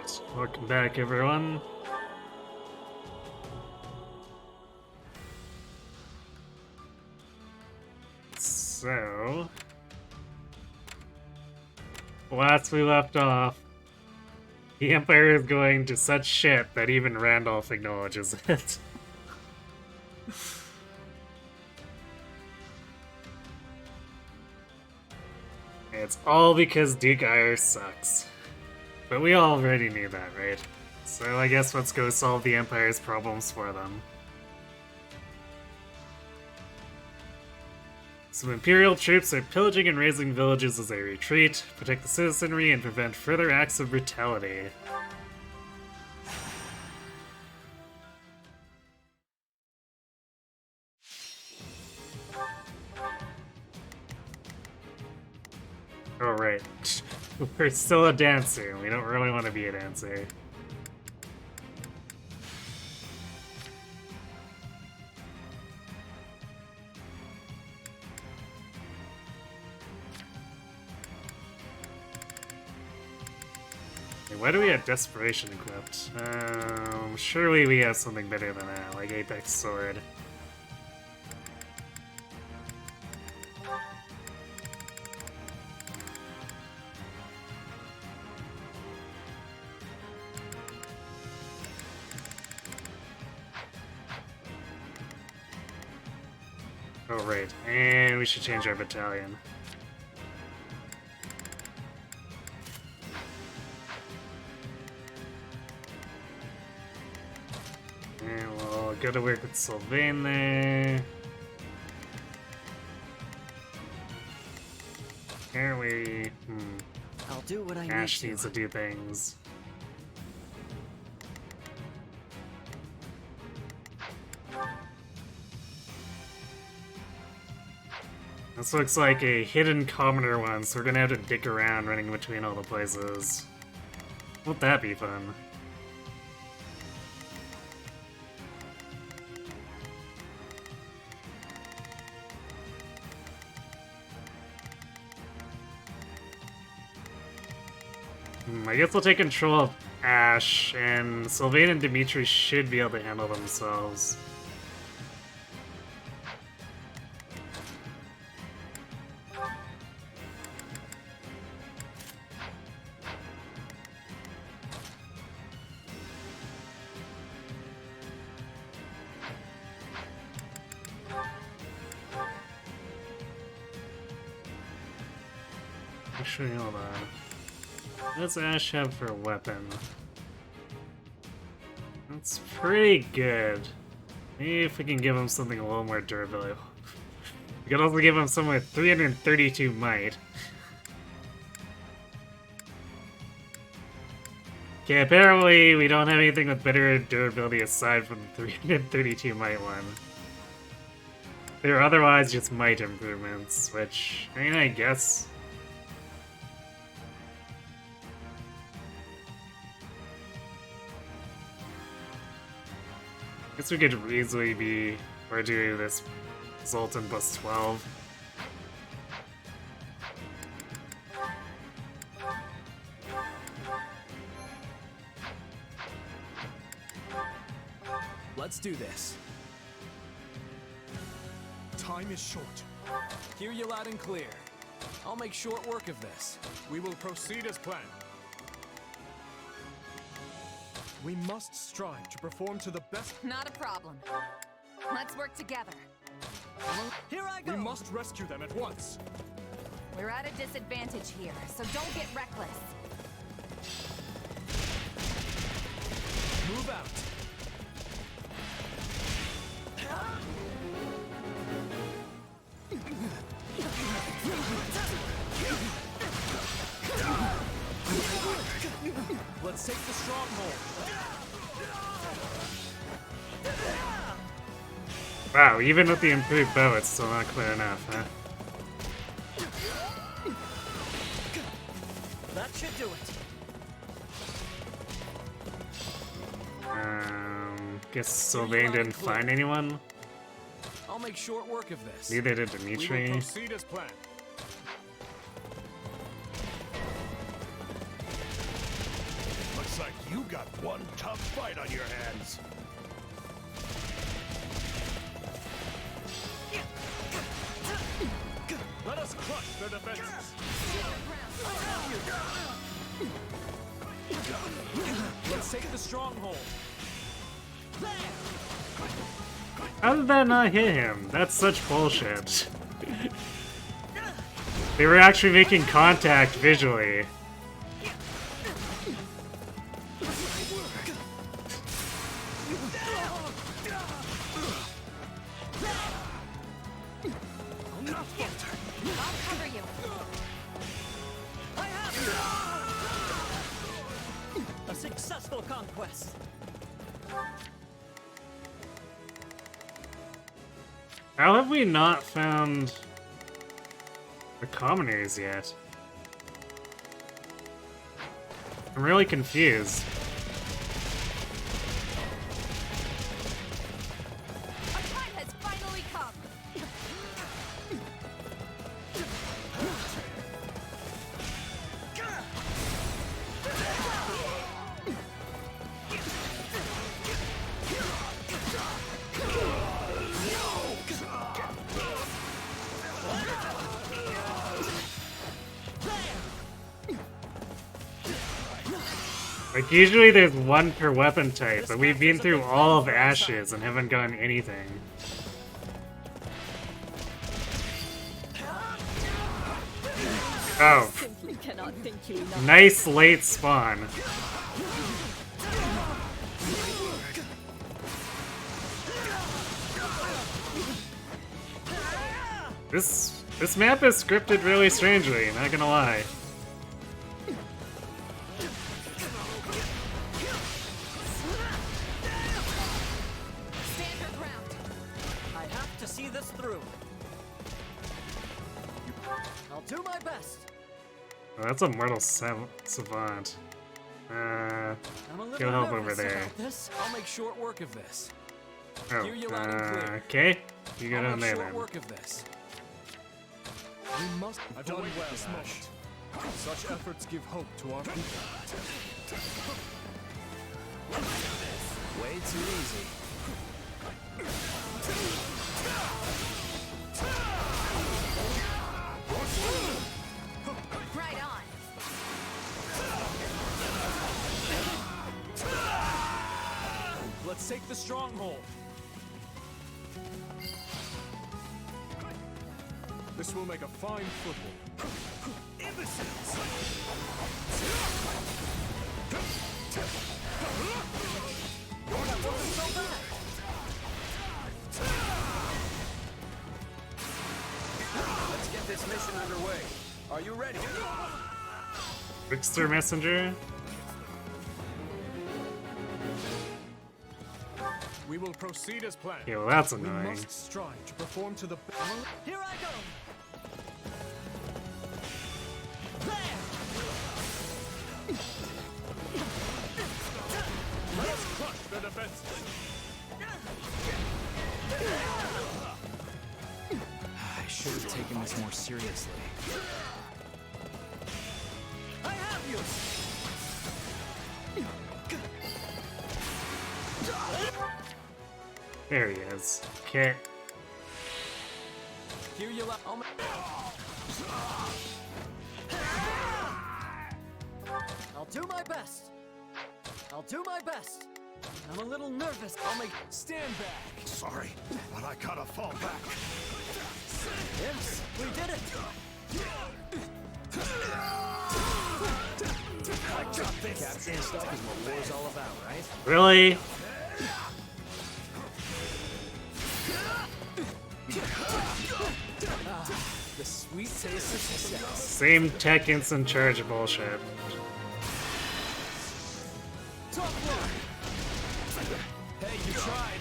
Alright, welcome back everyone. So, last we left off, the Empire is going to such shit that even Randolph acknowledges it. It's all because Duke Ire sucks. But we already knew that, right? So I guess let's go solve the Empire's problems for them. Some Imperial troops are pillaging and razing villages as they retreat, protect the citizenry, and prevent further acts of brutality. Oh, right. We're still a dancer. We don't really want to be a dancer. Why do we have Desperation equipped? Surely we have something better than that, like Apex Sword. Oh, right. And we should change our battalion. And we'll go to work with Sylvain there. Apparently, I'll do what I Ash need needs to do things. This looks like a hidden commoner one, so we're gonna have to dick around running between all the places. Won't that be fun? I guess we'll take control of Ash, and Sylvain and Dimitri should be able to handle themselves. Actually, hold on. What does Ash have for a weapon? That's pretty good. Maybe if we can give him something a little more durability. We could also give him something with 332 might. Okay, apparently we don't have anything with better durability aside from the 332 might one. They're otherwise just might improvements, which, I mean, I guess... guess we could easily be doing this Zoltan plus 12. Let's do this. Time is short. Hear you loud and clear. I'll make short work of this. We will proceed as planned. We must strive to perform to the best. Not a problem. Let's work together. Here I go! We must rescue them at once. We're at a disadvantage here, so don't get reckless. Move out. Let's take the stronghold. Wow, even with the improved bow, it's still not clear enough, huh? That should do it. Guess Sylvain didn't find anyone? I'll make short work of this. Neither did We will Dimitri. proceed as planned. Looks like You got one tough fight on your hands. Let us crush their defenses. Let's take the stronghold. How did that not hit him? That's such bullshit. They were actually making contact visually. I'll cover you. A successful conquest. How have we not found the commoners yet? I'm really confused. Our time has finally come. Like, usually there's one per weapon type, but we've been through all of Ashes and haven't gotten anything. Oh. Simply cannot thank you enough. Nice late spawn. This map is scripted really strangely, not gonna lie. Stand your ground. I have to see this through. I'll do my best. Oh, that's a mortal savant. I'm a little Go help over nervous there. about this. I'll make short work of this. Oh, Hear you loud and clear. okay. You go I'll down make there short then. work of this. We must have done well, Ash. Such efforts give hope to our people. Way too easy. Right on. Let's take the stronghold. This will make a fine foothold. Imbeciles! Let's get this mission underway. Are you ready? Trickster Messenger? We will proceed as planned. Yeah, well, that's We annoying. must strive to perform to the best. Here I go. Let us crush their defenses. I should have taken this more seriously. I have you. There he is. Okay. Hear you loud. I'll do my best. I'll do my best. I'm a little nervous. I'll make. Stand back. Sorry, but I gotta fall back. Yes, we did it. I got this. Capturing stuff is what war's all about, right? Really? The sweet taste of success. Same tech instant charge bullshit. Top one. Hey, you tried.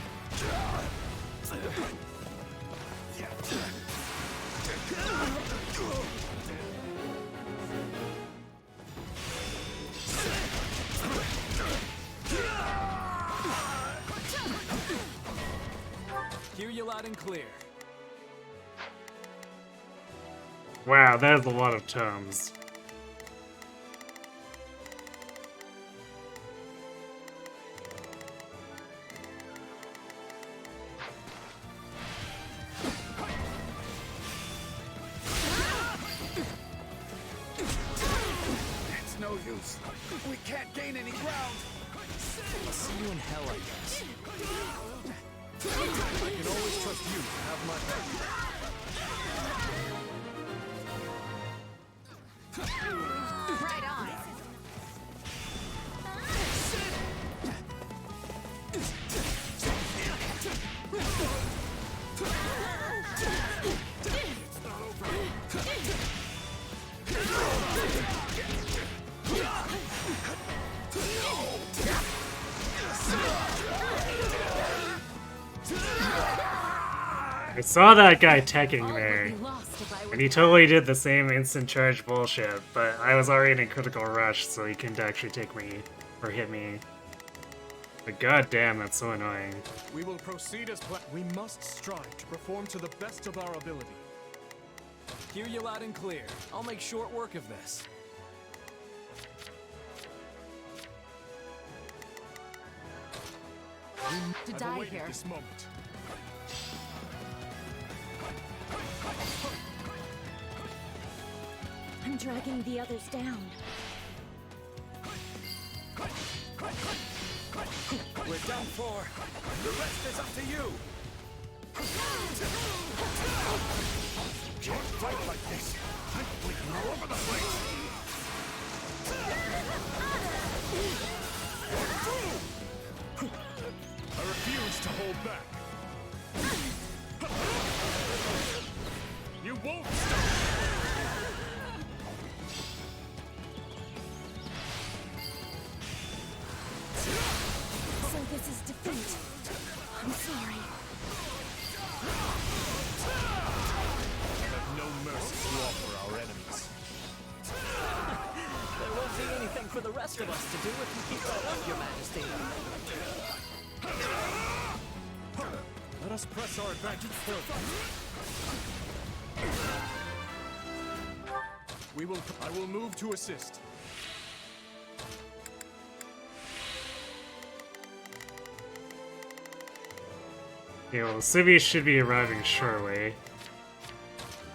Hear you loud and clear. Wow, that is a lot of tomes. use. We can't gain any ground. I'll see you in hell, I guess. I can always trust you to have my back. Right on. I saw that guy teching All would there, be lost if I were and he totally did the same instant charge bullshit, but I was already in a critical rush, so he couldn't actually take me, or hit me. But goddamn, that's so annoying. We will proceed as planned. We must strive to perform to the best of our ability. Hear you loud and clear. I'll make short work of this. to I've die awaited here. this moment. I'm dragging the others down. We're done for. The rest is up to you. Can't fight like this. I'm bleeding all over the place. I refuse to hold back. You won't stop. So this is defeat. I'm sorry. We have no mercy to offer our enemies. There won't be anything for the rest of us to do if you keep that up, Your Majesty. Let us press our advantage further. I will move to assist. Okay, well, Civi should be arriving shortly.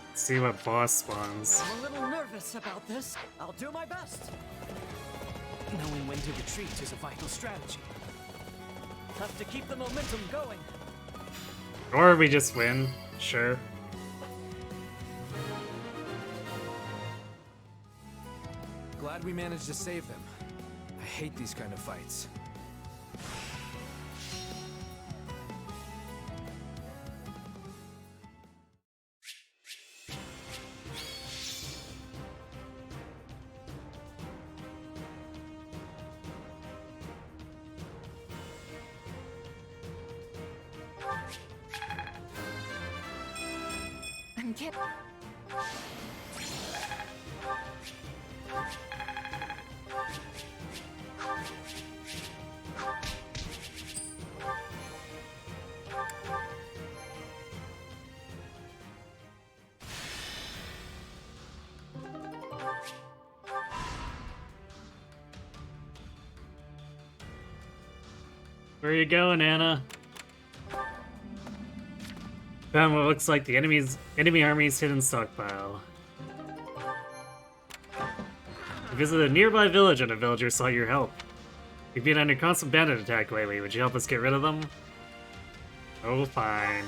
Let's see what boss spawns. I'm a little nervous about this. I'll do my best. Knowing when to retreat is a vital strategy. Have to keep the momentum going. Or we just win, sure. Glad we managed to save them. I hate these kind of fights. I'm kept. Where you going, Anna? Found what looks like the enemy army's hidden stockpile. You visited a nearby village and a villager sought your help. You've been under constant bandit attack lately. Would you help us get rid of them? Oh, fine.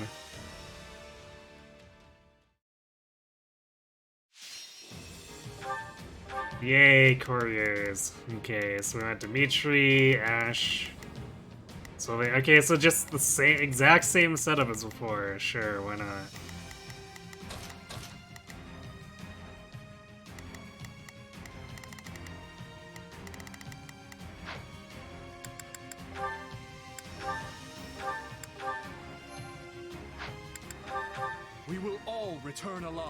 Yay, couriers. Okay, so we went Dimitri, Ash. So okay, so just the same, exact same setup as before. Sure, why not? We will all return alive.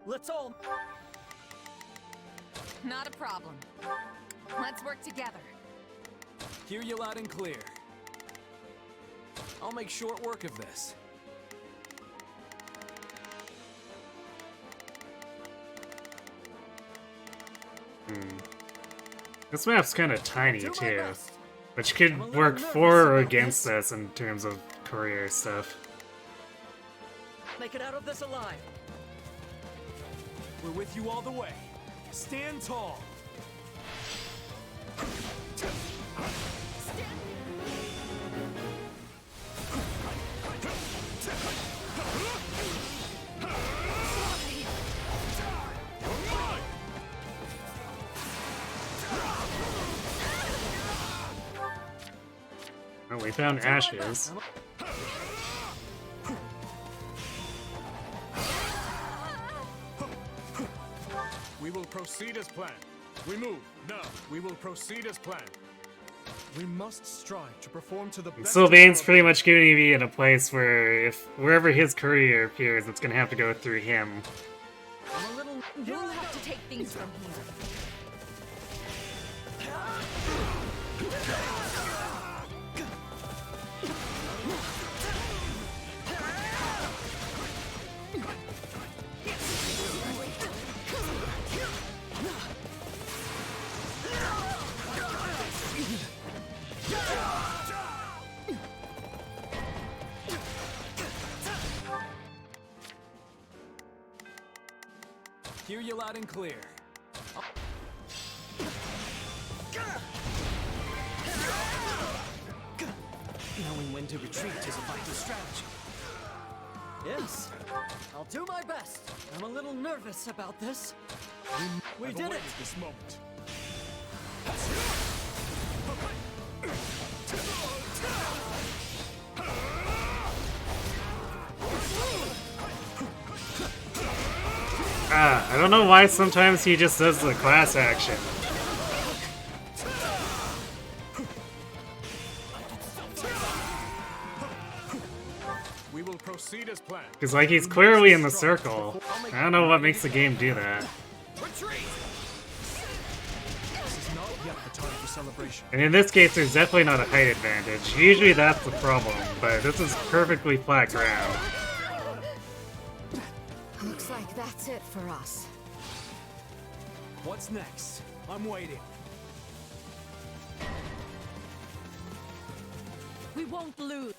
Let's all... Not a problem. Let's work together. Hear you loud and clear. I'll make short work of this. This map's kind of tiny Do my too, best. which I'm a could little work nervous for or about against this. us in terms of courier stuff. Make it out of this alive. We're with you all the way. Stand tall. Oh, we found ashes. We will proceed as planned. We move now. We will proceed as planned. We must strive to perform to the best. Sylvain's pretty much going to be in a place where if wherever his courier appears, it's going to have to go through him. I'm a little. You'll have to take things from here. Hear you loud and clear. Knowing when to retreat is a vital strategy. Yes, I'll do my best. I'm a little nervous about this. We I've did it! awaited this moment. I don't know why sometimes he just does the class action. We will proceed as planned. Because, like, he's clearly in the circle. I don't know what makes the game do that. Retreat! This is not yet the time for celebration. And in this case, there's definitely not a height advantage. Usually that's the problem, but this is perfectly flat ground. Looks like that's it for us. What's next? I'm waiting. We won't lose.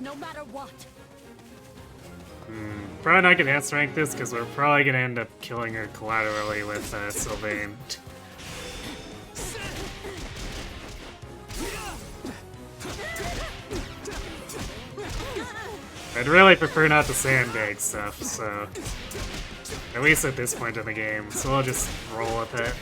No matter what. Probably not gonna S-rank this because we're probably gonna end up killing her collaterally with Sylvain. I'd really prefer not to sandbag stuff, so at least at this point in the game, so I'll just roll with it.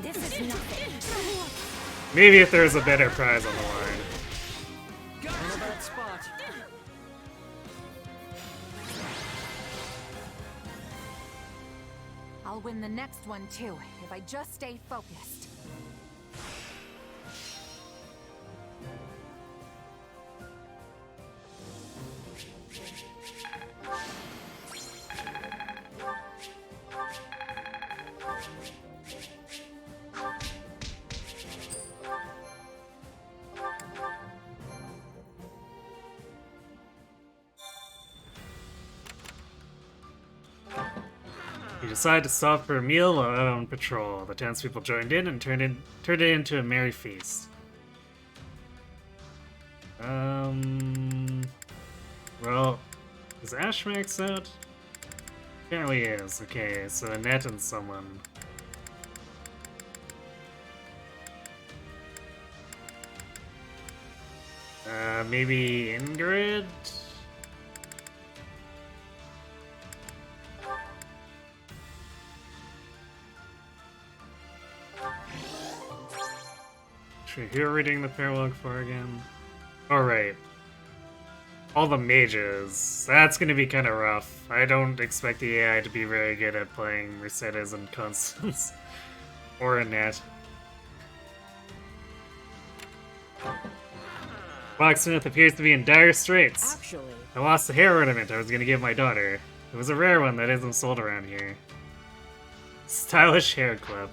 This is nothing. Maybe if there's a better prize on the line. In a bad spot. I'll win the next one too, if I just stay focused. You decide to stop for a meal while out on patrol. The townspeople joined in and turned it into a merry feast. Well, is Ash maxed out? Apparently is. Okay, so Annette and someone. Maybe Ingrid? Who are we reading the prologue for again? Alright. All the mages. That's gonna be kind of rough. I don't expect the AI to be very good at playing Mercedes and Constance. Or Annette. Blacksmith appears to be in dire straits. Actually, I lost the hair ornament I was gonna give my daughter. It was a rare one that isn't sold around here. Stylish hair clip.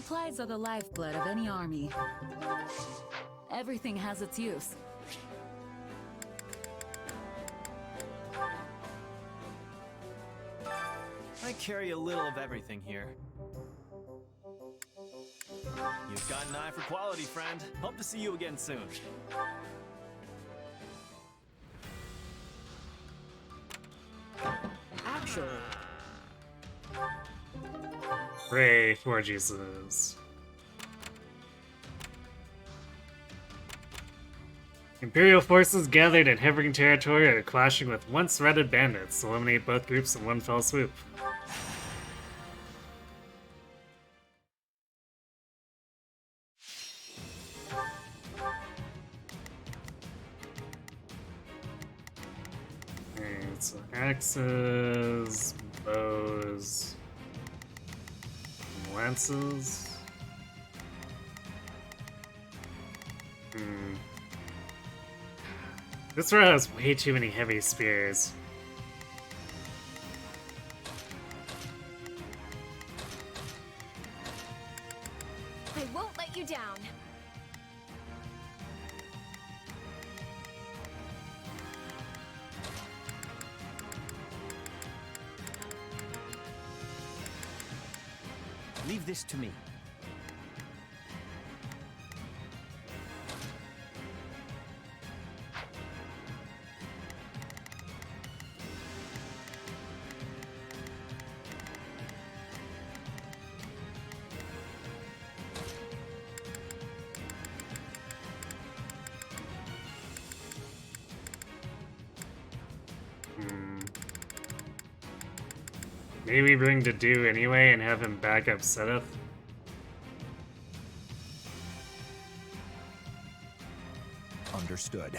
Supplies are the lifeblood of any army. Everything has its use. I carry a little of everything here. You've got an eye for quality, friend. Hope to see you again soon. Actually, Hooray, 4 Jesus. Imperial forces gathered in Hebron territory are clashing with once-routed bandits. Eliminate both groups in one fell swoop. Alright, so axes, bows, and lances. This row has way too many heavy spears. I won't let you down. Leave this to me. Maybe bring to do anyway and have him back up Seth. Understood.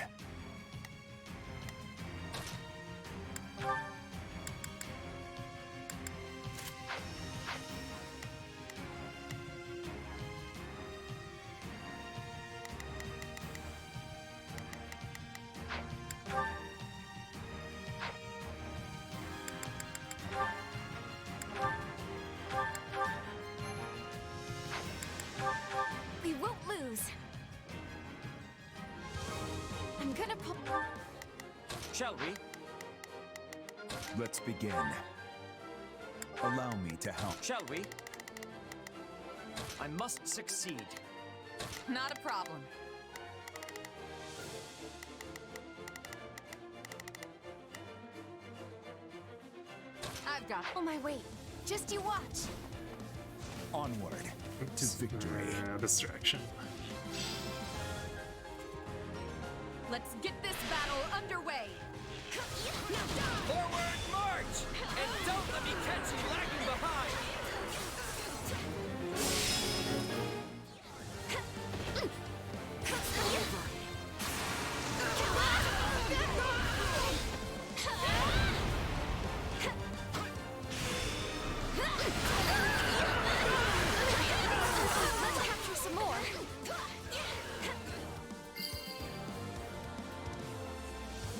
We won't lose. I'm gonna pull. Shall we? Let's begin. Allow me to help. Shall we? I must succeed. Not a problem. I've got. Oh my wait. Just you watch. Onward to victory. Distraction. Let's get this battle underway. Forward march! And don't let me catch you lagging behind! Let's capture some more.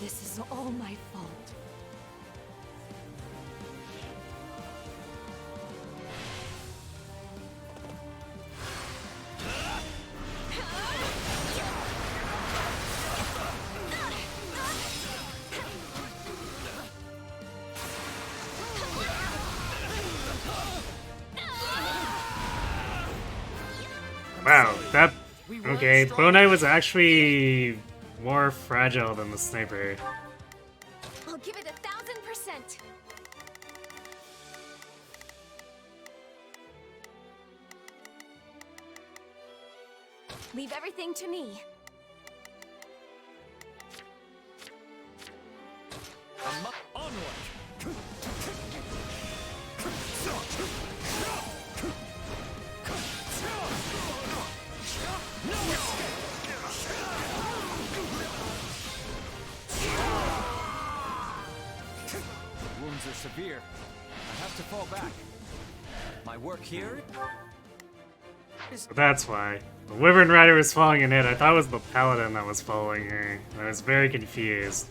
This is all my fault. Wow, that... Okay, Bow Knight was actually more fragile than the sniper. I'll give it 1000%. Leave everything to me. Onward! Wounds are severe. I have to fall back. My work here is... So that's why. The Wyvern Rider was falling in it. I thought it was the Paladin that was following her. I was very confused.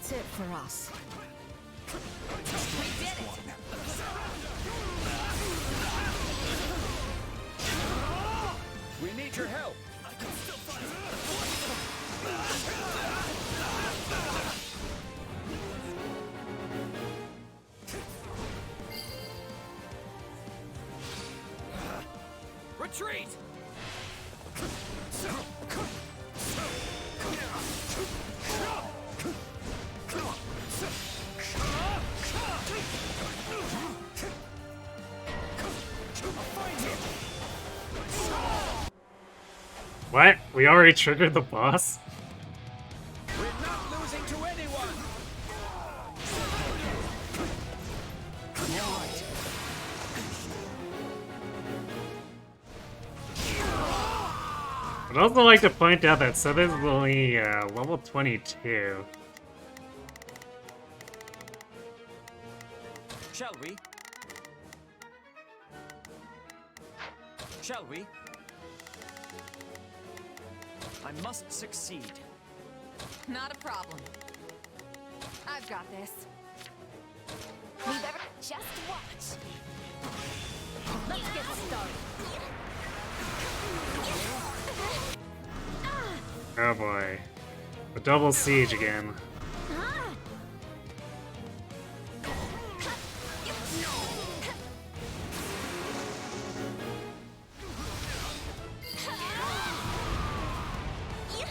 That's it for us. We did it! We need your help. Retreat! What? We already triggered the boss? We're not losing to anyone. All right. I'd also like to point out that Seth is only level 22. Shall we? Shall we? I must succeed. Not a problem. I've got this. Leave ever. Just watch. Let's get started. Oh boy. The double siege again.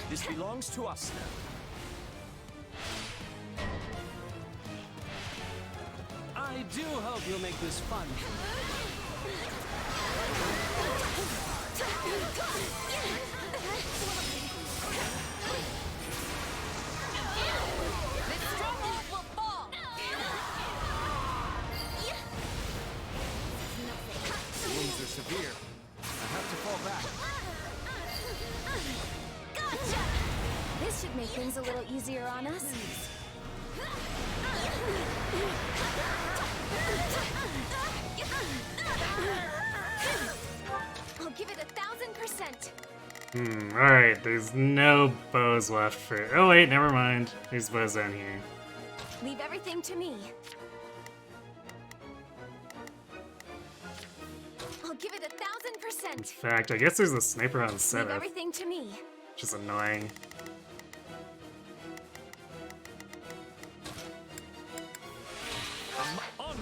This belongs to us now. I do hope you'll make this fun. This stronghold will fall! The wounds are severe. I have to fall back. Gotcha! This should make things a little easier on us. I'll give it 1,000%. Alright, there's no bows left for. Oh wait, never mind. There's bows down here. Leave everything to me. I'll give it 1,000%. In fact, I guess there's a sniper on Leave setup, everything to me. which is annoying. Onward!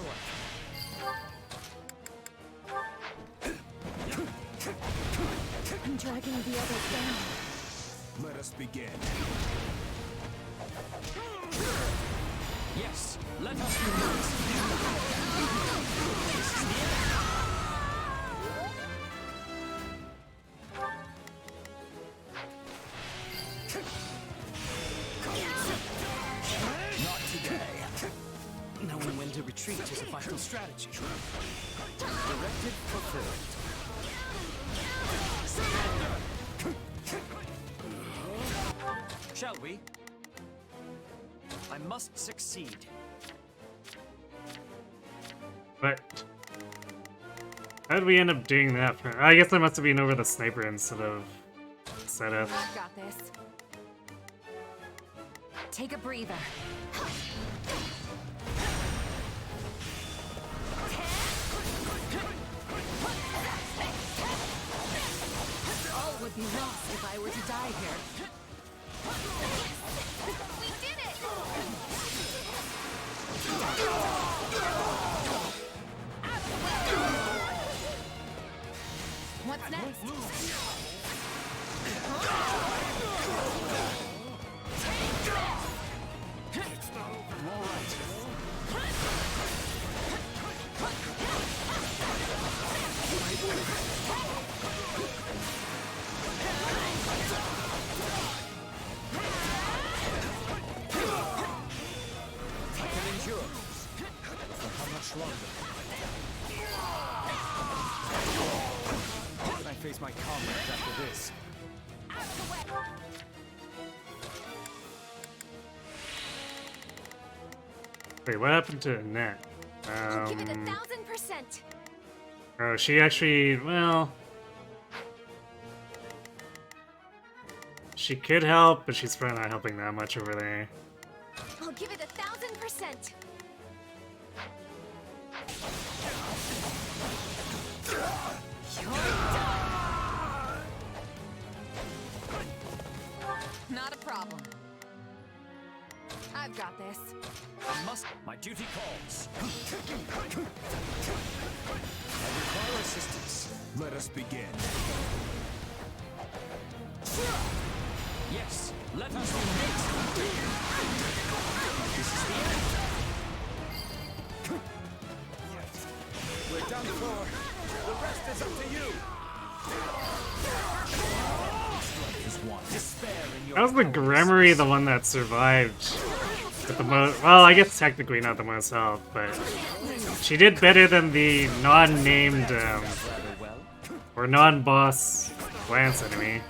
I'm dragging the others down. Let us begin. Yes, let us unite. Not today. Knowing when to retreat is a vital strategy. Directed fulfilled. Shall we? I must succeed. But how did we end up doing that? I guess I must have been over the sniper instead of setup. I've got this. Take a breather. All would be lost if I were to die here. We did it! What's next? All right. I can endure. For how much longer? Can I face my comrades after this? Wait, what happened to Annette? I'll give it 1,000%. Oh, she actually, well, she could help, but she's probably not helping that much over there. I'll give it scent. Not a problem. I've got this. I must. My duty calls. I require assistance. Let us begin. Yes, let us unite. This is the end. We're done for. The rest is up to you. Is one. Despair in your How's the Gremory the one that survived with the most? Well, I guess technically not the most health, but she did better than the non-named or non-boss Lance enemy.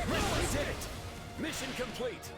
We did it. Mission complete.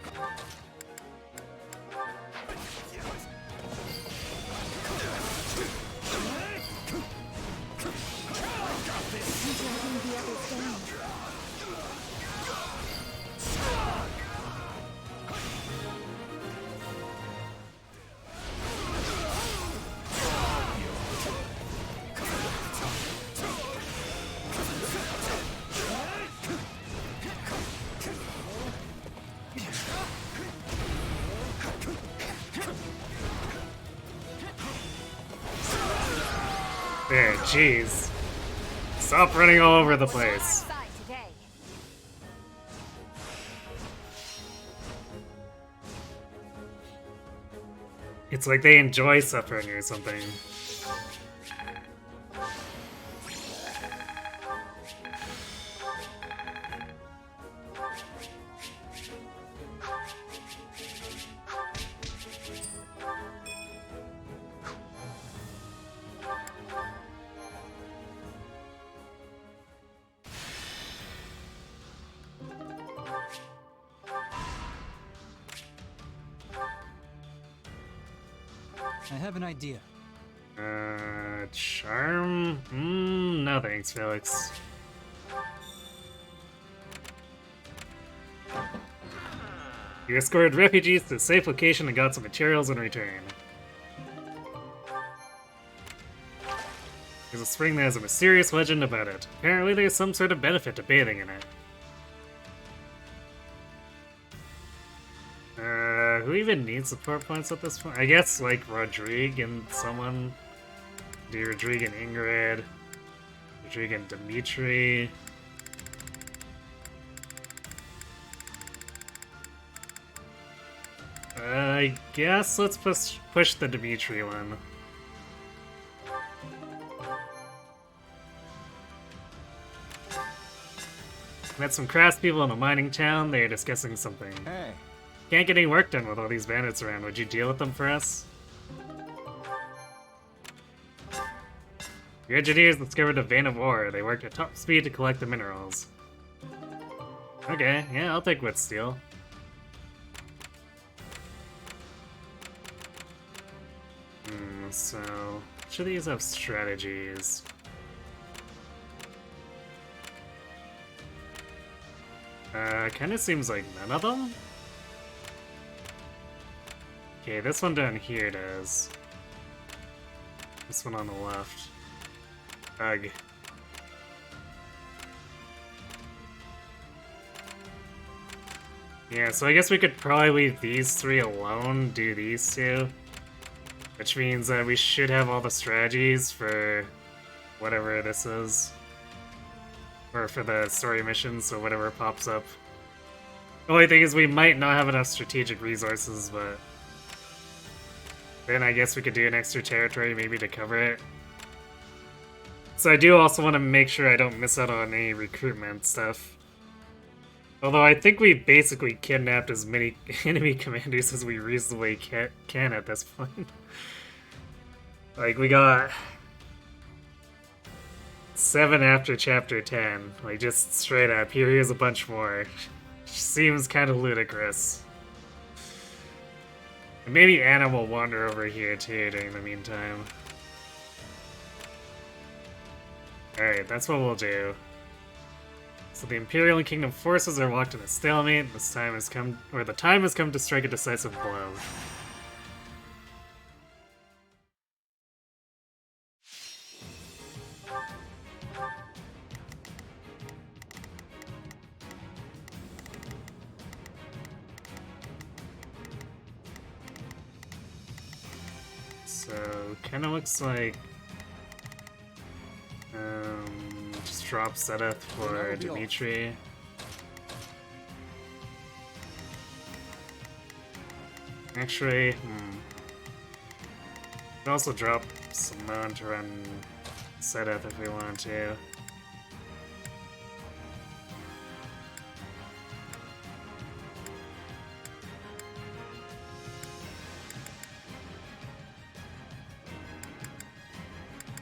There, jeez. Stop running all over the place. Side today. It's like they enjoy suffering or something. I have an idea. Charm? No thanks, Felix. You escorted refugees to a safe location and got some materials in return. There's a spring that has a mysterious legend about it. Apparently there's some sort of benefit to bathing in it. Who even needs support points at this point? I guess, like, Rodrigue and someone. Do Rodrigue and Ingrid. Rodrigue and Dimitri. I guess let's push the Dimitri one. Met some craftspeople in a mining town. They are discussing something. Hey. Can't get any work done with all these bandits around. Would you deal with them for us? Your engineers discovered a vein of ore. They worked at top speed to collect the minerals. Okay, yeah, I'll take wood steel. So, which of these have strategies? Kinda seems like none of them? Okay, this one down here does. This one on the left. Ugh. Yeah, so I guess we could probably leave these three alone, do these two. Which means that we should have all the strategies for whatever this is. Or for the story missions, so whatever pops up. The only thing is we might not have enough strategic resources, but... then I guess we could do an extra territory maybe to cover it. So I do also want to make sure I don't miss out on any recruitment stuff. Although I think we basically kidnapped as many enemy commanders as we reasonably can at this point. Like, we got 7 after chapter 10. Like, just straight up, here's a bunch more. Seems kind of ludicrous. And maybe Anna will wander over here too during the meantime. Alright, that's what we'll do. So the Imperial and Kingdom forces are locked in a stalemate. This time has come, or the time has come to strike a decisive blow. So kind of looks like just drop Sedith for Dimitri. Actually, could also drop Simone to run Sedith if we wanted to.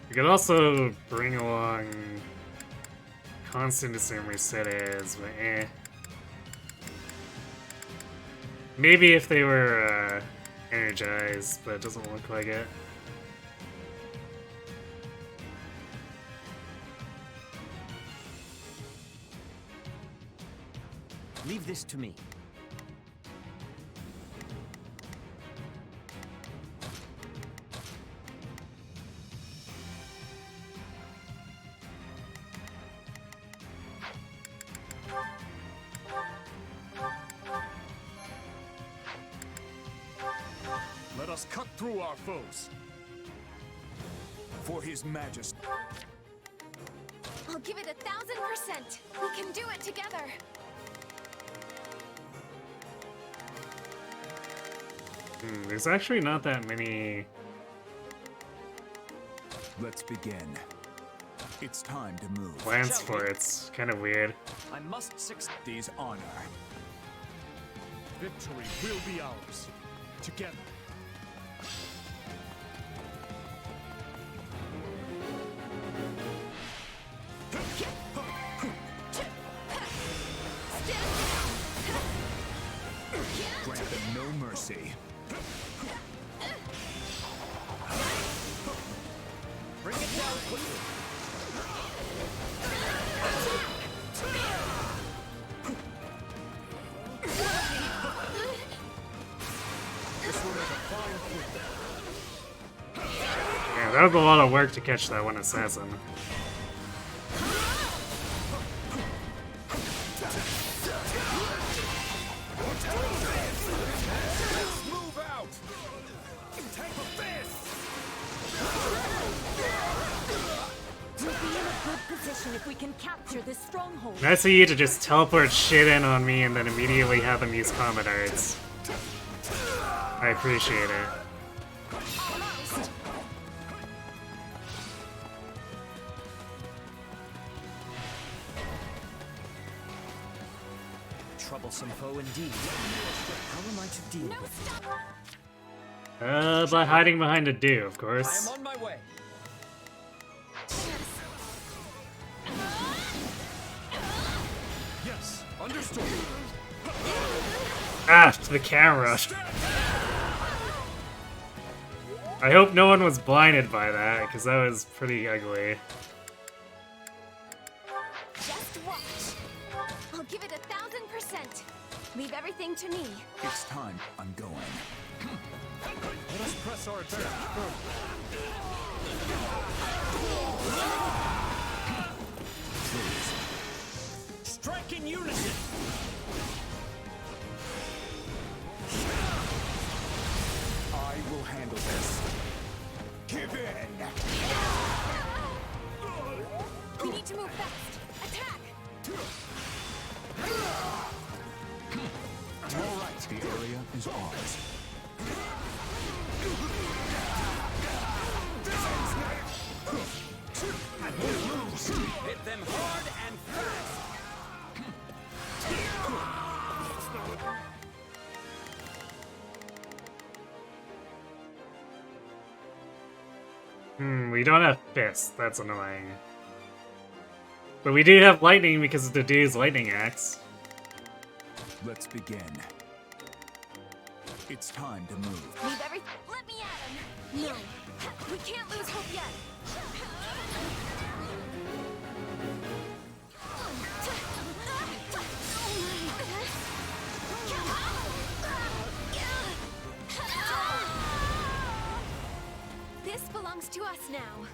We could also bring along Constant Assume Mercedes, but eh. Maybe if they were energized, but it doesn't look like it. Leave this to me. Let us cut through our foes. For His Majesty. I'll give it 1000%. We can do it together. There's actually not that many. Let's begin. It's time to move. Plans for it. It's kind of weird. I must succeed. These honor. Victory will be ours. Together. Grant them no mercy. Bring it down quickly. Yeah, that was a lot of work to catch that one assassin. Move out! Take a fist! We'll be in a good position if we can capture this stronghold. Nice of you to just teleport shit in on me and then immediately have them use combat arts. I appreciate it. Almost. Troublesome foe indeed. How am I to deal No, with it? stop. By hiding behind a do, of I course. am on my way. Yes, understood. Ah, the camera. I hope no one was blinded by that, because that was pretty ugly. Just watch. I'll give it 1000%. Leave everything to me. It's time. I'm going. Let us press our advantage further. Strike in unison. I will handle this. Give in! We need to move fast. Attack! All right, the area is ours. Hit them hard and fast. We don't have fists, that's annoying. But we do have lightning because of the dude's lightning axe. Let's begin. It's time to move. Leave everything. Let me at him. No. We can't lose hope yet. to us now.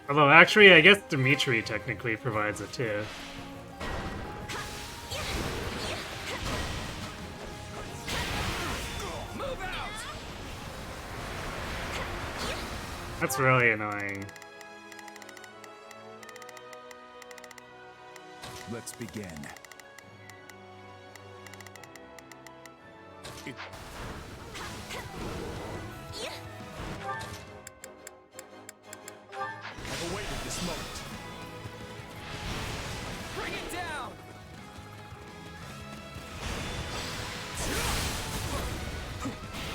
Although, actually, I guess Dimitri technically provides it too. Move out! That's really annoying. Let's begin. I've awaited this moment. Bring it down!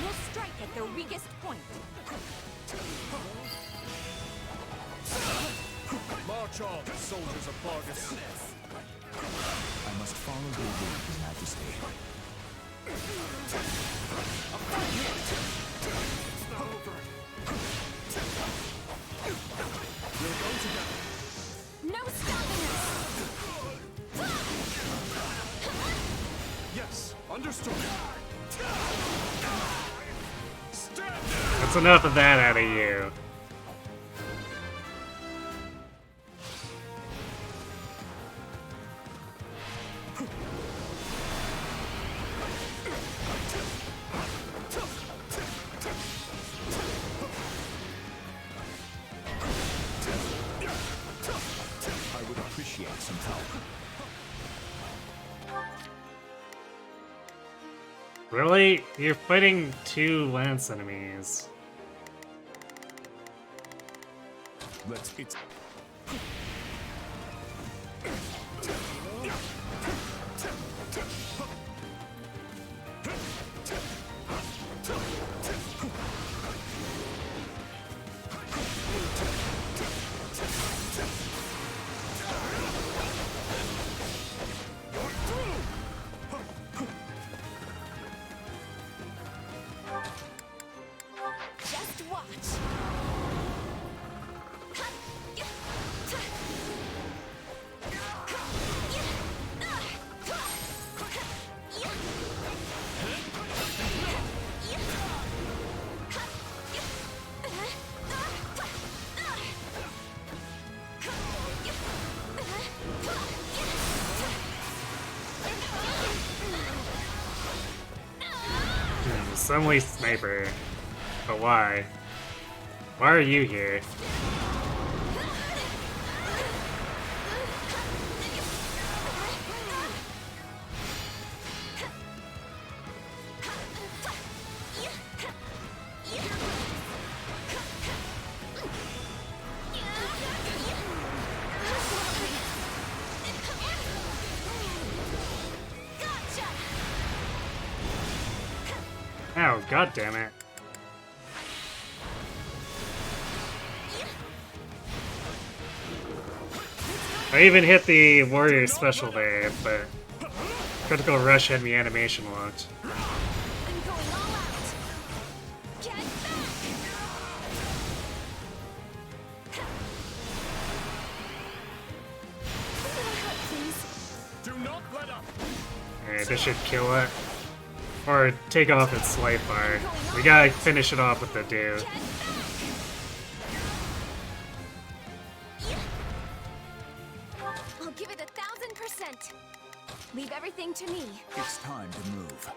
We'll strike at their weakest point. March on, soldiers of Vargas. I must follow your lead, Your Majesty. We'll go together. No stopping us! Yes, understood. Stand down! That's enough of that out of you. I would appreciate some help. Really? You're fighting two lance enemies. It's... Just watch! Suddenly sniper. But why? Why are you here? Oh, god damn it. I even hit the warrior special there, but critical rush had me animation locked. I'm going all out! Get back! Please. Do not let up. Alright, this should kill it. Or take off its life bar. We gotta finish it off with the do. Get back! I'll give it 1,000%. Leave everything to me. It's time to move.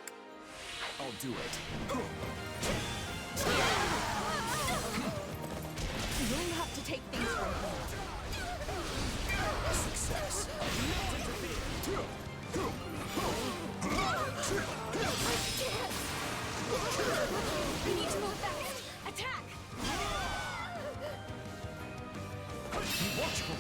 I'll do it. You'll have to take things from here. Success. We need to move fast. Attack! Be watchful.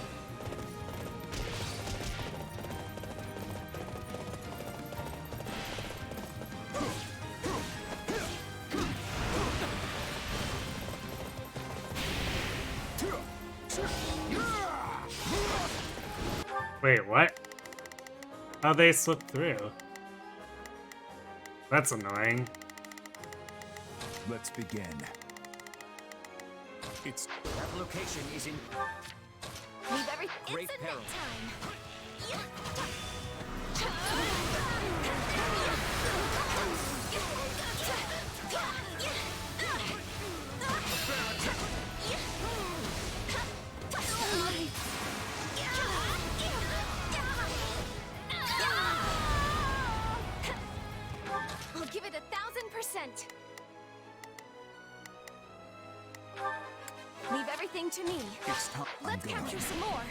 Wait, what? How they slip through? That's annoying. Let's begin. It's... That location is in Leave everything. Great It's a peril. time. I'll give it 1,000%. Leave everything to me. It's time. Let's capture some more.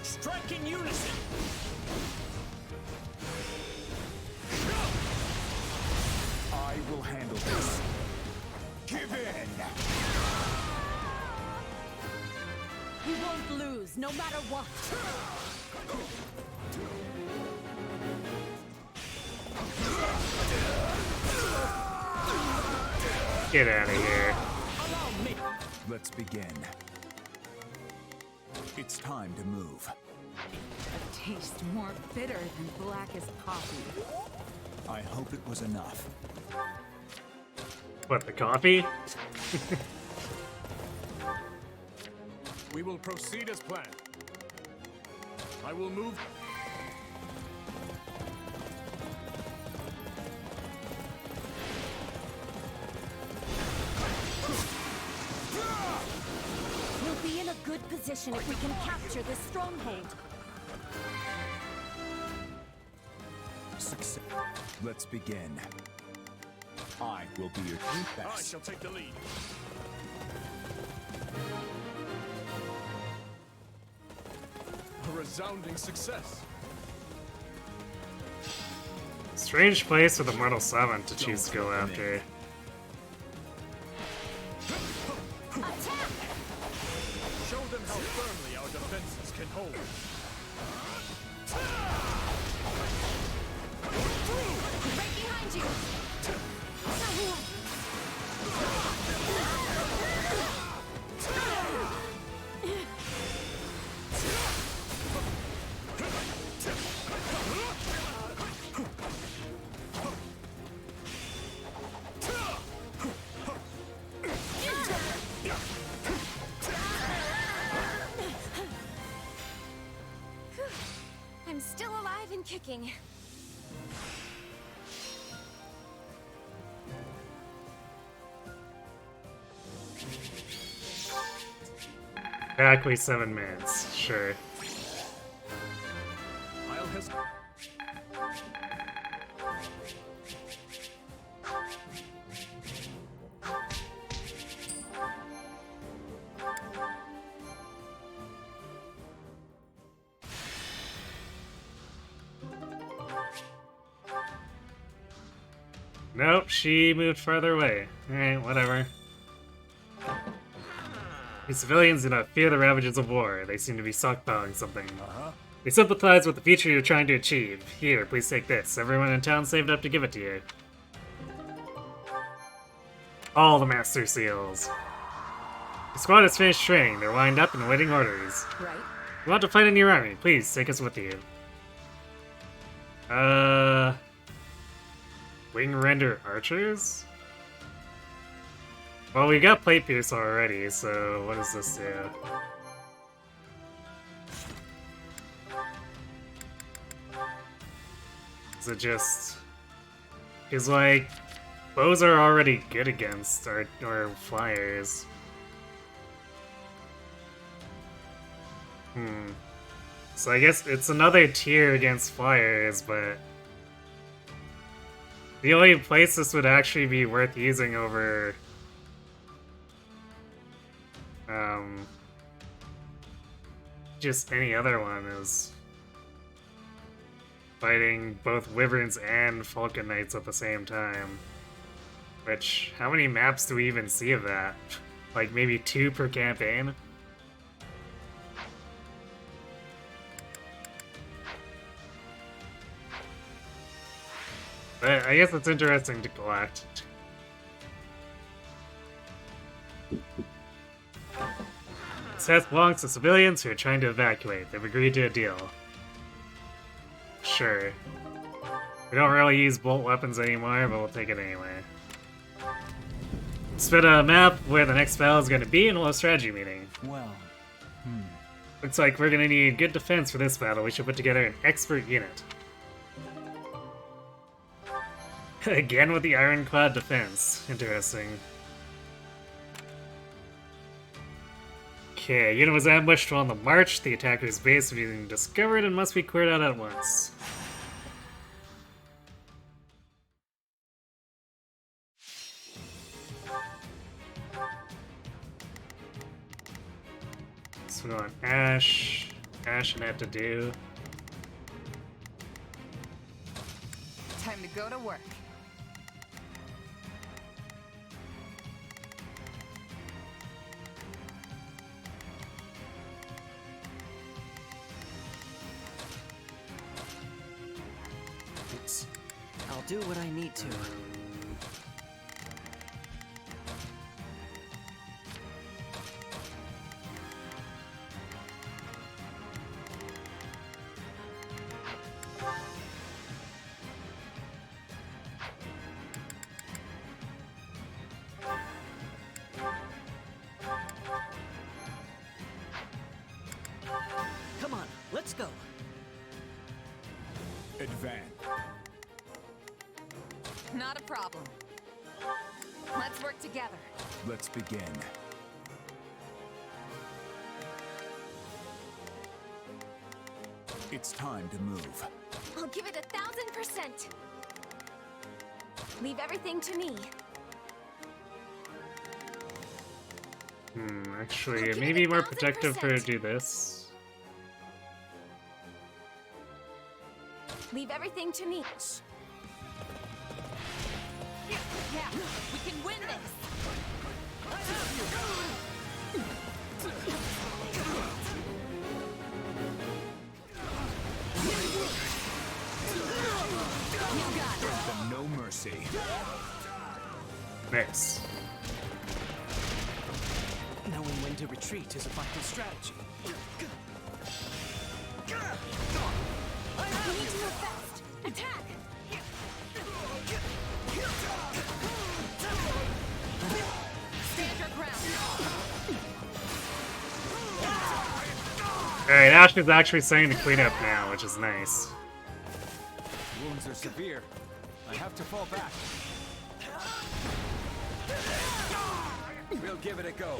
Strike in unison. I will handle this. Give in. We won't lose, no matter what. Get out of here. Allow me. Let's begin. It's time to move. A taste more bitter than blackest coffee. I hope it was enough. What, the coffee? We will proceed as planned. I will move. We'll be in a good position if we can capture this stronghold. Success. Let's begin. I will be your I best. shall take the lead. A resounding success. Strange place for the Mortal 7 to choose to go after. Show them how firmly our defenses can hold. Right behind you. I'm still alive and kicking. Exactly 7 minutes, sure. I'll hesitate. Nope, she moved farther away. Alright, whatever. These civilians do not fear the ravages of war. They seem to be stockpiling something. They sympathize with the future you're trying to achieve. Here, please take this. Everyone in town saved up to give it to you. All the Master Seals. The squad has finished training. They're lined up and awaiting orders. Right? You want to fight in your army? Please, take us with you. Wing Render Archers? Well, we got Plate Pierce already, so what does this do? Is it just... Because, like, bows are already good against or flyers. So I guess it's another tier against flyers, but... The only place this would actually be worth using over... just any other one is... fighting both Wyverns and Falcon Knights at the same time. Which, how many maps do we even see of that? Like, maybe 2 per campaign? But I guess it's interesting to collect. This task belongs to civilians who are trying to evacuate. They've agreed to a deal. Sure. We don't really use bolt weapons anymore, but we'll take it anyway. Spit a map where the next battle is going to be and we'll have a strategy meeting. Well, Looks like we're going to need good defense for this battle. We should put together an expert unit. Again with the ironclad defense. Interesting. Okay, unit was ambushed while on the march. The attacker's base is being discovered and must be cleared out at once. So we want Ash. Ash and have to do. Time to go to work. I'll do what I need to. Come on, let's go. Advance. Not a problem. Let's work together. Let's begin. It's time to move. I'll give it 1000%. Leave everything to me. Actually, it may be more protective for her to do this. Leave everything to me. Yeah, we can win this. Grant them no mercy. Nice. Knowing when to retreat is a vital strategy. We need to move fast. Attack! Stand your ground. Alright, Ash is actually starting to clean up now, which is nice. Wounds are severe. I have to fall back. We'll give it a go.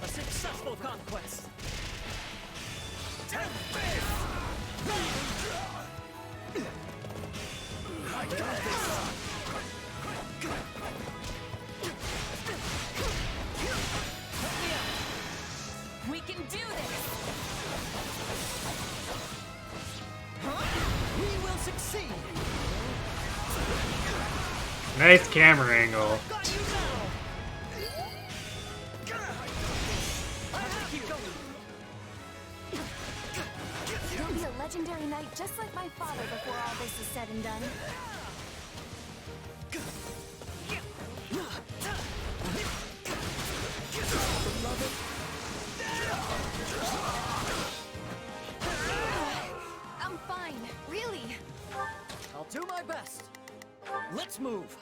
A successful conquest. We can do this. We will succeed. Nice camera angle. Got you now. I'll keep going. You'll be a legendary knight just like my father before all this is said and done. I'm fine, really. I'll do my best. Let's move.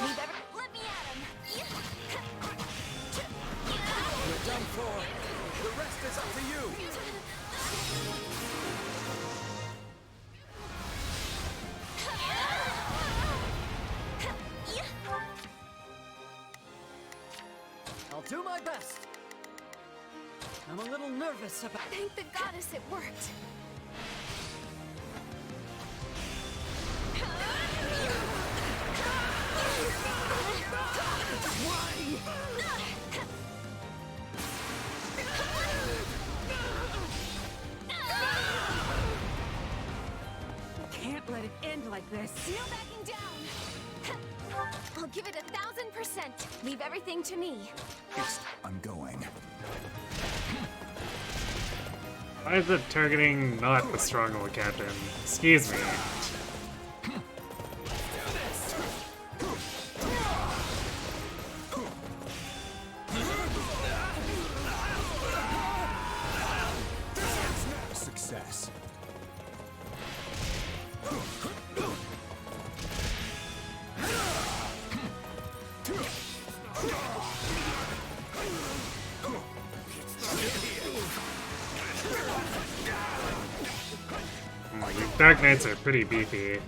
Let me at him. You're done for. The rest is up to you. I'll do my best. I'm a little nervous about. Thank the goddess it worked. Can't let it end like this. No backing down. I'll give it 1000%. Leave everything to me. I'm going. Why is it targeting not the stronghold captain? Excuse me. Success. Dark Knights are pretty beefy.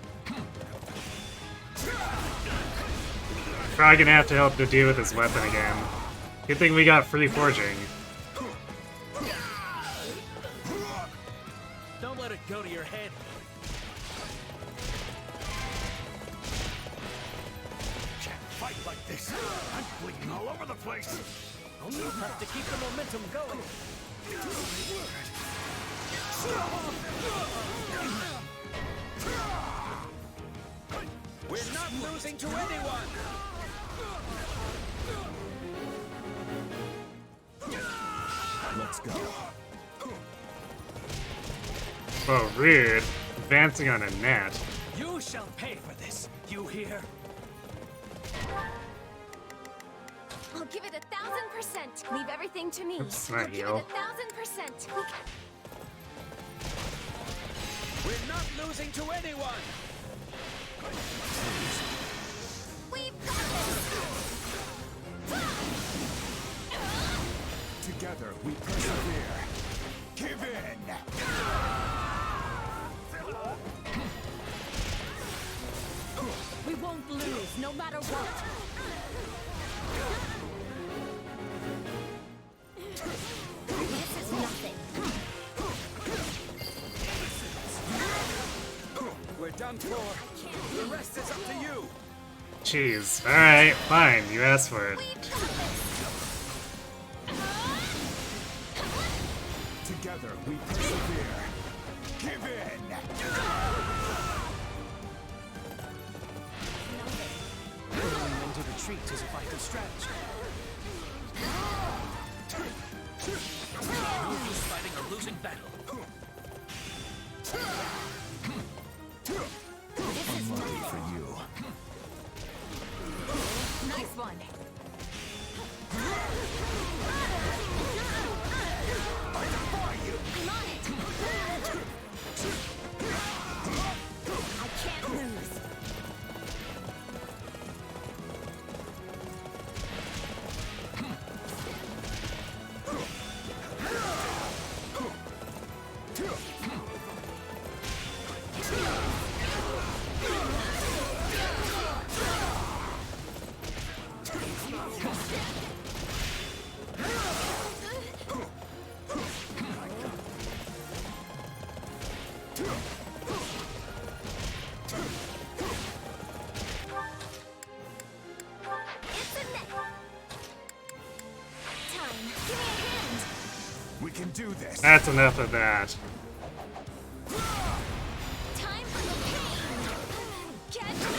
Probably gonna have to help the dude with his weapon again. Good thing we got free forging. Don't let it go to your head. Can't fight like this. I'm bleeding all over the place. Only you have to keep the momentum going. We're not losing to anyone! Let's go. Oh, rude. Advancing on a net. You shall pay for this, you hear? I'll give it 1,000%. Leave everything to me. Oops, not I'll give heal. it 1,000%. We're not losing to anyone! We've got this. Together we persevere. Give in. We won't lose, no matter what. This is nothing. We're done for. The rest is up to you. Jeez. Alright, fine. You asked for it. Together we persevere. Give in. Going into retreat is a vital strategy. No use fighting a losing battle. I'm ready for you. Nice one. I'm on it. I can't lose. It's a net. Time. Give me a hand. We can do this. That's enough of that. Time for the pain. Catch me.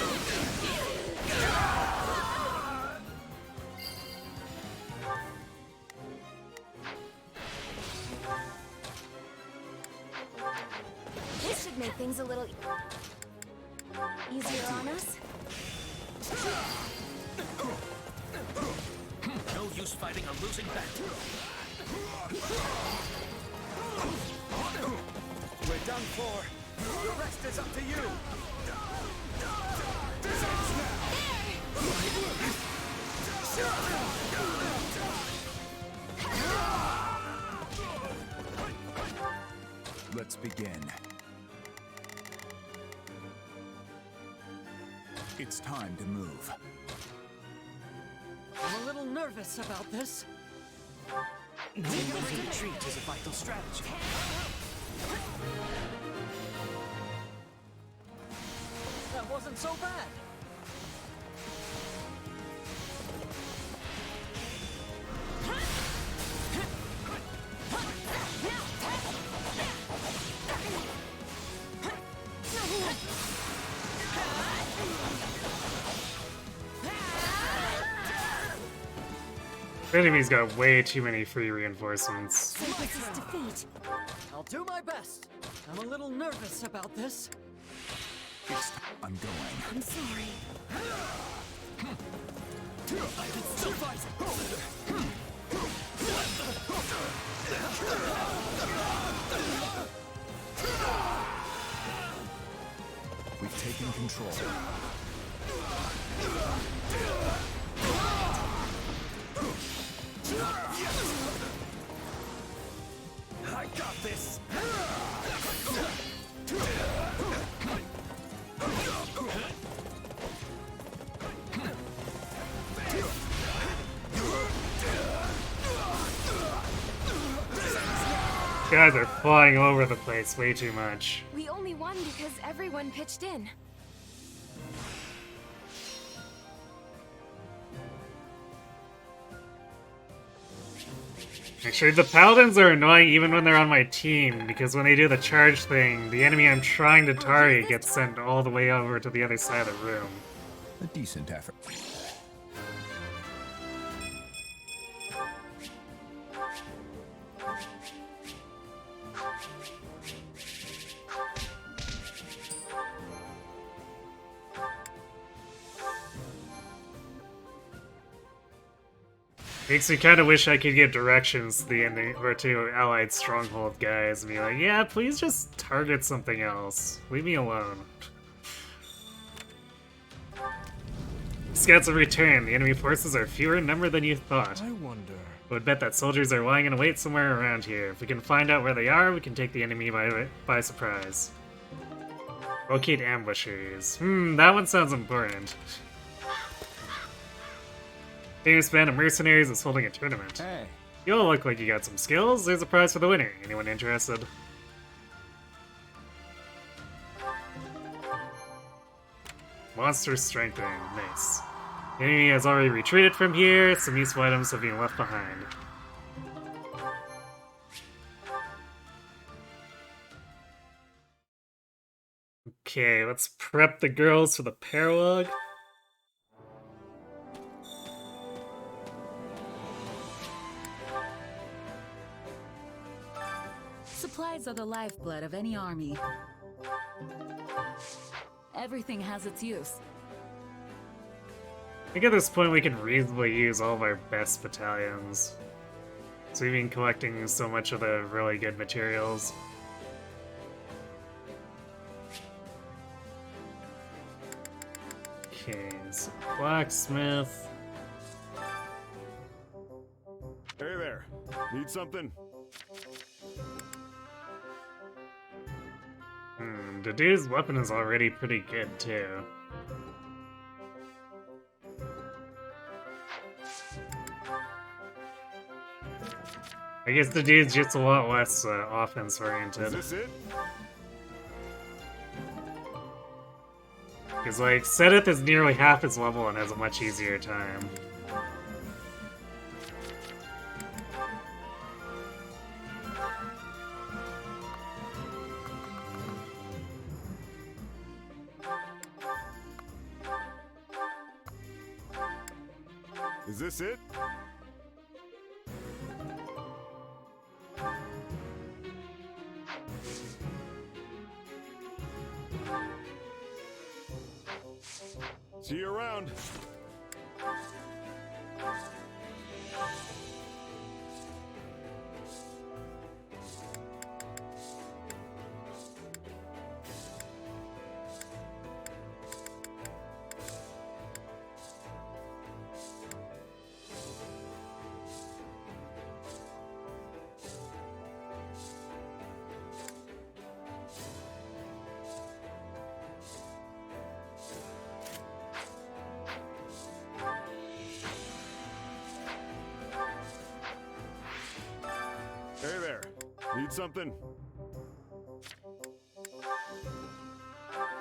This should make things a little easier on us. No use fighting a losing battle. We're done for. The rest is up to you. Let's begin. It's time to move. I'm a little nervous about this. Going into retreat is a vital strategy. That wasn't so bad. Enemy's got way too many free reinforcements. Synthesis defeat. I'll do my best. I'm a little nervous about this. I'm going. I'm sorry. I can still fight. We've taken control. I got this. Guys are flying over the place way too much. We only won because everyone pitched in. Actually, the paladins are annoying even when they're on my team, because when they do the charge thing, the enemy I'm trying to target gets sent all the way over to the other side of the room. A decent effort. Makes me kind of wish I could give directions to the ending or to allied stronghold guys and be like, yeah, please just target something else. Leave me alone. Scouts have returned. The enemy forces are fewer in number than you thought. I wonder. I would bet that soldiers are lying in wait somewhere around here. If we can find out where they are, we can take the enemy by surprise. Locate ambushers. That one sounds important. Famous band of mercenaries is holding a tournament. Hey. You all look like you got some skills. There's a prize for the winner. Anyone interested? Monster strengthening. Nice. The enemy has already retreated from here. Some useful items have been left behind. Okay, let's prep the girls for the paralog. Supplies are the lifeblood of any army. Everything has its use. I think at this point we can reasonably use all of our best battalions. So we've been collecting so much of the really good materials. Okay, so blacksmith. Hey there. Need something? The dude's weapon is already pretty good too. I guess the dude's just a lot less offense oriented. Is this it? Because, like, Seth is nearly half his level and has a much easier time. Is this it? See you around. Hey there. Need something?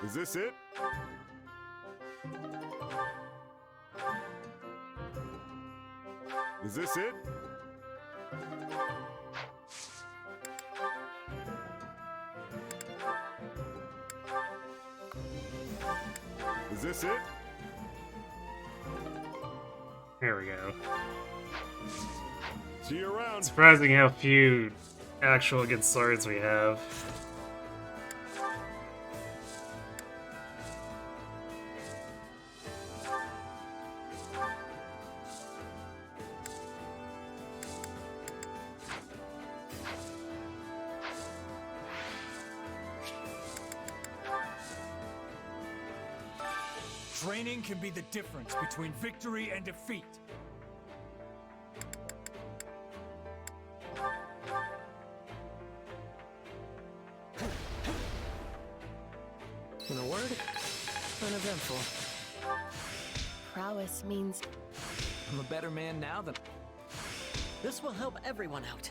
Is this it? Is this it? Is this it? There we go. See you around. Surprising how few actual good swords we have. Training can be the difference between victory and defeat. In a word, uneventful. Prowess means I'm a better man now than... This will help everyone out.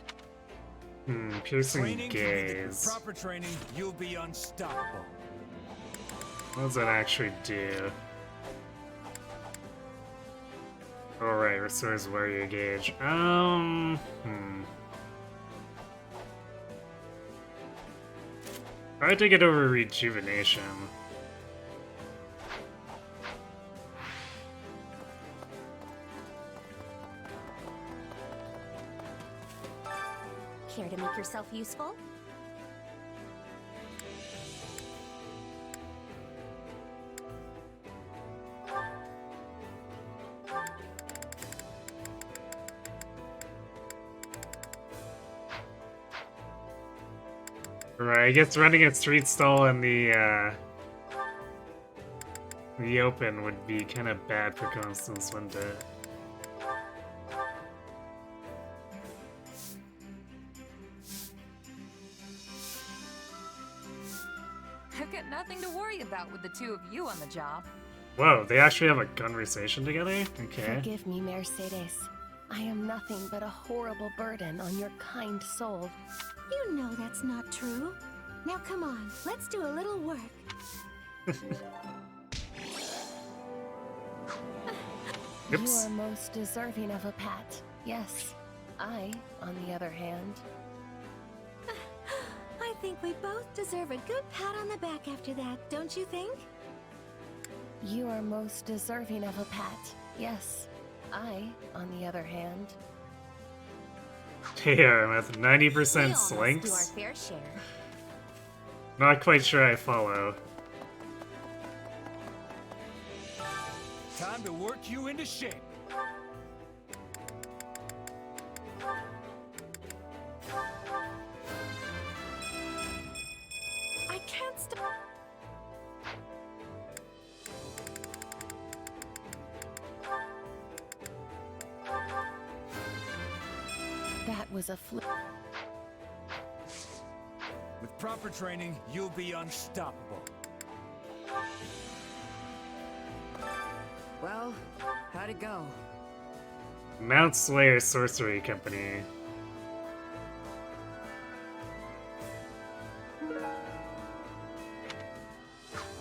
Piercing Training, with gaze. proper training, you'll be unstoppable. What does that actually do? Alright, restores warrior gauge. I'd take it over rejuvenation. Care to make yourself useful? Right, I guess running a street stall in the open would be kind of bad for Constance, wouldn't it? I've got nothing to worry about with the two of you on the job. Whoa, they actually have a conversation together? Okay. Forgive me, Mercedes. I am nothing but a horrible burden on your kind soul. You know that's not true. Now come on, let's do a little work. You Oops. are most deserving of a pat. Yes. I, on the other hand... I think we both deserve a good pat on the back after that, don't you think? You are most deserving of a pat. Yes. I, on the other hand... Here, I'm at 90% We almost do our slinks. fair share. Not quite sure I follow. Time to work you into shape. I can't stop. That was a fluke. With proper training, you'll be unstoppable. Well, how'd it go? Mount Slayer Sorcery Company.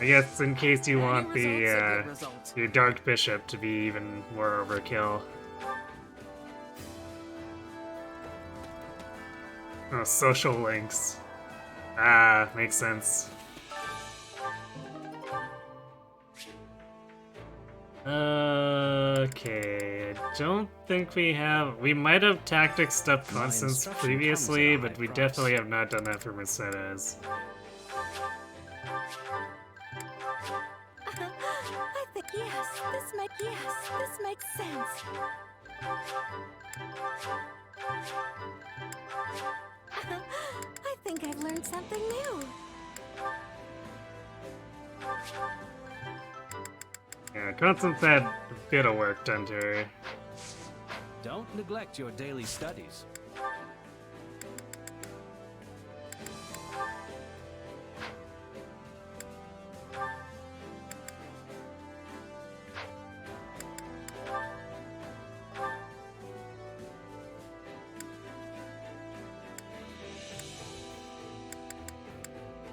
I guess in case you want Any result's a the good result. your Dark Bishop to be even more overkill. Oh, social links. Ah, makes sense. Okay, I don't think we have... We might have tactic stuff My Constance instruction previously, comes at a but high we price. definitely have not done that for Mercedes. I think this makes sense. I think I've learned something new. Yeah, Constance had a bit of work done to her. Don't neglect your daily studies.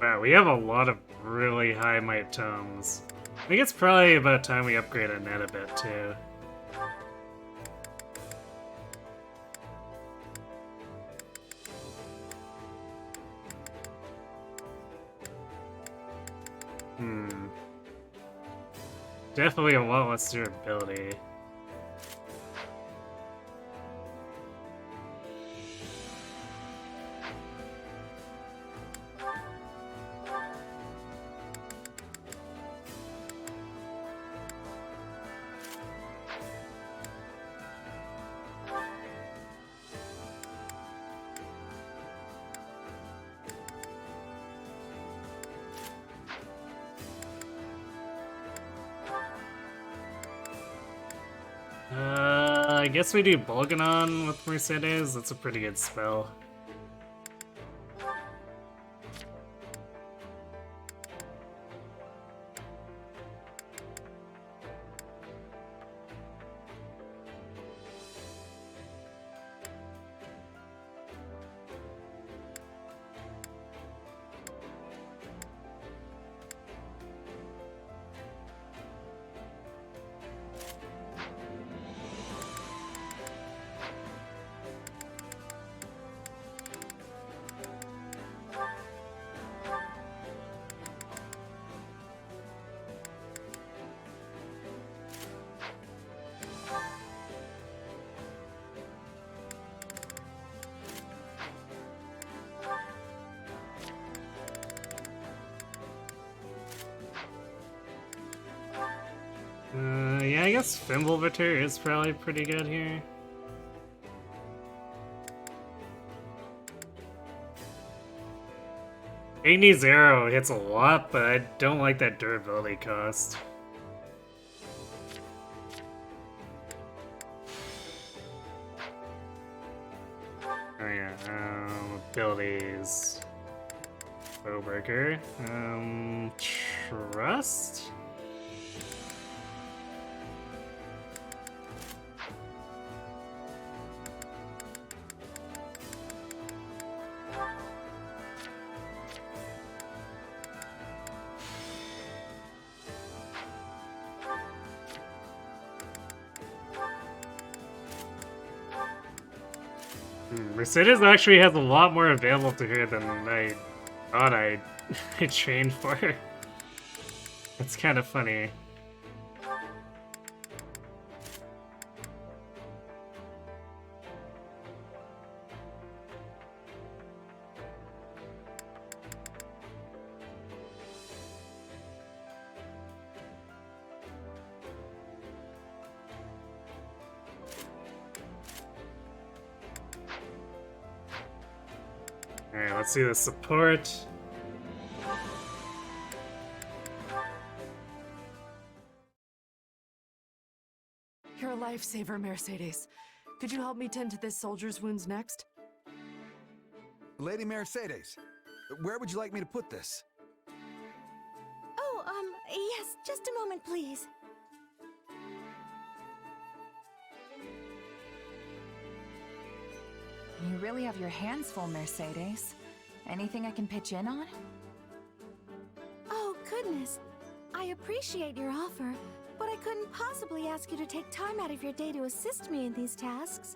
Wow, we have a lot of really high might tomes. I think it's probably about time we upgrade our net a bit too. Definitely a lot less durability. I guess we do Bolganon with Mercedes. That's a pretty good spell. guess Fimbulveter is probably pretty good here. Igni's Arrow hits a lot, but I don't like that durability cost. Oh yeah, abilities. Bowbreaker. Trust? Mercedes actually has a lot more available to her than I thought I trained for. It's kind of funny. Alright, let's see the support. You're a lifesaver, Mercedes. Could you help me tend to this soldier's wounds next? Lady Mercedes, where would you like me to put this? Oh, yes, just a moment, please. You really have your hands full, Mercedes. Anything I can pitch in on? Oh, goodness. I appreciate your offer, but I couldn't possibly ask you to take time out of your day to assist me in these tasks.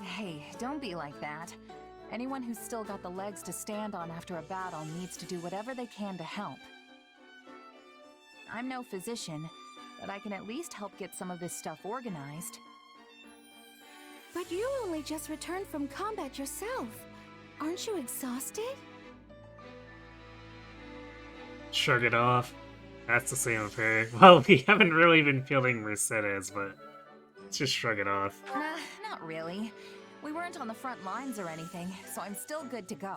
Hey, don't be like that. Anyone who's still got the legs to stand on after a battle needs to do whatever they can to help. I'm no physician, but I can at least help get some of this stuff organized. But you only just returned from combat yourself. Aren't you exhausted? Shrug it off. That's the same with her. Well, we haven't really been fielding Mercedes, but let's just shrug it off. Nah, not really. We weren't on the front lines or anything, so I'm still good to go.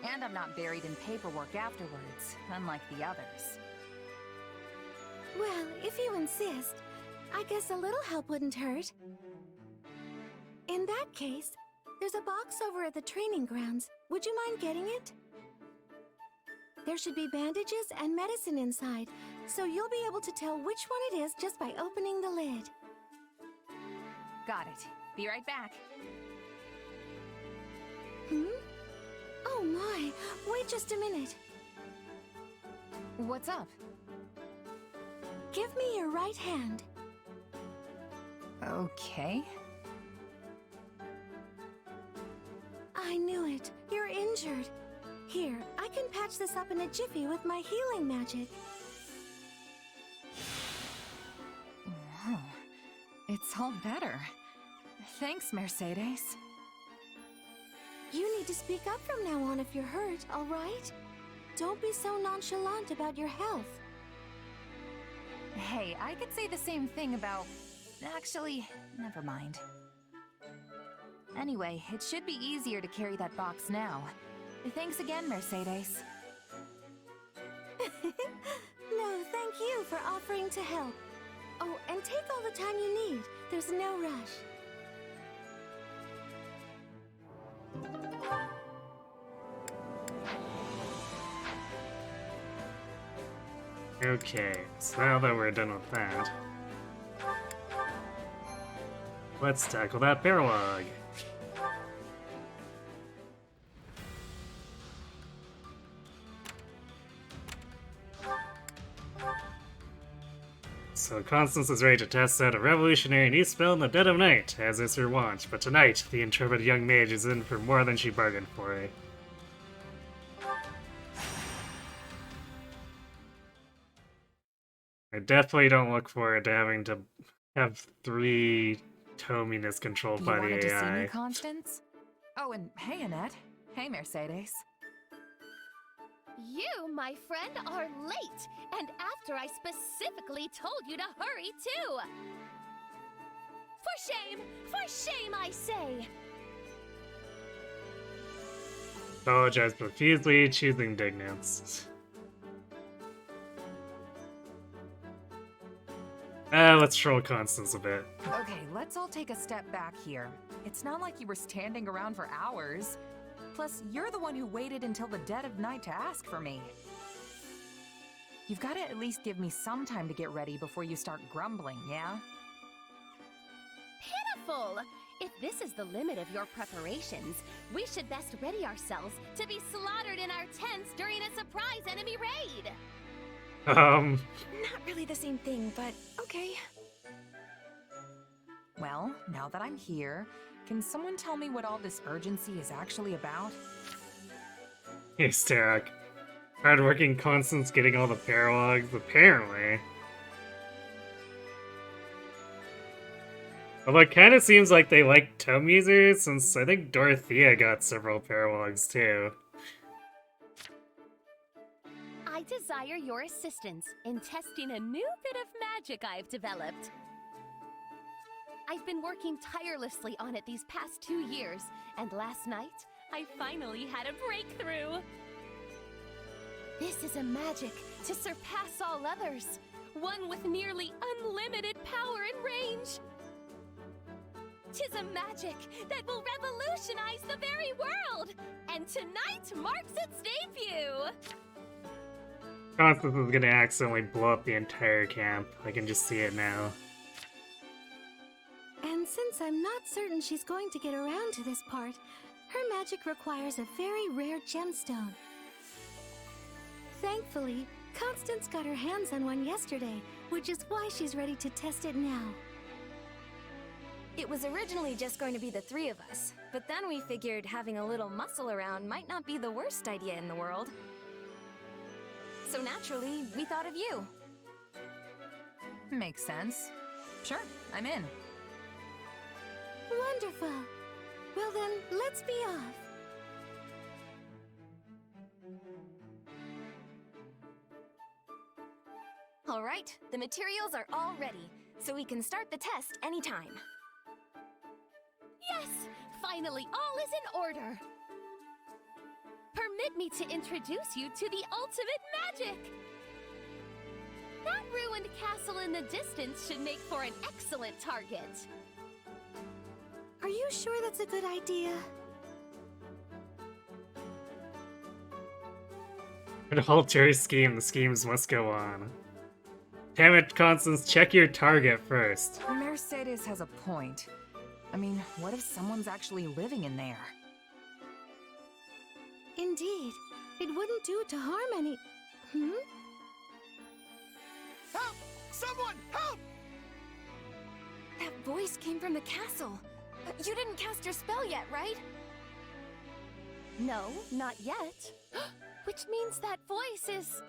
And I'm not buried in paperwork afterwards, unlike the others. Well, if you insist, I guess a little help wouldn't hurt. In that case, there's a box over at the training grounds. Would you mind getting it? There should be bandages and medicine inside, so you'll be able to tell which one it is just by opening the lid. Got it. Be right back. Hmm? Oh my, wait just a minute. What's up? Give me your right hand. Okay. I knew it. You're injured. Here, I can patch this up in a jiffy with my healing magic. Wow. It's all better. Thanks, Mercedes. You need to speak up from now on if you're hurt, all right? Don't be so nonchalant about your health. Hey, I could say the same thing about... Actually, never mind. Anyway, it should be easier to carry that box now. Thanks again, Mercedes. No, thank you for offering to help. Oh, and take all the time you need. There's no rush. Okay, so now that we're done with that, let's tackle that Paralog. So Constance is ready to test out a revolutionary new spell in the dead of night, as is her wont, but tonight the intrepid young mage is in for more than she bargained for. I definitely don't look forward to having to have 3 tominess controlled by the AI. You wanted to see me, Constance? Oh, and hey, Annette. Hey, Mercedes. You, my friend, are late, and after I specifically told you to hurry too! For shame, I say! Apologize profusely, choose indignance. Let's troll Constance a bit. Okay, let's all take a step back here. It's not like you were standing around for hours. Plus, you're the one who waited until the dead of night to ask for me. You've got to at least give me some time to get ready before you start grumbling, yeah? Pitiful! If this is the limit of your preparations, we should best ready ourselves to be slaughtered in our tents during a surprise enemy raid! Not really the same thing, but okay. Well, now that I'm here, can someone tell me what all this urgency is actually about? Hysteric. Hardworking Constance getting all the paralogs, apparently. Although it kind of seems like they like tome users, since I think Dorothea got several paralogs too. I desire your assistance in testing a new bit of magic I've developed. I've been working tirelessly on it these past 2 years, and last night, I finally had a breakthrough. This is a magic to surpass all others, one with nearly unlimited power and range. 'Tis a magic that will revolutionize the very world, and tonight marks its debut! Constance is gonna accidentally blow up the entire camp. I can just see it now. And since I'm not certain she's going to get around to this part, her magic requires a very rare gemstone. Thankfully, Constance got her hands on one yesterday, which is why she's ready to test it now. It was originally just going to be the 3 of us, but then we figured having a little muscle around might not be the worst idea in the world. So naturally, we thought of you. Makes sense. Sure, I'm in. Wonderful. Well then, let's be off. All right, the materials are all ready, so we can start the test anytime. Yes! Finally, all is in order! Permit me to introduce you to the ultimate magic! That ruined castle in the distance should make for an excellent target. Are you sure that's a good idea? An ulterior scheme, the schemes must go on. Damn it, Constance, check your target first. Mercedes has a point. I mean, what if someone's actually living in there? Indeed. It wouldn't do to harm any... Help! Someone, help! That voice came from the castle. You didn't cast your spell yet, right? No, not yet. Which means that voice is...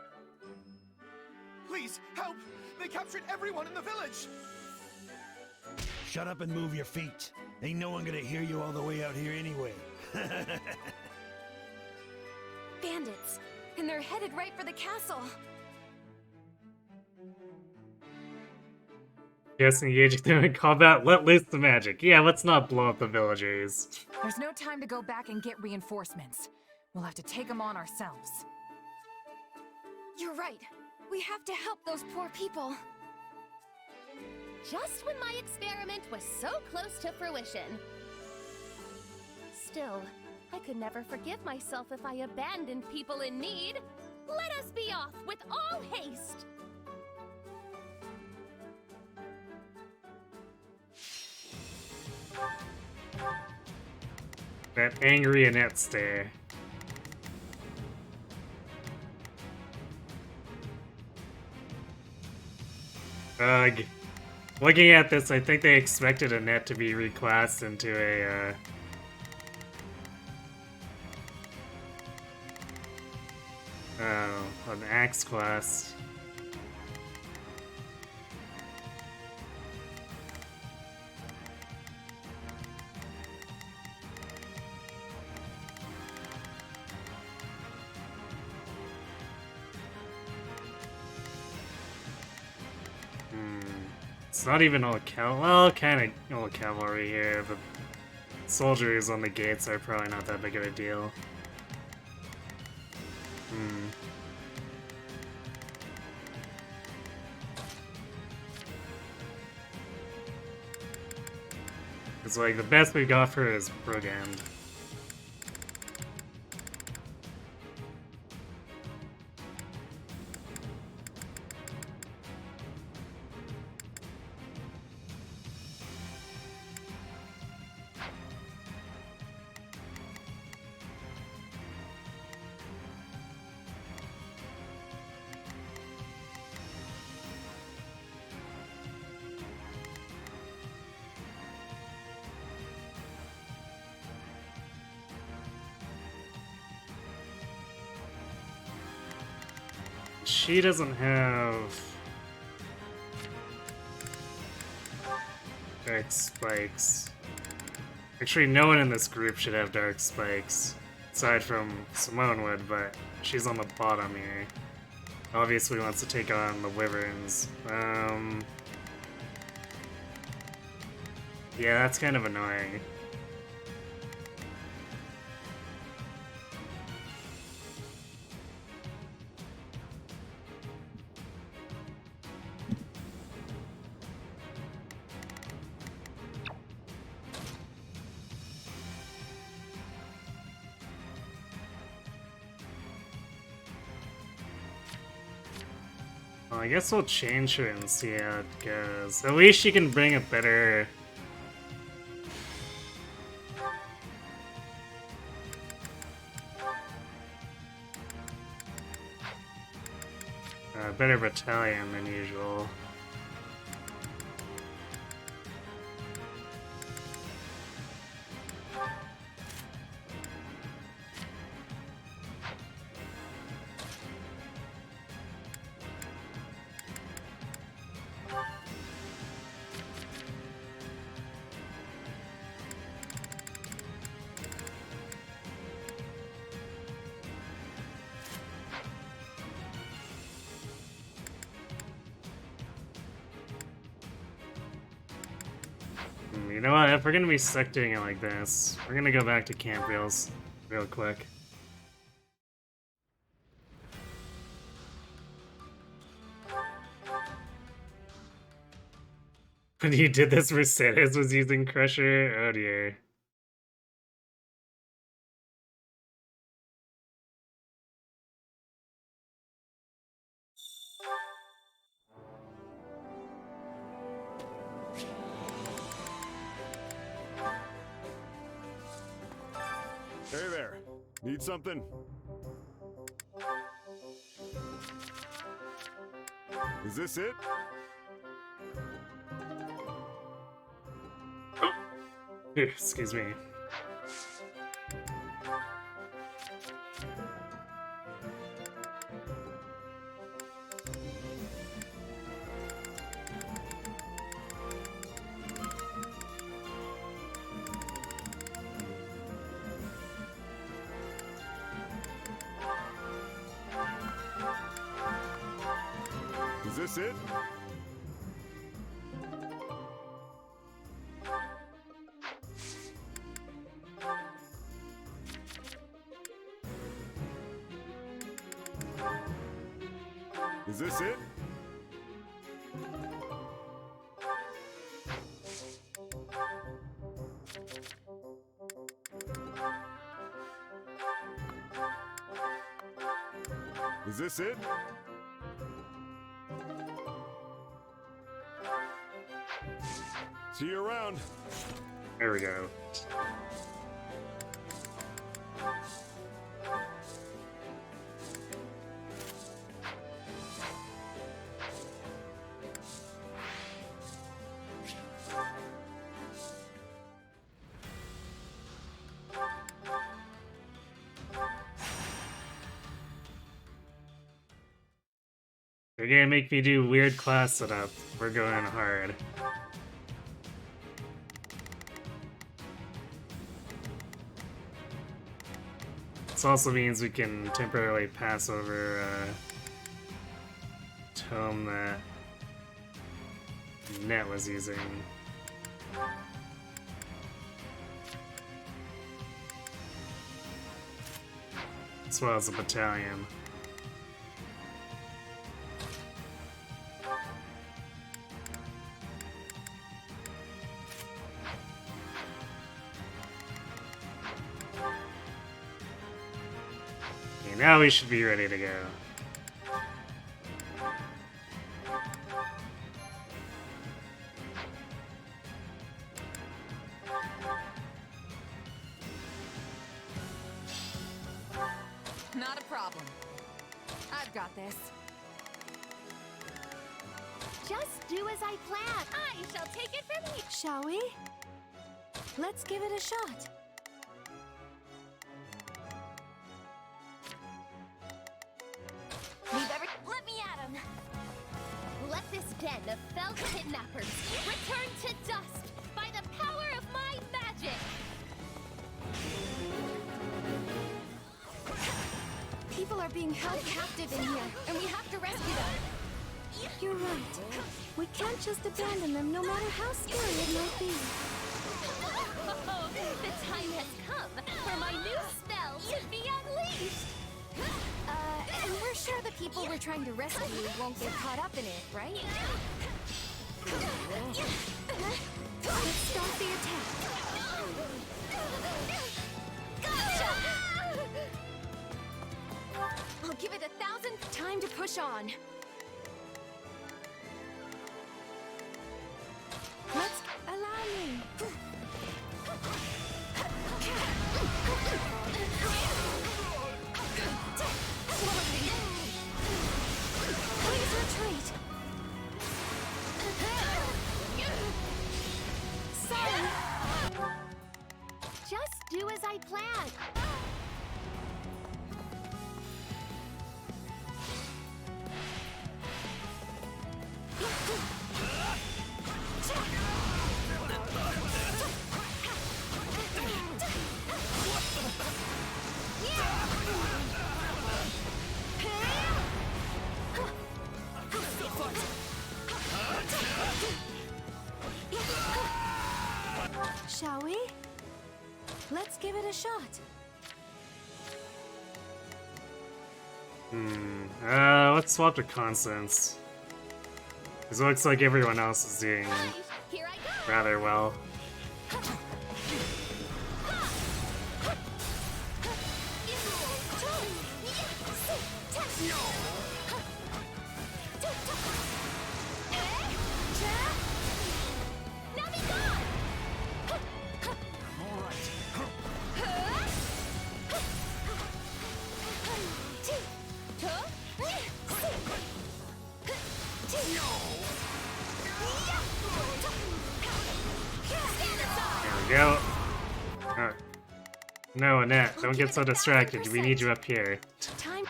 Please, help! They captured everyone in the village! Shut up and move your feet. Ain't no one gonna hear you all the way out here anyway. Bandits. And they're headed right for the castle. Yes, engaging them in combat, let loose the magic. Yeah, let's not blow up the villagers. There's no time to go back and get reinforcements. We'll have to take them on ourselves. You're right. We have to help those poor people. Just when my experiment was so close to fruition. Still, I could never forgive myself if I abandoned people in need. Let us be off with all haste! That angry Annette stare. Ugh. Looking at this, I think they expected Annette to be reclassed into a, an axe class. It's not even all well, kind of all cavalry here, but soldiers on the gates are probably not that big of a deal. It's like the best we got for her is Brugand. She doesn't have dark spikes. Actually, no one in this group should have dark spikes, aside from Simone would, but she's on the bottom here. Obviously wants to take on the Wyverns. Yeah, that's kind of annoying. Well, I guess we'll change her and see how it goes. At least she can bring a better... better battalion than usual. You know what, if we're gonna be sectoring it like this, we're gonna go back to camp real quick. When you did this, Mercedes was using Crusher? Oh dear. Hey there. Need something? Is this it? Excuse me. Is this it? Is this it? Is this it? See you around. There we go. They're gonna make me do weird class setup. We're going hard. This also means we can temporarily pass over tome that Net was using. As well as a battalion. Okay, now we should be ready to go. Not a problem. I've got this. Just do as I plan. I shall take it from here. Shall we? Let's give it a shot. Let me at him. Let this den of fell kidnappers return to dust by the power of my magic. People are being held captive in here, and we have to rescue them. You're right. We can't just abandon them, no matter how scary it might be. Oh, the time has come for my new spell to be unleashed. And we're sure the people we're trying to rescue won't get caught up in it, right? Let's start the attack. I'll give it 1,000. Time to push on. Let's allow me. Please retreat. Sorry. Just do as I planned. Shall we? Let's give it a shot. Let's swap to Constance. Because it looks like everyone else is doing Here I go. rather well. Go. No, Annette, don't get so distracted. We need you up here. Time.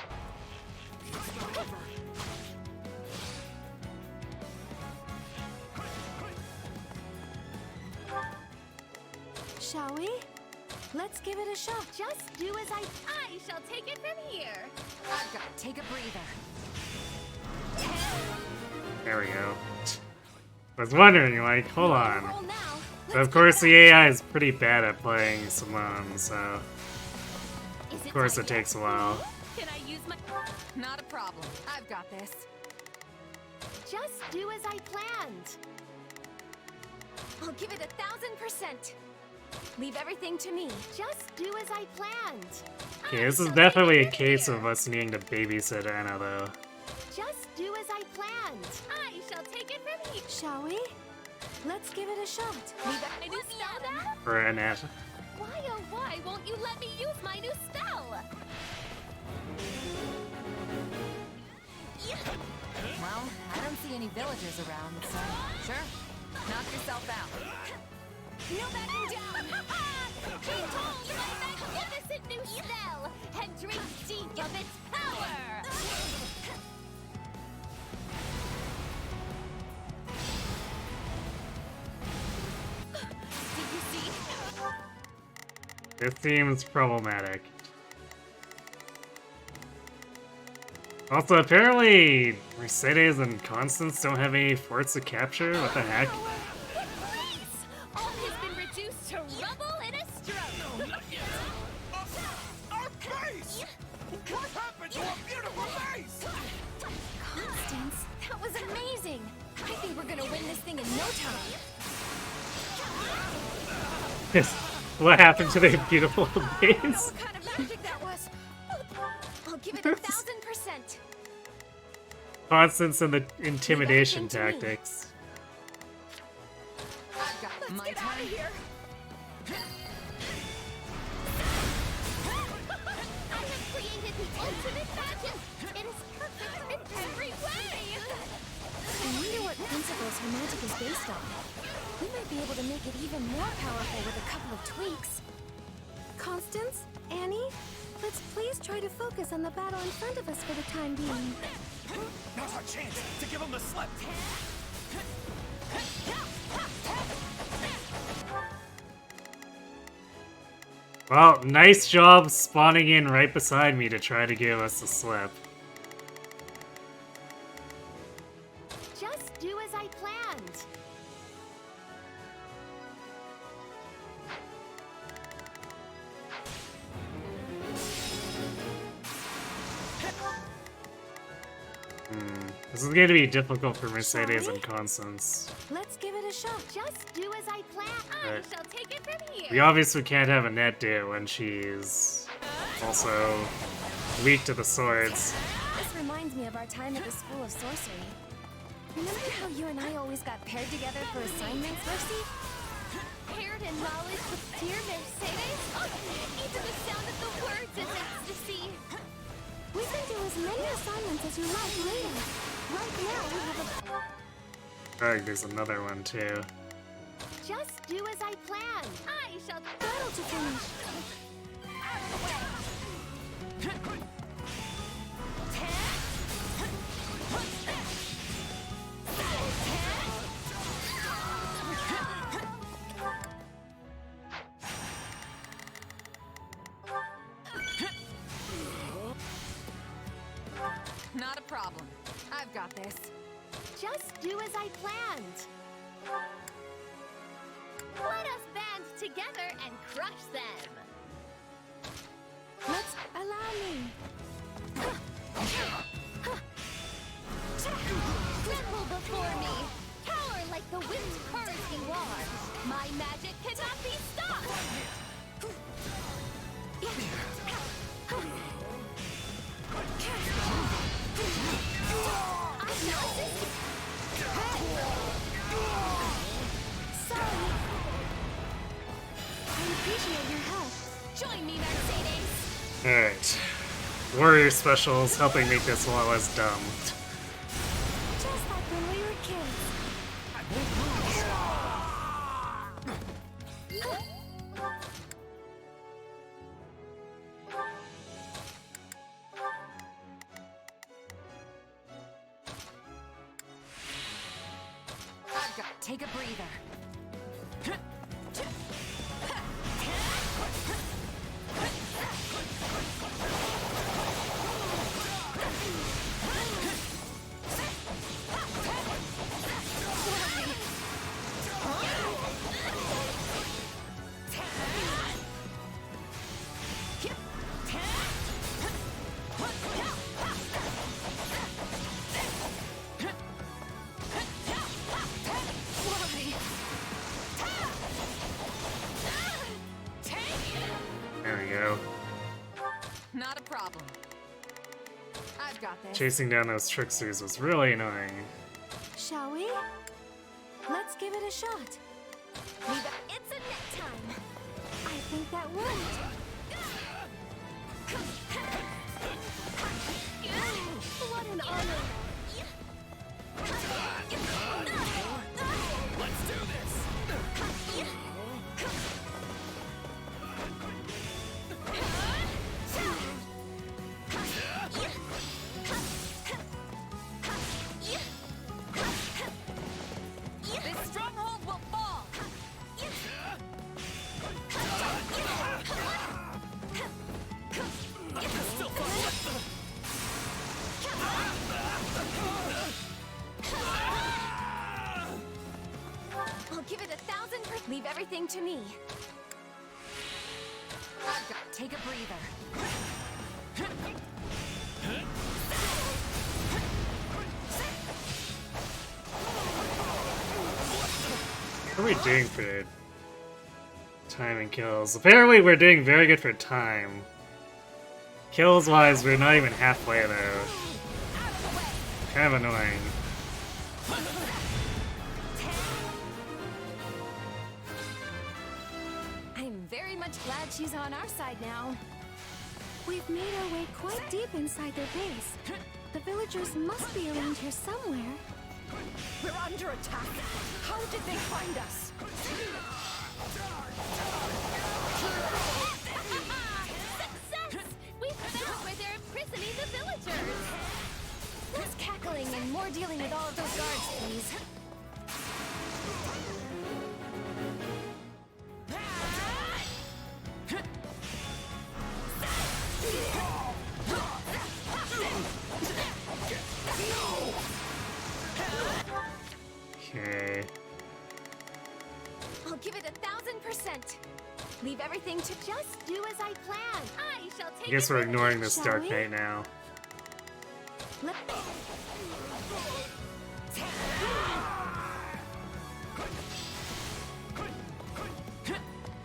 Shall we? Let's give it a shot. Just do as I shall take it from here. I've got to take a breather. There we go. I was wondering, like, hold on. roll now. But of course, the AI is pretty bad at playing Simone, so Is of course it takes a while. Can I use my... Not a problem. I've got this. Just do as I planned. I'll give it 1,000%. Leave everything to me. Just do as I planned. Okay, this is definitely a case of us needing to babysit Anna, though. Just do as I planned. I shall take it from here. Shall we? Let's give it a shot. Leave My new spell now? For Annette. Why oh why won't you let me use my new spell? Well, I don't see any villagers around, so sure. Knock yourself out. No backing down! Behold my magnificent new spell, and drink deep of its power! Did you see? This seems problematic. Also, apparently, Mercedes and Constance don't have any forts to capture. What the heck? Please! All has been reduced to rubble in a stroke! No, not yet! Our base! What happened to our beautiful base? Constance, that was amazing! I think we're gonna win this thing in no time. What happened to their beautiful base? What kind of magic that was? I'll give it 1,000%. Constance and the intimidation tactics. I've got Let's my get out of here. I have created the ultimate magic! It is perfect in every way! I wonder what principles her magic is based on. We might be able to make it even more powerful with a couple of tweaks. Constance, Annie, let's please try to focus on the battle in front of us for the time being. Now's our chance to give them the slip! Well, nice job spawning in right beside me to try to give us the slip. Just do as I planned! This is going to be difficult for Mercedes and Constance. Let's give it a shot. Just do as I planned! I Right. shall take it from here! We obviously can't have Annette do it when she's also weak to the swords. This reminds me of our time at the School of Sorcery. Remember how you and I always got paired together for assignments, Mercy? Paired in knowledge with dear Mercedes? Oh, even the sound of the words is ecstasy! We can do as many assignments as you like later. Right now, we have a Alright, there's another one too. Just do as I planned! I shall battle to finish. out of the way! Not a problem. I've got this. Just do as I planned! Let us band together and crush them! Let's allow me. Tremble before me! Tower like the whipped curse you are! My magic cannot be stopped! I'm not resisting! Sorry. I appreciate your help. Join me, Mercedes! Alright. Warrior specials helping make this a lot less dumb. Just like when we were kids. I've got. Take a breather. There we go. Not a problem. I've got this. Chasing down those tricksters was really annoying. Shall we? Let's give it a shot. It's a net time! I think that worked. What an honor! Let's do this! This stronghold will fall. to me. Take a breather. What are we doing for time and kills? Apparently we're doing very good for time. Kills-wise, we're not even halfway though. Kind of annoying. I'm very much glad she's on our side now. We've made our way quite deep inside their base. The villagers must be around here somewhere. We're under attack. How did they find us? Success! We've found where they're imprisoning the villagers! Less cackling and more dealing with all of those guards, please. Okay. I'll give it 1,000%. Leave everything to Just do as I plan. I shall take I guess it we're from ignoring here. this shall Dark we? Knight now.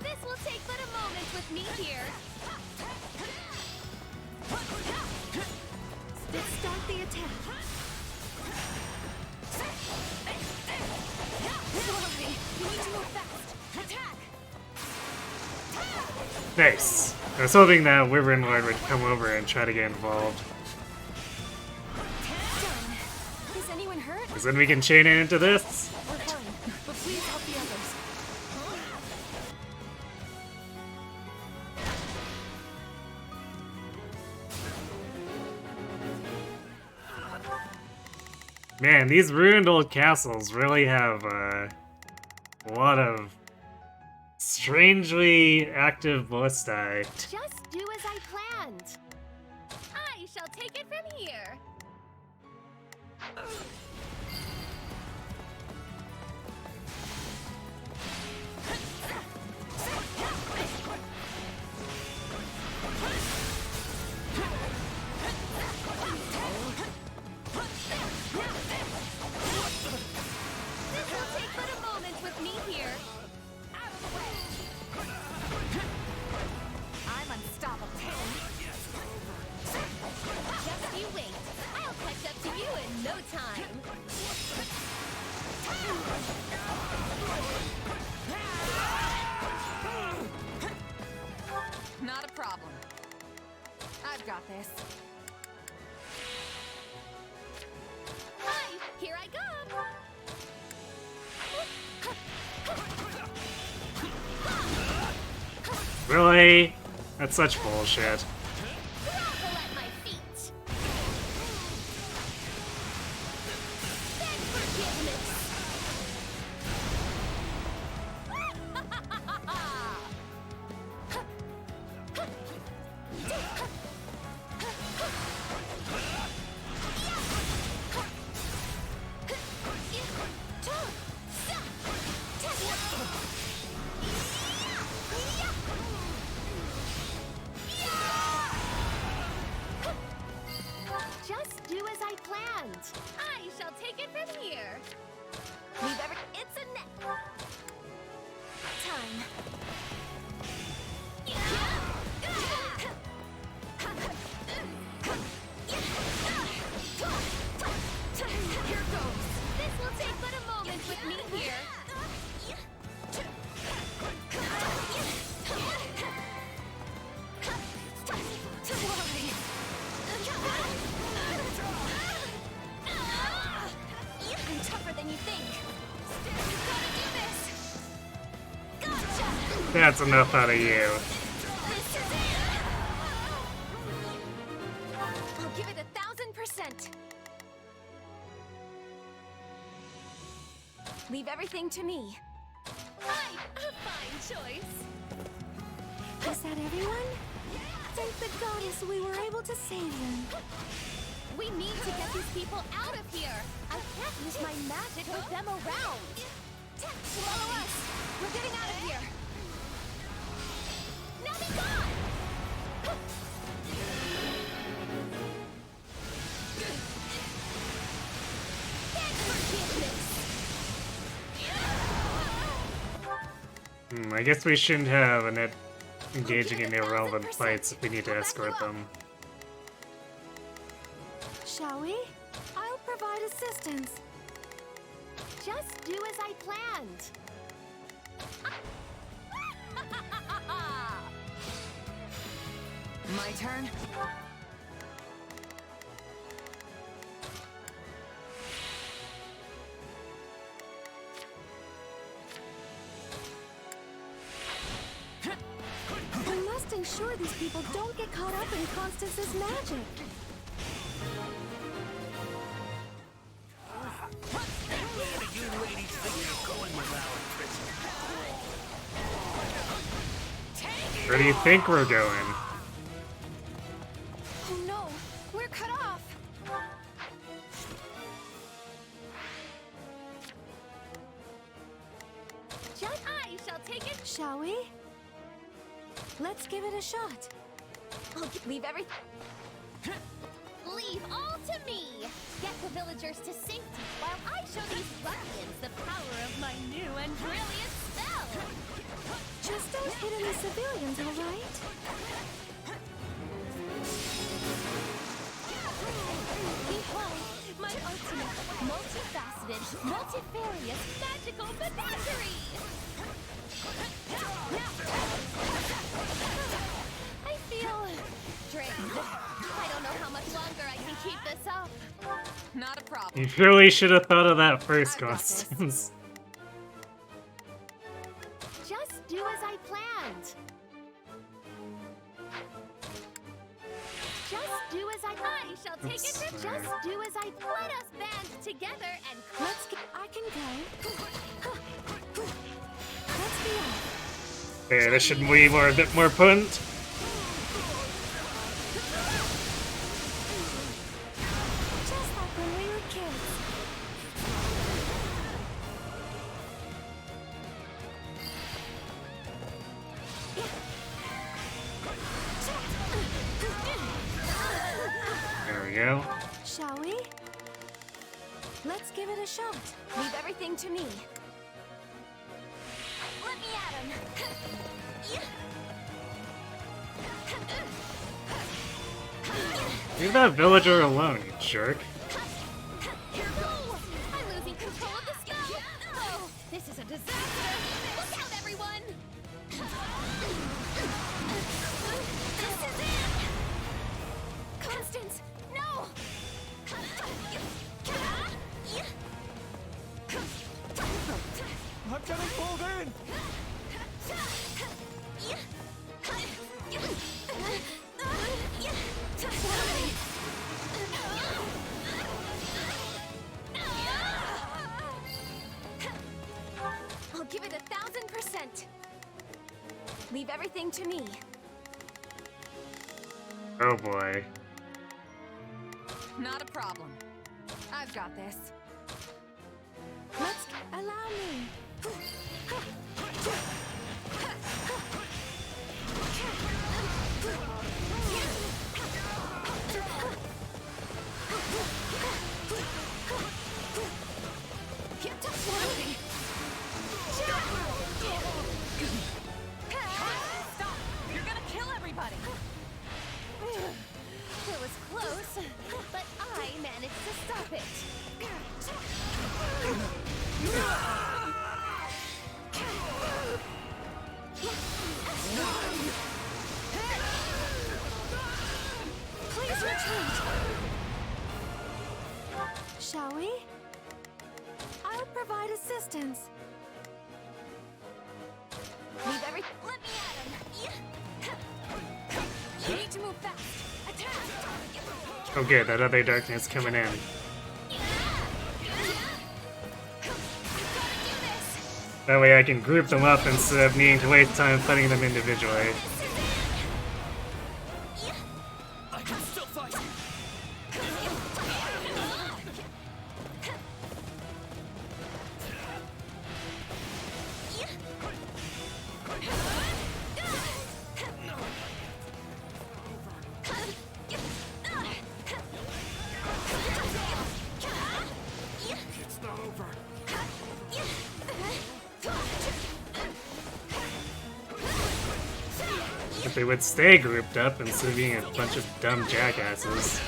This will take but a moment with me here. Let's start the attack. You need to move fast. Attack! Nice. I was hoping that Wyvern Lord would come over and try to get involved. Done. Is anyone hurt? Because then we can chain it into this. We're fine, but please help the others. Man, these ruined old castles really have a lot of strangely active ballistae. Just do as I planned. I shall take it from here. This will take but a moment with me here. Out of the way. I'm unstoppable. Just you wait. I'll catch up to you in no time. Not a problem. I've got this. Hi, here I come. Really? That's such bullshit. Grovel at my feet. Beg forgiveness. Just do as I planned. I shall take it from here. Leave every... It's a net. time. Here goes. This will take but a moment with me here. I'm tougher than you think. You gotta do this. Gotcha. That's enough out of you. This is it. I'll give it 1,000%. Leave everything to me. Hi, a fine choice. Is that everyone? Thank the goddess we were able to save them. We need to get these people out of here. I can't use my magic with them around. Follow us. We're getting out of here! Now be gone! I guess we shouldn't have Annette engaging in irrelevant fights if we need to escort them. Shall we? I'll provide assistance. Just do as I planned. My turn? We must ensure these people don't get caught up in Constance's magic. Where do you think we're going? Oh no, we're cut off. Just I shall take it. Shall we? Let's give it a shot. I'll leave everything. Leave all to me. Get the villagers to safety while I show these ruffians the power of my new and brilliant spell. Just don't hit any civilians, all right? Behold, my ultimate, multifaceted, multifarious, magical menagerie! I feel drained. I don't know how much longer I can keep this up. Not a problem. You really should have thought of that first, Constance. Just do as I planned. Just do as I shall take it. Just do as I let us band together and Let's get. I can go. Let's be off. Okay, this should be a bit more potent. Just like when we were kids. There we go. Shall we? Let's give it a shot. Leave everything to me. let me at him. Leave that villager alone, you jerk. I'm losing control of the spell. Oh, this is a disaster. Look out, everyone. This is it. Constance, no. I'm getting pulled in! I'll give it 1,000%. Leave everything to me. Oh boy. Not a problem. I've got this. Let's allow me. Stop! You're gonna kill everybody! It was close, but I managed to stop it. Please retreat. Shall we? I'll provide assistance. Leave every. Let me at him. You need to move fast. Attack! Okay, that other darkness coming in. That way I can group them up instead of needing to waste time fighting them individually. I can still fight! they would stay grouped up instead of being a bunch of dumb jackasses.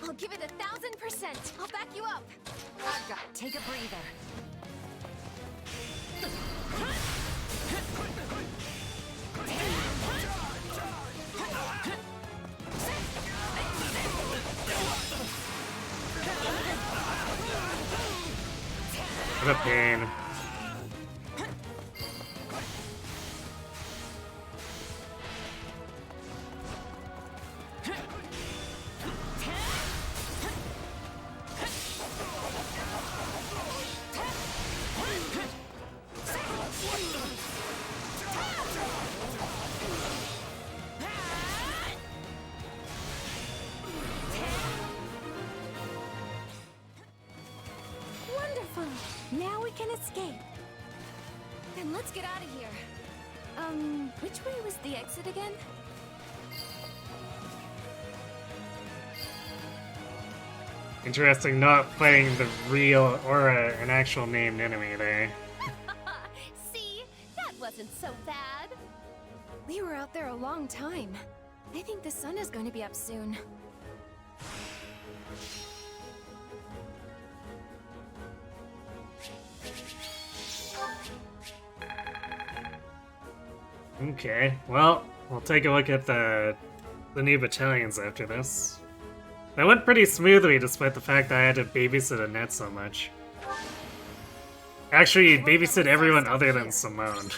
I'll give it 1,000%. I'll back you up. I've got take a breather. What a pain. Wonderful. Now we can escape. Then let's get out of here. Which way was the exit again? Interesting not fighting the real or an actual named enemy there. See? That wasn't so bad. We were out there a long time. I think the sun is going to be up soon. Okay, well, we'll take a look at the new battalions after this. That went pretty smoothly despite the fact that I had to babysit Annette so much. Actually, babysit everyone other than Simone.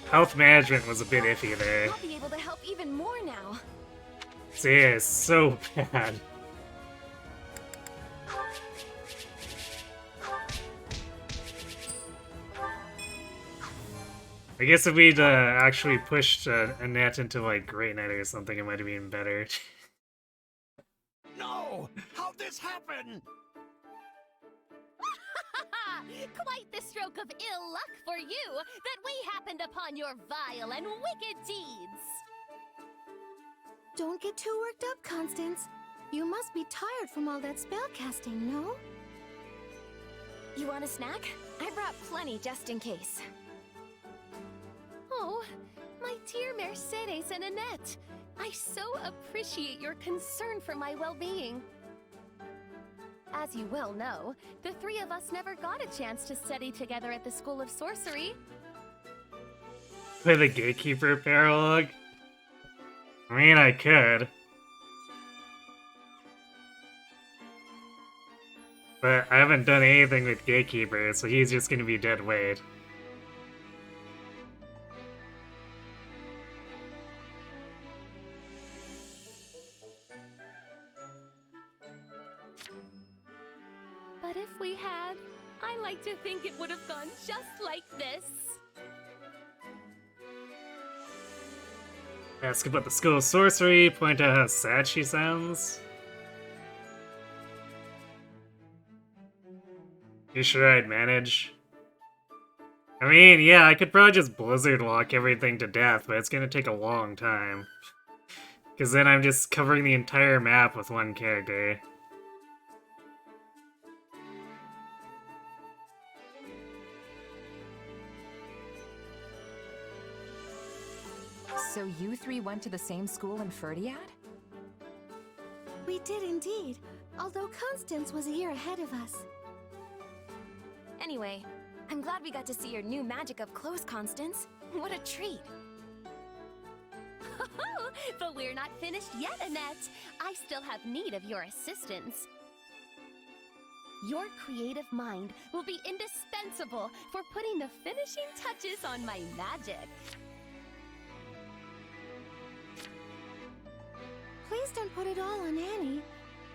Health management was a bit iffy there. I'll be able to help even more now. See, it's so bad. I guess if we'd actually pushed Annette into like Great Knight or something, it might have been better. No! How'd this happen? Quite the stroke of ill luck for you that we happened upon your vile and wicked deeds. Don't get too worked up, Constance. You must be tired from all that spell casting, no? You want a snack? I brought plenty just in case. Oh, my dear Mercedes and Annette, I so appreciate your concern for my well-being. As you well know, the three of us never got a chance to study together at the School of Sorcery. Play the Gatekeeper paralogue? I mean, I could. But I haven't done anything with Gatekeeper, so he's just gonna be dead weight. But if we had, I like to think it would have gone just like this. Ask about the School of Sorcery, point out how sad she sounds. You sure I'd manage? I mean, yeah, I could probably just Blizzard Lock everything to death, but it's gonna take a long time. Because then I'm just covering the entire map with one character. So you three went to the same school in Ferdiad? We did indeed, although Constance was a year ahead of us. Anyway, I'm glad we got to see your new magic up close, Constance. What a treat. But we're not finished yet, Annette. I still have need of your assistance. Your creative mind will be indispensable for putting the finishing touches on my magic. Please don't put it all on Annie.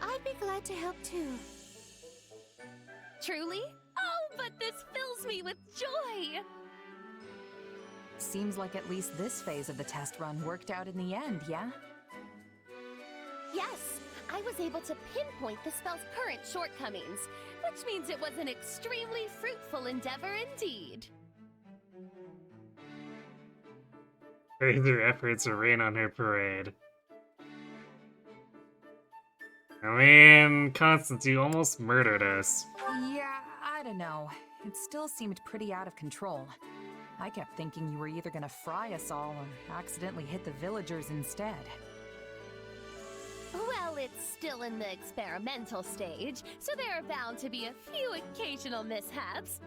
I'd be glad to help too. Truly? Oh, but this fills me with joy! Seems like at least this phase of the test run worked out in the end, yeah? Yes, I was able to pinpoint the spell's current shortcomings, which means it was an extremely fruitful endeavor indeed. Praise her efforts to rain on her parade. I mean, Constance, you almost murdered us. Yeah, I don't know. It still seemed pretty out of control. I kept thinking you were either gonna fry us all or accidentally hit the villagers instead. Well, it's still in the experimental stage, so there are bound to be a few occasional mishaps.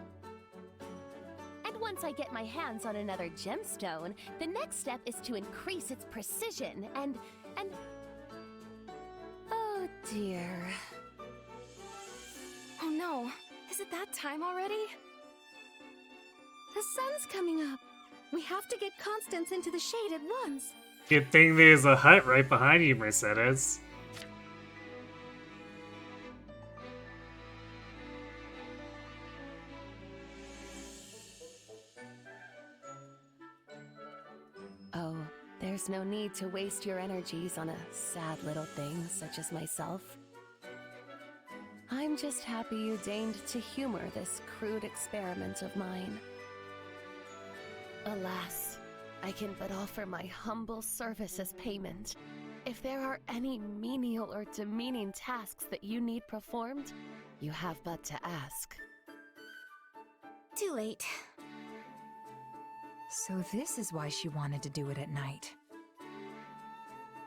And once I get my hands on another gemstone, the next step is to increase its precision and... Oh dear. Oh no, is it that time already? The sun's coming up. We have to get Constance into the shade at once. Good thing there's a hut right behind you, Mercedes. Oh, there's no need to waste your energies on a sad little thing such as myself. I'm just happy you deigned to humor this crude experiment of mine. Alas, I can but offer my humble service as payment. If there are any menial or demeaning tasks that you need performed, you have but to ask. Too late. So this is why she wanted to do it at night.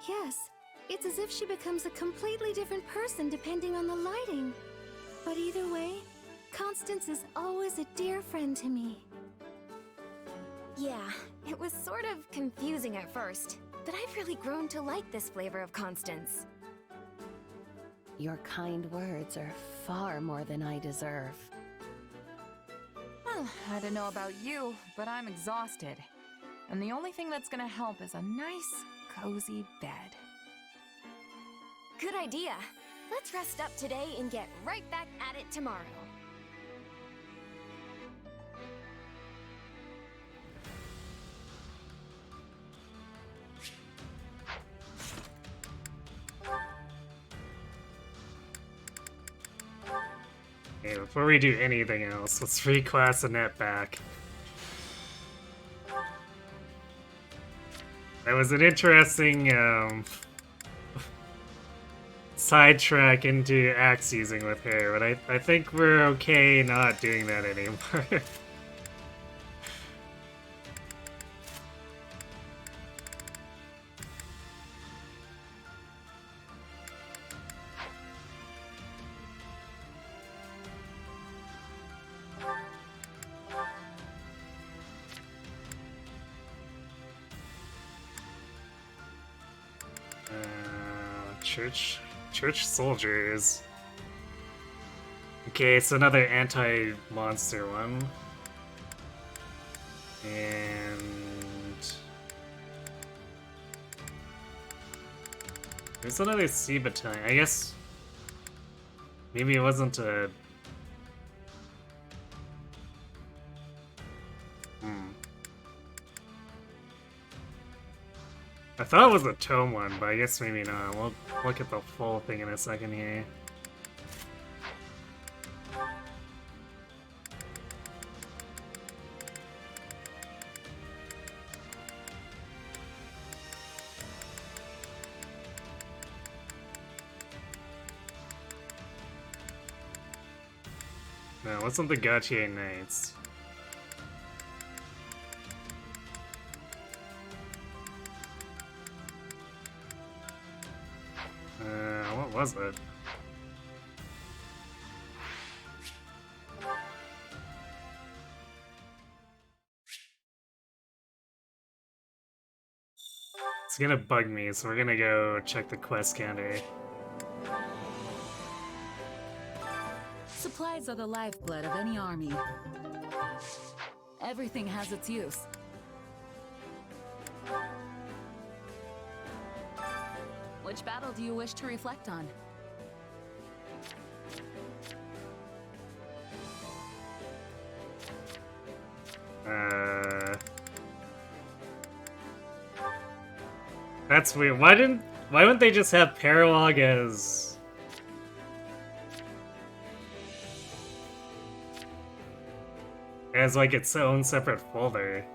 Yes, it's as if she becomes a completely different person depending on the lighting. But either way, Constance is always a dear friend to me. Yeah, it was sort of confusing at first, but I've really grown to like this flavor of Constance. Your kind words are far more than I deserve. Well, I don't know about you, but I'm exhausted. And the only thing that's gonna help is a nice, cozy bed. Good idea. Let's rest up today and get right back at it tomorrow. Okay, before we do anything else, let's reclass Annette back. That was an interesting, sidetrack into axe using with her, but I think we're okay not doing that anymore. Church soldiers. Okay, it's another anti-monster one. And there's another sea battalion. I guess maybe it wasn't a... I thought it was a tome one, but I guess maybe not. We'll look at the full thing in a second here. No, it wasn't the Gautier Knights. What was it? It's gonna bug me, so we're gonna go check the quest counter. Supplies are the lifeblood of any army. Everything has its use. Which battle do you wish to reflect on? That's weird. Why wouldn't they just have Paralog as like its own separate folder?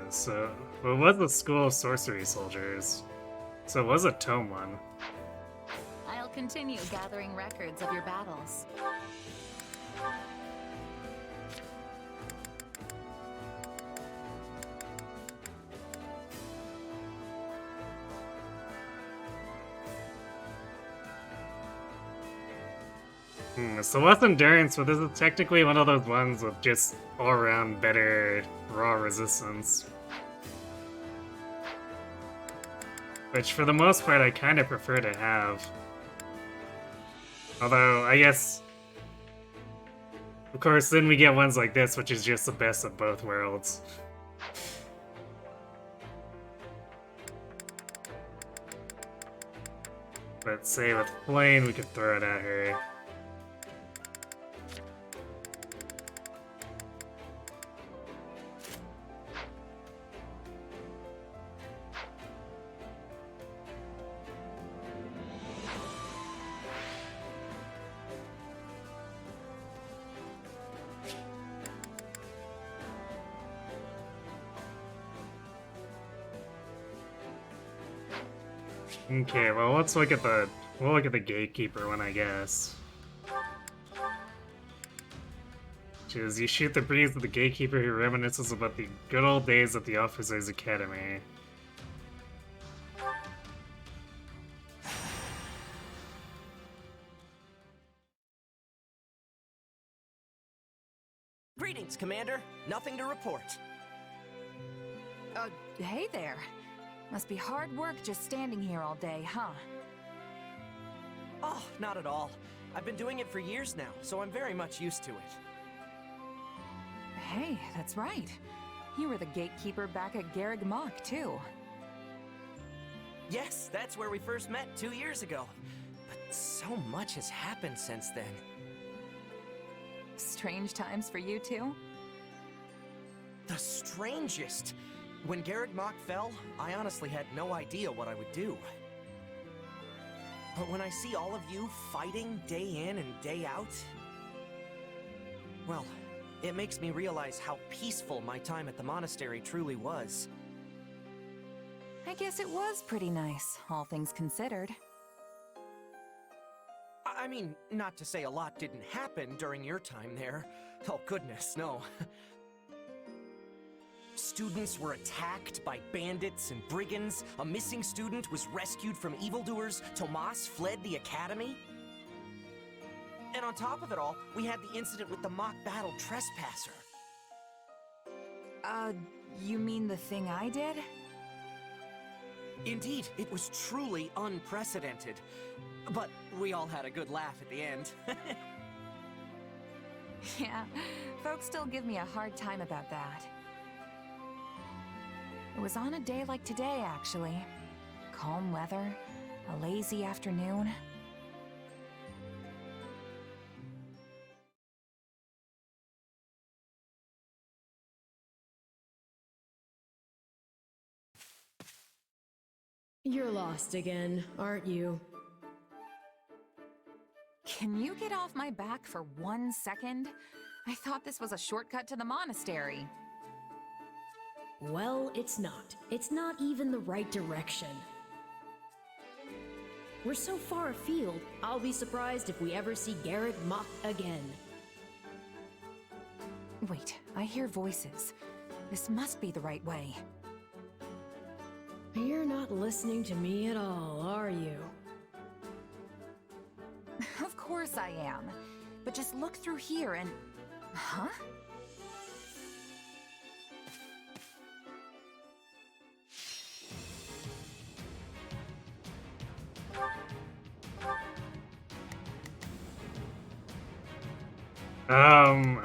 So, what was the School of Sorcery Soldiers? So it was a tome one. I'll continue gathering records of your battles. So less endurance, but this is technically one of those ones with just all-around better raw resistance. Which, for the most part, I kind of prefer to have. Although, I guess... Of course, then we get ones like this, which is just the best of both worlds. But say with Flame, we could throw it at her. Okay, well let's look at the gatekeeper one, I guess. Which is, you shoot the breeze of the gatekeeper who reminisces about the good old days at the Officers' Academy. Greetings, Commander. Nothing to report. Hey there. Must be hard work just standing here all day, huh? Oh, not at all. I've been doing it for years now, so I'm very much used to it. Hey, that's right. You were the gatekeeper back at Garreg Mach, too. Yes, that's where we first met 2 years ago. But so much has happened since then. Strange times for you, too? The strangest! When Garreg Mach fell, I honestly had no idea what I would do. But when I see all of you fighting day in and day out... well, it makes me realize how peaceful my time at the monastery truly was. I guess it was pretty nice, all things considered. I mean, not to say a lot didn't happen during your time there. Oh goodness, no. Students were attacked by bandits and brigands, a missing student was rescued from evildoers, Tomas fled the academy. And on top of it all, we had the incident with the mock battle trespasser. You mean the thing I did? Indeed, it was truly unprecedented. But we all had a good laugh at the end. Yeah, folks still give me a hard time about that. It was on a day like today, actually. Calm weather, a lazy afternoon. You're lost again, aren't you? Can you get off my back for 1 second? I thought this was a shortcut to the monastery. Well, it's not. It's not even the right direction. We're so far afield, I'll be surprised if we ever see Garreg Mach again. Wait, I hear voices. This must be the right way. You're not listening to me at all, are you? Of course I am. But just look through here and... Huh?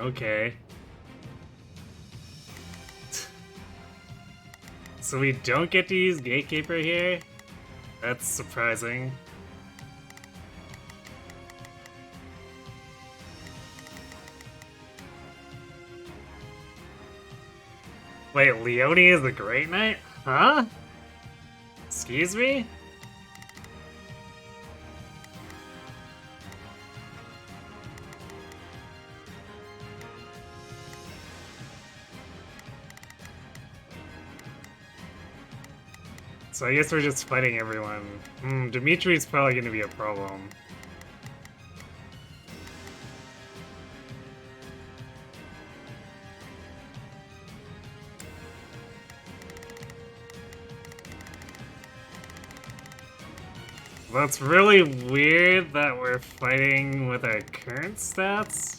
Okay. So we don't get to use Gatekeeper here? That's surprising. Wait, Leone is the Great Knight? Huh? Excuse me? So I guess we're just fighting everyone. Dimitri's probably gonna be a problem. That's really weird that we're fighting with our current stats.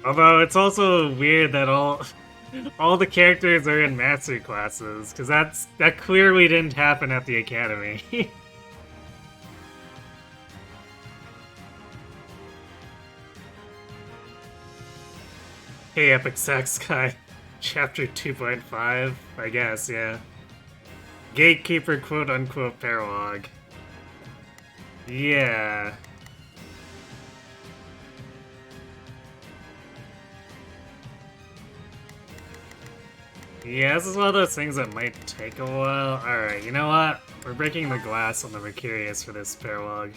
Although it's also weird that all the characters are in master classes, because that clearly didn't happen at the academy. Hey, Epic Sax Guy, Chapter 2.5, I guess, yeah. Gatekeeper quote-unquote paralog. Yeah. Yeah, this is one of those things that might take a while. Alright, you know what? We're breaking the glass on the Mercurius for this paralog.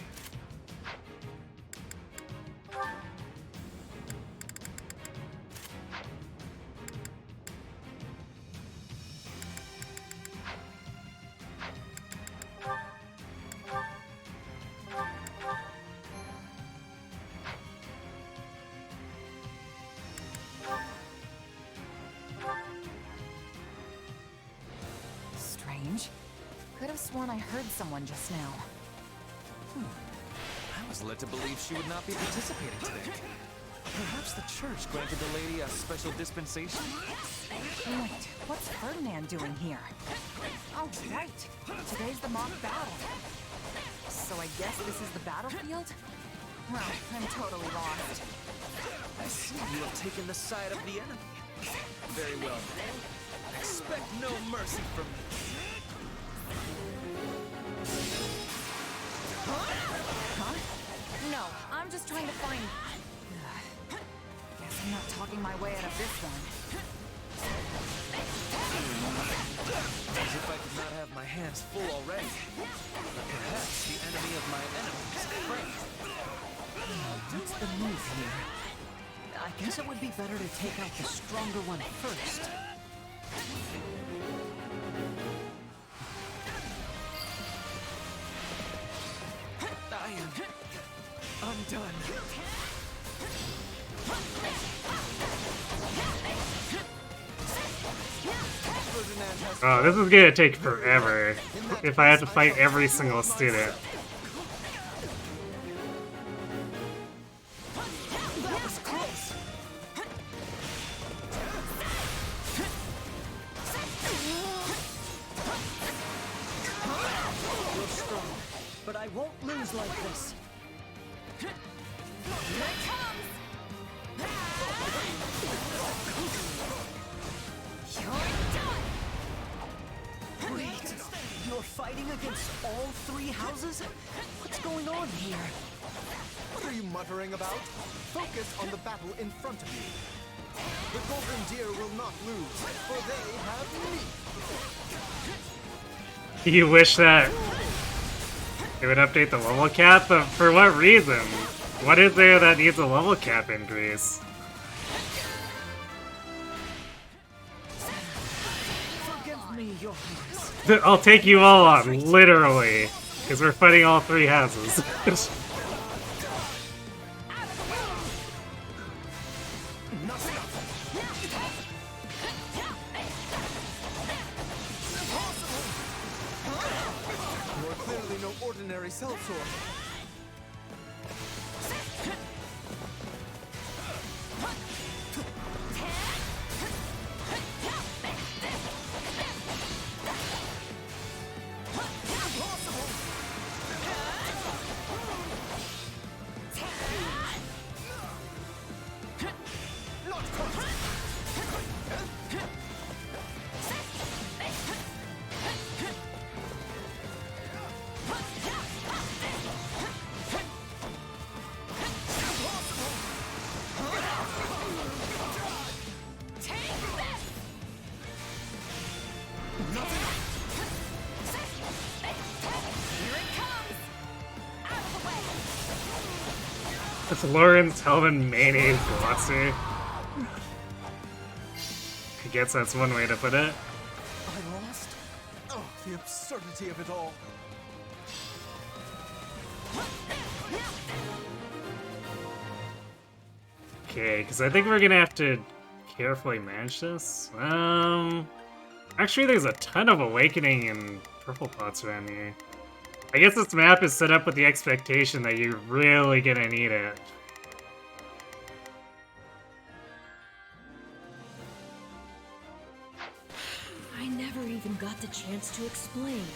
Could have sworn I heard someone just now. I was led to believe she would not be participating today. Perhaps the church granted the lady a special dispensation? Wait, what's Ferdinand doing here? Oh, right. Today's the mock battle. So I guess this is the battlefield? Well, I'm totally lost. I see you have taken the side of the enemy. Very well. Expect no mercy from me. Huh? No, I'm just trying to find... Guess I'm not talking my way out of this one. As if I could not have my hands full already. But perhaps the enemy of my enemy is a friend. What's the move here? I guess it would be better to take out the stronger one first. I am undone. Oh, this is gonna take forever if I have to fight every single student. That was close. You're strong, but I won't lose like this. Here it comes! You're done! Wait, you're fighting against all three houses? What's going on here? What are you muttering about? Focus on the battle in front of you. The Golden Deer will not lose, for they have me. You wish that it would update the level cap, but for what reason? What is there that needs a level cap increase? Forgive me, Your Highness. I'll take you all on, literally, because we're fighting all three houses. You're clearly no ordinary sellsword. It's Lawrence Hellman Mayonnaise Glosser. I guess that's one way to put it. I lost? Oh, the absurdity of it all. Okay, because I think we're gonna have to carefully manage this. Actually, there's a ton of awakening and purple pots around here. I guess this map is set up with the expectation that you're really gonna need it. I never even got the chance to explain.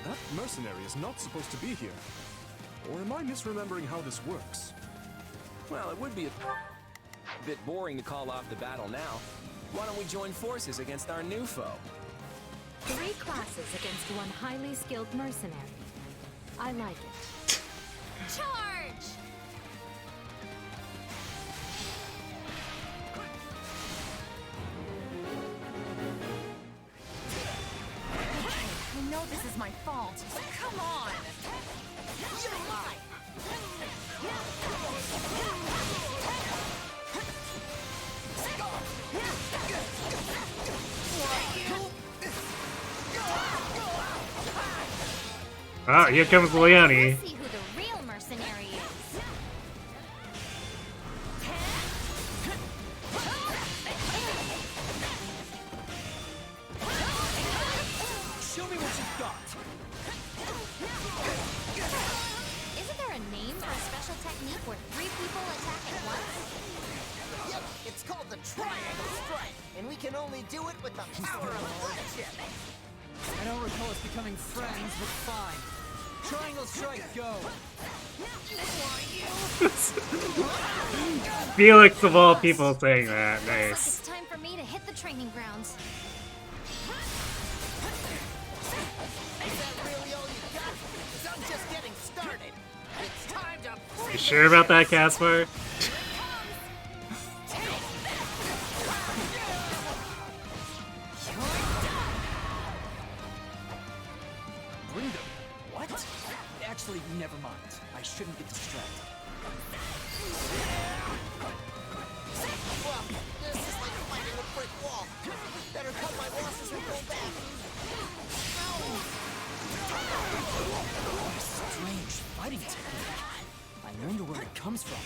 That mercenary is not supposed to be here. Or am I misremembering how this works? Well, it would be a bit boring to call off the battle now. Why don't we join forces against our new foe? 3 classes against 1 highly skilled mercenary. I like it. Charge! I know this is my fault. Come on! You're mine! Ah, here comes Leone. Let's see who the real mercenary is. Show me what you've got. Isn't there a name for a special technique where 3 people attack at once? Yep, it's called the Triangle Strike, and we can only do it with the power of friendship. I don't recall us becoming friends, but fine. Triangle strike, go! Felix of all people saying that. Looks like Nice. it's time for me to hit the training grounds. Is that really all you got? 'Cause I'm just getting started. It's time to... You sure about that, Caspar? Bring them. What? Actually, never mind. I shouldn't get distracted. Well, this is like fighting a brick wall. Better cut my losses and go back. Strange fighting technique. I wonder where it comes from.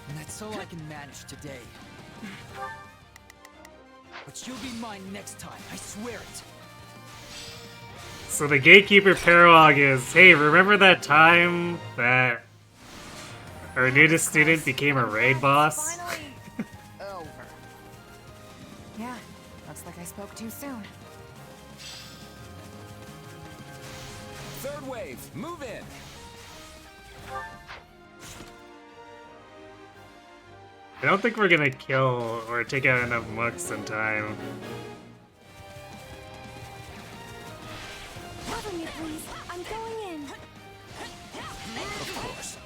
And that's all I can manage today. But you'll be mine next time, I swear it. So the gatekeeper paralog is, hey, remember that time that our newest student became a raid boss? Finally over. Yeah, looks like I spoke too soon. Third wave, move in! I don't think we're gonna kill or take out enough mooks in time. Cover me, please. I'm going in. Of course.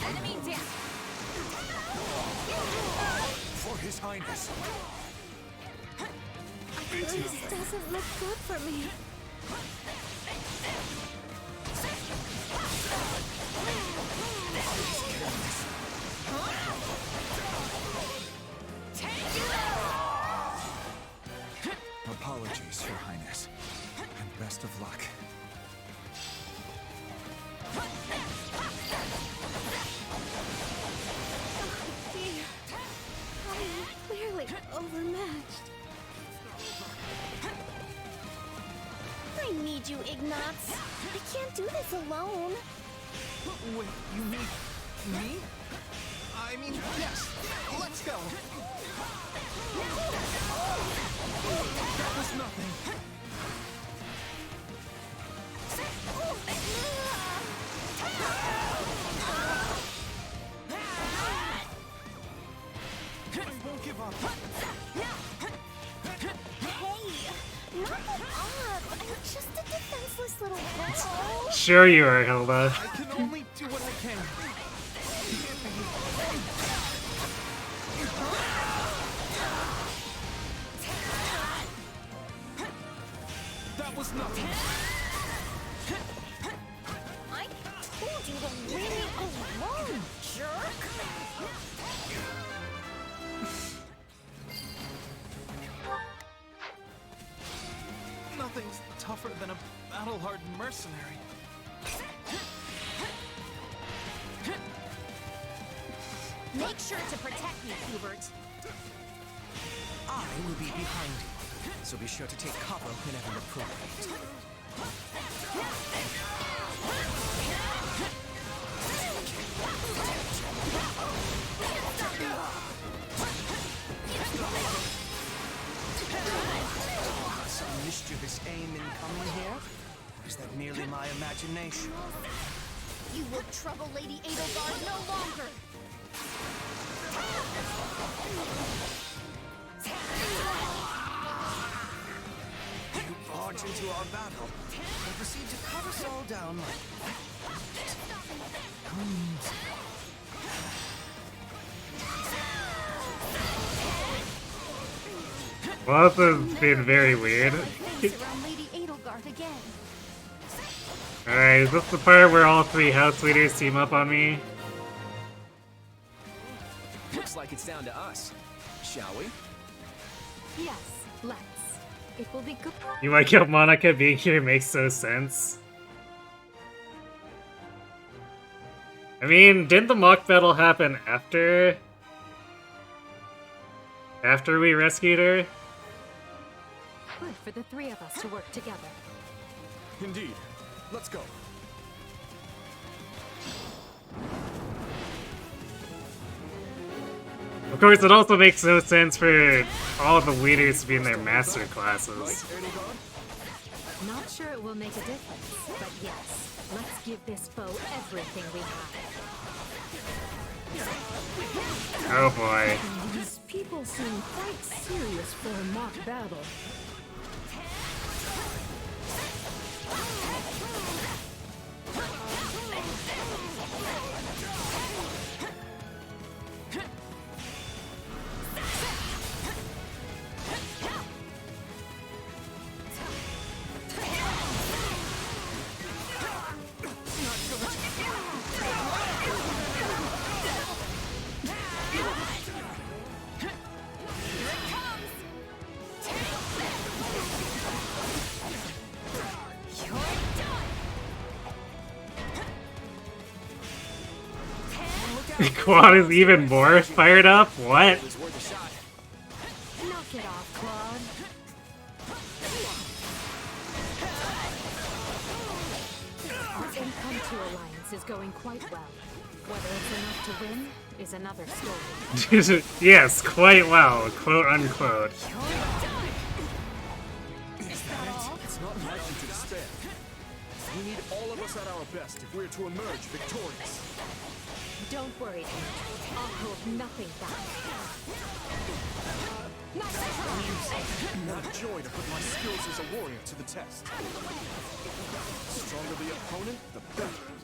Enemy down. For His Highness. This doesn't look good for me. Apologies, Your Highness. And best of luck. Dear, I am clearly overmatched. I need you, Ignatz. I can't do this alone. Wait, you mean me? I mean, yes. Let's go. That was nothing. Don't give up. Hey, knock it off. I'm just a defenseless little girl. Sure you are, Hilda. I can only do what I can. That was nothing. I told you to leave me alone, jerk. Nothing's tougher than a battle-hardened mercenary. Make sure to protect me, Hubert. I will be behind you, so be sure to take cover whenever appropriate. Some mischievous aim incoming here? Or is that merely my imagination? You will trouble Lady Edelgard no longer. You barge into our battle and proceed to cut us all down like Well, this has been very weird. Around Lady Edelgard again. Alright, is this the part where all three house leaders team up on me? Looks like it's down to us. Shall we? Yes, let's. It will be good. You might kill Monica, being here makes no sense. I mean, didn't the mock battle happen after we rescued her? Good for the three of us to work together. Indeed. Let's go. Of course, it also makes no sense for all the leaders to be in their master classes. Not sure it will make a difference, but yes, let's give this foe everything we have. Oh boy. These people seem quite serious for a mock battle. Quad is even more fired up? What? Knock it off, Claude. Our impromptu alliance is going quite well. Whether it's enough to win is another story. Yes, quite well, quote unquote. It's not likely to despair. We need all of us at our best if we're to emerge victorious. Don't worry, I'll hold nothing back. What a joy to put my skills as a warrior to the test. The stronger the opponent, the better.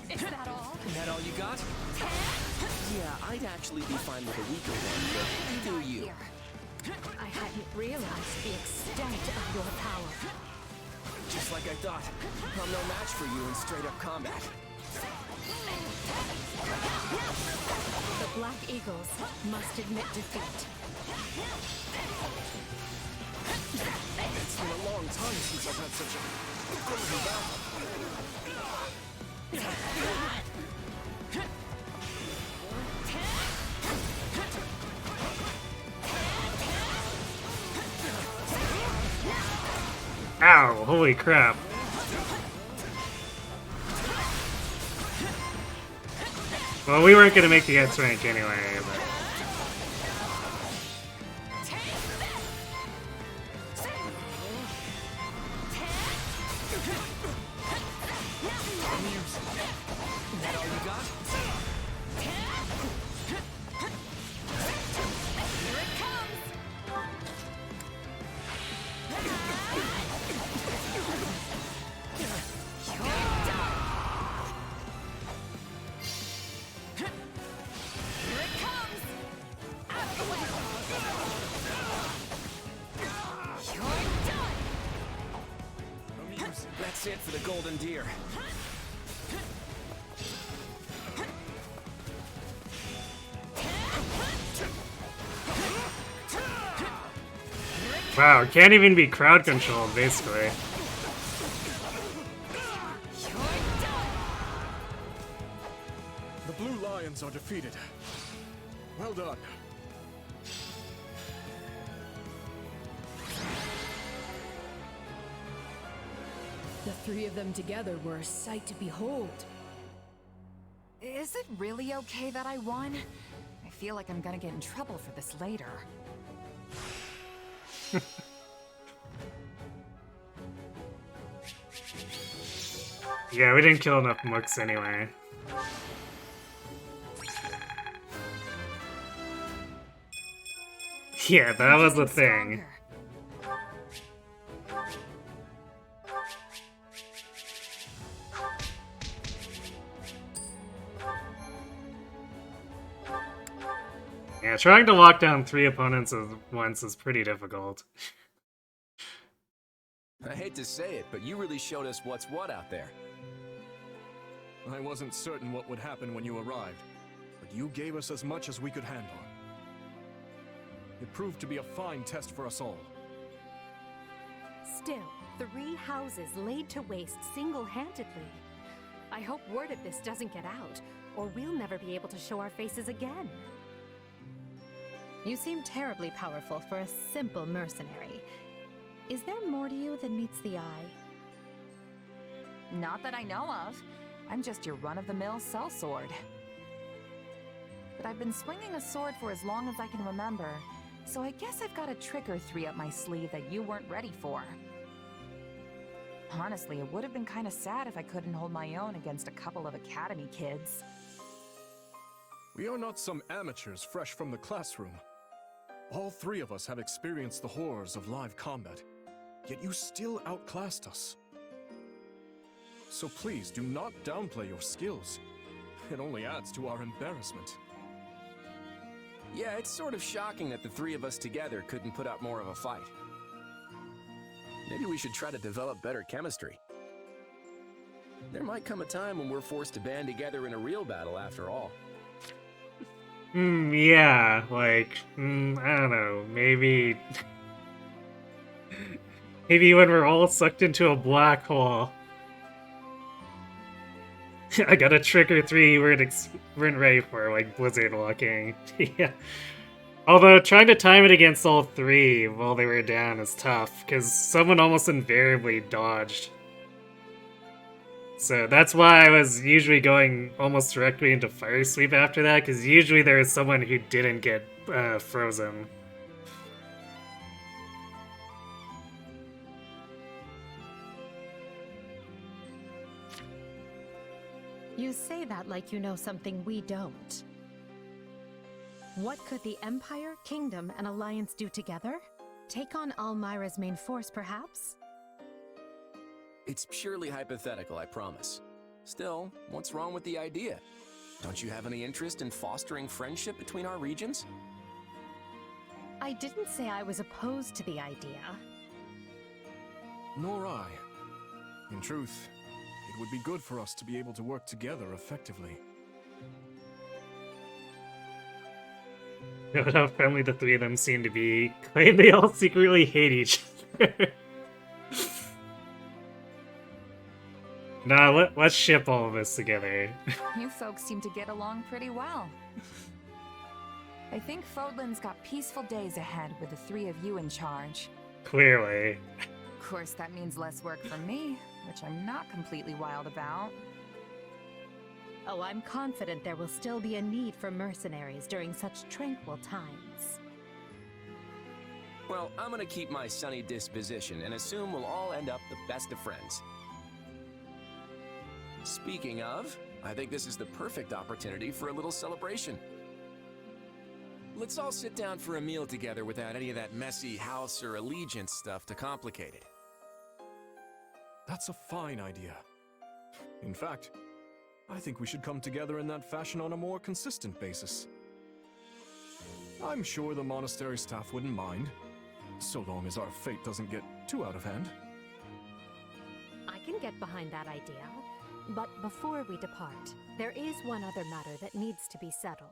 Is that all? That all you got? Yeah, I'd actually be fine with a weaker one, but you do you. I hadn't realized the extent of your power. Just like I thought, I'm no match for you in straight-up combat. The Black Eagles must admit defeat. It's been a long time since I've had such a crazy battle. Ow, holy crap. Well, we weren't gonna make the X rank anyway, but... for the golden deer. Wow, can't even be crowd controlled, basically. The Blue Lions are defeated. Well done. The three of them together were a sight to behold. Is it really okay that I won? I feel like I'm gonna get in trouble for this later. Yeah, we didn't kill enough mooks anyway. Yeah, that was the thing. Yeah, trying to lock down 3 opponents at once is pretty difficult. I hate to say it, but you really showed us what's what out there. I wasn't certain what would happen when you arrived, but you gave us as much as we could handle. It proved to be a fine test for us all. Still, 3 houses laid to waste single-handedly. I hope word of this doesn't get out, or we'll never be able to show our faces again. You seem terribly powerful for a simple mercenary. Is there more to you than meets the eye? Not that I know of. I'm just your run-of-the-mill sellsword. But I've been swinging a sword for as long as I can remember, so I guess I've got a trick or 3 up my sleeve that you weren't ready for. Honestly, it would have been kind of sad if I couldn't hold my own against a couple of academy kids. We are not some amateurs fresh from the classroom. All 3 of us have experienced the horrors of live combat, yet you still outclassed us. So please do not downplay your skills. It only adds to our embarrassment. Yeah, it's sort of shocking that the 3 of us together couldn't put up more of a fight. Maybe we should try to develop better chemistry. There might come a time when we're forced to band together in a real battle after all. Yeah, like, I don't know, maybe... maybe when we're all sucked into a black hole. I got a trick or 3 you weren't ready for, like blizzard walking. Yeah. Although, trying to time it against all 3 while they were down is tough, because someone almost invariably dodged. So that's why I was usually going almost directly into Fire Sweep after that, because usually there is someone who didn't get frozen. You say that like you know something we don't. What could the Empire, Kingdom, and Alliance do together? Take on Almyra's main force, perhaps? It's purely hypothetical, I promise. Still, what's wrong with the idea? Don't you have any interest in fostering friendship between our regions? I didn't say I was opposed to the idea. Nor I. In truth, it would be good for us to be able to work together effectively. Note how friendly the 3 of them seem to be. Claim they all secretly hate each other. Nah, let's ship all of us together. You folks seem to get along pretty well. I think Fodlan's got peaceful days ahead with the 3 of you in charge. Clearly. Of course, that means less work for me, which I'm not completely wild about. Oh, I'm confident there will still be a need for mercenaries during such tranquil times. Well, I'm gonna keep my sunny disposition and assume we'll all end up the best of friends. Speaking of, I think this is the perfect opportunity for a little celebration. Let's all sit down for a meal together without any of that messy house or allegiance stuff to complicate it. That's a fine idea. In fact, I think we should come together in that fashion on a more consistent basis. I'm sure the monastery staff wouldn't mind, so long as our fate doesn't get too out of hand. I can can get behind that idea. But before we depart, there is one other matter that needs to be settled.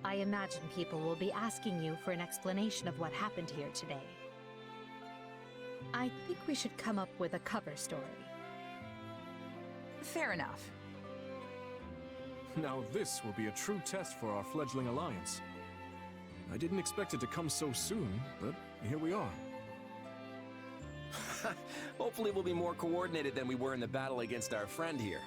I imagine people will be asking you for an explanation of what happened here today. I think we should come up with a cover story. Fair enough. Now this will be a true test for our fledgling alliance. I didn't expect it to come so soon, but here we are. Hopefully we'll be more coordinated than we were in the battle against our friend here.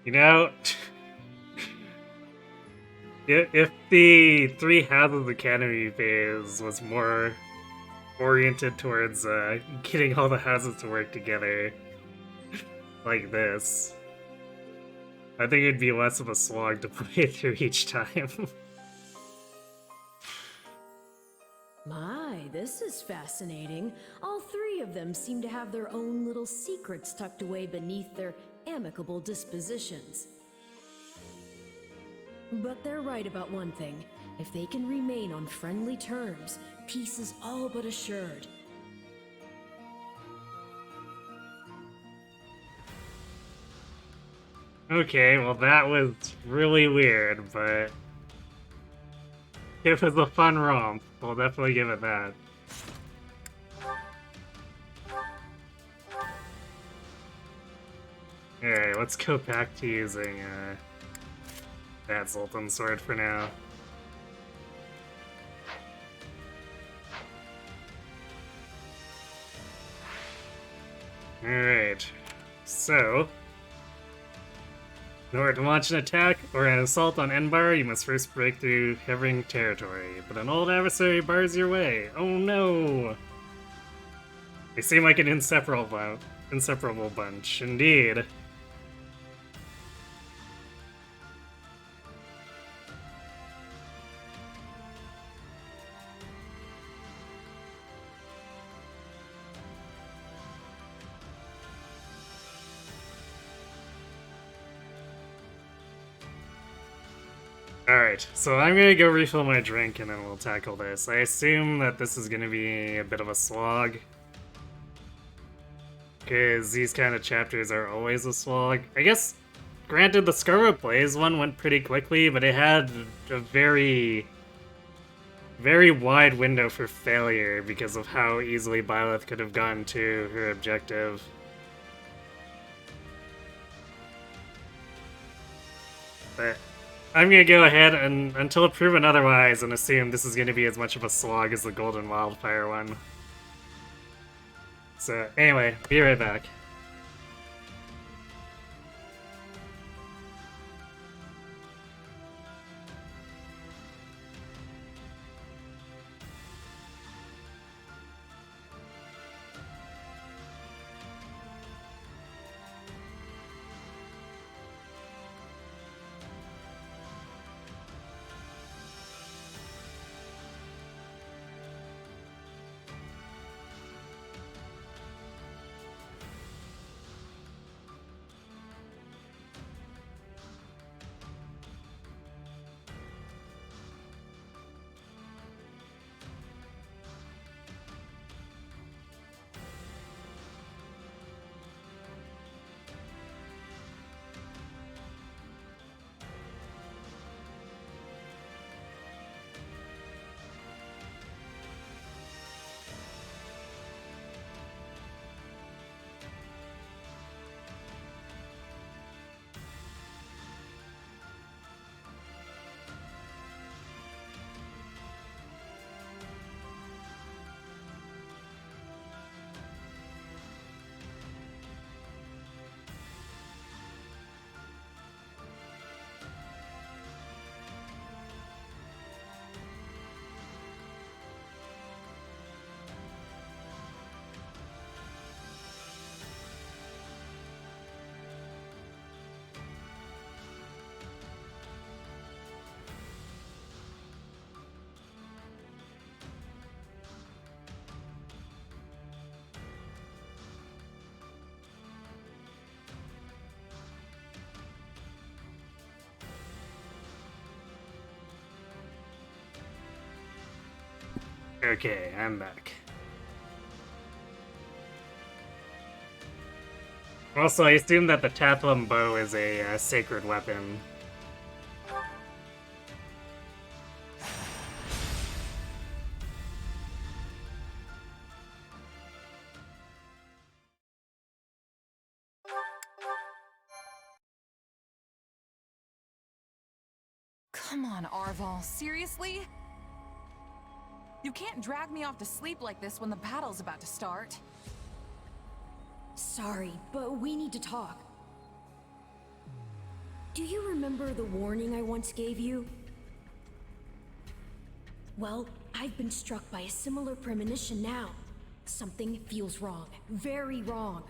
You know, if the Three Houses Academy phase was more oriented towards getting all the houses to work together like this, I think it'd be less of a slog to play through each time. My, this is fascinating. All three of them seem to have their own little secrets tucked away beneath their amicable dispositions. But they're right about one thing. If they can remain on friendly terms, peace is all but assured. Okay, well that was really weird, but it was a fun romp. We'll definitely give it that. Alright, let's go back to using that Zoltan sword for now. Alright, so in order to launch an attack or an assault on Enbar, you must first break through Havering territory, but an old adversary bars your way. Oh no! They seem like an inseparable bunch, indeed. Alright, so I'm gonna go refill my drink and then we'll tackle this. I assume that this is gonna be a bit of a slog, because these kind of chapters are always a slog. I guess, granted, the Scarlet Blaze one went pretty quickly, but it had a very wide window for failure because of how easily Byleth could have gotten to her objective. But I'm gonna go ahead and, until proven otherwise, and assume this is gonna be as much of a slog as the Golden Wildfire one. So, anyway, be right back. Okay, I'm back. Also, I assume that the Tathlum bow is a sacred weapon. Come on, Arval, seriously? You can't drag me off to sleep like this when the battle's about to start. Sorry, but we need to talk. Do you remember the warning I once gave you? Well, I've been struck by a similar premonition now. Something feels wrong. Very wrong.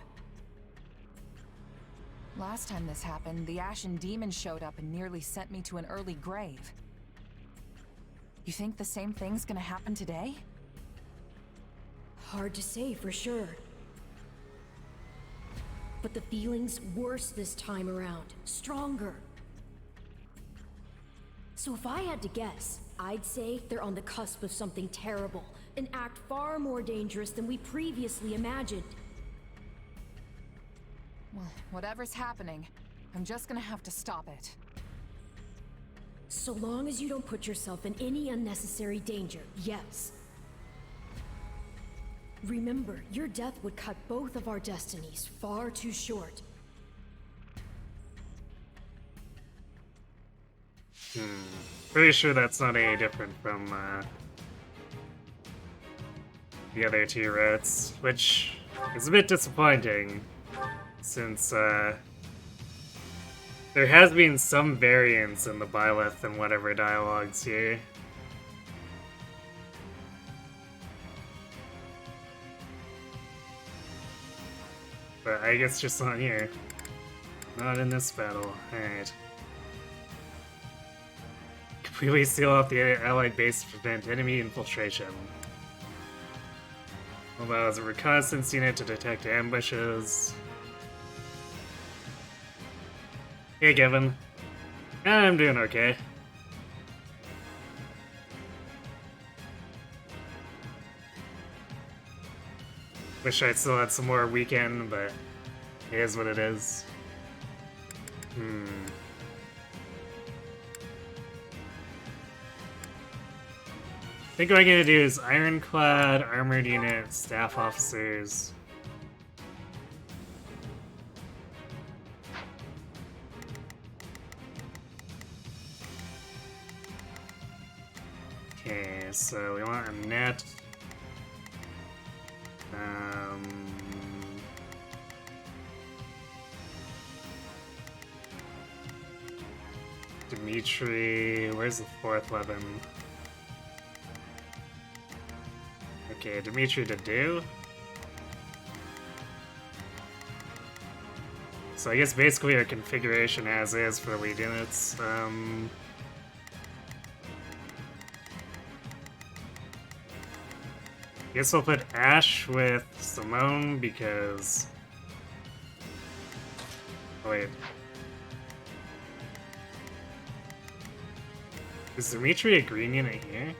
Last time this happened, the Ashen Demon showed up and nearly sent me to an early grave. You think the same thing's gonna happen today? Hard to say for sure. But the feeling's worse this time around. Stronger. So if I had to guess, I'd say they're on the cusp of something terrible. An act far more dangerous than we previously imagined. Well, whatever's happening, I'm just gonna have to stop it. So long as you don't put yourself in any unnecessary danger, yes. Remember, your death would cut both of our destinies far too short. Pretty sure that's not any different from the other two routes, which is a bit disappointing, since there has been some variance in the Byleth and whatever dialogues here. But I guess just not here. Not in this battle. Alright. Completely seal off the allied base to prevent enemy infiltration. Allows a reconnaissance unit to detect ambushes. Hey, Given. I'm doing okay. Wish I still had some more weekend, but it is what it is. I think what I'm gonna do is Ironclad, Armored Unit, Staff Officers. Okay, so we want a net. Dimitri, where's the fourth weapon? Okay, Dimitri to do. So I guess basically our configuration as is for lead units. Guess we'll put Ash with Simone because... Oh, wait. Is Dimitri a green unit here?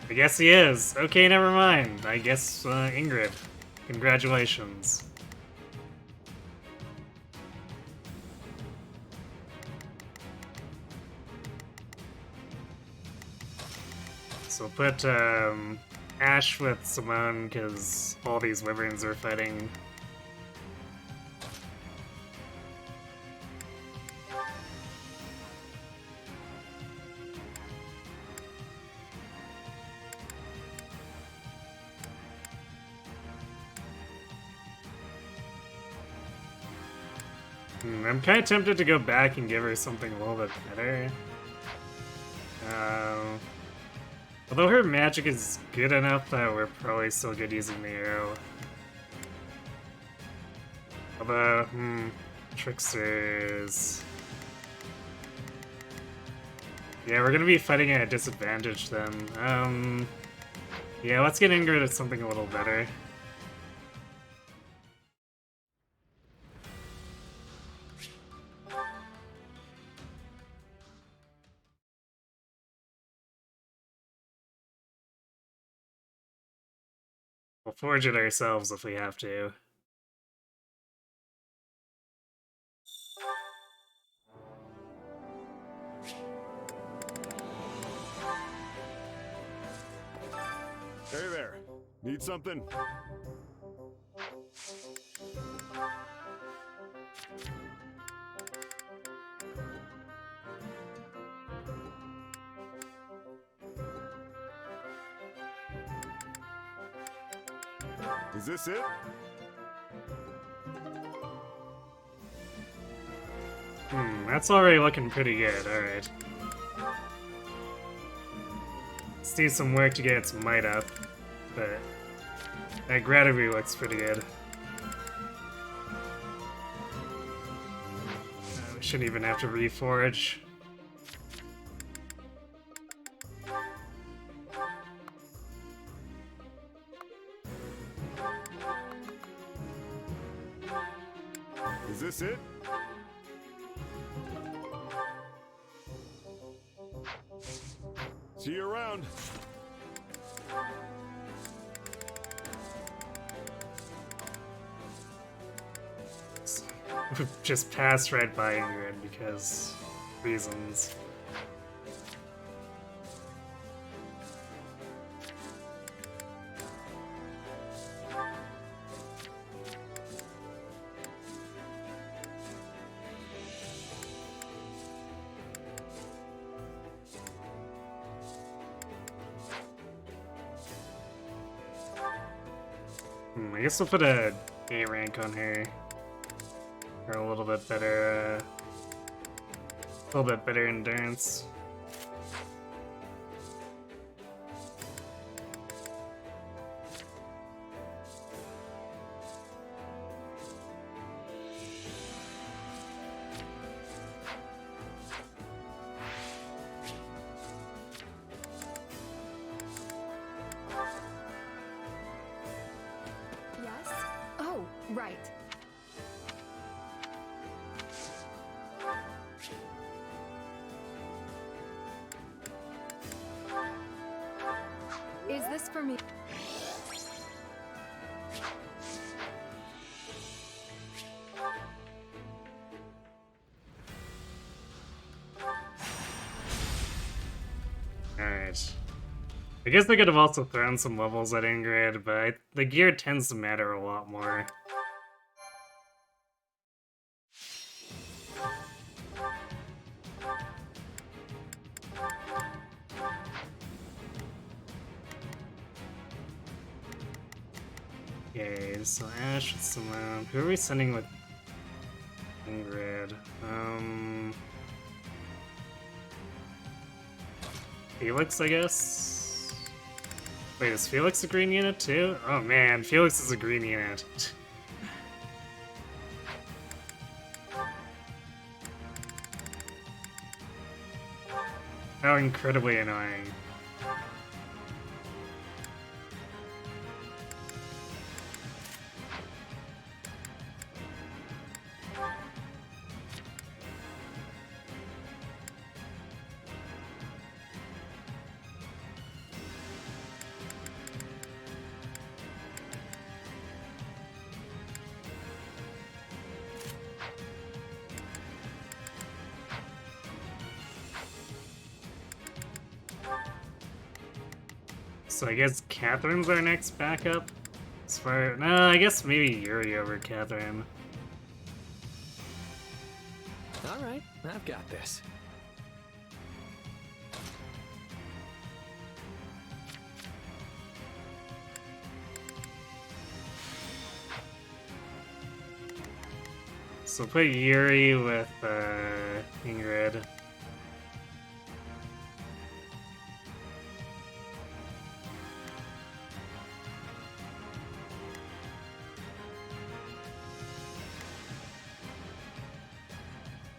I guess he is. Okay, never mind. I guess Ingrid. Congratulations. So we'll put Ash with Simone because all these wyverns are fighting. I'm kind of tempted to go back and give her something a little bit better. Although her magic is good enough that we're probably still good using the arrow. Although, Tricksters... Yeah, we're gonna be fighting at a disadvantage then. Yeah, let's get Ingrid at something a little better. We'll forge it ourselves if we have to. Hey there. Need something? Is this it? That's already looking pretty good, alright. Let's do some work to get its might up, but that gravity looks pretty good. We shouldn't even have to reforge. Is this it? See you around. Just passed right by Ingrid because reasons. I guess we'll put a A rank on her. For a little bit better, endurance. Yes? Oh, right. Is this for me? Alright. I guess they could have also thrown some levels at Ingrid, but the gear tends to matter a lot more. Okay, so Ash and Simone. Who are we sending with Ingrid? Felix, I guess? Wait, is Felix a green unit too? Oh man, Felix is a green unit. How incredibly annoying. So I guess Catherine's our next backup? As far... No, I guess maybe Yuri over Catherine. Alright, I've got this. So put Yuri with Ingrid.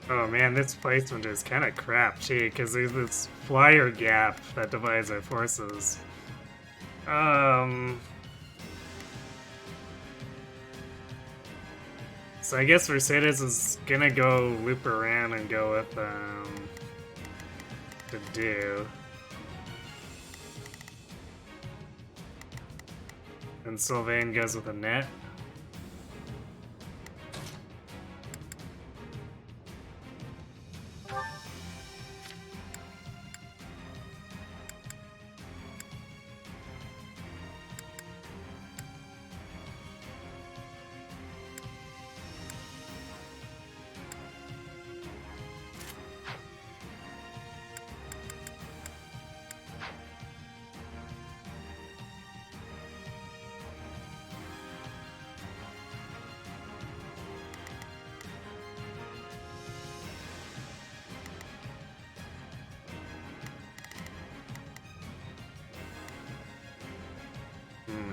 Oh man, this placement is kind of crap too, because there's this flyer gap that divides our forces. So I guess Mercedes is gonna go loop around and go with to do. And Sylvain goes with a net.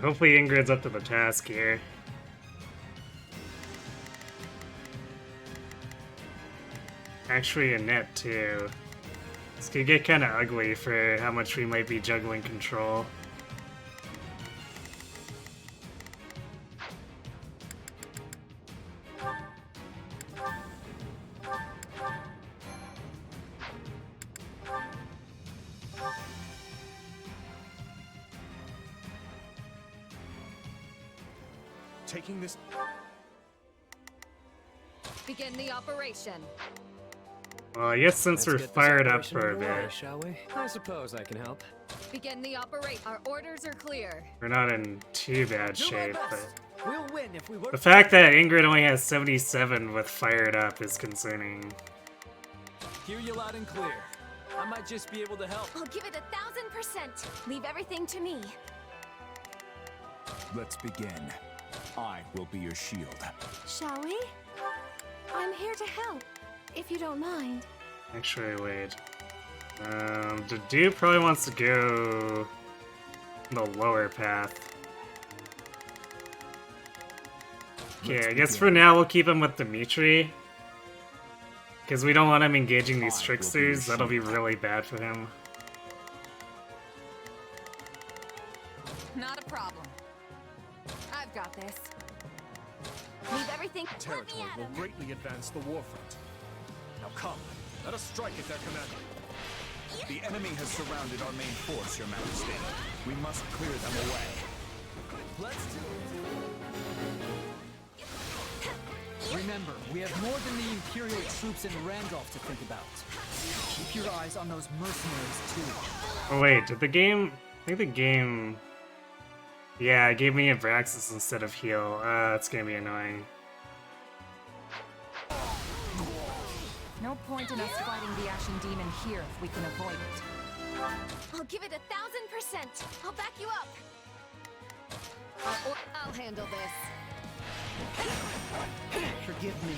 Hopefully Ingrid's up to the task here. Actually a net too. This could get kinda ugly for how much we might be juggling control. Taking this. Begin the operation. Well, I guess since we're fired up for a bit, Shall we? I suppose I can help. Begin the operation. Our orders are clear. we're not in too bad shape, but We'll win if we work. the fact that Ingrid only has 77 with fired up is concerning. Hear you loud and clear. I might just be able to help. I'll give it 1000%. Leave everything to me. Let's begin. I will be your shield. Shall we? I'm here to help, if you don't mind. Actually, wait. The dude probably wants to go the lower path. Okay, I guess for now we'll keep him with Dimitri. Because we don't want him engaging these tricksters, that'll be really bad for him. Not a problem. I've got this. Leave everything. Territory will greatly advance the war front. Now come, let us strike at their commander. The enemy has surrounded our main force, Your Majesty. We must clear them away. Let's do it. Remember, we have more than the Imperial troops in Randolph to think about. Keep your eyes on those mercenaries too. Oh wait, did the game... I think the game... Yeah, it gave me Abraxas instead of heal. That's gonna be annoying. No point in us fighting the Ashen Demon here if we can avoid it. I'll give it 1000%. I'll back you up. I'll handle this. Forgive me,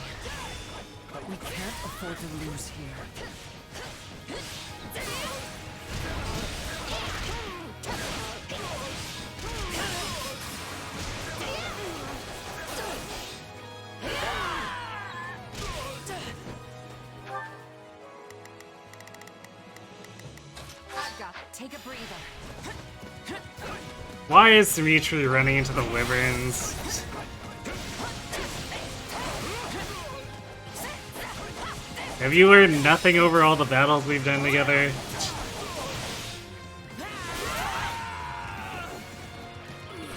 but we can't afford to lose here. I've got it. Take a breather. Why is Dimitri running into the wyverns? Have you learned nothing over all the battles we've done together?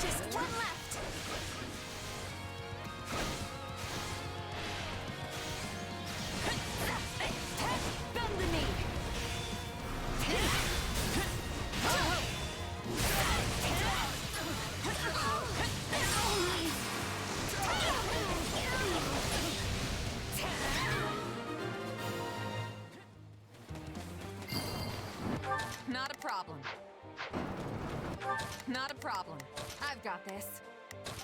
Just one left. Bend the knee. Not a problem. Not a problem. I've got this.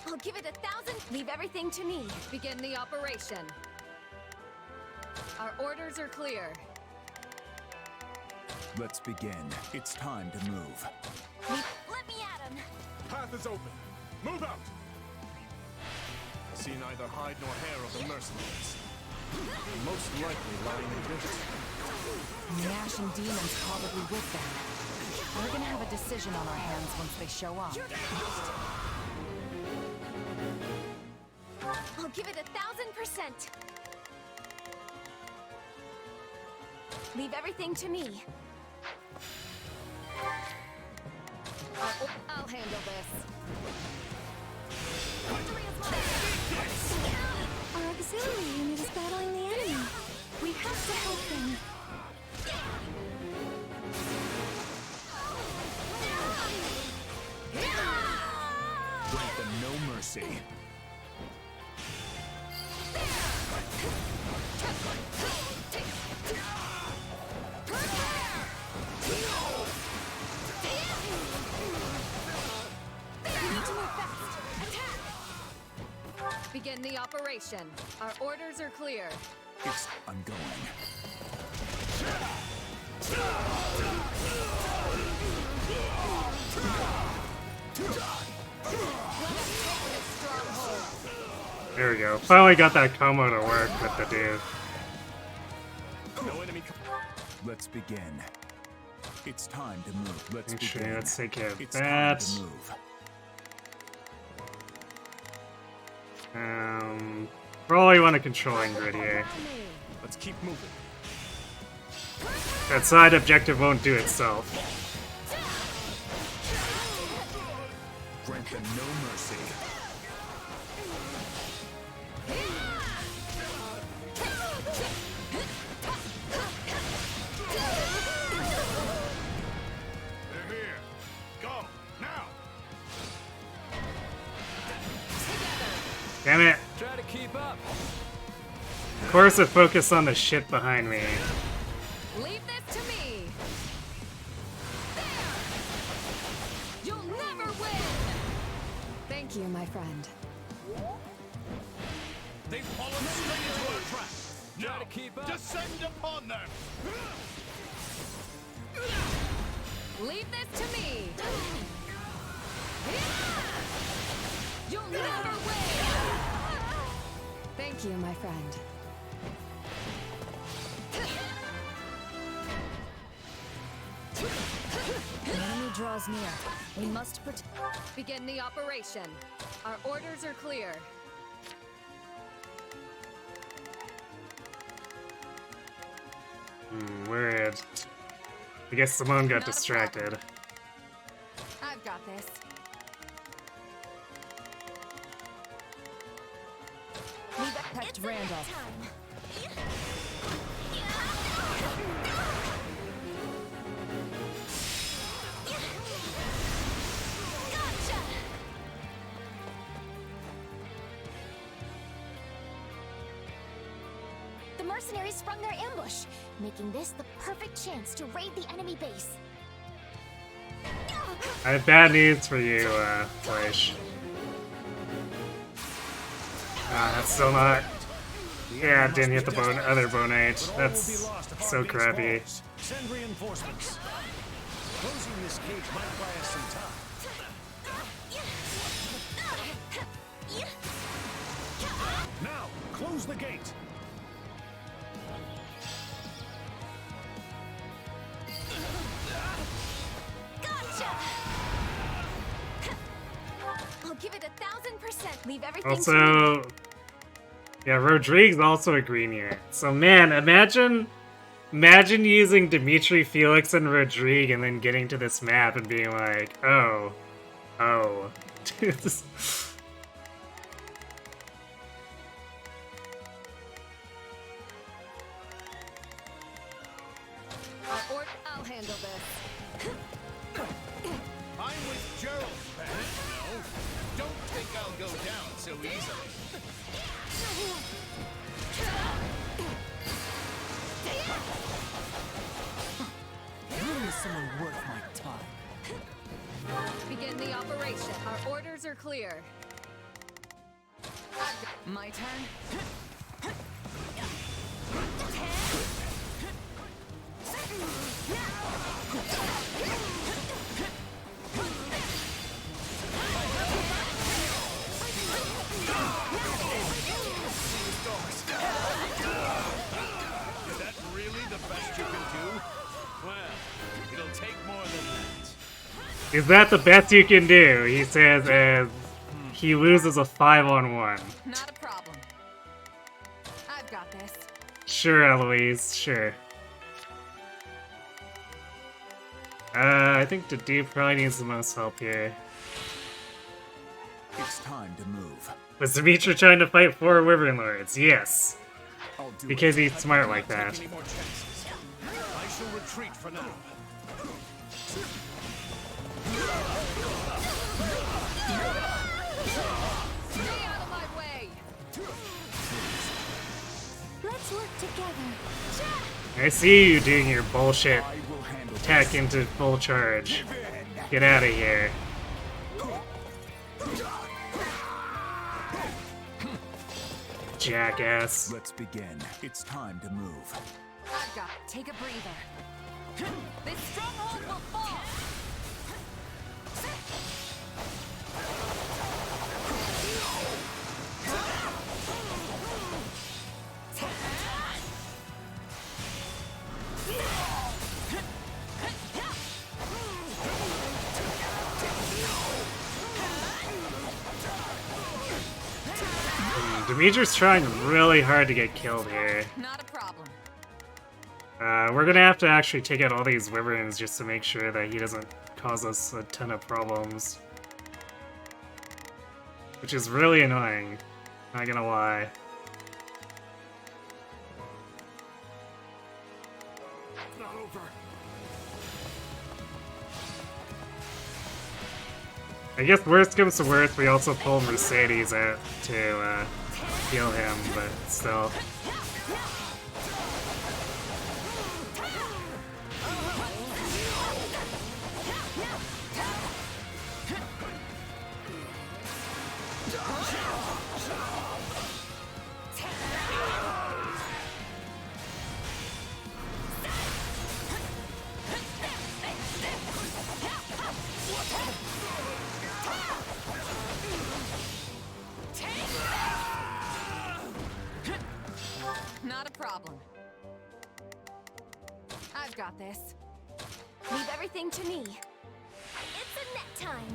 I'll give it 1000. Leave everything to me. Begin the operation. Our orders are clear. Let's begin. It's time to move. Let me at him. Path is open. Move out! I see neither hide nor hair of the mercenaries. They're most likely lying in wait. The Ashen Demon's probably with them. We're gonna have a decision on our hands once they show up. I'll give it 1000%. Leave everything to me. I'll handle this. Grant them no mercy. Begin the operation. Our orders are clear. I'm going. There we go. Finally got that combo to work with the dude. No enemy. Let's begin. It's time to move. Let's Actually, begin. let's take care of It's that. time to move. Probably want a controlling grid here. Let's keep moving. That side objective won't do itself. Grant them no mercy. They're here. Go now. Damn it. Try to keep up. Of course it focused on the shit behind me. Leave this to me. There. You'll never win. Thank you, my friend. They've fallen straight into our trap. Try to keep up. Descend upon them. Leave this to me. You'll never win. Thank you, my friend. The enemy draws near. We must begin the operation. Our orders are clear. Weird. I guess Simone got distracted. I've got this. We protect Randolph. The mercenaries sprung their ambush, making this the perfect chance to raid the enemy base. I have bad news for you, Flash. That's still not... Yeah, it didn't hit the other bone age. That's so crappy. Send reinforcements. Closing this gate might buy us some time. Now, close the gate. I'll give it 1,000%. Leave everything to Also... Yeah, Rodrigue's also a greenier. So man, imagine using Dimitri, Felix, and Rodrigue and then getting to this map and being like, oh. I'll handle this. I'm with Gerald, no, don't think I'll go down so easily. You is someone worth my time. Begin the operation. Our orders are clear. My turn. Is that really the best you can do? Well, it'll take more than that. Is that the best you can do? He says as he loses a 5-on-1. Not a problem. I've got this. Sure, Eloise, sure. I think the dude probably needs the most help here. It's time to move. Was Dimitri trying to fight 4 Wyvern Lords? Yes. I'll do Because it. he's smart like that. Any more chances? I shall retreat for now. I see you doing your bullshit tech into full charge. Get out of here. Jackass. Let's begin. It's time to move. I've got it. Take a breather. This stronghold will fall. Demetrius trying really hard to get killed here. Not a problem. We're gonna have to actually take out all these wyverns just to make sure that he doesn't cause us a ton of problems. Which is really annoying, not gonna lie. It's not over. I guess worst comes to worst, we also pull Mercedes out to heal him, but still. Not a problem. I've got this. Leave everything to me. It's a net time.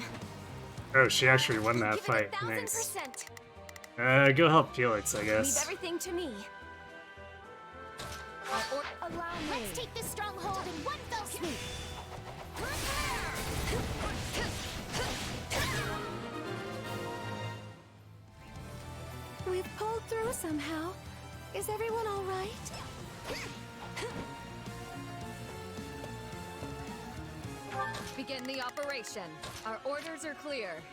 Oh, she actually won that fight. Nice. Go help Felix, I Leave guess. everything to me. Allow me. Let's take this stronghold in one fell swoop. We've pulled through somehow. Is everyone all right? Begin the operation. Our orders are clear.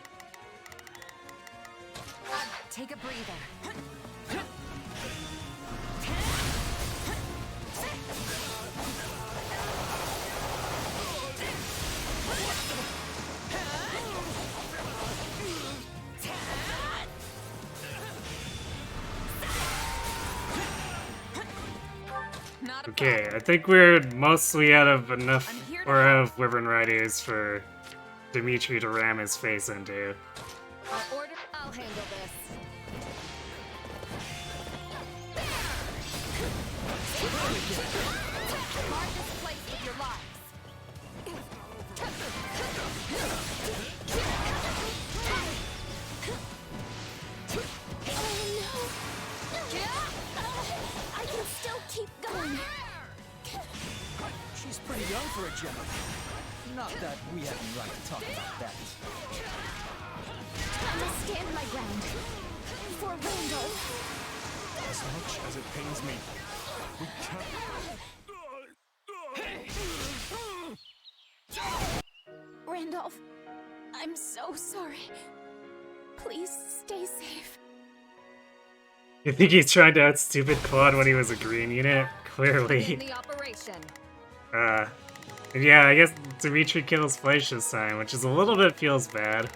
Take a breather. Okay, I think we're mostly out of enough, or out of Wyvern Riders for Dimitri to ram his face into. Our order. I'll handle this. Mark this place with your lives. I can still keep going. She's pretty young for a general. Not that we have any right to talk about that. I must stand my ground. For Randall. As much as it pains me, we can't. Randolph, I'm so sorry. Please stay safe. You think he's trying to out stupid Claude when he was a green unit? Clearly. The operation. Yeah, I guess Dimitri kills Fleisch this time, which is a little bit feels bad.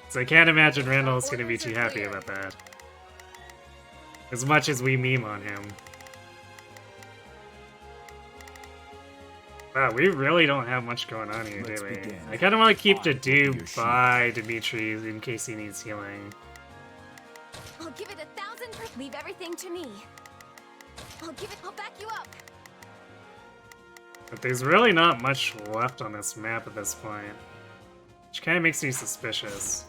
So I can't imagine Randall's gonna be too happy about that. As much as we meme on him. Wow, we really don't have much going on here, do we? I kind of want to keep the dude by Dimitri in case he needs healing. I'll give it 1,000%. Leave everything to me. I'll back you up. But there's really not much left on this map at this point. Which kind of makes me suspicious.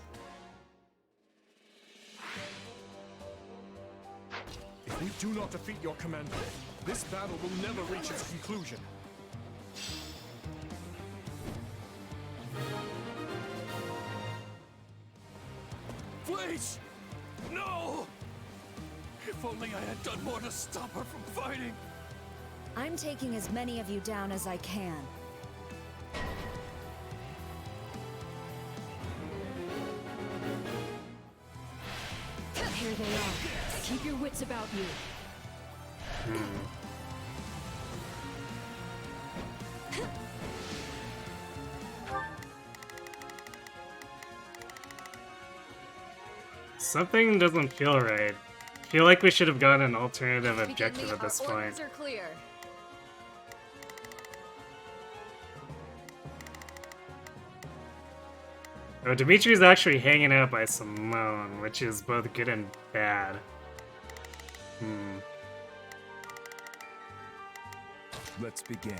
If we do not defeat your commander, this battle will never reach its conclusion. Please! No! If only I had done more to stop her from fighting! I'm taking as many of you down as I can. Keep your wits about you. Something doesn't feel right. I feel like we should have gotten an alternative objective at this Our point. orders are clear. Oh, Dimitri's actually hanging out by Simone, which is both good and bad. Let's begin.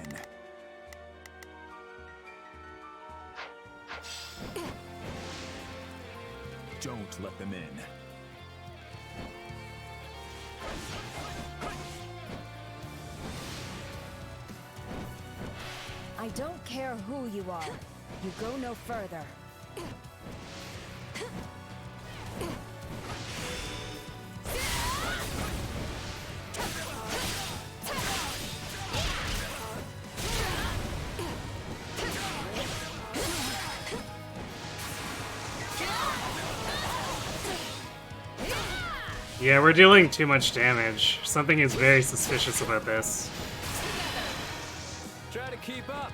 Don't let them in. I don't care who you are. You go no further. Yeah, we're dealing too much damage. Something is very suspicious about this. Try to keep up.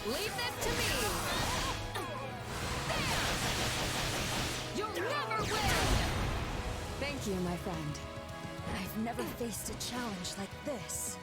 Leave this to me. You'll never win. Thank you, my friend. I've never faced a challenge like this.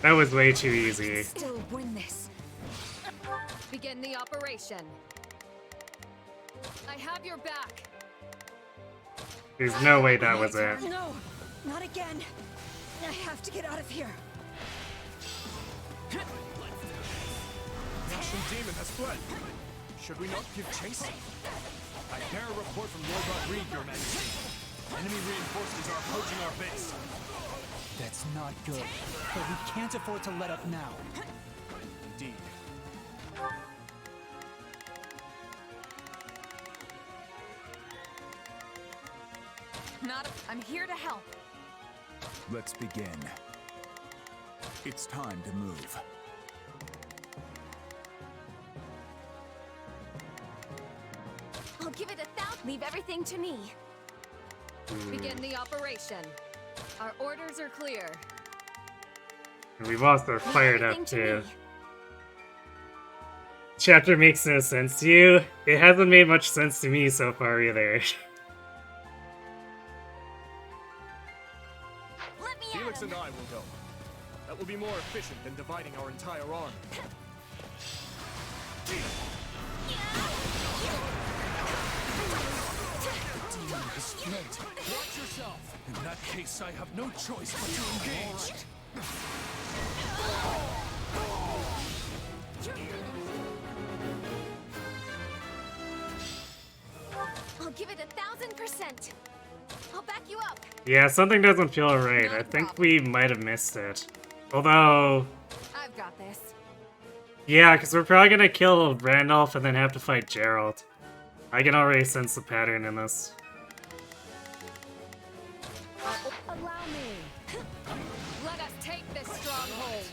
That was way too easy. Still win this. Begin the operation. I have your back. There's no way that was it. No, not again. I have to get out of here. The Ashen Demon has fled. Should we not give chase? I bear a report from Lord Rodrigue, Your Majesty. Enemy reinforcements are approaching our base. That's not good, but we can't afford to let up now. Indeed. I'm here to help. Let's begin. It's time to move. I'll give it 1,000. Leave everything to me. Begin the operation. Our orders are clear. And we've also fired up too. Chapter makes no sense to you. It hasn't made much sense to me so far either. Felix and I will go. That will be more efficient than dividing our entire army. Demon is fled. Watch yourself. In that case, I have no choice but to engage. I'll give it 1,000%. I'll back you up. Yeah, something doesn't feel right. I think we might have missed it. Although... I've got this. Yeah, because we're probably gonna kill Randolph and then have to fight Gerald. I can already sense the pattern in this. Allow me. Let us take this stronghold.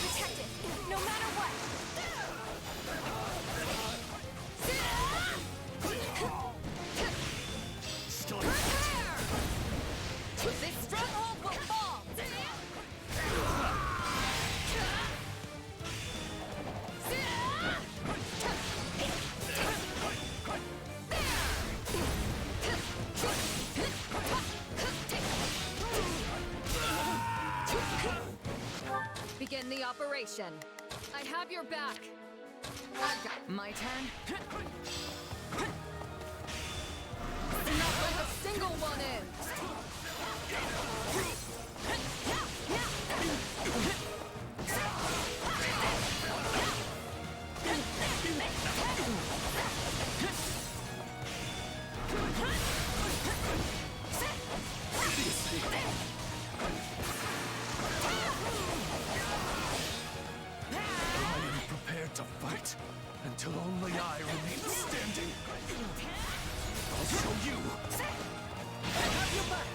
Protect it, no matter what. This stronghold will fall. Begin the operation. I have your back. My turn. not letting a single one in! To fight until only I remain standing. I'll show you. Have your back.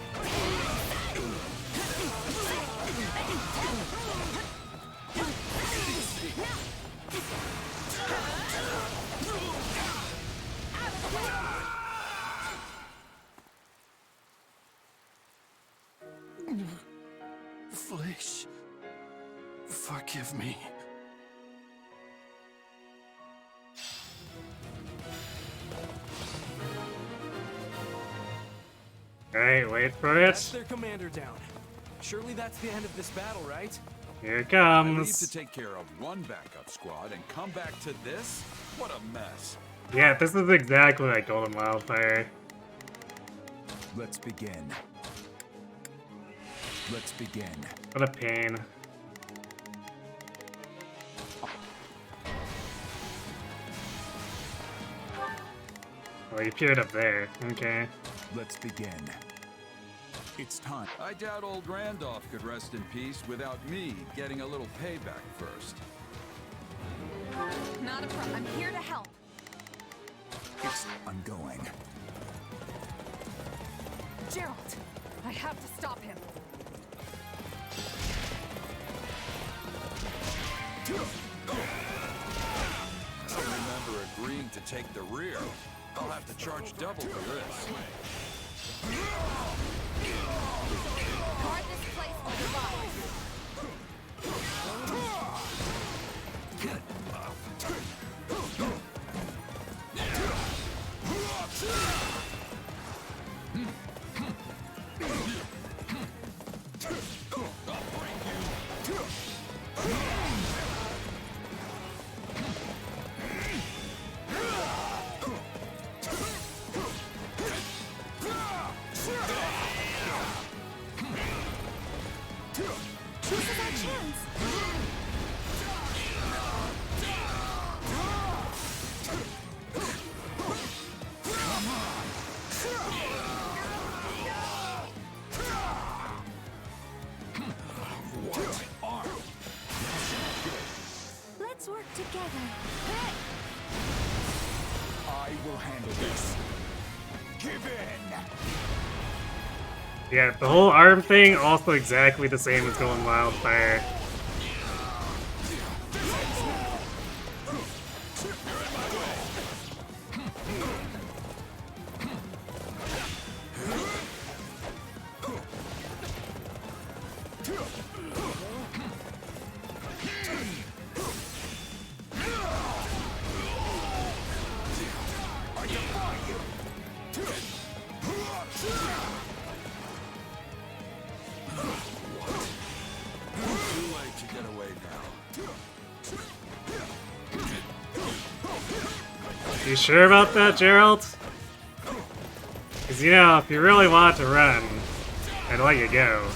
Flesh, forgive me. Alright, wait for it. That's their commander down. Surely that's the end of this battle, right? Here it I leave comes. to take care of one backup squad and come back to this? What a mess. Yeah, this is exactly like Golden Wildfire. Let's begin. Let's begin. What a pain. Well, you appeared up there. Okay. Let's begin. It's time. I doubt old Randolph could rest in peace without me getting a little payback first. Not a problem. I'm here to help. I'm going. Gerald, I have to stop him. I remember agreeing to take the rear. I'll have to charge double for this. Guard this place with your body. Let's work together. I will handle this. Give in! Yeah, the whole arm thing also exactly the same as Golden Wildfire. You sure about that, Gerald? Because, you know, if you really want to run, I'd let you go.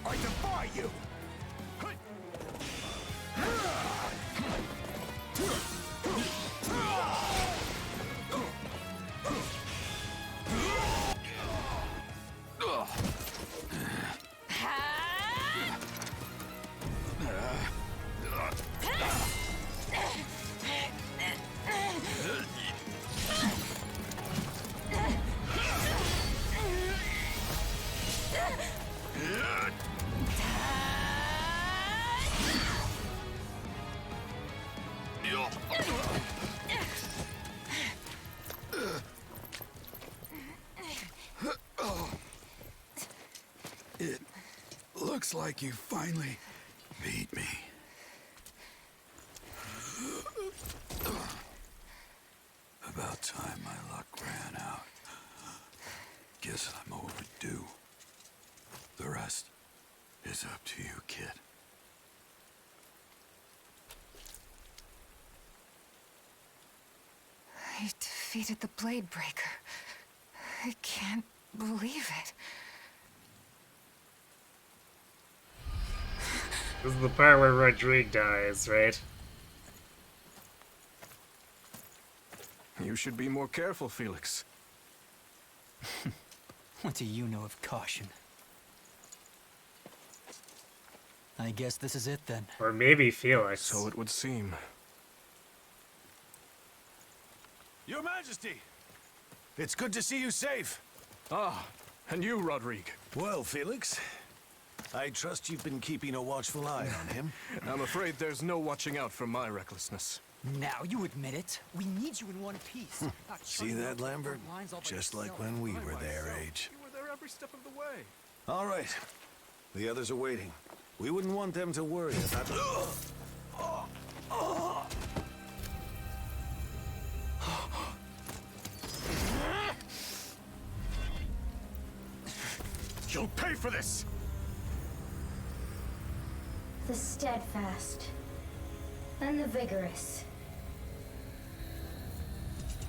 I defy you! It looks like you finally beat me. About time my luck ran out. Guess I'm overdue. The rest is up to you, kid. I defeated the Blade Breaker. I can't believe it. This is the part where Rodrigue dies, right? You should be more careful, Felix. What do you know of caution? I guess this is it then. Or maybe Felix. So it would seem. Your Majesty! It's good to see you safe. Ah, and you, Rodrigue. Well, Felix, I trust you've been keeping a watchful eye on him. I'm afraid there's no watching out for my recklessness. Now you admit it. We need you in one piece. See that, Lambert? Just like when we were their age. You were there every step of the way. All right. The others are waiting. We wouldn't want them to worry about... You'll pay for this! The steadfast and the vigorous.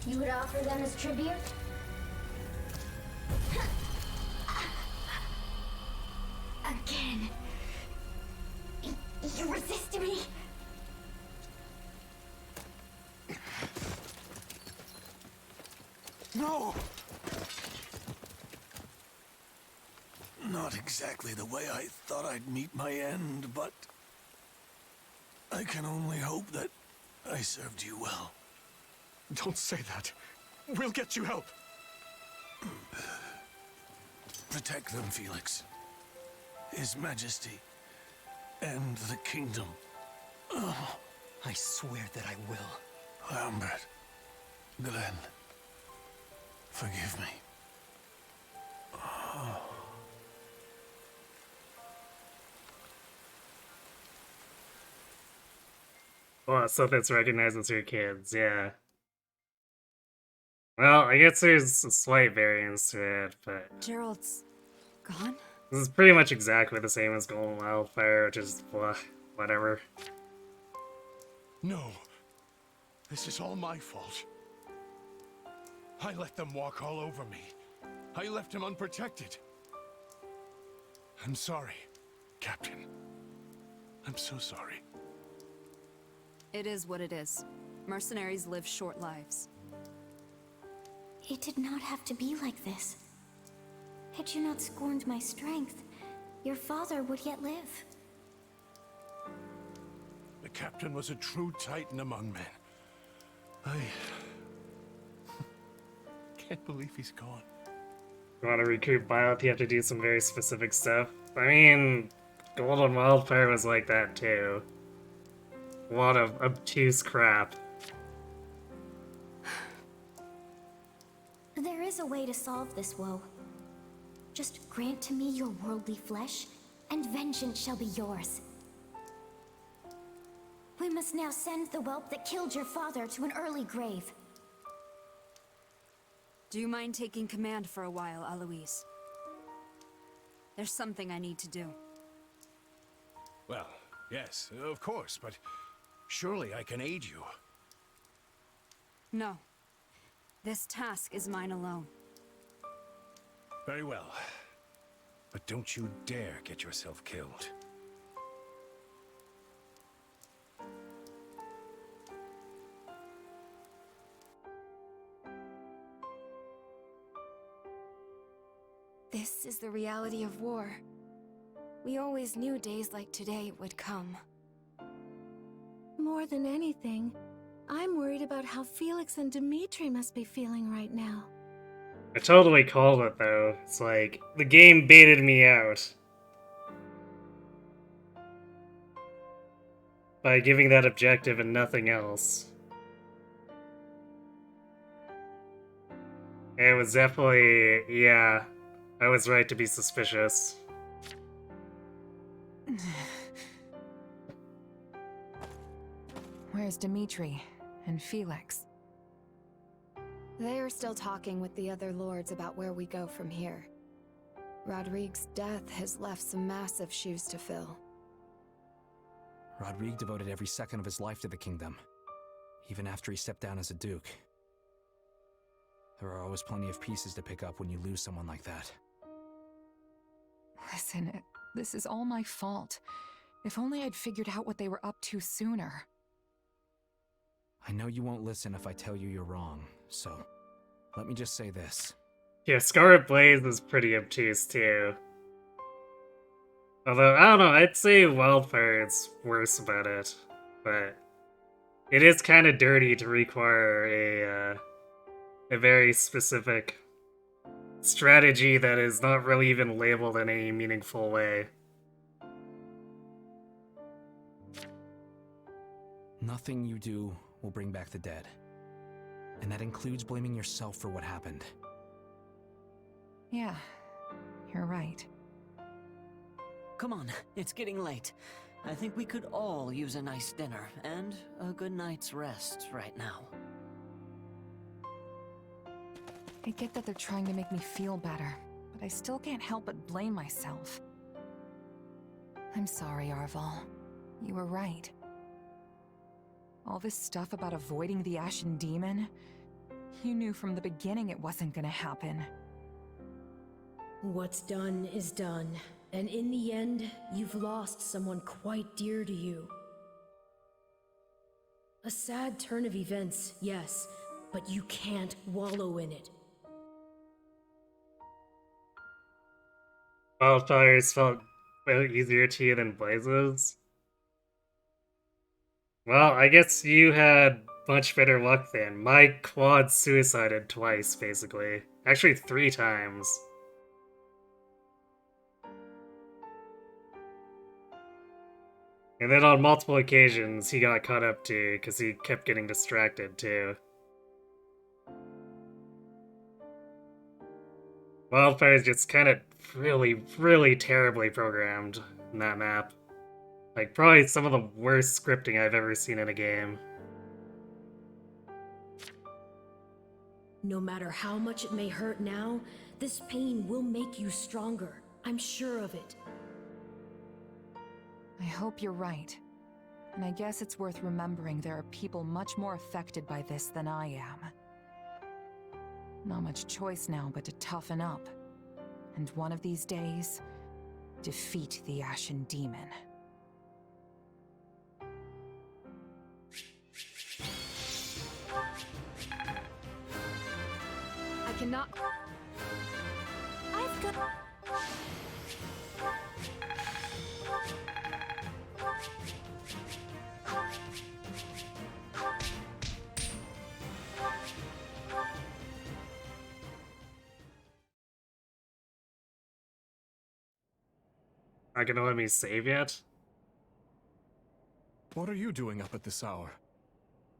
You would offer them as tribute? Again. You resisted me? No! Not exactly the way I thought I'd meet my end, but I can only hope that I served you well. Don't say that. We'll get you help. Protect them, Felix. His Majesty and the kingdom. Oh. I swear that I will. Lambert, Glenn, forgive me. Oh. Well, Slytherins recognizes your kids, yeah. Well, I guess there's a slight variance to it, but... Gerald's gone? This is pretty much exactly the same as Golden Wildfire, which is, blah, whatever. No. This is all my fault. I let them walk all over me. I left him unprotected. I'm sorry, Captain. I'm so sorry. It is what it is. Mercenaries live short lives. It did not have to be like this. Had you not scorned my strength, your father would yet live. The captain was a true titan among men. I can't believe he's gone. You want to recruit Bioth, you have to do some very specific stuff. I mean, Golden Wildfire was like that too. A lot of obtuse crap. There is a way to solve this woe. Just grant to me your worldly flesh, and vengeance shall be yours. We must now send the whelp that killed your father to an early grave. Do you mind taking command for a while, Aloise? There's something I need to do. Well, yes, of course, but surely I can aid you. No. This task is mine alone. Very well. But don't you dare get yourself killed. This is the reality of war. We always knew days like today would come. More than anything, I'm worried about how Felix and Dimitri must be feeling right now. I totally called it though. It's like, the game baited me out. By giving that objective and nothing else. It was definitely, yeah, I was right to be suspicious. Where's Dimitri and Felix? They are still talking with the other lords about where we go from here. Rodrigue's death has left some massive shoes to fill. Rodrigue devoted every second of his life to the kingdom, even after he stepped down as a duke. There are always plenty of pieces to pick up when you lose someone like that. Listen, this is all my fault. If only I'd figured out what they were up to sooner. I know you won't listen if I tell you you're wrong, so let me just say this. Yeah, Scarlet Blaze is pretty obtuse too. Although, I don't know, I'd say Wildfire is worse about it. But it is kind of dirty to require a very specific strategy that is not really even labeled in any meaningful way. Nothing you do will bring back the dead. And that includes blaming yourself for what happened. Yeah, you're right. Come on, it's getting late. I think we could all use a nice dinner and a good night's rest right now. I get that they're trying to make me feel better, but I still can't help but blame myself. I'm sorry, Arval. You were right. All this stuff about avoiding the Ashen Demon, you knew from the beginning it wasn't gonna happen. What's done is done, and in the end, you've lost someone quite dear to you. A sad turn of events, yes, but you can't wallow in it. Wildfires felt way easier to you than Blazes? Well, I guess you had much better luck then. My quad suicided twice, basically. Actually, 3 times. And then on multiple occasions, he got caught up too, because he kept getting distracted too. Wildfire's just kind of really, really terribly programmed in that map. Like, probably some of the worst scripting I've ever seen in a game. No matter how much it may hurt now, this pain will make you stronger. I'm sure of it. I hope you're right. And I guess it's worth remembering there are people much more affected by this than I am. Not much choice now but to toughen up. And one of these days, defeat the Ashen Demon. I cannot... I've got... Not gonna let me save yet? What are you doing up at this hour?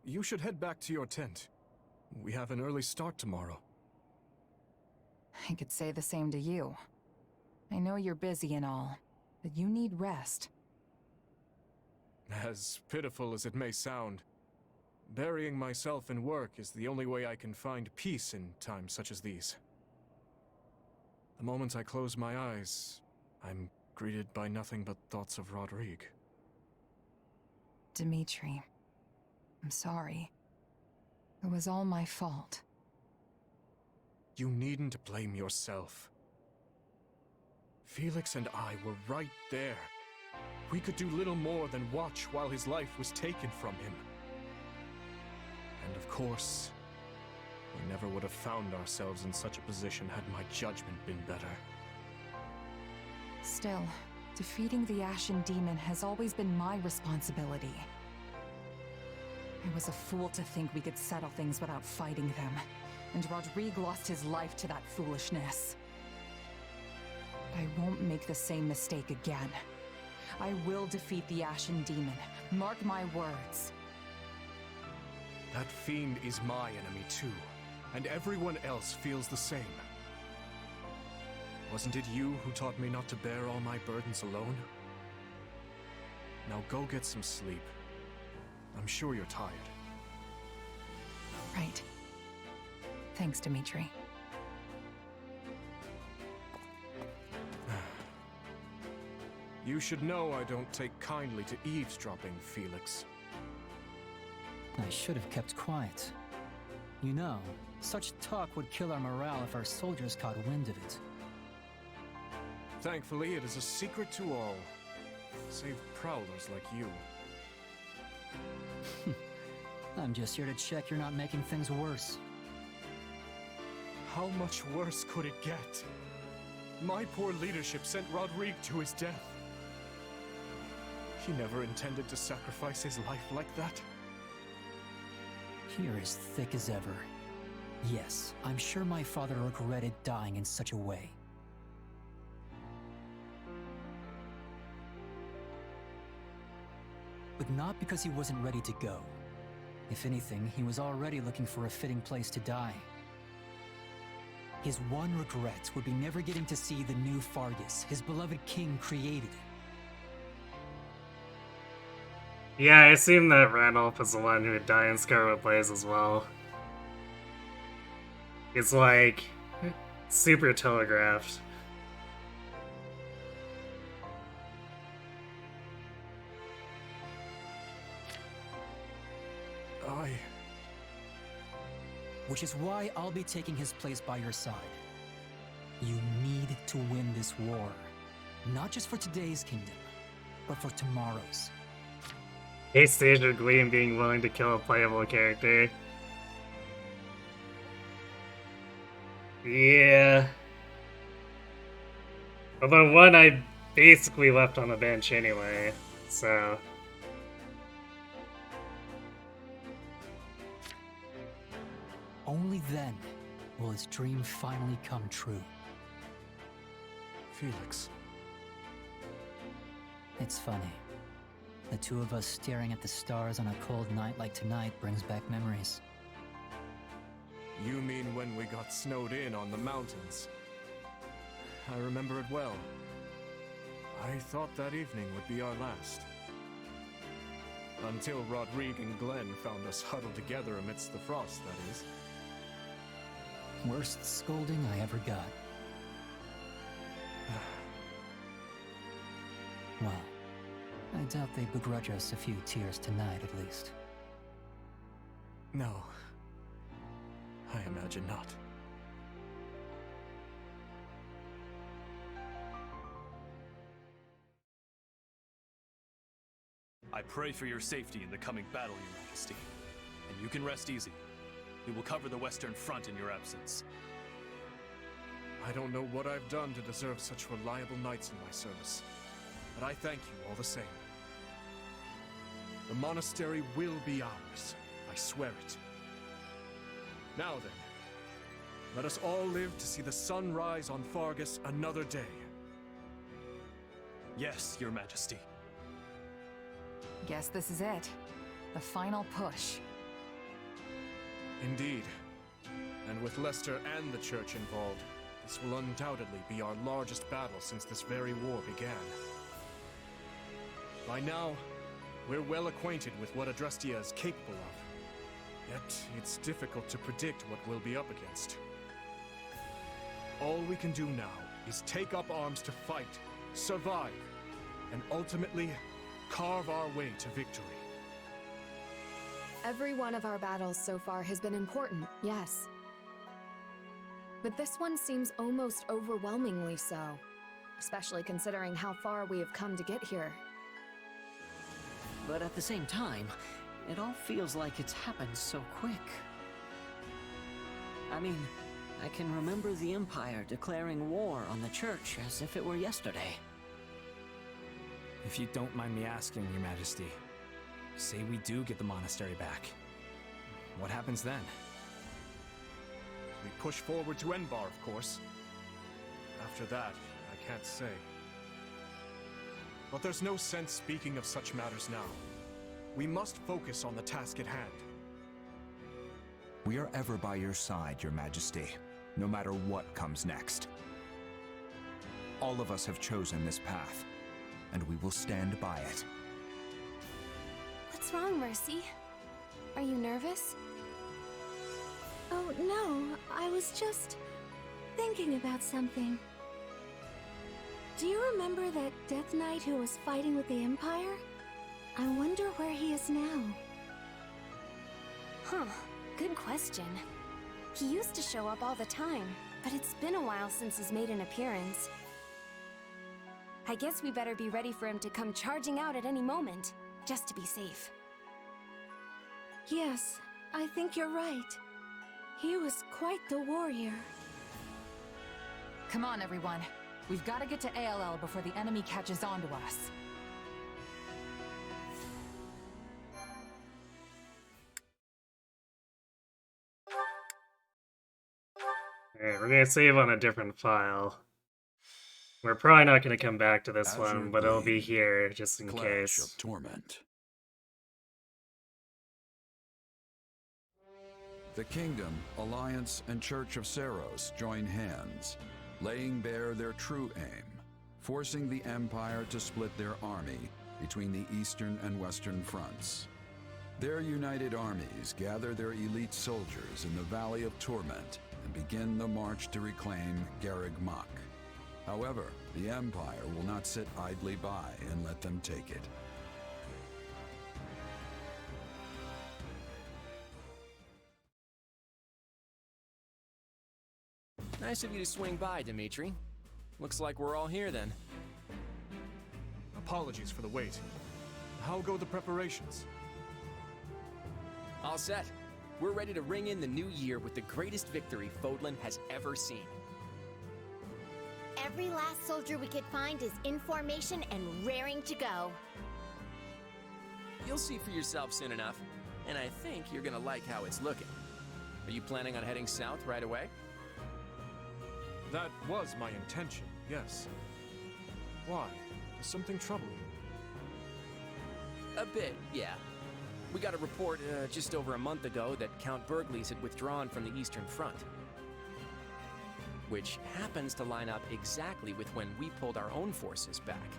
You should head back to your tent. We have an early start tomorrow. I could say the same to you. I know you're busy and all, but you need rest. As pitiful as it may sound, burying myself in work is the only way I can find peace in times such as these. The moment I close my eyes, I'm greeted by nothing but thoughts of Rodrigue. Dimitri, I'm sorry. It was all my fault. You needn't blame yourself. Felix and I were right there. We could do little more than watch while his life was taken from him. And of course, we never would have found ourselves in such a position had my judgment been better. Still, defeating the Ashen Demon has always been my responsibility. I was a fool to think we could settle things without fighting them, and Rodrigue lost his life to that foolishness. But I won't make the same mistake again. I will defeat the Ashen Demon. Mark my words. That fiend is my enemy too, and everyone else feels the same. Wasn't it you who taught me not to bear all my burdens alone? Now go get some sleep. I'm sure you're tired. Right. Thanks, Dimitri. You should know I don't take kindly to eavesdropping, Felix. I should have kept quiet. You know, Such talk would kill our morale if our soldiers caught wind of it. Thankfully, it is a secret to all, save prowlers like you. I'm just here to check you're not making things worse. How much worse could it get? My poor leadership sent Rodrigue to his death. He never intended to sacrifice his life like that. You're as thick as ever. Yes, I'm sure my father regretted dying in such a way. But not because he wasn't ready to go. If anything, he was already looking for a fitting place to die. His one regret would be never getting to see the new Fargus, his beloved king, created. Yeah, I assume that Randolph is the one who would die in Scarlet Blaze as well. It's like super telegraphed. Which is why I'll be taking his place by your side. You need to win this war. Not just for today's kingdom, but for tomorrow's. Hates Azure Gleam being willing to kill a playable character. Yeah. Although one I basically left on the bench anyway, so... Only then will his dream finally come true. Felix. It's funny. The two of us staring at the stars on a cold night like tonight brings back memories. You mean when we got snowed in on the mountains? I remember it well. I thought that evening would be our last. Until Rodrigue and Glenn found us huddled together amidst the frost, that is. Worst scolding I ever got. Well, I doubt they begrudge us a few tears tonight, at least. No. I imagine not. I pray for your safety in the coming battle, Your Majesty. And you can rest easy. We will cover the Western Front in your absence. I don't know what I've done to deserve such reliable knights in my service, but I thank you all the same. The monastery will be ours. I swear it. Now then, let us all live to see the sun rise on Fargus another day. Yes, Your Majesty. Guess this is it. The final push. Indeed. And with Leicester and the Church involved, this will undoubtedly be our largest battle since this very war began. By now, we're well acquainted with what Adrestia is capable of. Yet, it's difficult to predict what we'll be up against. All we can do now is take up arms to fight, survive, and ultimately carve our way to victory. Every one of our battles so far has been important, yes. But this one seems almost overwhelmingly so, especially considering how far we have come to get here. But at the same time, it all feels like it's happened so quick. I mean, I can remember the Empire declaring war on the Church as if it were yesterday. If you don't mind me asking, Your Majesty, say we do get the monastery back. What happens then? We push forward to Enbar, of course. After that, I can't say. But there's no sense speaking of such matters now. We must focus on the task at hand. We are ever by your side, Your Majesty, no matter what comes next. All of us have chosen this path, and we will stand by it. What's wrong, Mercy? Are you nervous? Oh, no. I was just thinking about something. Do you remember that Death Knight who was fighting with the Empire? I wonder where he is now. Huh. Good question. He used to show up all the time, but it's been a while since he's made an appearance. I guess we better be ready for him to come charging out at any moment, just to be safe. Yes, I think you're right. He was quite the warrior. Come on, everyone. We've got to get to ALL before the enemy catches on to us. Alright, we're gonna save on a different file. We're probably not gonna come back to this Azure one, but it'll be Gleam. here just in Clash case. of Torment. The Kingdom, Alliance, and Church of Seros join hands, laying bare their true aim, forcing the Empire to split their army between the Eastern and Western fronts. Their united armies gather their elite soldiers in the Valley of Torment and begin the march to reclaim Garreg Mach. However, the Empire will not sit idly by and let them take it. Nice of you to swing by, Dimitri. Looks like we're all here then. Apologies for the wait. How go the preparations? All set. We're ready to ring in the new year with the greatest victory Fodlan has ever seen. Every last soldier we could find is in formation and raring to go. You'll see for yourself soon enough, and I think you're gonna like how it's looking. Are you planning on heading south right away? That was my intention, yes. Why? Does something trouble you? A bit, yeah. We got a report just over a month ago that Count Bergles had withdrawn from the Eastern Front. Which happens to line up exactly with when we pulled our own forces back.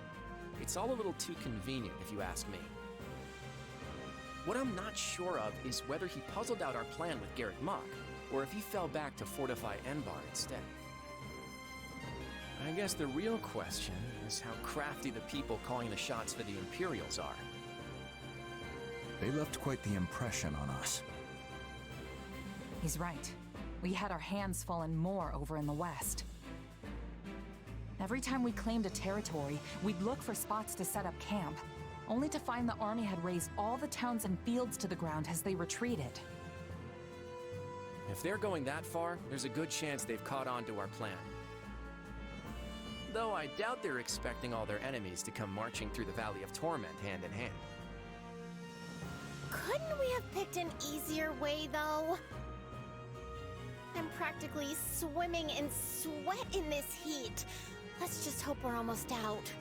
It's all a little too convenient, if you ask me. What I'm not sure of is whether he puzzled out our plan with Garreg Mach, or if he fell back to fortify Enbar instead. I guess the real question is how crafty the people calling the shots for the Imperials are. They left quite the impression on us. He's right. We had our hands full and more over in the west. Every time we claimed a territory, we'd look for spots to set up camp, only to find the army had razed all the towns and fields to the ground as they retreated. If they're going that far, there's a good chance they've caught on to our plan. Though I doubt they're expecting all their enemies to come marching through the Valley of Torment hand in hand. Couldn't we have picked an easier way, though? I'm practically swimming in sweat in this heat. Let's just hope we're almost out.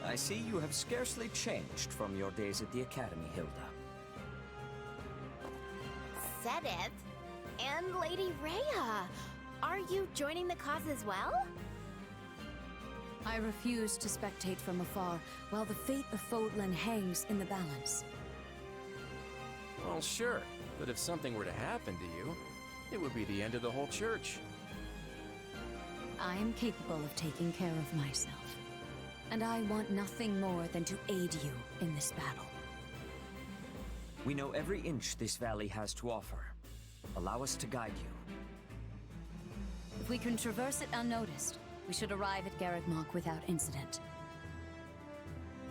I see you have scarcely changed from your days at the Academy, Hilda. Sedith and Lady Rhea, are you joining the cause as well? I refuse to spectate from afar while the fate of Fodlan hangs in the balance. Well, sure, but if something were to happen to you, it would be the end of the whole church. I am capable of taking care of myself, and I want nothing more than to aid you in this battle. We know every inch this valley has to offer. Allow us to guide you. If we can traverse it unnoticed, we should arrive at Garreg Mach without incident.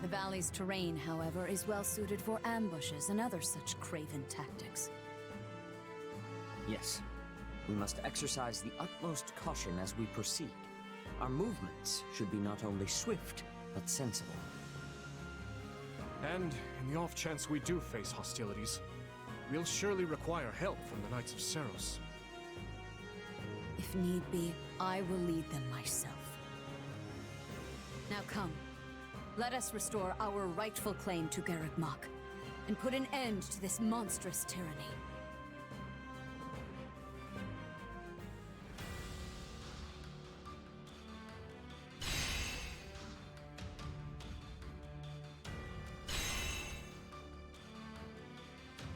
The valley's terrain, however, is well suited for ambushes and other such craven tactics. Yes, we must exercise the utmost caution as we proceed. Our movements should be not only swift, but sensible. And in the off chance we do face hostilities, we'll surely require help from the Knights of Seros. If need be, I will lead them myself. Now come, let us restore our rightful claim to Garreg Mach, and put an end to this monstrous tyranny.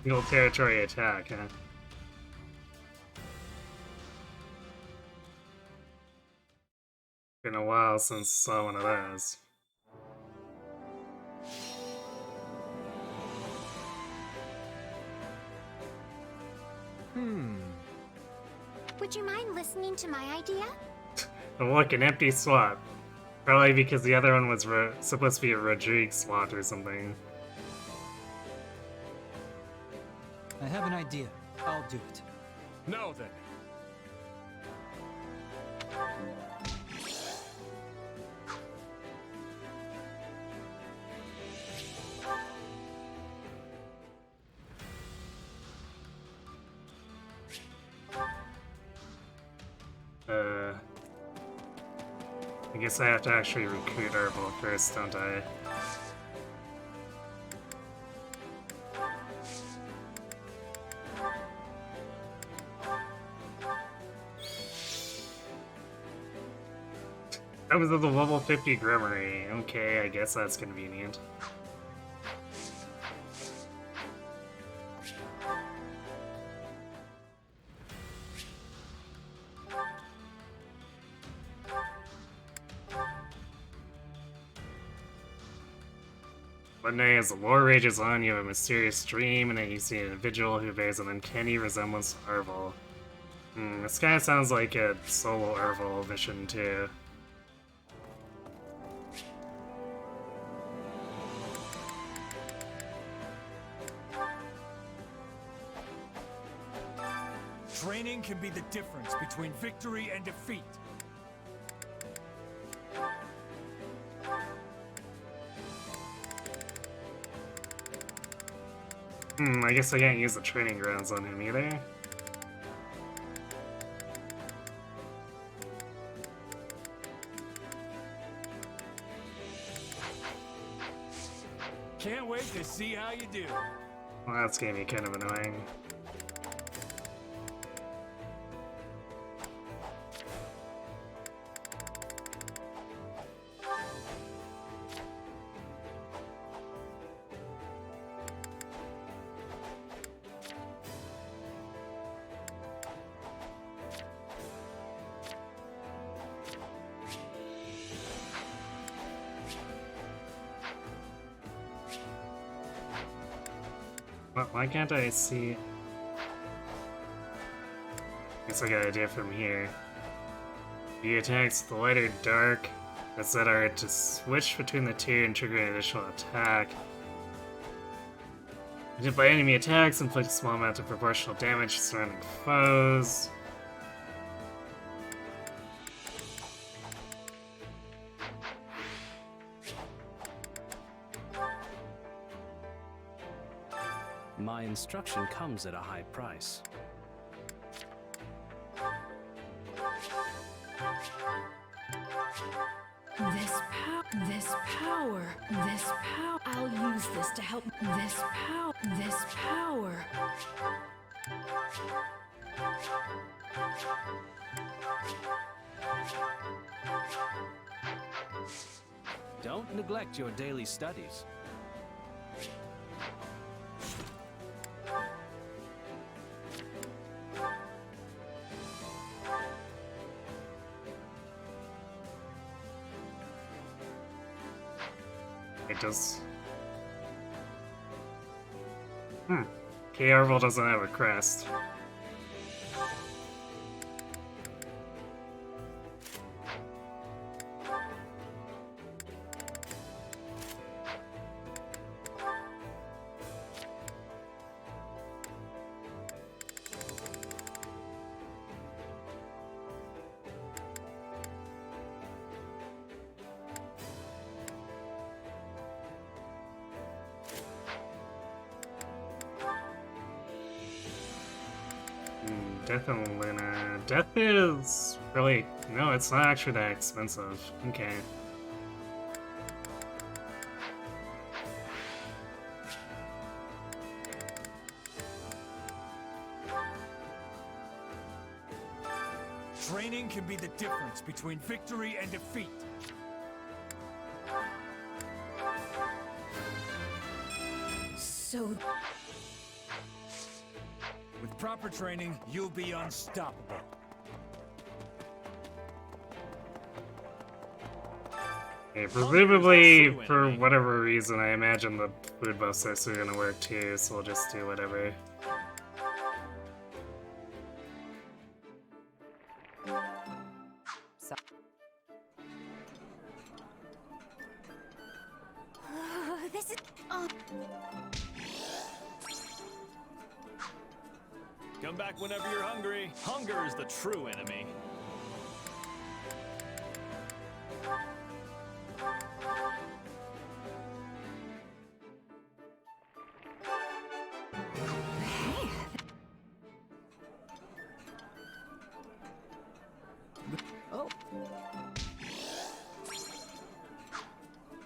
The old territory attack, huh? Been a while since I saw one of those. Would you mind listening to my idea? Oh, look, an empty slot. Probably because the other one was supposed to be a Rodrigue slot or something. I have an idea. I'll do it. Now then. I guess I have to actually recruit Herbal first, don't I? That was at the level 50 Grimoire. Okay, I guess that's convenient. One day, as the lore rages on, you have a mysterious dream, and then you see an individual who bears an uncanny resemblance to Arvel. This kind of sounds like a solo Arvel mission, too. Training can be the difference between victory and defeat. I guess I can't use the training grounds on him either. Can't wait to see how you do. Well, that's gonna be kind of annoying. Why can't I see? Guess I got an idea from here. The attacks the light or dark that's that are to switch between the two and trigger an additional attack. Hit by enemy attacks, inflict a small amount of proportional damage to surrounding foes. My instruction comes at a high price. This power. I'll use this to help. This power. Don't neglect your daily studies. It does. Okay, Arvel doesn't have a crest. Death and Luna. Death is really... No, it's not actually that expensive. Okay. Training can be the difference between victory and defeat. So... With proper training, you'll be unstoppable. Okay, presumably, for whatever reason, I imagine the food buffs are still gonna work too, so we'll just do whatever. So This is... Come back whenever you're hungry. Hunger is the true enemy.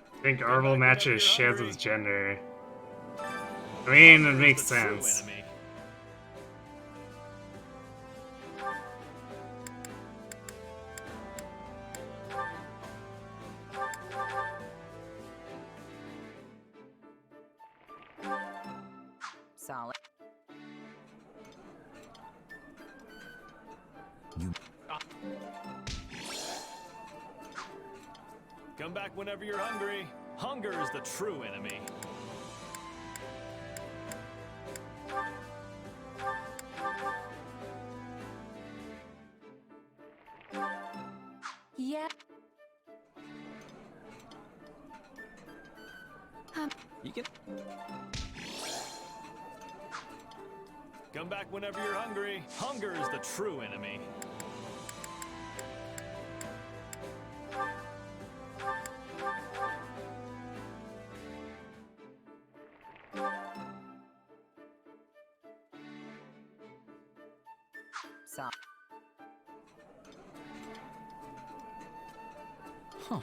I think Arvel matches Shaz's gender. I mean, it makes sense. solid. Come back whenever you're hungry. Hunger is the true enemy. Yeah. You can. Come back whenever you're hungry. Hunger is the true enemy. So. Huh.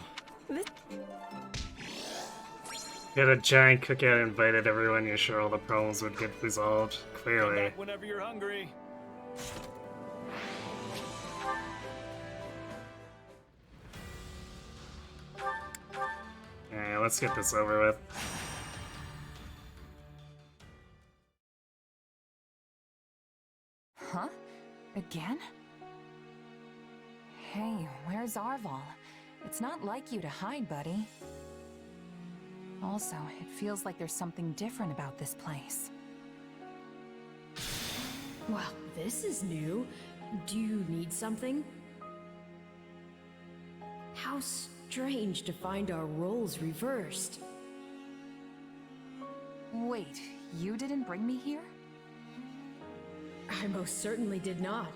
Had a giant cookout, invited everyone, you're sure all the problems would get resolved. Come Clearly. back whenever you're hungry. Yeah, let's get this over with. Huh? Again? Hey, where's Arval? It's not like you to hide, buddy. Also, it feels like there's something different about this place. Well, this is new. Do you need something? How strange to find our roles reversed. Wait, you didn't bring me here? I most certainly did not.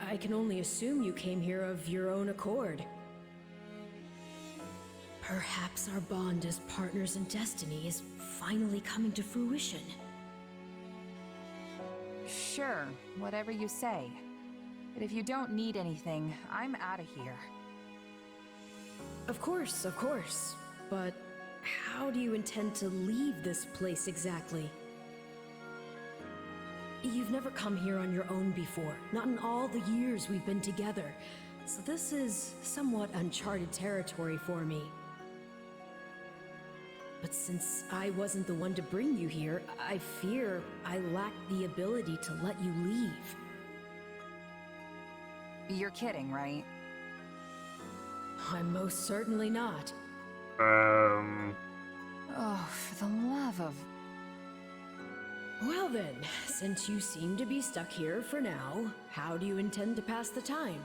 I can only assume you came here of your own accord. Perhaps our bond as partners in destiny is finally coming to fruition. Sure, whatever you say. But if you don't need anything, I'm out of here. Of course, of course. But how do you intend to leave this place exactly? You've never come here on your own before, not in all the years we've been together. So this is somewhat uncharted territory for me. But since I wasn't the one to bring you here, I fear I lack the ability to let you leave. You're kidding, right? I'm most certainly not. Oh, for the love of... Well then, since you seem to be stuck here for now, how do you intend to pass the time?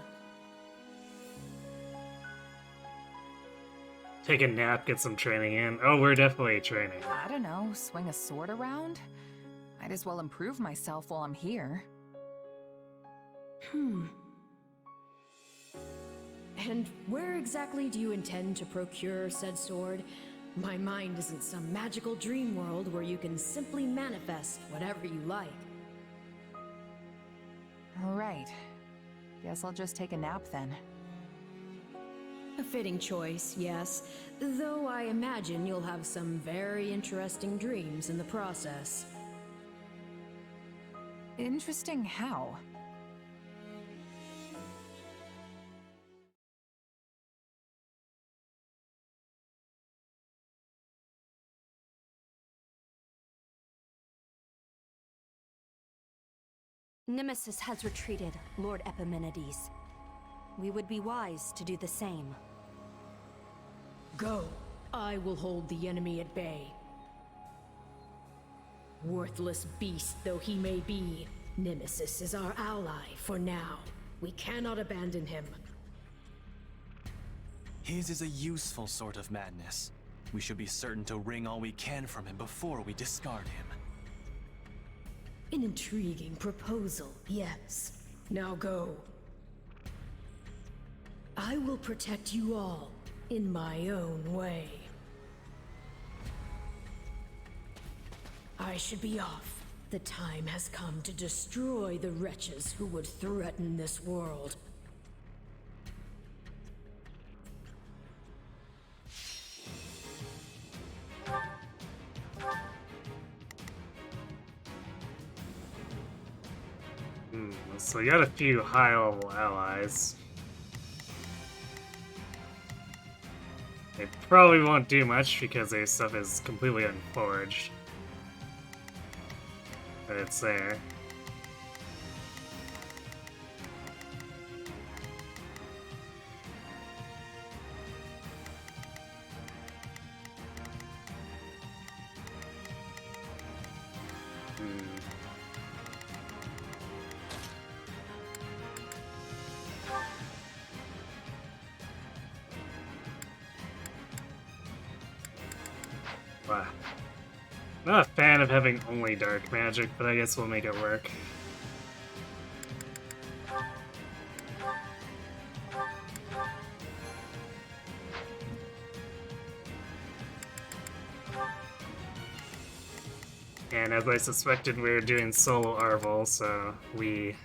Take a nap, get some training in. Oh, we're definitely training. I don't know, swing a sword around? Might as well improve myself while I'm here. And where exactly do you intend to procure said sword? My mind isn't some magical dream world where you can simply manifest whatever you like. Alright. Guess I'll just take a nap then. A fitting choice, yes. Though I imagine you'll have some very interesting dreams in the process. Interesting how? Nemesis has retreated, Lord Epimenides. We would be wise to do the same. Go. I will hold the enemy at bay. Worthless beast though he may be, Nemesis is our ally for now. We cannot abandon him. His is a useful sort of madness. We should be certain to wring all we can from him before we discard him. An intriguing proposal, yes. Now go. I will protect you all in my own way. I should be off. The time has come to destroy the wretches who would threaten this world. So we got a few high-level allies. They probably won't do much because their stuff is completely unforged. But it's there. Wow. Not a fan of having only dark magic, but I guess we'll make it work. And as I suspected, we were doing solo Arvel, so we...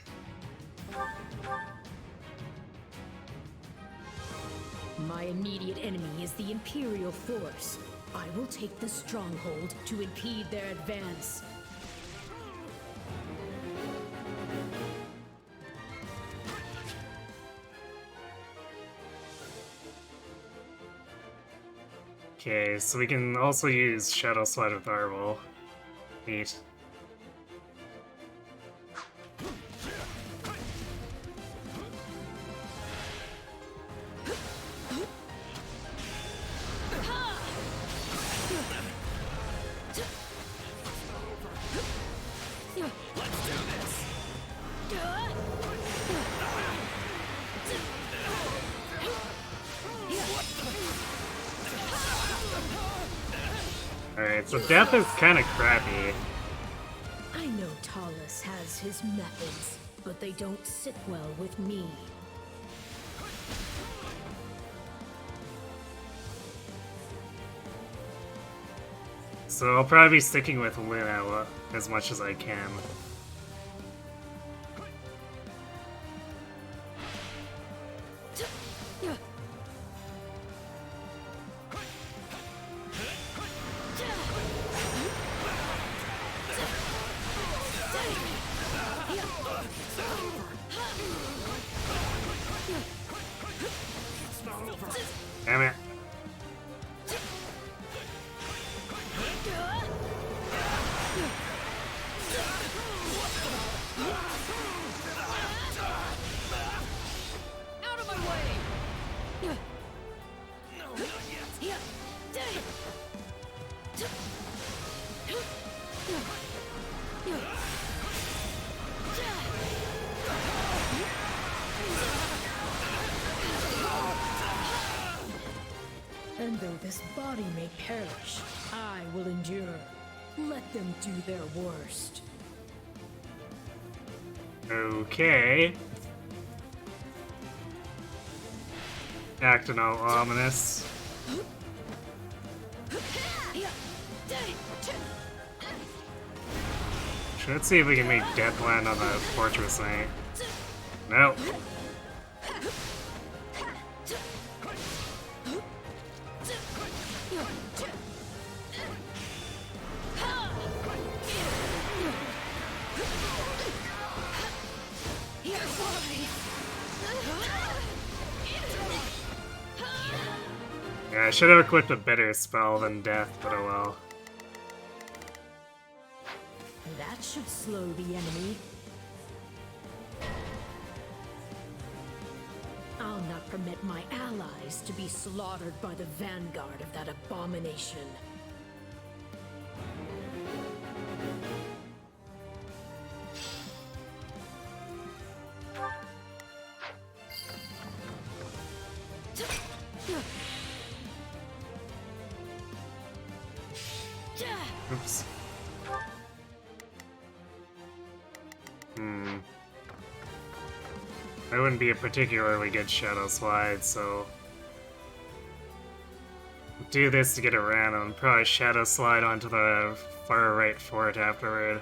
My immediate enemy is the Imperial force. I will take the stronghold to impede their advance. Okay, so we can also use Shadow Slide with Arvel. Neat. Alright, so death is kind of crappy. I know Talus has his methods, but they don't sit well with me. So I'll probably be sticking with Luna as much as I can. Damn it. Out of my way! No, not yet. And though this body may perish, I will endure. Let them do their worst. Okay. Acting all ominous. Let's see if we can make Death land on the Fortress Knight. Nope. Yeah, I should have equipped a better spell than Death, but oh well. That should slow the enemy. I'll not permit my allies to be slaughtered by the vanguard of that abomination. Oops. That wouldn't be a particularly good Shadow Slide, so... do this to get around and probably Shadow Slide onto the far right fort afterward.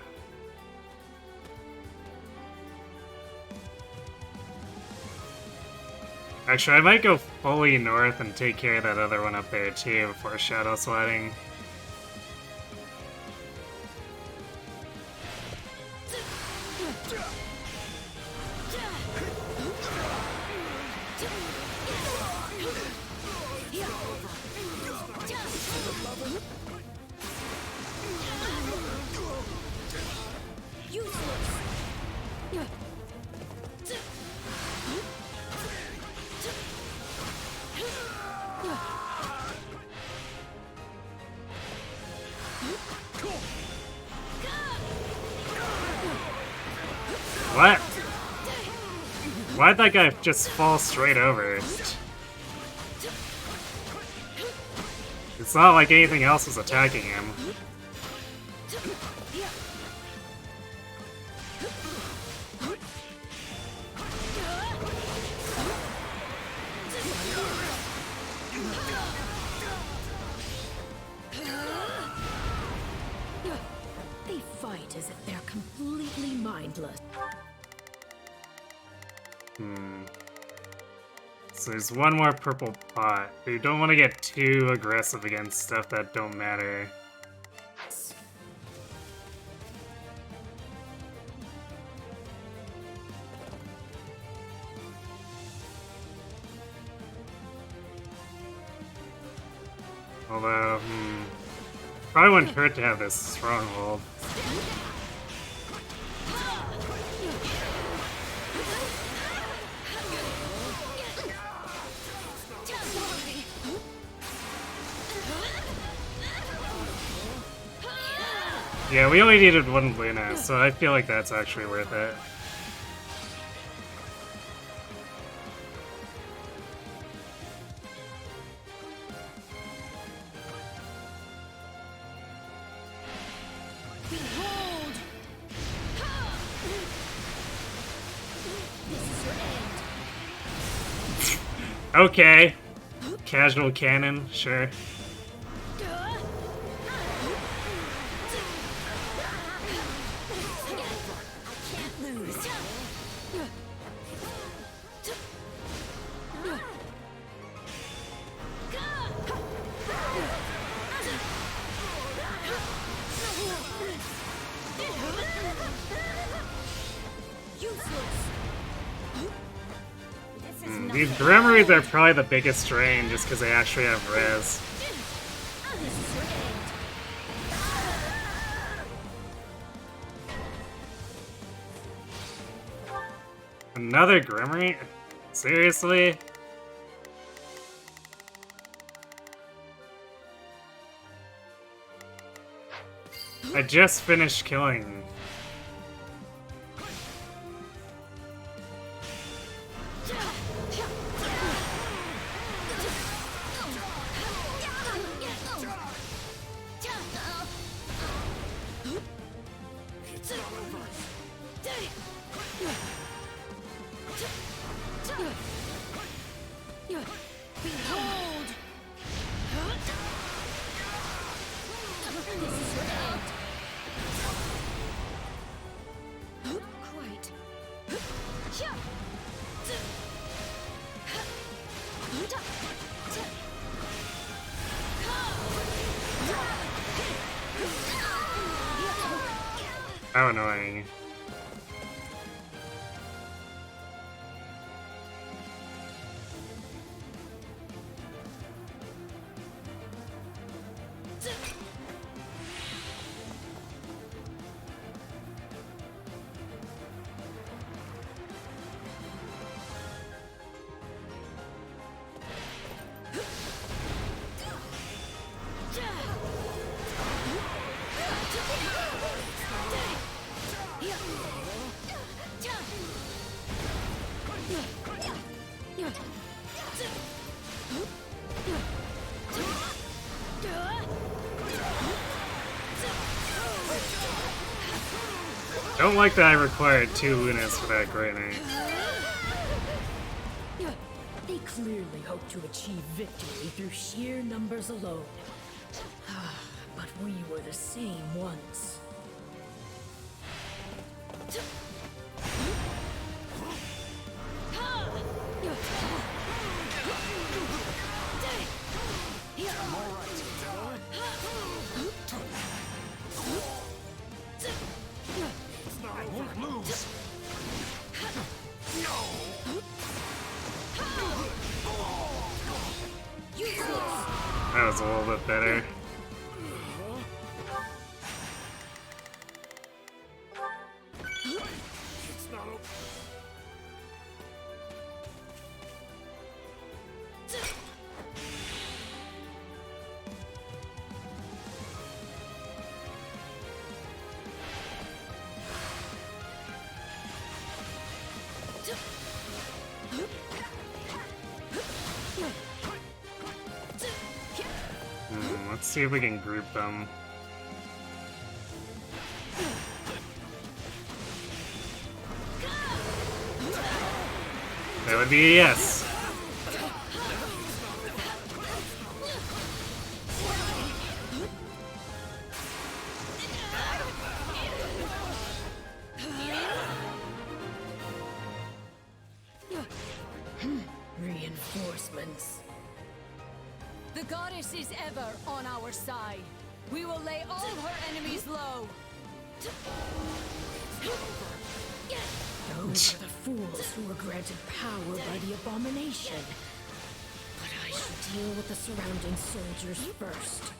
Actually, I might go fully north and take care of that other one up there too before Shadow Sliding. What? Why'd that guy just fall straight over? It's not like anything else was attacking him. They fight as if they're completely mindless. So there's one more purple pot. You don't want to get too aggressive against stuff that don't matter. Although, probably wouldn't hurt to have this stronghold. Yeah, we only needed one Luna, so I feel like that's actually worth it. Behold! This is your end. Okay. Casual cannon, sure. These Grimoires are probably the biggest drain just because they actually have res. Another Grimoire? Seriously? I just finished killing. Behold! This is your end. Quite. How annoying. Don't like that I required 2 Lunas for that grenade. They clearly hope to achieve victory through sheer numbers alone. But we were the same once. I won't lose. That was a little bit better. It's not over. Let's see if we can group them. That would be a yes. Reinforcements. The goddess is ever on our side. We will lay all her enemies low. Those are the fools who were granted power by the abomination. But I should deal with the surrounding soldiers first.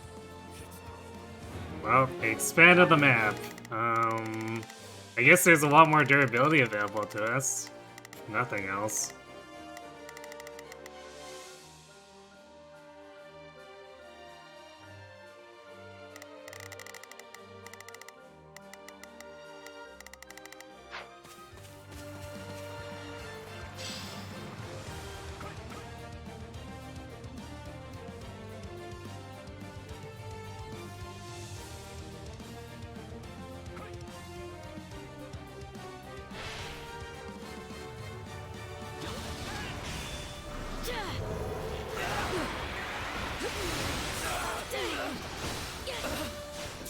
Well, they expanded the map. I guess there's a lot more durability available to us. Nothing else.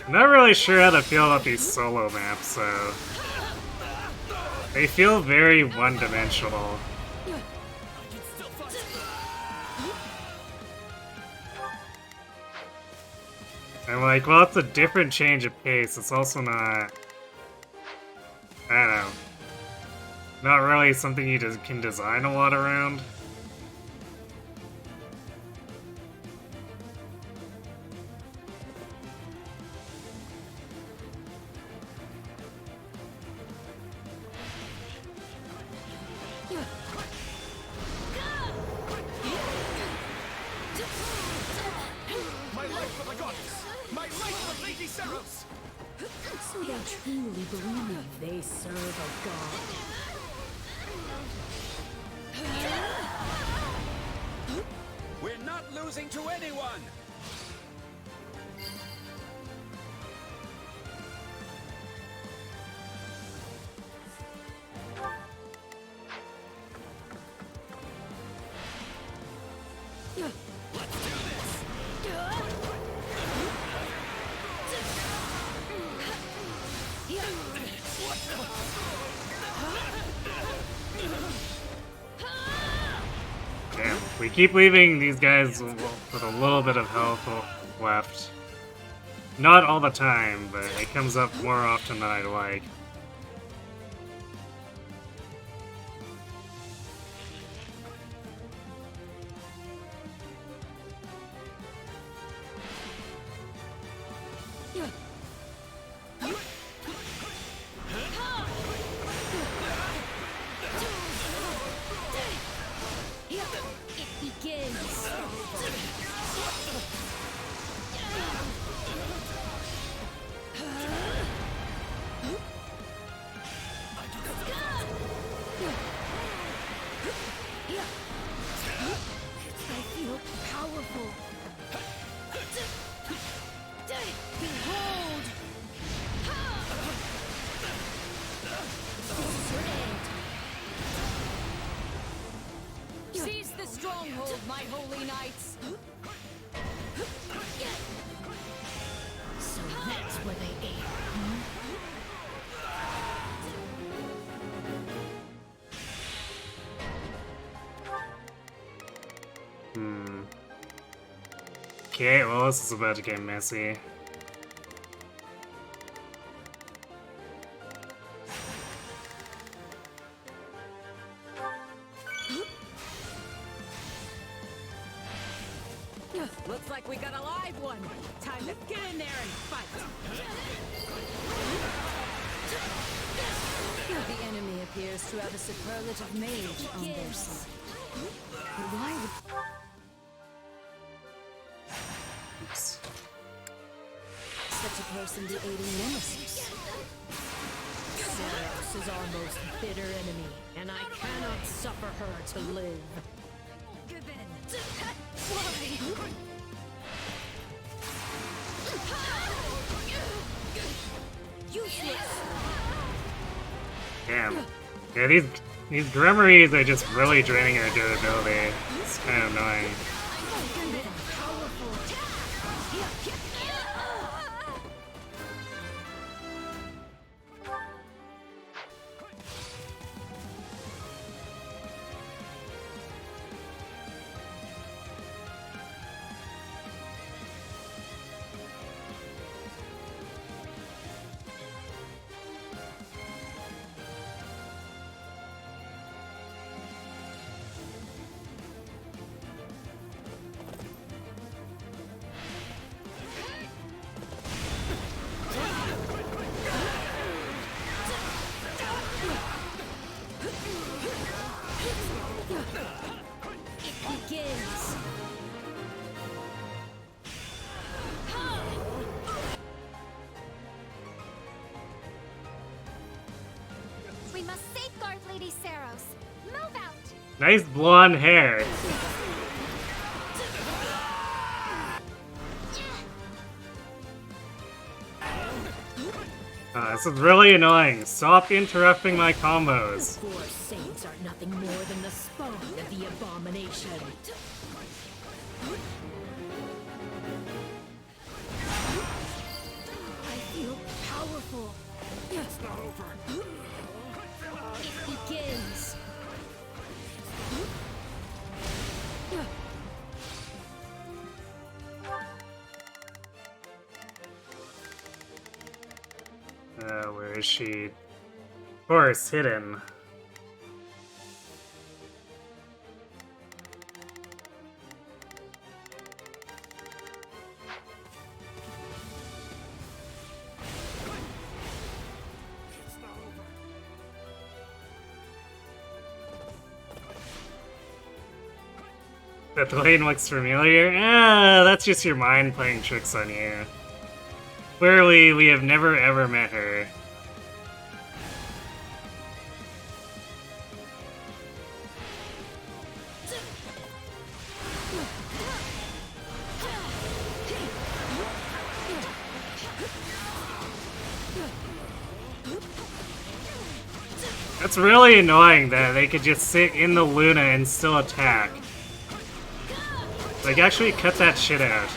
I'm not really sure how to feel about these solo maps, so they feel very one-dimensional. And like, well, it's a different change of pace. It's also not, I don't know, not really something you just can design a lot around. So they truly believe they serve a god. We're not losing to anyone! Damn, we keep leaving these guys with a little bit of health left. Not all the time, but it comes up more often than I'd like. I feel feel powerful. Behold! This is your end. Seize the stronghold, my holy knights! So that's where they aim, Okay, well, this is about to get messy. Looks like we got a live one. Time to get in there and fight. The enemy appears to have a superlative mage on their side. But why would... Oops. Such a person be aiding Nemesis? Saros is our most bitter enemy, and I cannot suffer her to live. Give in. Why? Useless. Damn. Yeah, these Grimoires are just really draining our durability. It's kind of annoying. We must safeguard Lady Saros. Move out! Nice blonde hair. This is really annoying. Stop interrupting my combos. The four saints are nothing more than the spawn of the abomination. I feel powerful. It's not over. It begins. Where is she? Of course, hidden. That lane looks familiar? That's just your mind playing tricks on you. Clearly, we have never ever met her. That's really annoying that they could just sit in the Luna and still attack. Like, actually cut that shit out.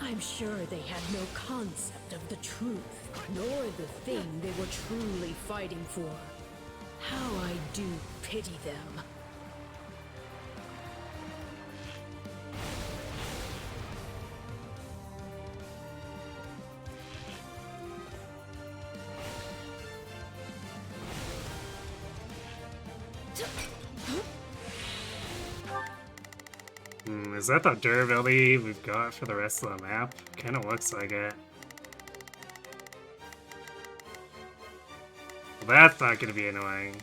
I'm sure they had no concept of the truth, nor the thing they were truly fighting for. How I do pity them. Is that the durability we've got for the rest of the map? Kinda looks like it. Well, that's not gonna be annoying.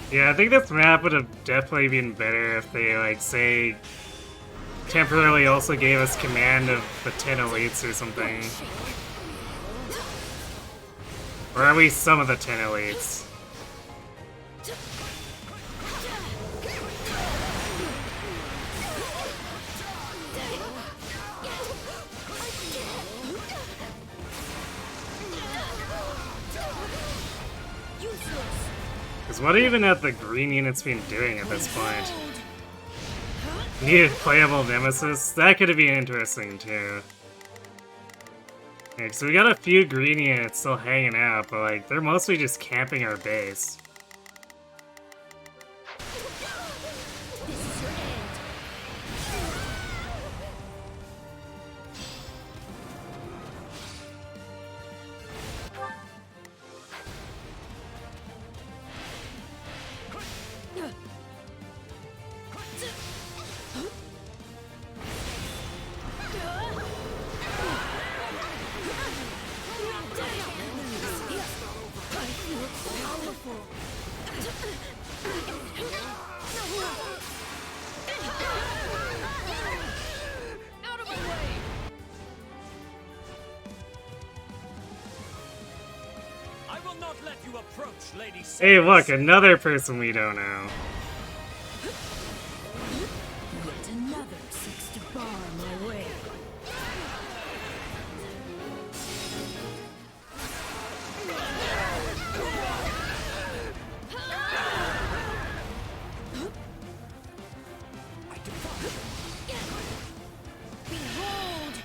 Yeah, I think this map would have definitely been better if they, like, say, temporarily also gave us command of the 10 elites or something. Or at least some of the 10 elites. Because what even have the green units been doing at this point? Needed playable nemesis? That could have been interesting too. Okay, so we got a few green units still hanging out, but like they're mostly just camping our base. Hey, look, another person we don't know. Yet another seeks to bar my way. Behold!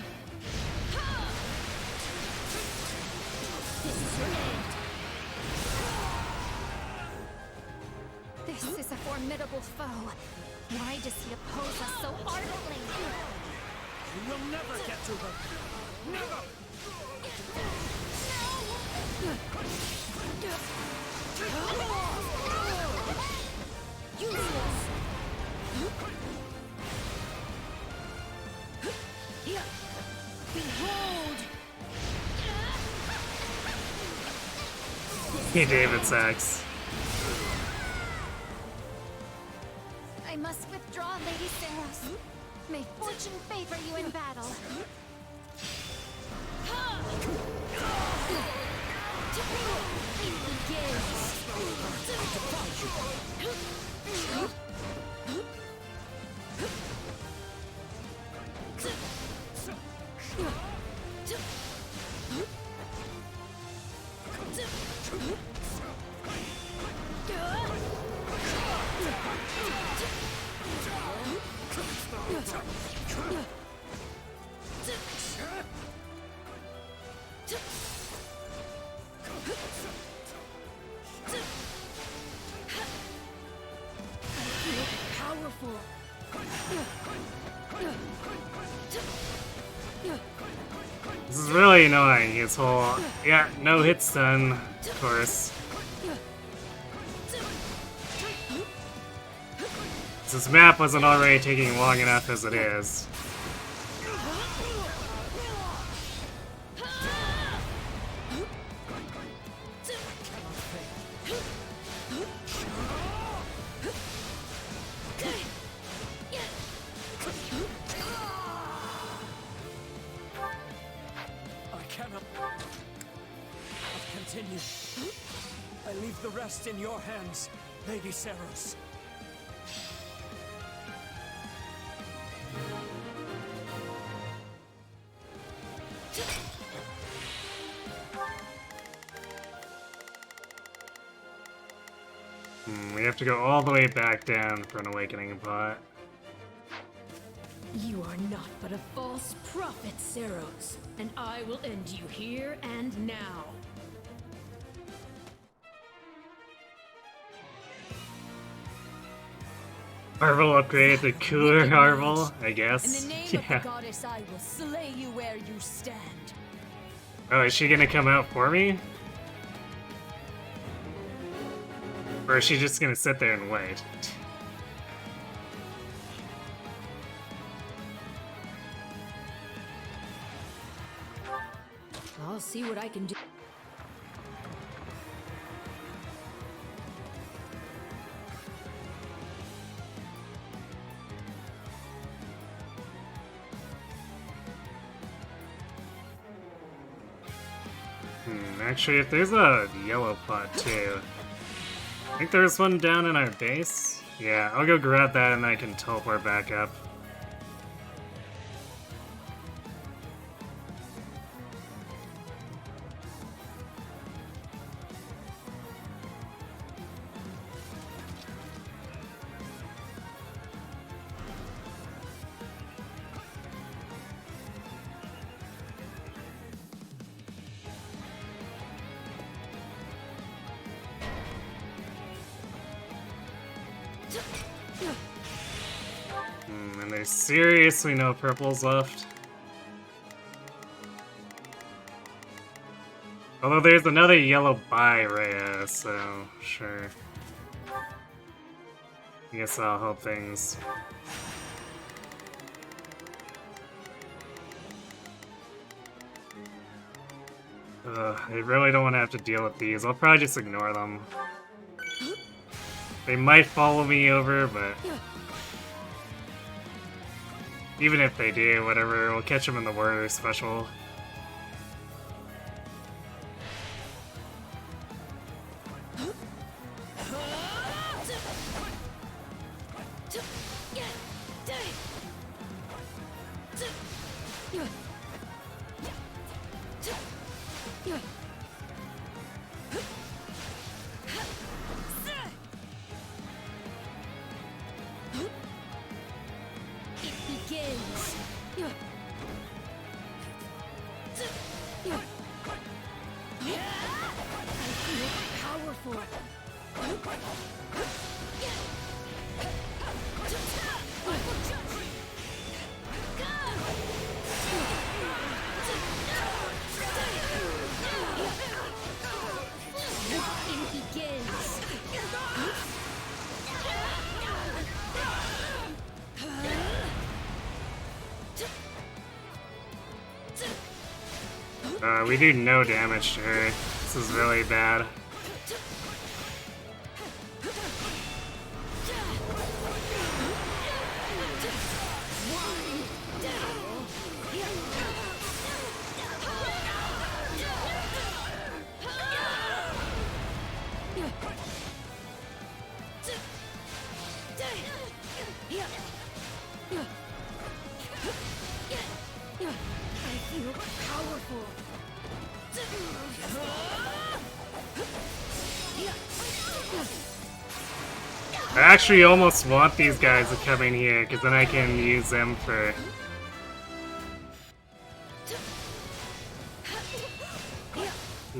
This is your end. This is a formidable foe. Why does he oppose us so ardently? You will never get to her. Never! Useless! Behold! Hey, David Sachs. I must withdraw, Lady Saros. May fortune favor you in battle. It begins. Powerful. This is really annoying, his whole... Yeah, no hit stun, of course. This map wasn't already taking long enough as it is. I cannot continue. I leave the rest in your hands, Lady Saros. We have to go all the way back down for an awakening pot. You are not but a false prophet, Seros, and I will end you here and now. Harville upgrade the cooler Harville, I guess. In the name of the goddess, I will slay you where you stand. Oh, is she gonna come out for me? Or is she just gonna sit there and wait? I'll see what I can do. Actually, if there's a yellow pot too. I think there's one down in our base. Yeah, I'll go grab that and I can teleport back up. And there's seriously no purples left. Although there's another yellow by Rhea, so sure. I guess I'll help things. I really don't want to have to deal with these. I'll probably just ignore them. They might follow me over, but even if they do, whatever, we'll catch them in the warrior special. We do no damage to her. This is really bad. I actually almost want these guys to come in here, because then I can use them for...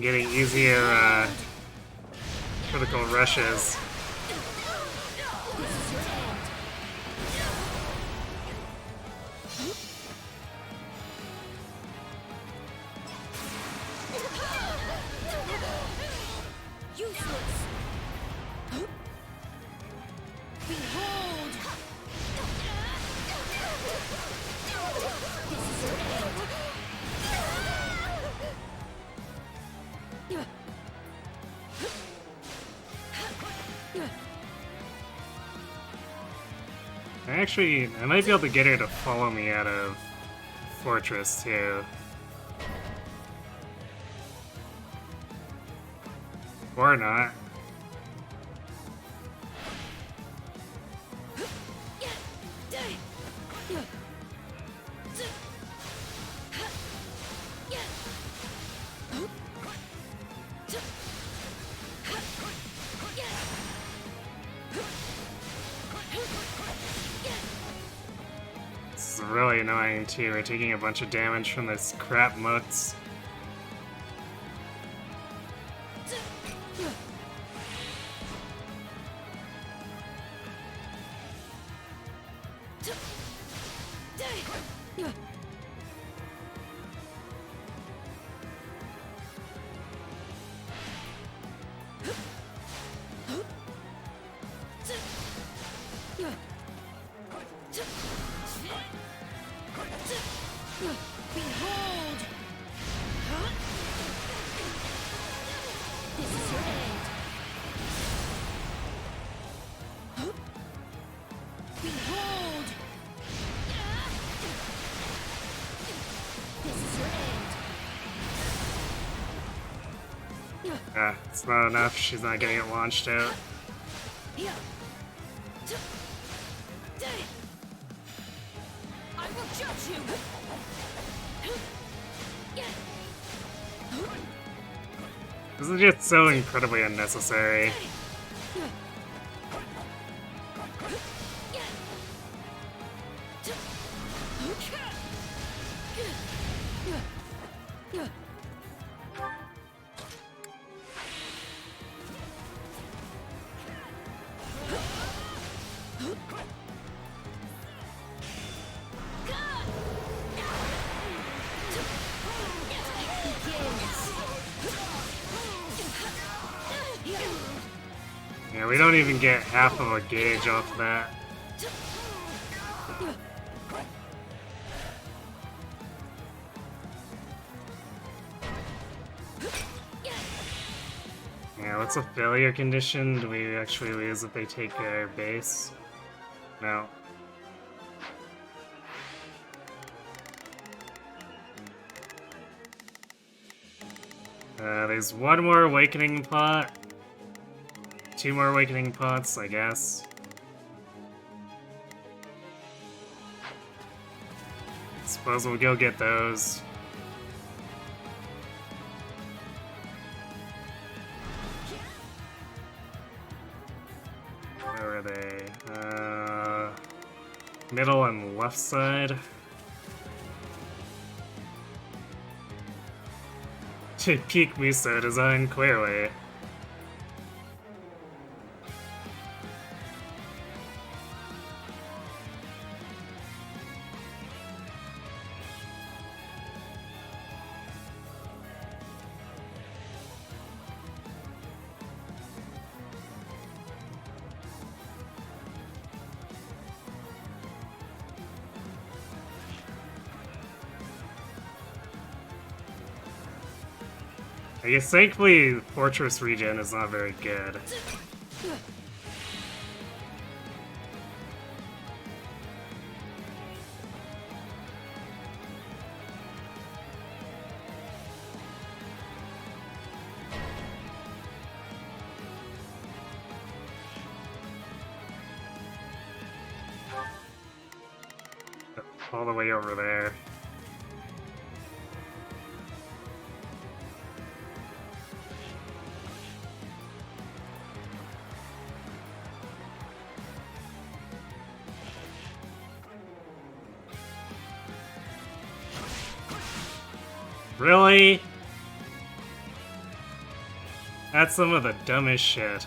getting easier, critical rushes. Actually, I might be able to get her to follow me out of Fortress, too. Or not. really annoying too. We're taking a bunch of damage from this crap mutts. Behold! This is your end. Behold! This is your end. It's not enough. She's not getting it launched out. I will judge you! This is just so incredibly unnecessary. Yeah, we don't even get half of a gauge off that. Yeah, what's a failure condition? Do we actually lose if they take our base? No. There's one more awakening pot. 2 more awakening pots, I guess. Suppose we'll go get those. Where are they? Middle and left side. Peak Muso design clearly. I guess thankfully Fortress regen is not very good. All the way over there. Really? That's some of the dumbest shit.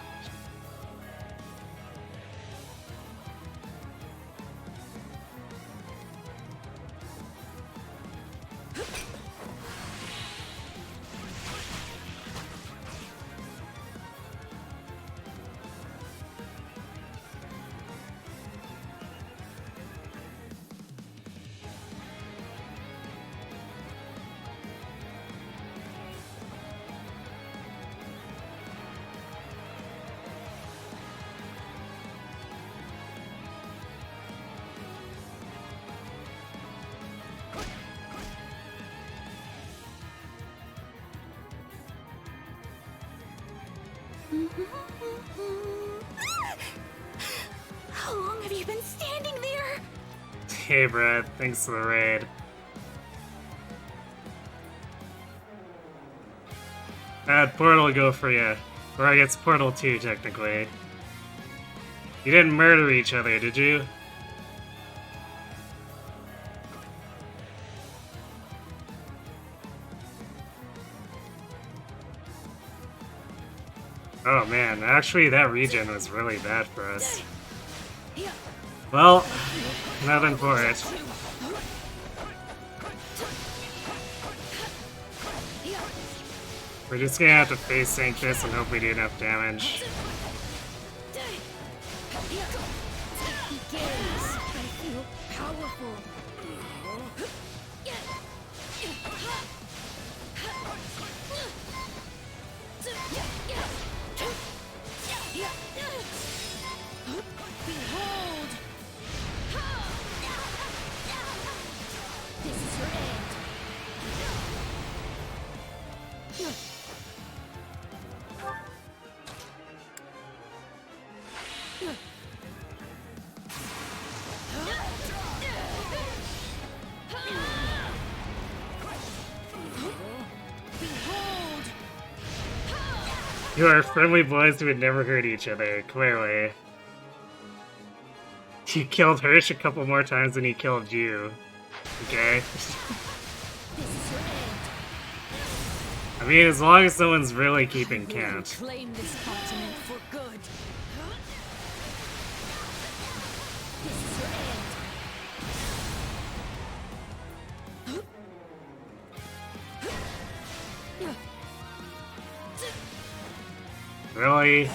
How long have you been standing there? Hey Brad, thanks for the raid. Portal go for you. Or I guess Portal 2, technically. You didn't murder each other, did you? Oh man, actually that regen was really bad for us. Well, nothing for it. We're just gonna have to face sync this and hope we do enough damage. Behold! This is your end. You are friendly boys who would never hurt each other, clearly. He killed Hirsch a couple more times than he killed you. Okay? I mean, as long as someone's really keeping count. Claim this continent for good. This is your end. Really?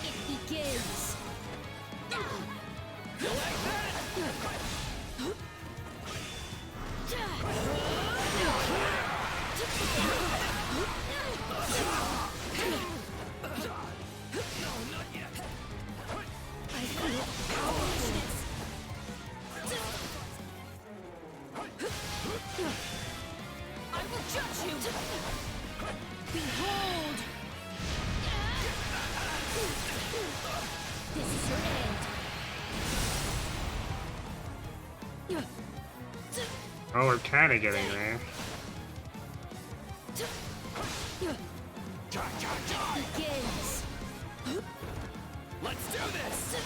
It begins. I will judge you. Behold. This is your end. Oh, we're kinda getting there. Begins. Let's do this!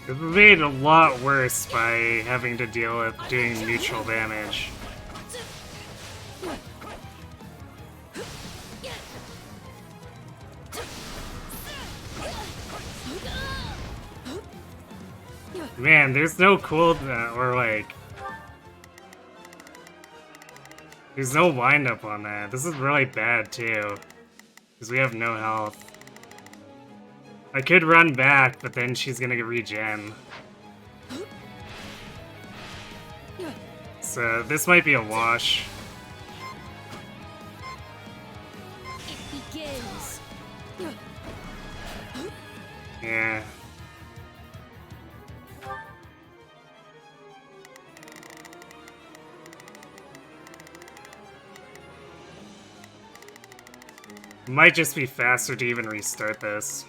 It was made a lot worse by having to deal with doing neutral damage. Man, there's no cooldown, or like... There's no wind-up on that. This is really bad, too. Because we have no health. I could run back, but then she's gonna get regen. So, this might be a wash. It begins. Yeah. Might just be faster to even restart this.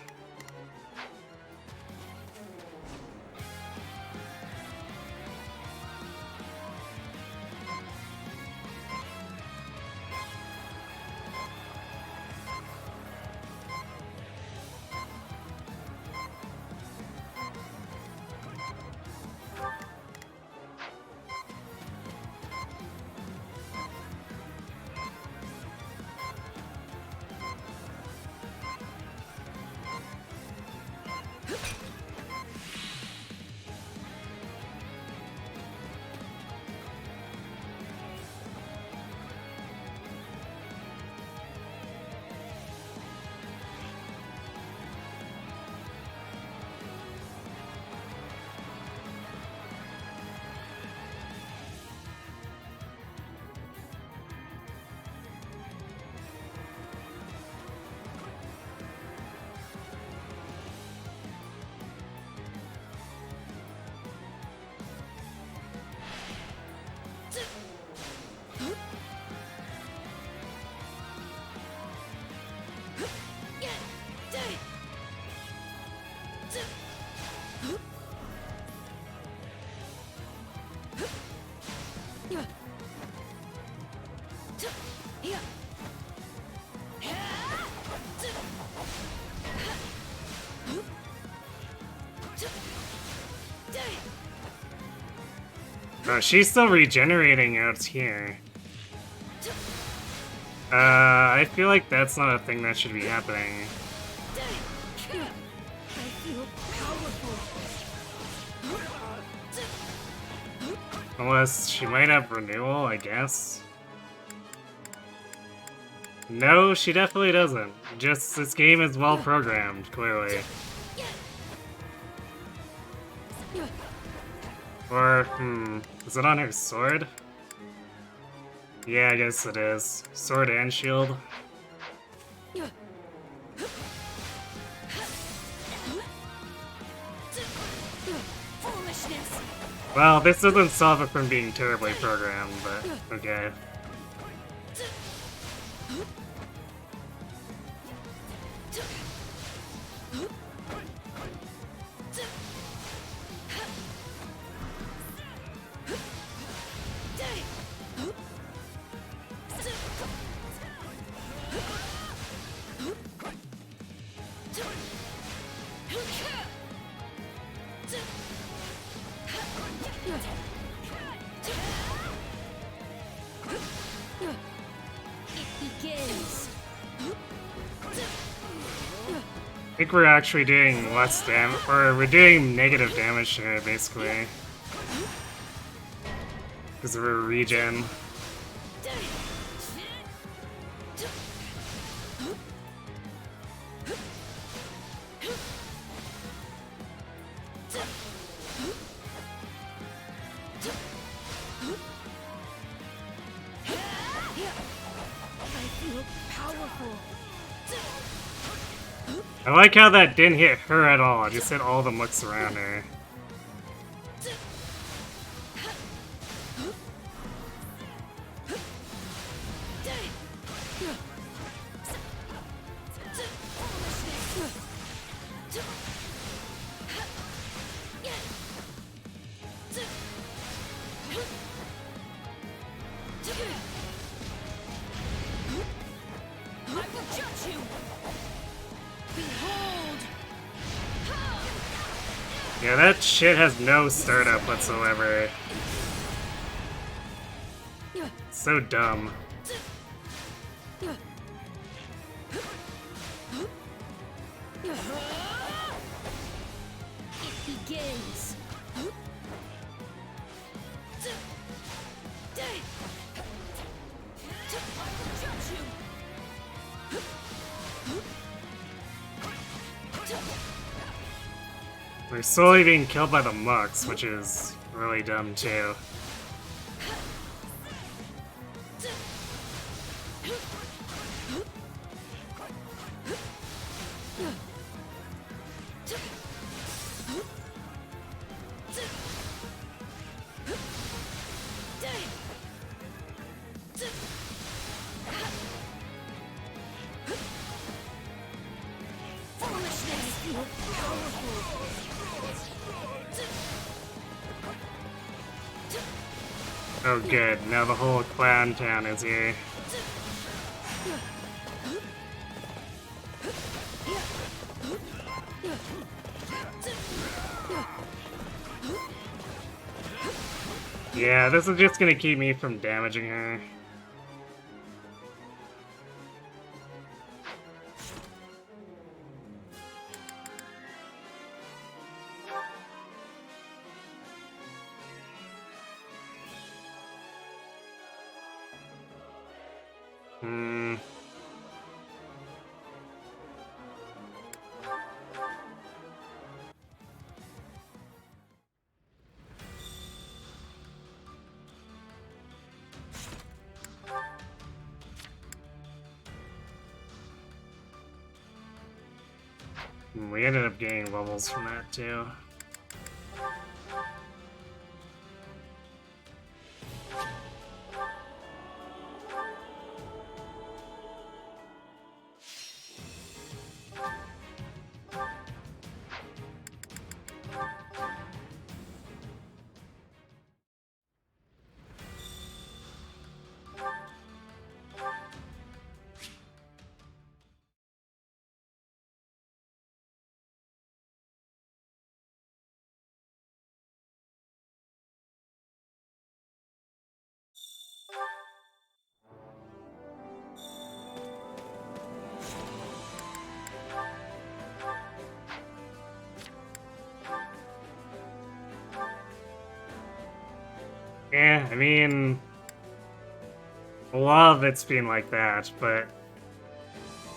Oh, she's still regenerating out here. I feel like that's not a thing that should be happening. Unless she might have renewal, I guess. No, she definitely doesn't. Just this game is well programmed, clearly. Or, is it on her sword? Yeah, I guess it is. Sword and shield. Well, this doesn't stop it from being terribly programmed, but okay. I think we're actually doing less damage, or we're doing negative damage here, basically. Because of a regen. I like how that didn't hit her at all, it just hit all the mooks around her. Yeah, that shit has no startup whatsoever. So dumb. It begins. We're slowly being killed by the mooks, which is really dumb too. Oh good, now the whole clown town is here. Yeah, this is just gonna keep me from damaging her. We ended up getting levels from that too. Yeah, I mean, a lot of it's been like that, but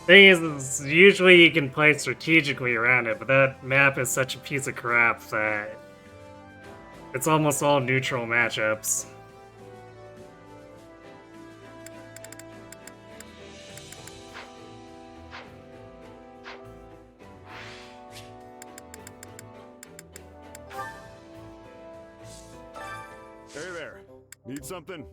thing is usually you can play strategically around it, but that map is such a piece of crap that it's almost all neutral matchups. Hey there. Need something?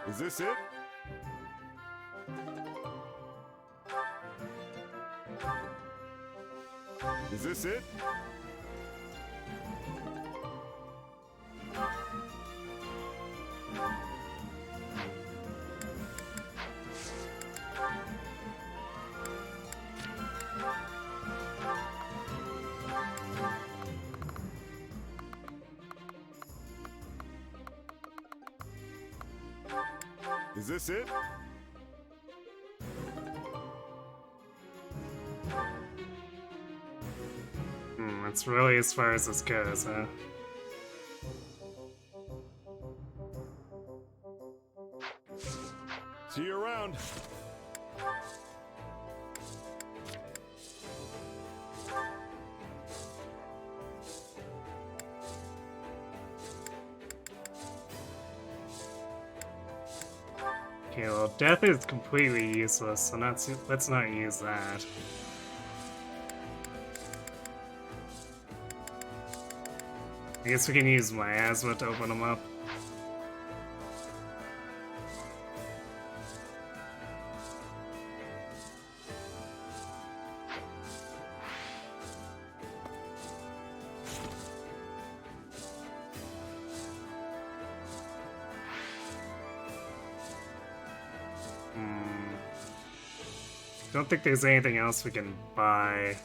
Is this it? Is this it? Is this it? That's really as far as this goes, huh? See you around. Okay, well, death is completely useless, so let's not use that. I guess we can use miasma to open them up. Don't think there's anything else we can buy.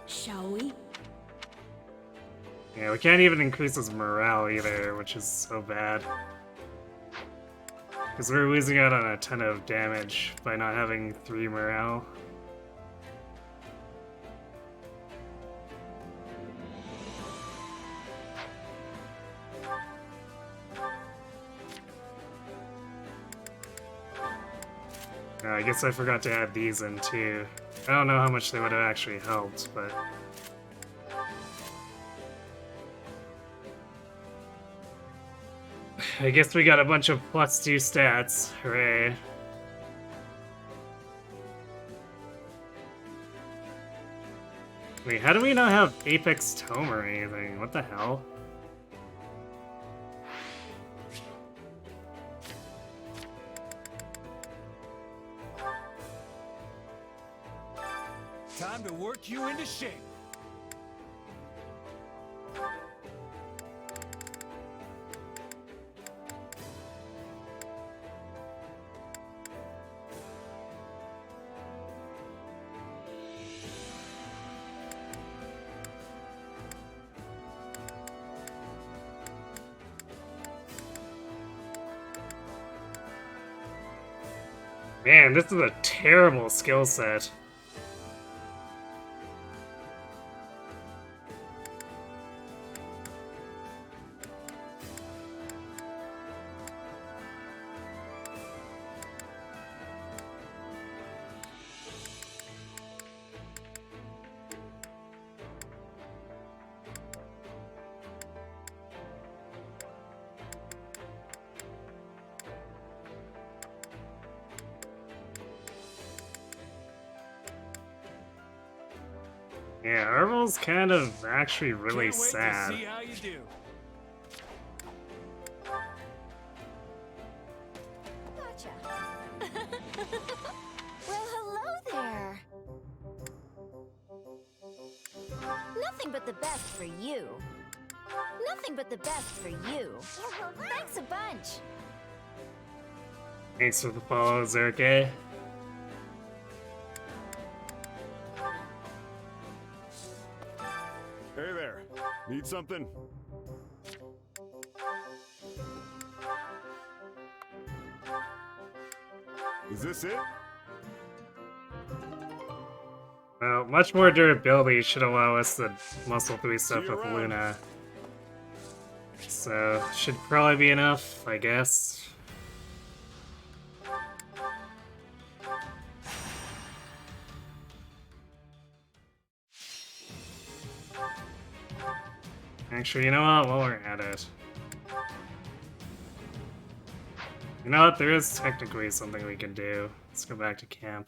Shall we? Yeah, we can't even increase his morale either, which is so bad. Because we're losing out on a ton of damage by not having 3 morale. I guess I forgot to add these in too. I don't know how much they would have actually helped, but... I guess we got a bunch of +2 stats. Hooray. Wait, how do we not have Apex Tome or anything? What the hell? Time to work you into shape. Man, this is a terrible skill set. Yeah, Arvel's kind of actually really Can't wait sad. to see how you do. Gotcha. Well, hello there. Nothing but the best for you. Nothing but the best for you. Thanks a bunch. Thanks for the follow, Zerke. Hey there. Need something? Is this it? Well, much more durability should allow us to muscle through stuff with Luna. So, should probably be enough, I guess. Actually, you know what? While we're at it. You know what? There is technically something we can do. Let's go back to camp.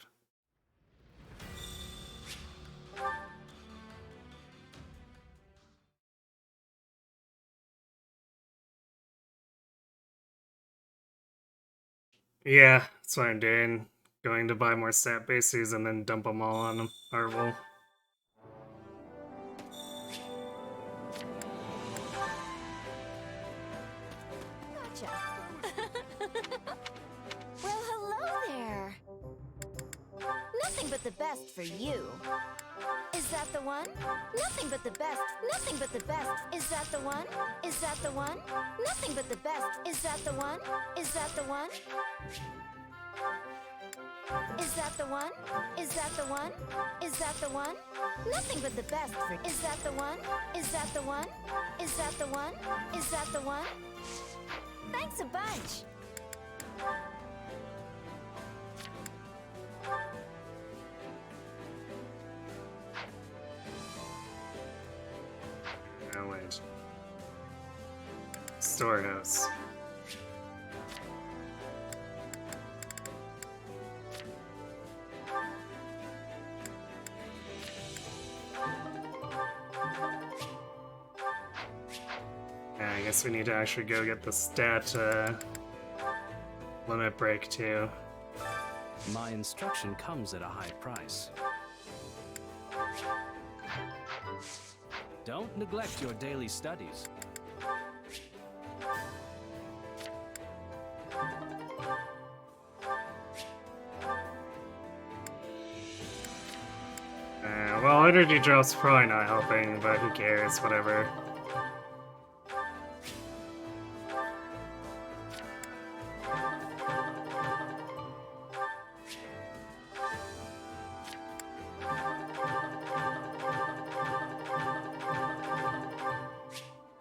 Yeah, that's what I'm doing. Going to buy more stat bases and then dump them all on Marvel. Gotcha. Well, hello there. Nothing but the best for you. Is that the one? Nothing but the best. Nothing but the best. Is that the one? Is that the one? Nothing but the best. Is that the one? Is that the one? Is that the one? Is that the one? Is that the one? Nothing but the best for. Is that the one? Is that the one? Is that the one? Is that the one? Thanks a bunch. Oh, wait. Storehouse. Yeah, I guess we need to actually go get the stat limit break too. My instruction comes at a high price. Don't neglect your daily studies. Well, energy drop's probably not helping, but who cares, whatever.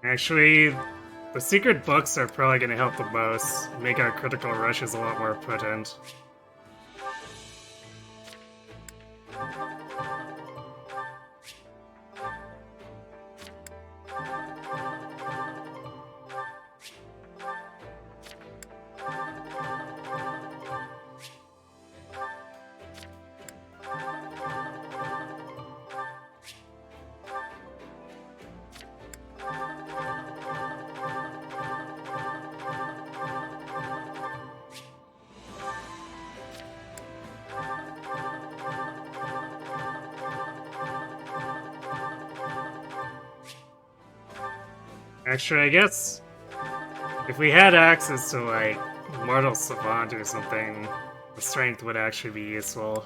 Actually, the secret books are probably going to help the most, make our critical rushes a lot more potent. Actually, I guess if we had access to, like, Mortal Savant or something, the strength would actually be useful.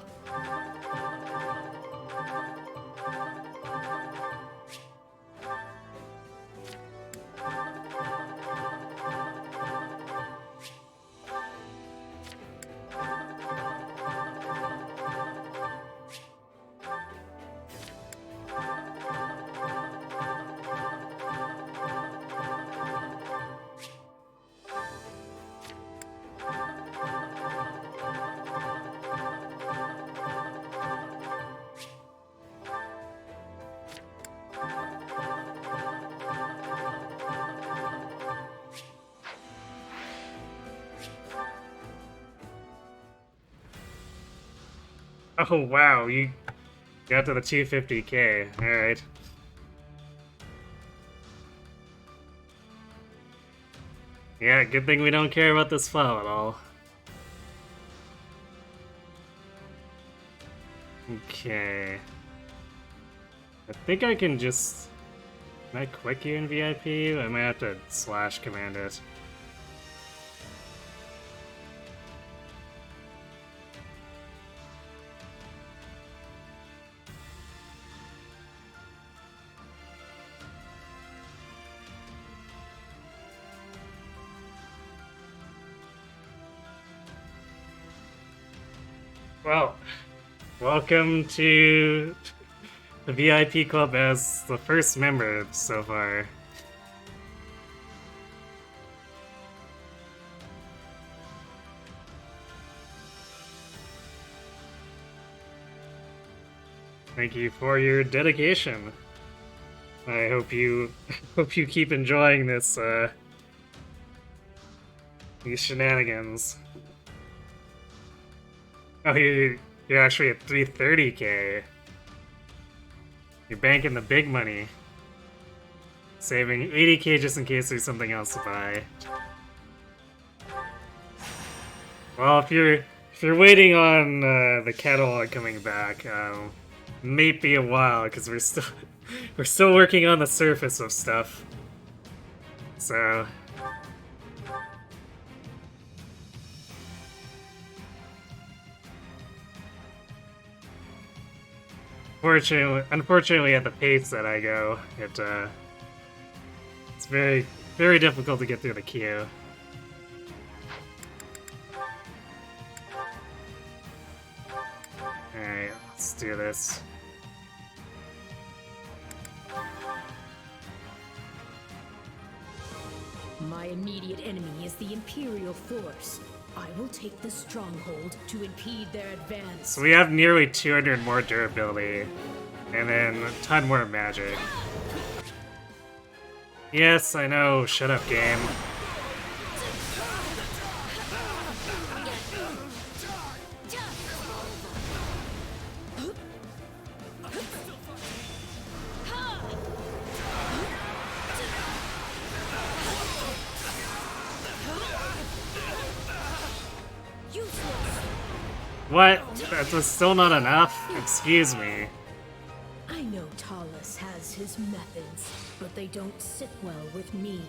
Oh wow, you got to the 250k, alright. Yeah, good thing we don't care about this file at all. Okay. I think I can just... Can I quick you in VIP? I might have to slash command it. Well, welcome to the VIP club as the first member so far. Thank you for your dedication. I hope you keep enjoying this these shenanigans. Oh, you're actually at 330k. You're banking the big money. Saving 80k just in case there's something else to buy. Well, if you're waiting on the catalog coming back, may be a while because we're still working on the surface of stuff. So unfortunately, at the pace that I go, it's very, very difficult to get through the queue. Alright, let's do this. My immediate enemy is the Imperial force. I will take the stronghold to impede their advance. So we have nearly 200 more durability, and then a ton more magic. Yes, I know, shut up, game. What? That was still not enough? Excuse me. I know Talus has his methods, but they don't sit well with me.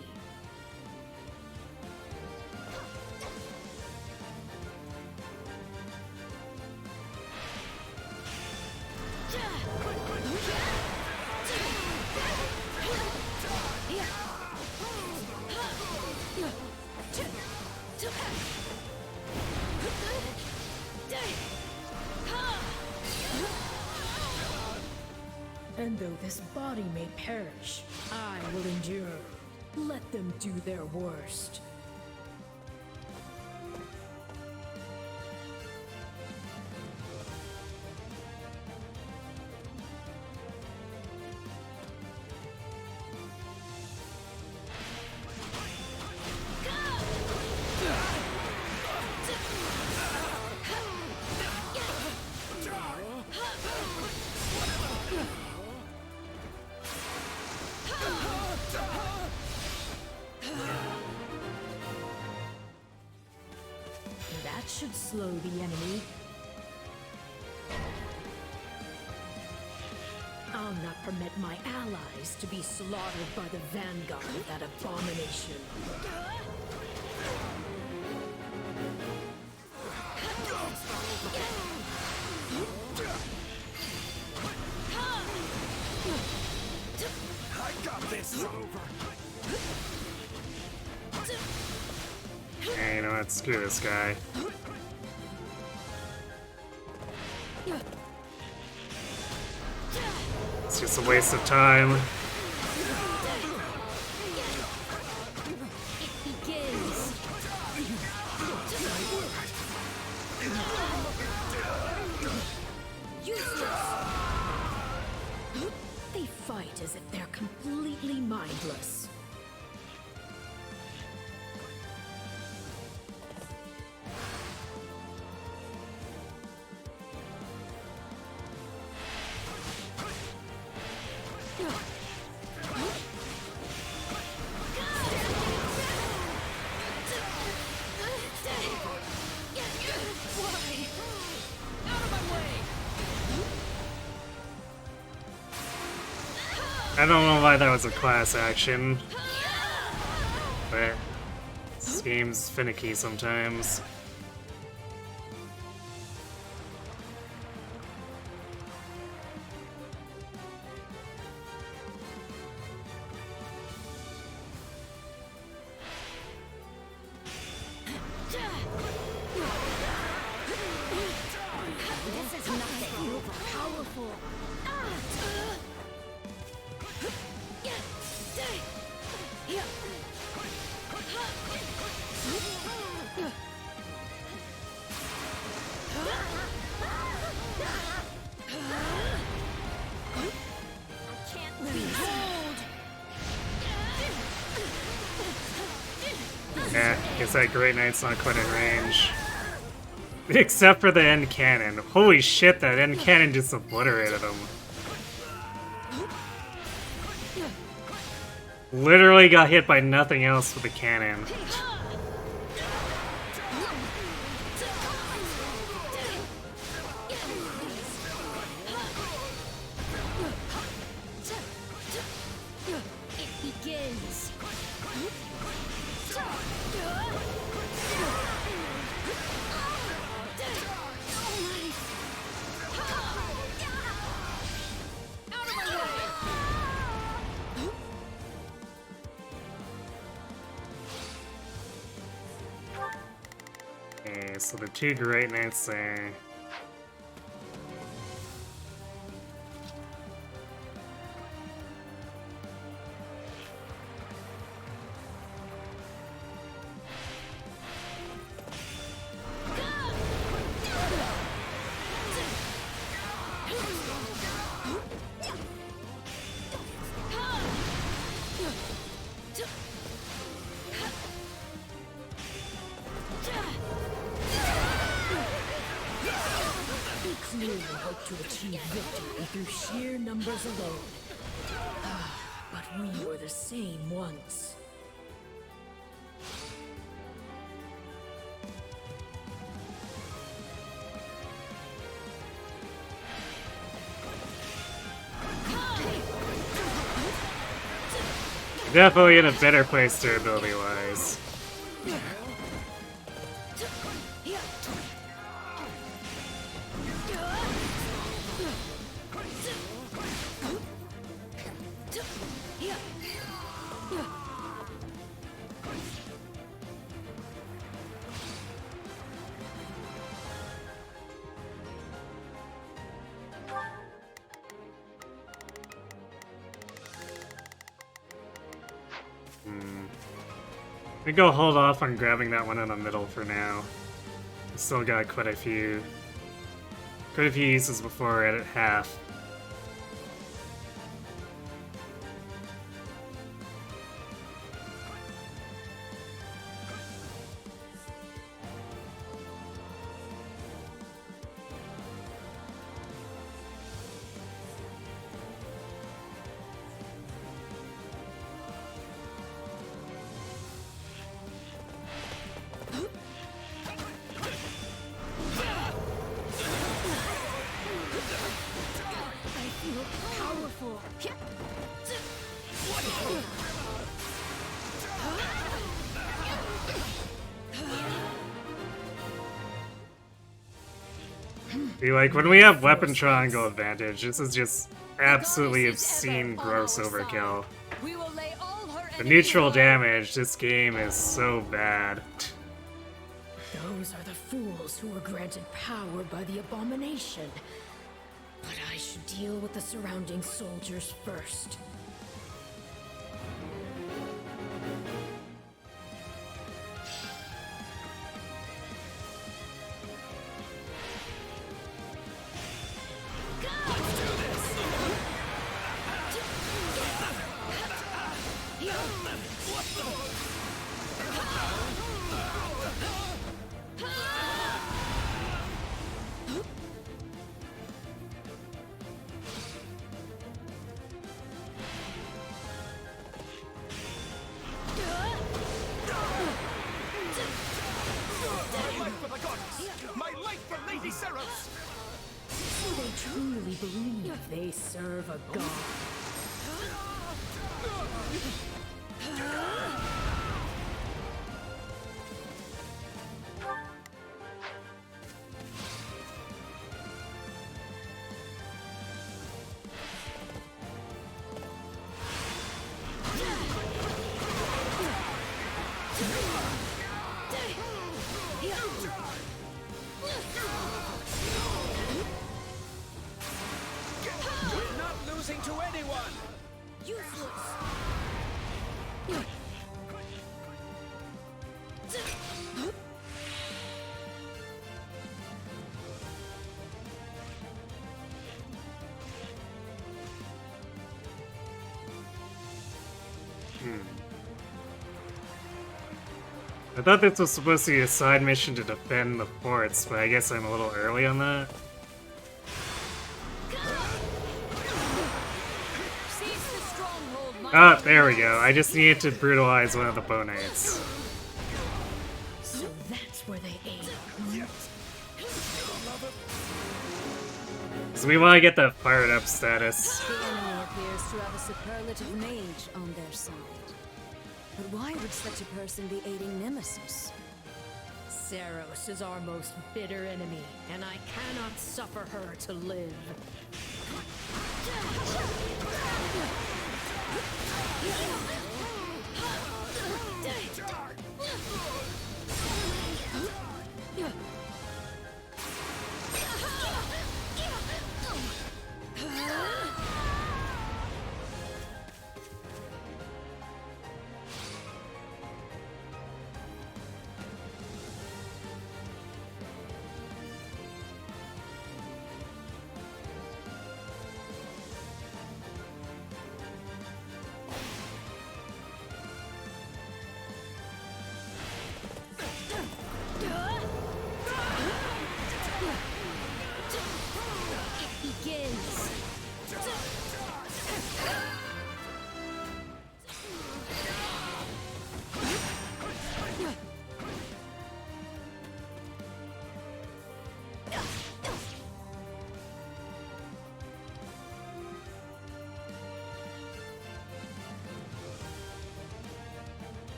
And though this body may perish, I will endure. Let them do their worst. That should slow the enemy. I'll not permit my allies to be slaughtered by the vanguard of that abomination. I got this. Hey, you know what? Screw this guy. It's just a waste of time. They fight as if they're completely mindless. I don't know why that was a class action, but this game's finicky sometimes. powerful. Yeah, guess that Great Knight's not quite in range. Except for the end cannon. Holy shit, that end cannon just obliterated him. Literally got hit by nothing else with the cannon. It begins. Okay, so the two Great Knights there. We clearly hope to achieve victory through sheer numbers alone. But we were the same once. Definitely in a better place durability-wise. We go hold off on grabbing that one in the middle for now. Still got quite a few uses before we're at half. Be like, when we have weapon triangle advantage, this is just absolutely obscene gross overkill. The neutral damage, this game is so bad. Those are the fools who were granted power by the abomination. But I should deal with the surrounding soldiers first. So they truly believe they serve a god. losing to anyone! Useless! I thought this was supposed to be a side mission to defend the forts, but I guess I'm a little early on that. Ah, there we go. I just needed to brutalize one of the bow knights. So that's where they aim. So we want to get that fired up status. The enemy appears to have a superlative mage on their side. But why would such a person be aiding Nemesis? Saros is our most bitter enemy, and I cannot suffer her to live.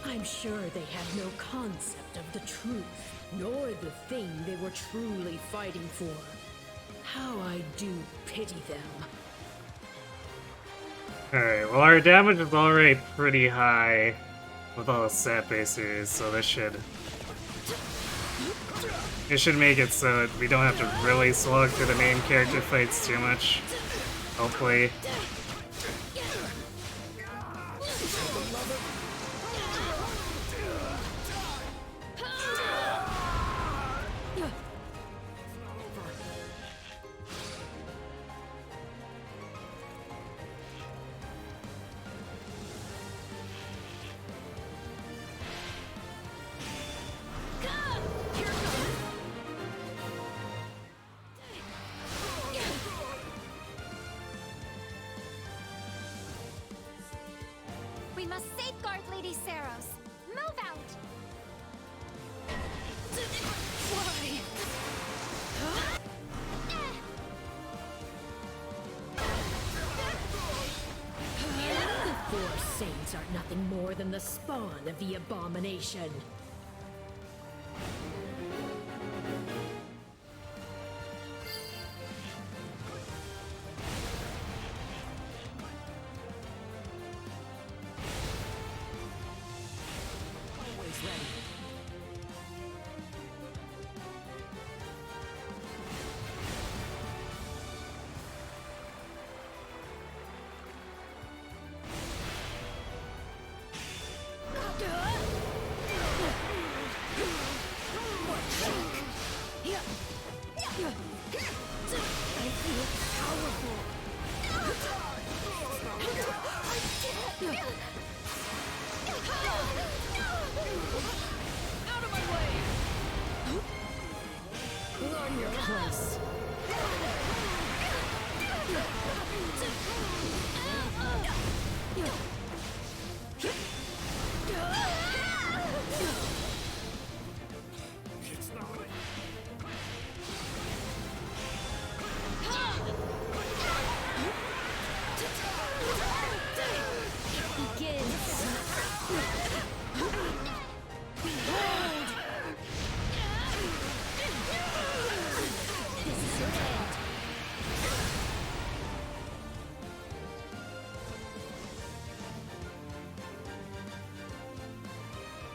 I'm sure they had no concept of the truth, nor the thing they were truly fighting for. How I do pity them. Alright, well our damage is already pretty high with all the stat basers, so this should make it so that we don't have to really slog through the main character fights too much. Hopefully. We must safeguard Lady Saros. Move out! Why? The four saints are nothing more than the spawn of the abomination.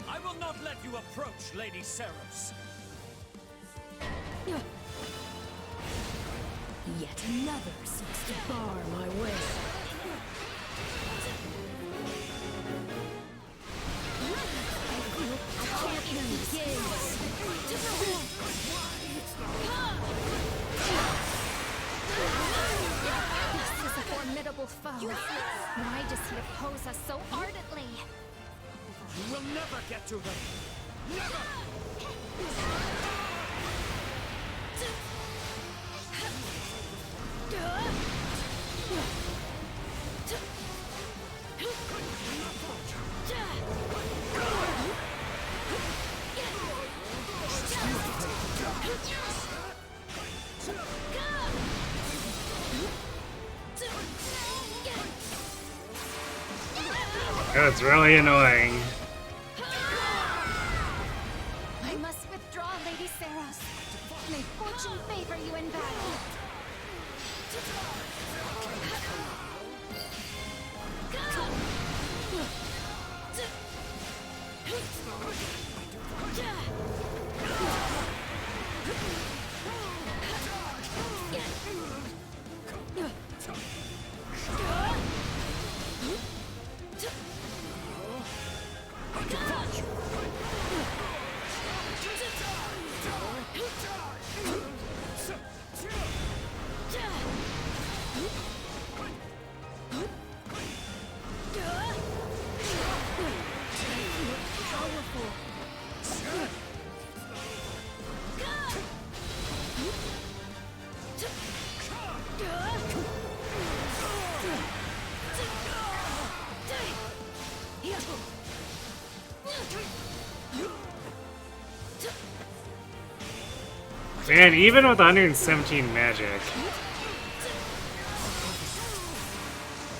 I will not let you approach Lady Seros. Yet another seeks to bar my way. Champion begins. This is a formidable foe. Why does he oppose us so ardently? You will never get to them. It's really annoying. I must withdraw, Lady Seros. May fortune favor you in battle. Man, even with 117 magic,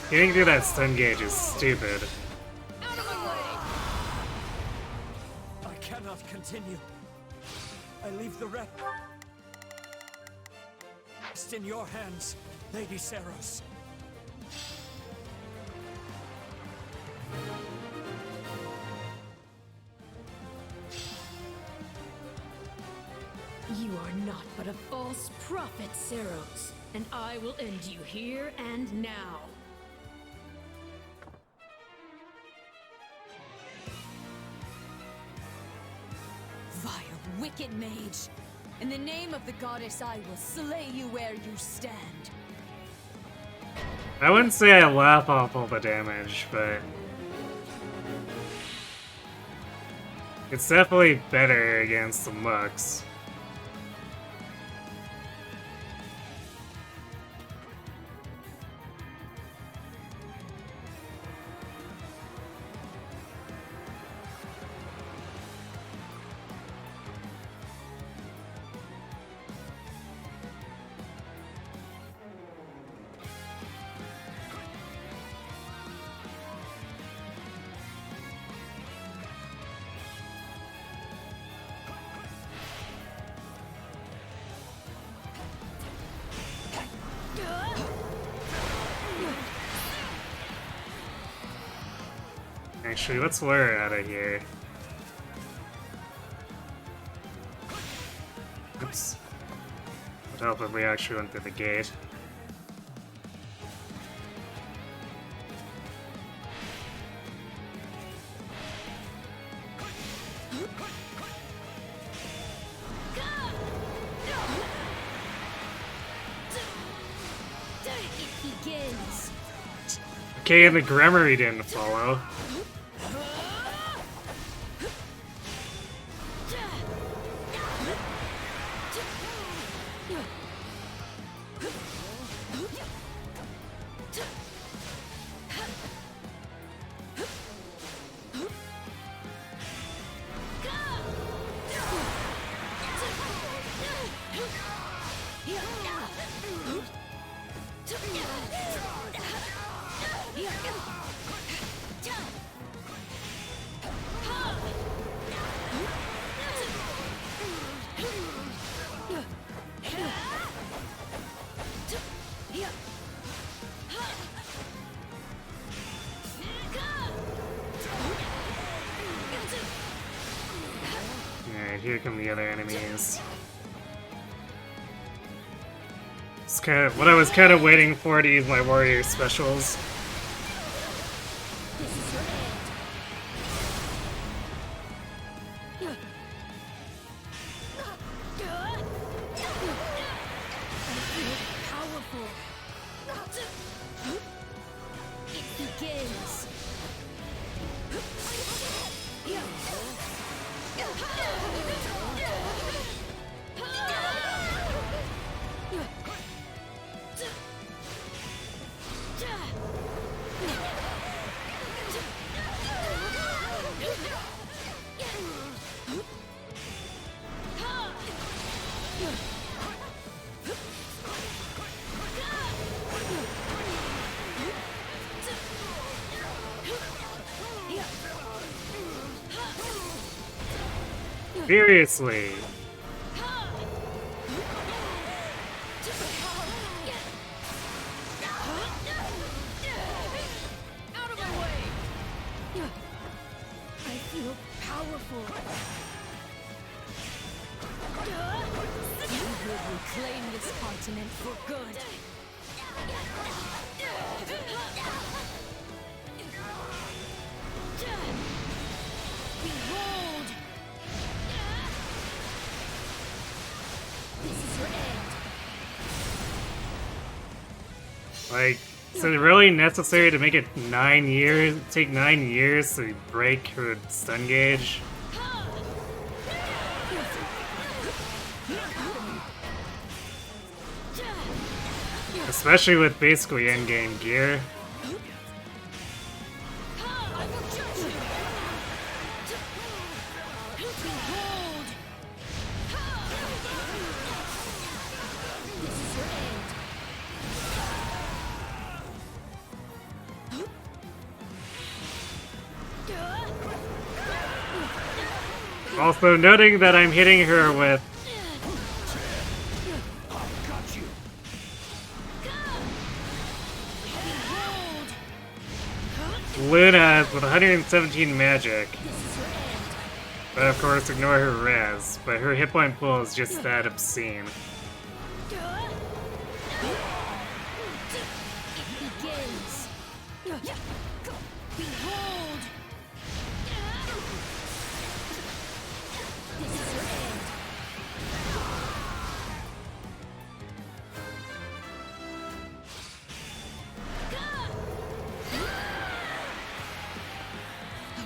getting through that stun gauge is stupid. I cannot continue. I leave the rest in your hands, Lady Seros. You are not but a false prophet, Seros, and I will end you here and now. Vile, wicked mage! In the name of the goddess, I will slay you where you stand. I wouldn't say I laugh off all the damage, but it's definitely better against the Mux. Actually, let's lure her out of here. Oops. Would help if we actually went through the gate. It begins. Okay, and the Gremory didn't follow. here come the other enemies. It's kind of what I was kind of waiting for to use my warrior specials. Seriously. Out of my way! I feel powerful. You will reclaim this continent for good. Behold! This is your end. Like, is it really necessary to make it 9 years? Take 9 years to break her stun gauge? Especially with basically endgame gear. Also noting that I'm hitting her with Luna with 117 magic. But of course ignore her res, but her hit point pool is just that obscene. Behold! This is your end.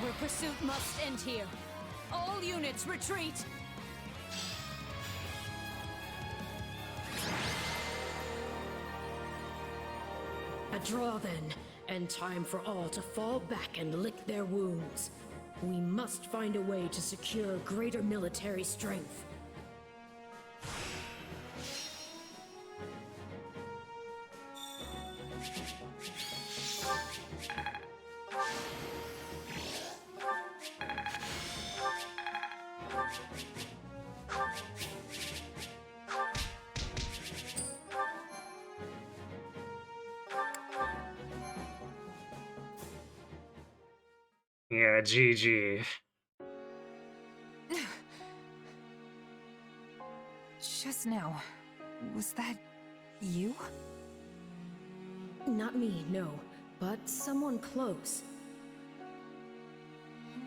Our pursuit must end here. All units retreat! A draw then, and time for all to fall back and lick their wounds. We must find a way to secure greater military strength. Yeah, GG. Just now, was that you? Not me, no, but someone close.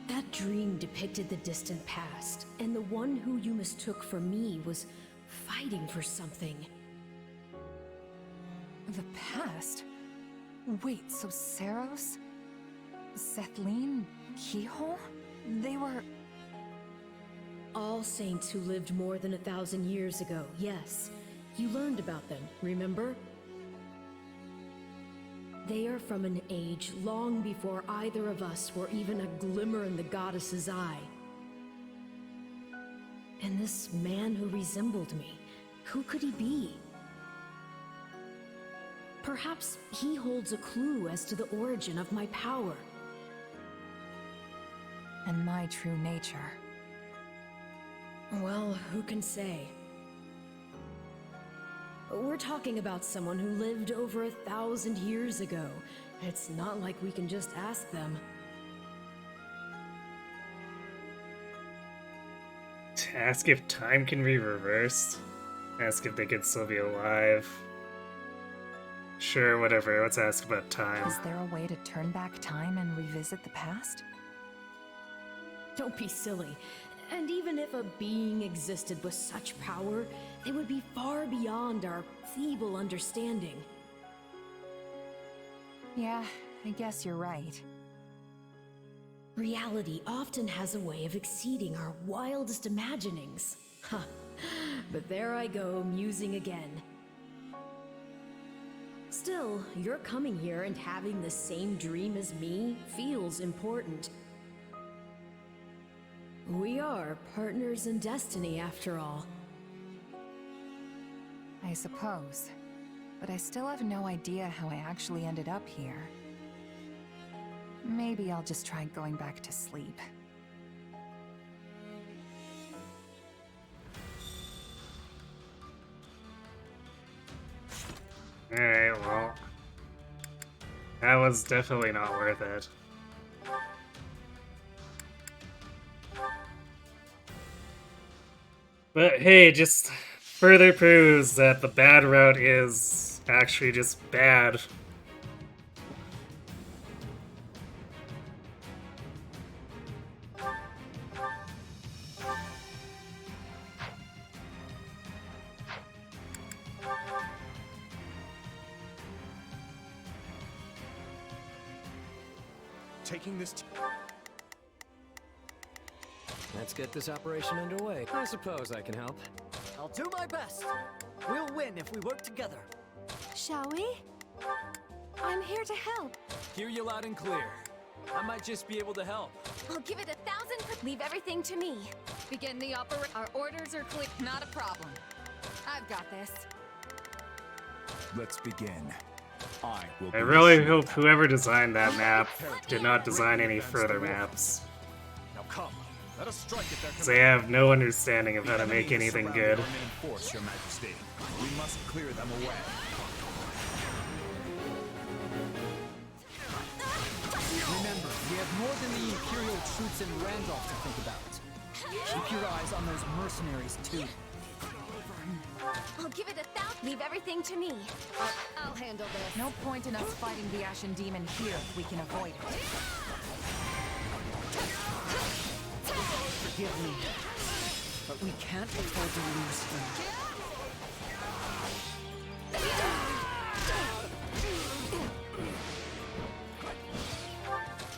That dream depicted the distant past, and the one who you mistook for me was fighting for something. The past? Wait, so Saros? Sethleen? Keyhole? They were... All saints who lived more than 1,000 years ago, yes. You learned about them, remember? They are from an age long before either of us were even a glimmer in the goddess's eye. And this man who resembled me, who could he be? Perhaps he holds a clue as to the origin of my power. And my true nature. Well, who can say? We're talking about someone who lived over 1,000 years ago. It's not like we can just ask them. Ask if time can be reversed. Ask if they could still be alive. Sure, whatever. Let's ask about time. Is there a way to turn back time and revisit the past? Don't be silly. And even if a being existed with such power, they would be far beyond our feeble understanding. Yeah, I guess you're right. Reality often has a way of exceeding our wildest imaginings. Huh. But there I go, musing again. Still, your coming here and having the same dream as me feels important. We are partners in destiny, after all. I suppose. But I still have no idea how I actually ended up here. Maybe I'll just try going back to sleep. Alright, well. That was definitely not worth it. But hey, just further proves that the bad route is actually just bad. Taking this. Let's get this operation underway. I suppose I can help. I'll do my best. We'll win if we work together. Shall we? I'm here to help. Hear you loud and clear. I might just be able to help. I'll give it 1,000%. Leave everything to me. Begin the operation. Our orders are clear. Not a problem. I've got this. Let's begin. I really hope whoever designed that map did not design any further maps. Now come, let us strike at their Because they have no understanding of how to make anything good. Force, Your Majesty. We must clear them away. Remember, we have more than the Imperial troops in Randolph to think about. Keep your eyes on those mercenaries, too. I'll give it 1,000. Leave everything to me. I'll handle this. No point in us fighting the Ashen Demon here if we can avoid it. Forgive me, but we can't afford to lose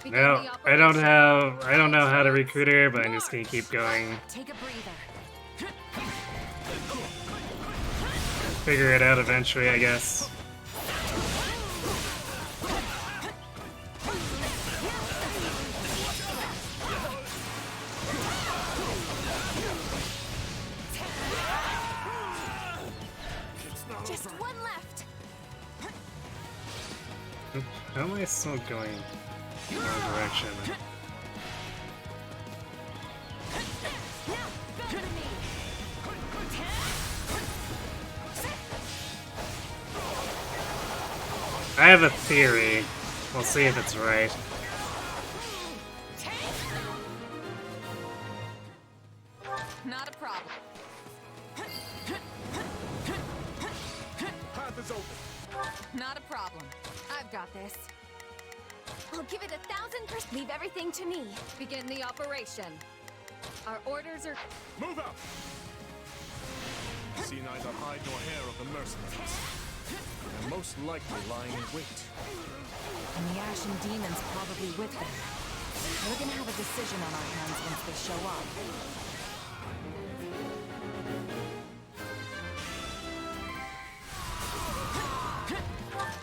him. No, I don't know how to recruit her, but I'm just gonna keep going. Take a breather. Figure it out eventually, I guess. Just one left. How am I still going in the wrong direction? I have a theory. We'll see if it's right. Not a problem. Path is open. Not a problem. I've got this. I'll give it 1,000%. Leave everything to me. Begin the operation. Our orders are... Move out! See neither hide nor hair of the mercenaries. They're most likely lying in wait. And the Ashen Demon's probably with them. We're gonna have a decision on our hands once they show up.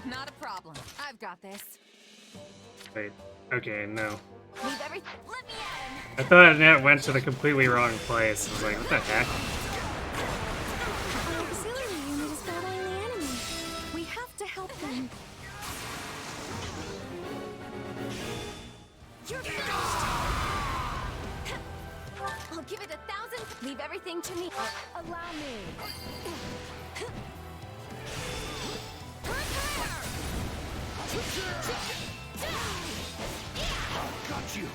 Not a problem. I've got this. Wait. Okay, no. Leave everything. Let me in. I thought it went to the completely wrong place. I was like, what the heck? Our auxiliary unit is battling the enemy. We have to help them. You're I'll give it 1,000. Leave everything to me. Allow me. Got you.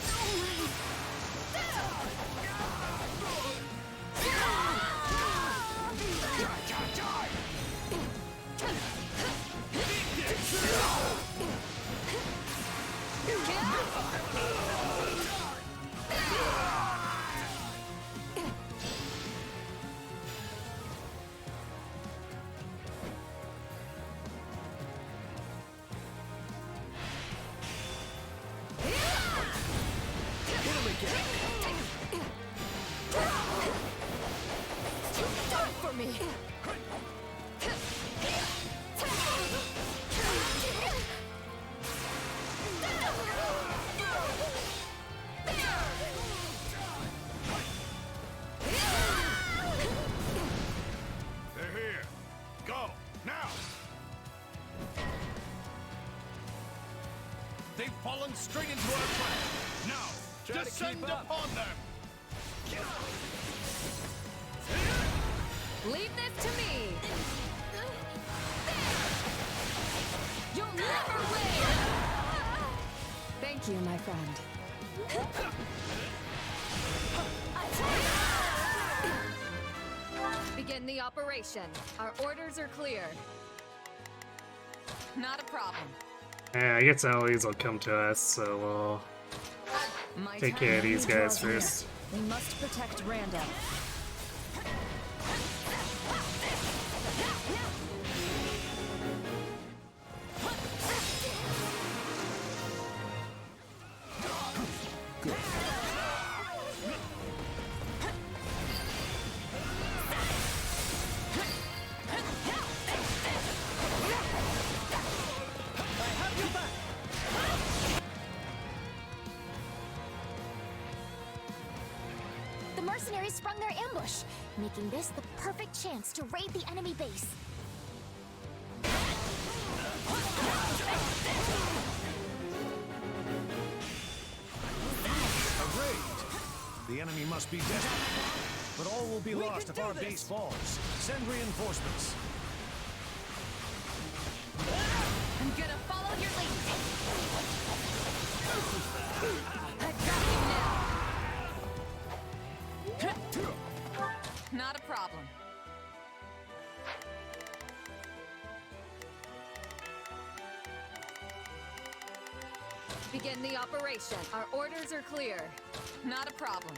Die for me! They're here. Go, now! They've fallen straight into our trap. Now, Try to descend keep up. upon them! Leave this to me! You'll never win! Thank you, my friend. Begin the operation. Our orders are clear. Not a problem. Yeah, I guess allies will come to us, so we'll My take time care of these guys draws near. first. We must protect Randall. The mercenaries sprung their ambush, making this the perfect chance to raid the enemy base. A raid? The enemy must be desperate. But all will be lost if our base falls. Send reinforcements. I'm gonna follow your lead. I got you now. Not a problem. Begin the operation. Our orders are clear. Not a problem.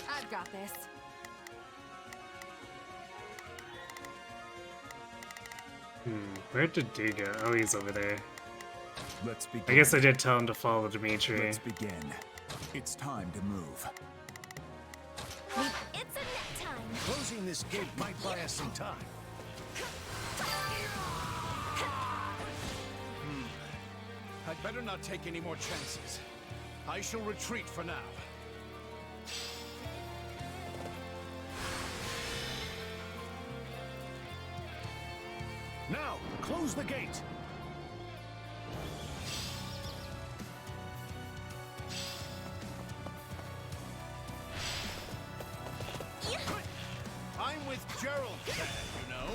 I've got this. Where did D go? Oh, he's over there. Let's begin. I guess I did tell him to follow Dimitri. Let's begin. It's time to move. It's a net time. Closing this gate might buy us some time. I'd better not take any more chances. I shall retreat for now. Now, close the gate! I'm with Gerald, Dad, you know.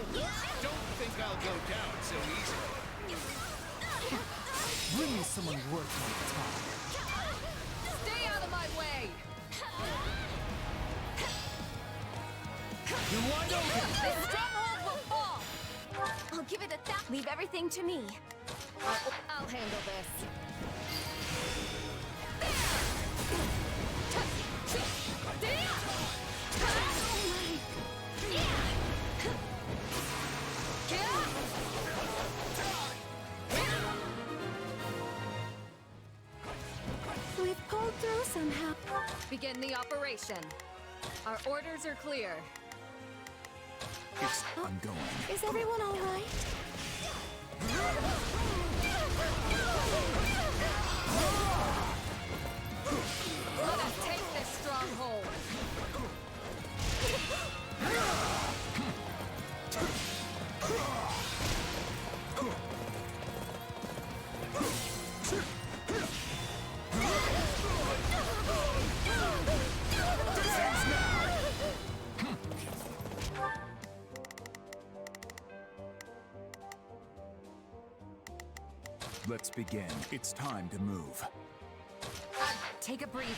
Don't think I'll go down so easily. Bring me someone worth my time. Stay out of my way! You're wide open! This stronghold will fall! I'll give it a thought. Leave everything to me. I'll handle this. We've pulled through somehow. Begin the operation. Our orders are clear. I'm going. Is everyone all right? Let us take this stronghold. Let's begin. It's time to move. Take a breather.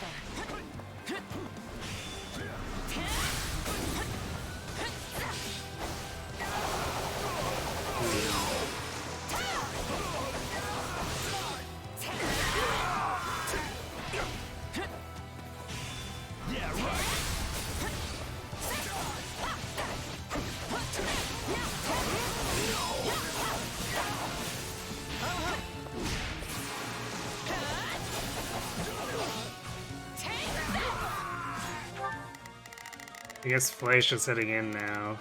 Yeah, right! I guess Fleisch is heading in now.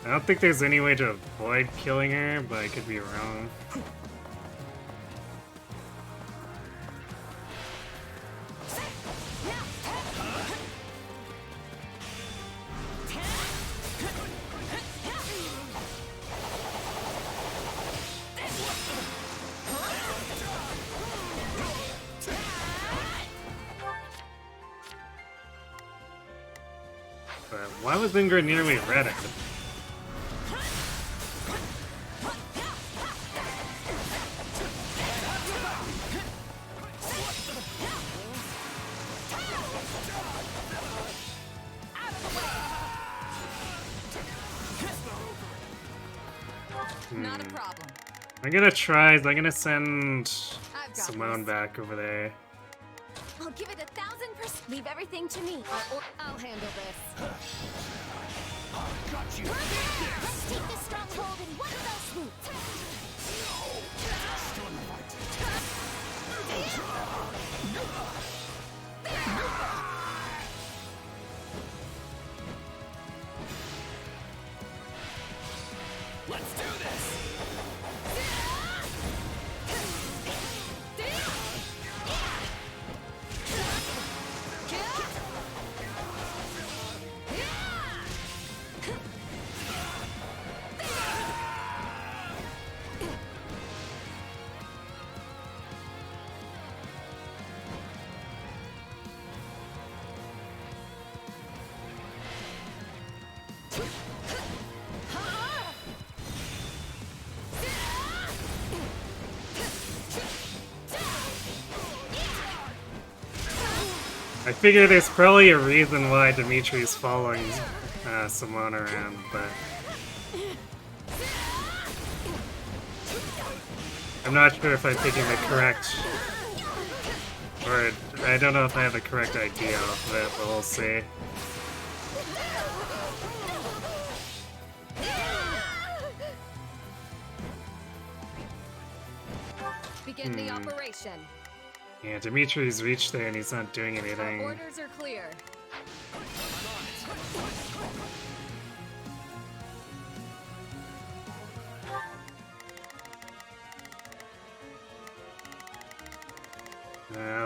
I don't think there's any way to avoid killing her, but I could be wrong. But why was Ingrid nearly redded? Not a problem. I'm gonna send Simone back over there. I'll give it 1,000%. Leave everything to me. I'll handle this. Got you. Let's take this stronghold in one fell swoop. Let's do this! I figure there's probably a reason why Dimitri's following Simone around, but I'm not sure if I'm picking the correct, or I don't know if I have the correct idea of it, but we'll see. Begin the operation. Yeah, Dimitri's reached there and he's not doing anything. Our orders are clear.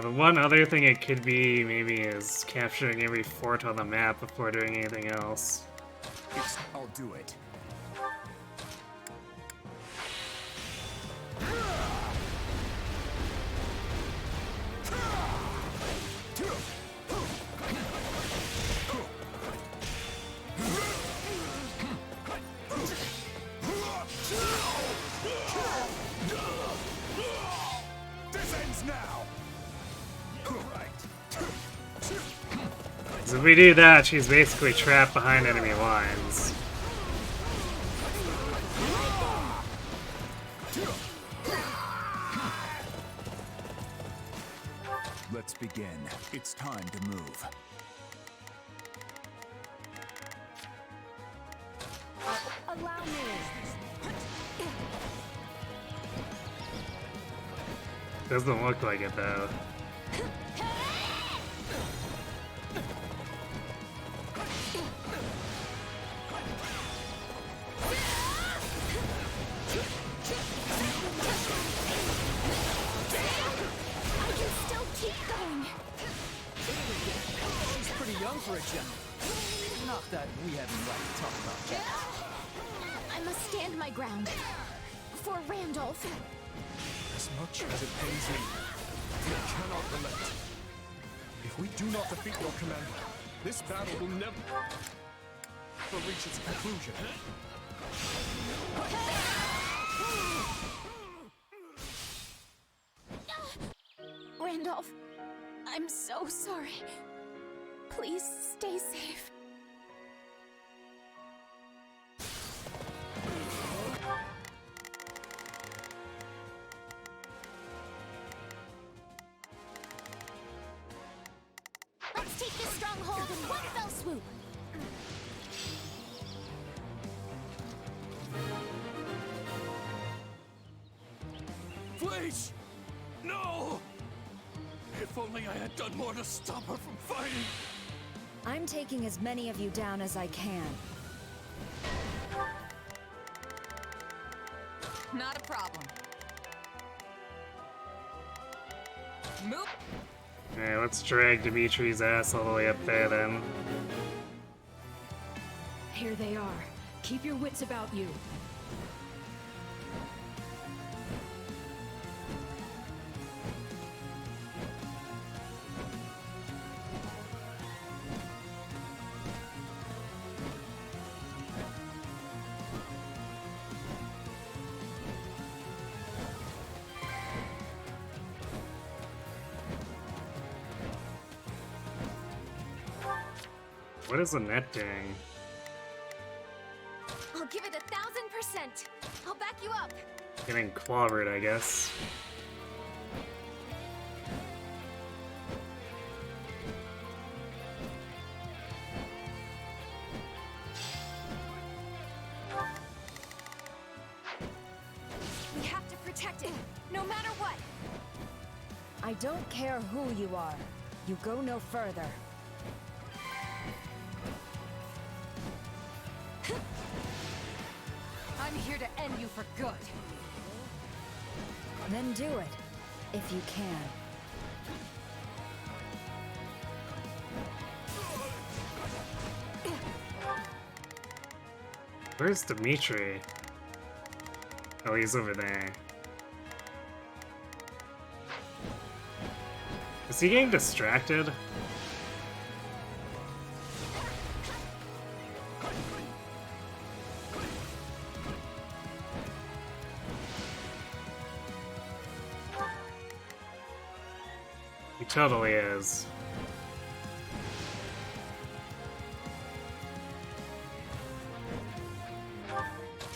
The one other thing it could be, maybe, is capturing every fort on the map before doing anything else. I'll do it. So if we do that, she's basically trapped behind enemy lines. Let's begin. It's time to move. Allow me. Doesn't look like it though. She's pretty young for a general. Not that we have any right to talk about that. I must stand my ground. For Randolph. As much as it pains me, we cannot relent. If we do not defeat your commander, this battle will never reach its conclusion. Randolph, I'm so sorry. Please stay safe. Let's take this stronghold in one fell swoop. Please! No! If only I had done more to stop her from fighting! I'm taking as many of you down as I can. Not a problem. Move. Okay, let's drag Dimitri's ass all the way up there then. Here they are. Keep your wits about you. What is the net doing? I'll give it 1000%. I'll back you up. Getting clobbered, I guess. We have to protect it, no matter what. I don't care who you are. You go no further. I'm here to end you for good. Then do it, if you can. Where's Dimitri? Oh, he's over there. Is he getting distracted? He totally is.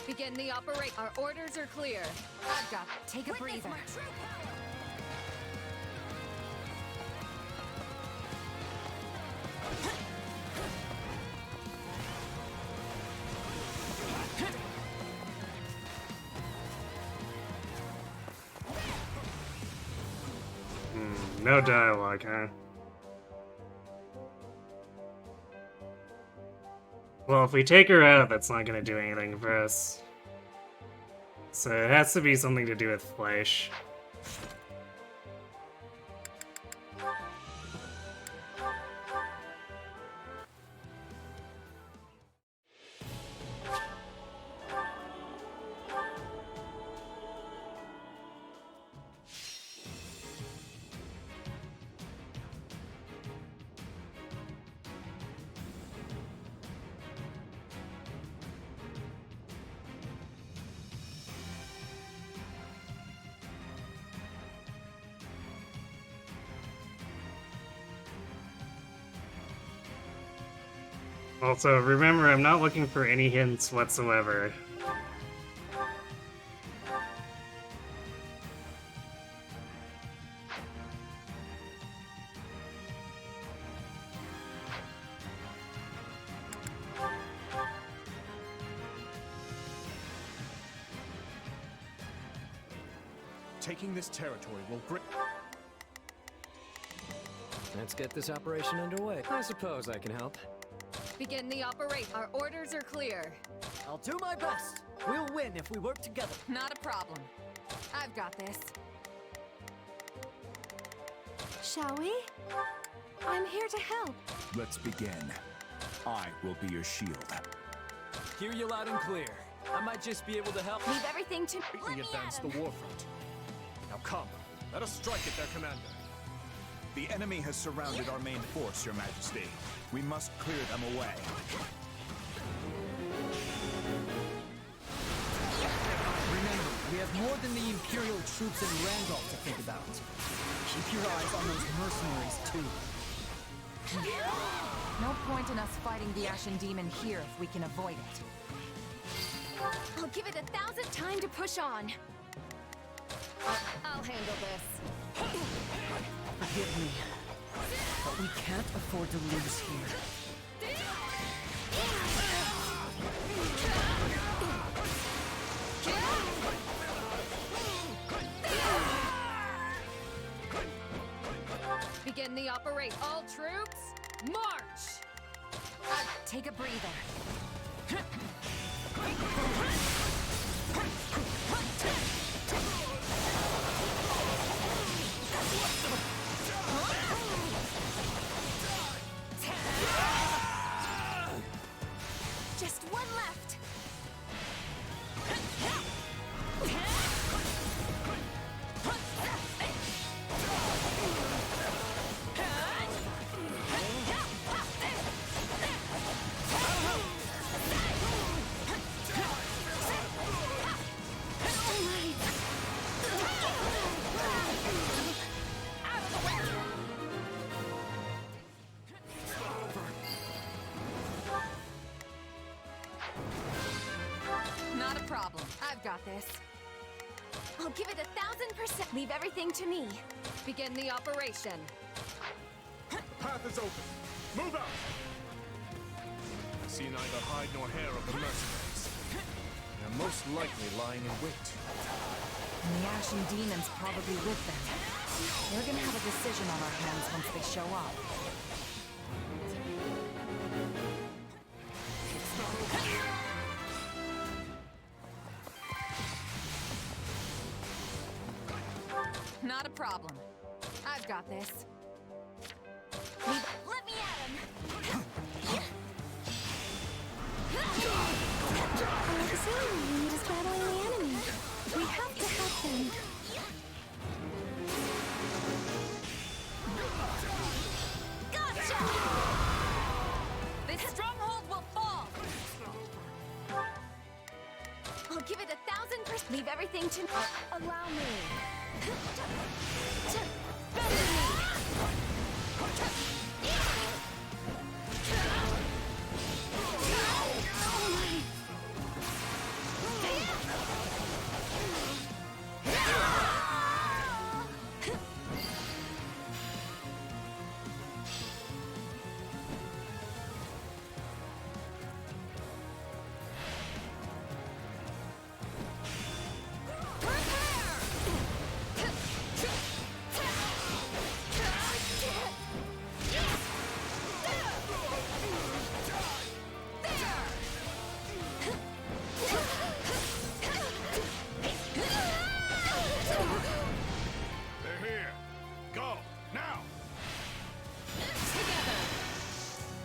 Begin the operate. Our orders are clear. I've got. Take a breather. No dialogue, huh? Well, if we take her out, that's not gonna do anything for us. So it has to be something to do with Fleisch. Also, remember, I'm not looking for any hints whatsoever. Taking this territory will bring... Let's get this operation underway. I suppose I can help. Begin the operate. Our orders are clear. I'll do my best. We'll win if we work together. Not a problem. I've got this. Shall we? I'm here to help. Let's begin. I will be your shield. Hear you loud and clear. I might just be able to help. Leave everything to We advance the war front. Now come, let us strike at their commander. The enemy has surrounded our main force, Your Majesty. We must clear them away. Remember, we have more than the Imperial troops in Randolph to think about. Keep your eyes on those mercenaries, too. No point in us fighting the Ashen Demon here if we can avoid it. I'll give it 1000 time to push on. I'll handle this. Forgive me, but we can't afford to lose here. Begin the operation. All troops, march! Take a breather. Just one left. Not a problem. I've got this. I'll give it 1,000%. Leave everything to me. Begin the operation. Path is open. Move out! I see neither hide nor hair of the mercenaries. They're most likely lying in wait. And the Ashen Demons probably with them. We're gonna have a decision on our hands once they show up. Not a problem. I've got this. Let me at him. Alexander is battling the enemy. We have to help them. Gotcha! This stronghold will fall! I'll give it 1,000%. Leave everything to me. Allow me.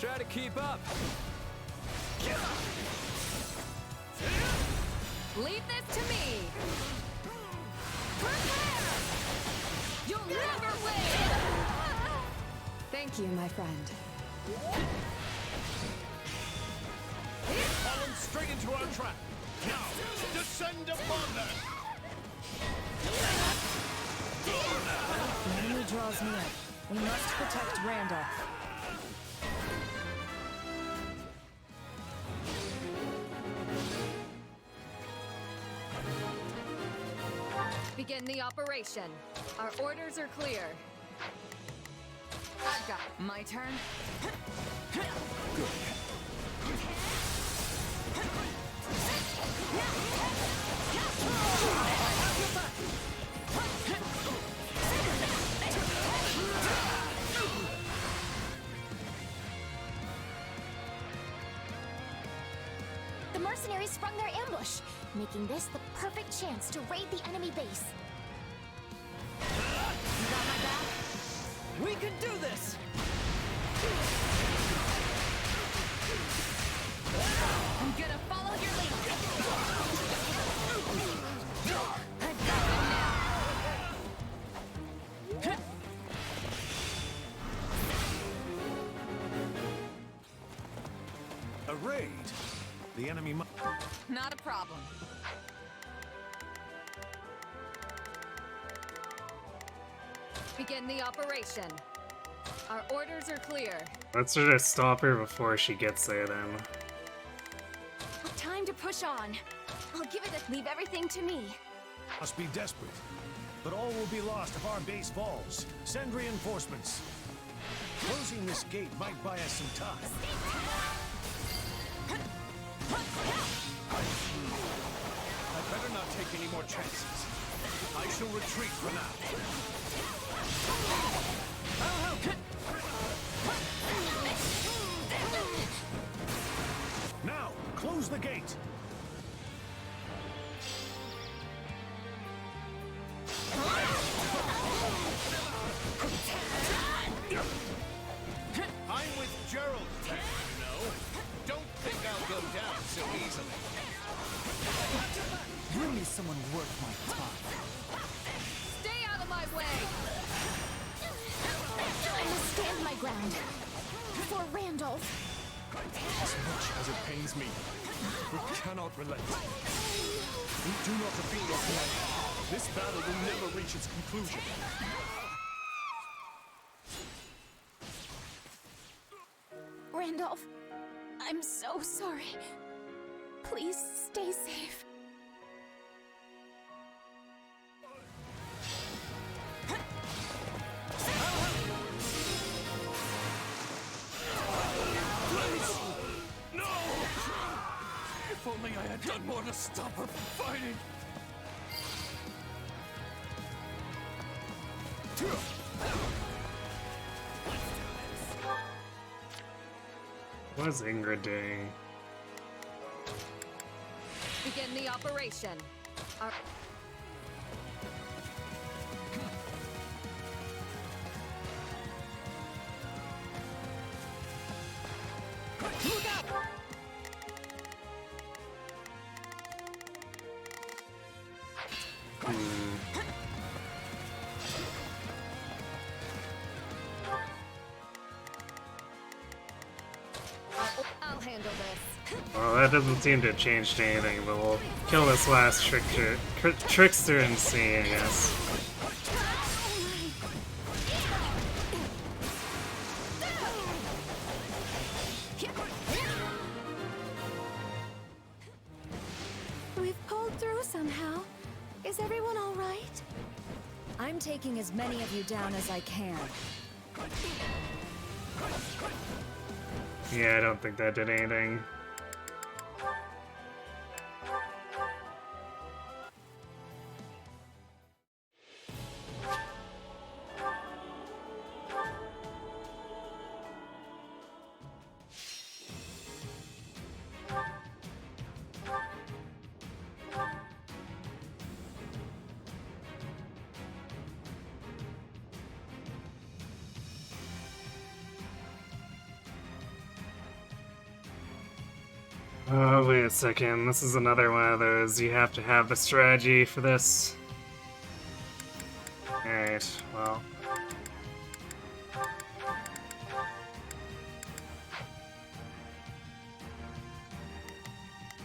Try to keep up. Leave this to me. Prepare! You'll never win! Thank you, my friend. Fallen straight into our trap. Now, descend upon them! The enemy draws near. We must protect Randolph. Begin the operation. Our orders are clear. I've got it. My turn. The mercenaries sprung their ambush, making this the perfect chance to raid the enemy base. You got my back? We can do this! I'm gonna follow your lead. I've got them now. A raid. The enemy Not a problem. Begin the operation. Our orders are clear. Let's just stop her before she gets there then. Time to push on. I'll give it leave everything to me. must be desperate. But all will be lost if our base falls. Send reinforcements. Closing this gate might buy us some time. I better not take any more chances. I shall retreat for now. Now, close the gate. I'm with Gerald, you know. Don't think I'll go down so easily. Bring me someone worth my time. Stay out of my way! I must stand my ground. For Randolph. As much as it pains me, we cannot relent. We do not defeat your plan. This battle will never reach its conclusion. Randolph, I'm so sorry. Please stay safe. No! If only I had done more to stop her from fighting. What is Ingrid doing? Begin the operation. Look out! I'll handle this. Well, that doesn't seem to have changed anything, but we'll kill this last trickster and see, I guess. We've pulled through somehow. Is everyone all right? I'm taking as many of you down as I can. Yeah, I don't think that did anything. Oh, wait a second. This is another one of those. You have to have the strategy for this. Alright, well.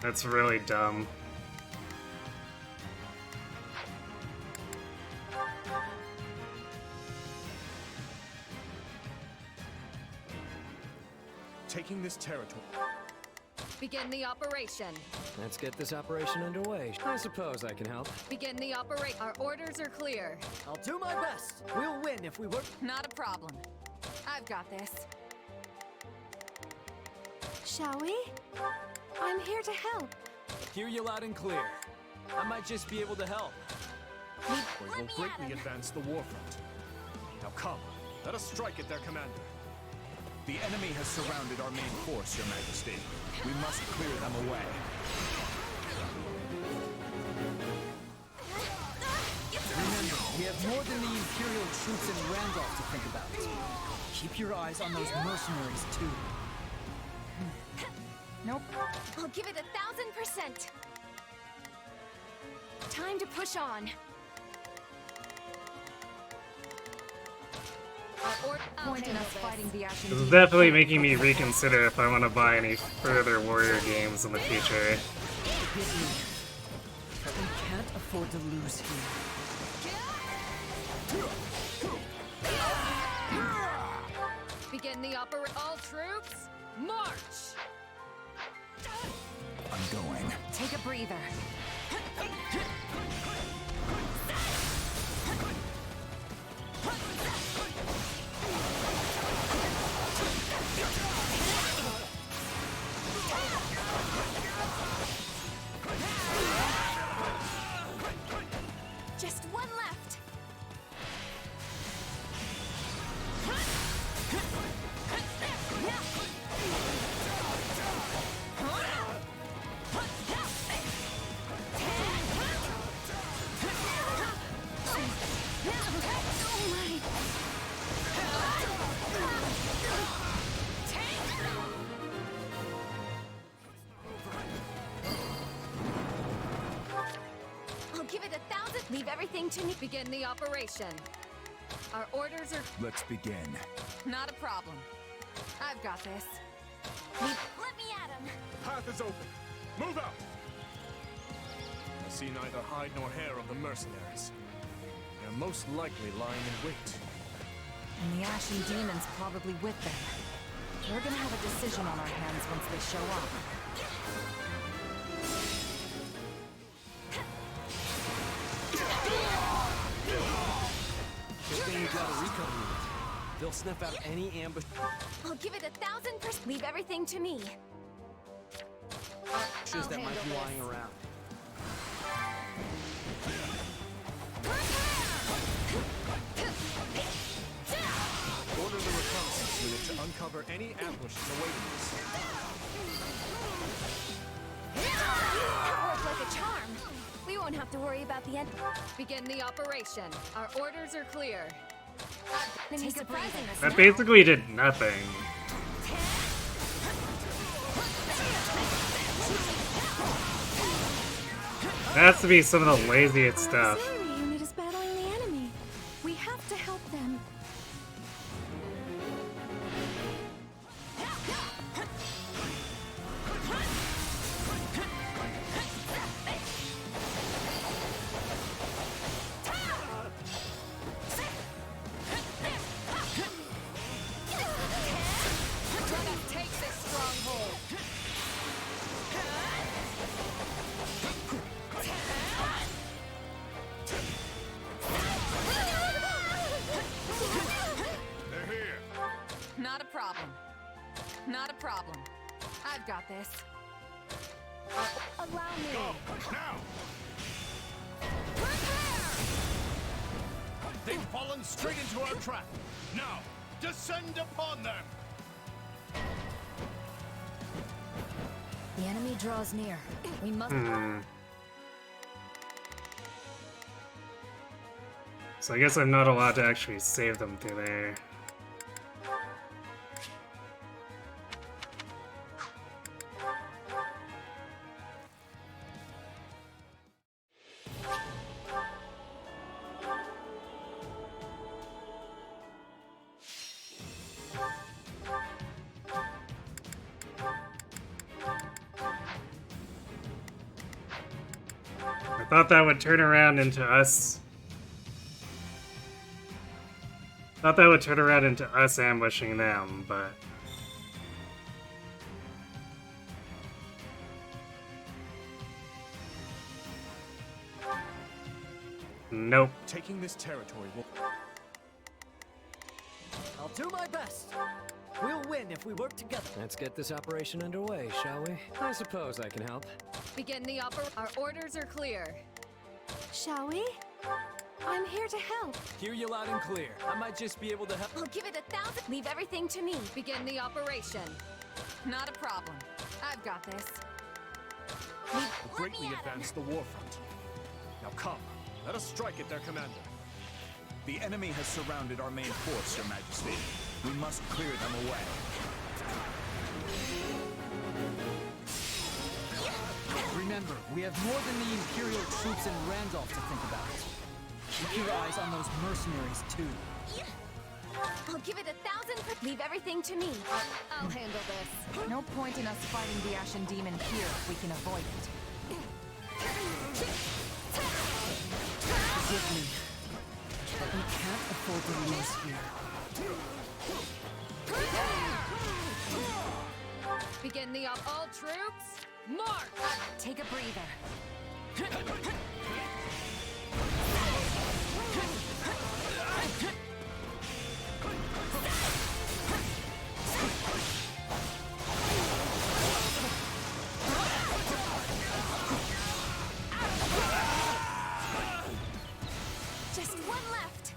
That's really dumb. Taking this territory. Begin the operation. Let's get this operation underway. I suppose I can help. Begin the operation. Our orders are clear. I'll do my best. We'll win if we work. Not a problem. I've got this. Shall we? I'm here to help. Hear you loud and clear. I might just be able to help. We will greatly advance the war front. Now come, let us strike at their commander. The enemy has surrounded our main force, Your Majesty. We must clear them away. Remember, we have more than the Imperial troops in Randolph to think about. Keep your eyes on those mercenaries, too. Nope. I'll give it 1000%. Time to push on. Point in us fighting the action. This is definitely making me reconsider if I want to buy any further warrior games in the future. We can't afford to lose here. Begin the operation. All troops, march! I'm going. Take a breather. Just one left. I'll give it 1,000. Leave everything to me. Begin the operation. Our orders are Let's begin. not a problem. I've got this. Let me at him. The path is open. Move out! I see neither hide nor hair of the mercenaries. They're most likely lying in wait. And the Ashen Demon's probably with them. We're gonna have a decision on our hands once they show up. Good thing you got a recon unit. They'll snuff out any ambush. I'll give it 1,000%. Leave everything to me. That might be lying around. Order the reconnaissance unit to uncover any ambushes awaiting us. That worked like a charm. We won't have to worry about the end. Begin the operation. Our orders are clear. Take a breath. That basically did nothing. That has to be some of the laziest stuff. Auxiliary unit is battling the enemy. We have to help them. Let us take this stronghold. They're here. Not a problem. Not a problem. I've got this. Allow me. Go! Now! They've fallen straight into our trap. Now, descend upon them! The enemy draws near. We must. So I guess I'm not allowed to actually save them through there. I thought that would turn around into us. Thought that would turn around into us ambushing them, but... Nope. Taking this territory will... I'll do my best. We'll win if we work together. Let's get this operation underway, shall we? I suppose I can help. Begin the Our orders are clear. Shall we? I'm here to help. Hear you loud and clear. I might just be able to help. I'll give it 1,000. Leave everything to me. Begin the operation. Not a problem. I've got this. will greatly advance the war front. Now come, let us strike at their commander. The enemy has surrounded our main force, Your Majesty. We must clear them away. Remember, we have more than the Imperial troops in Randolph to think about. Keep your eyes on those mercenaries, too. I'll give it 1,000. Leave everything to me. I'll handle this. No point in us fighting the Ashen Demon here if we can avoid it. Forgive me, but we can't afford to lose here. Begin the all troops. March! Take a breather. Just one left.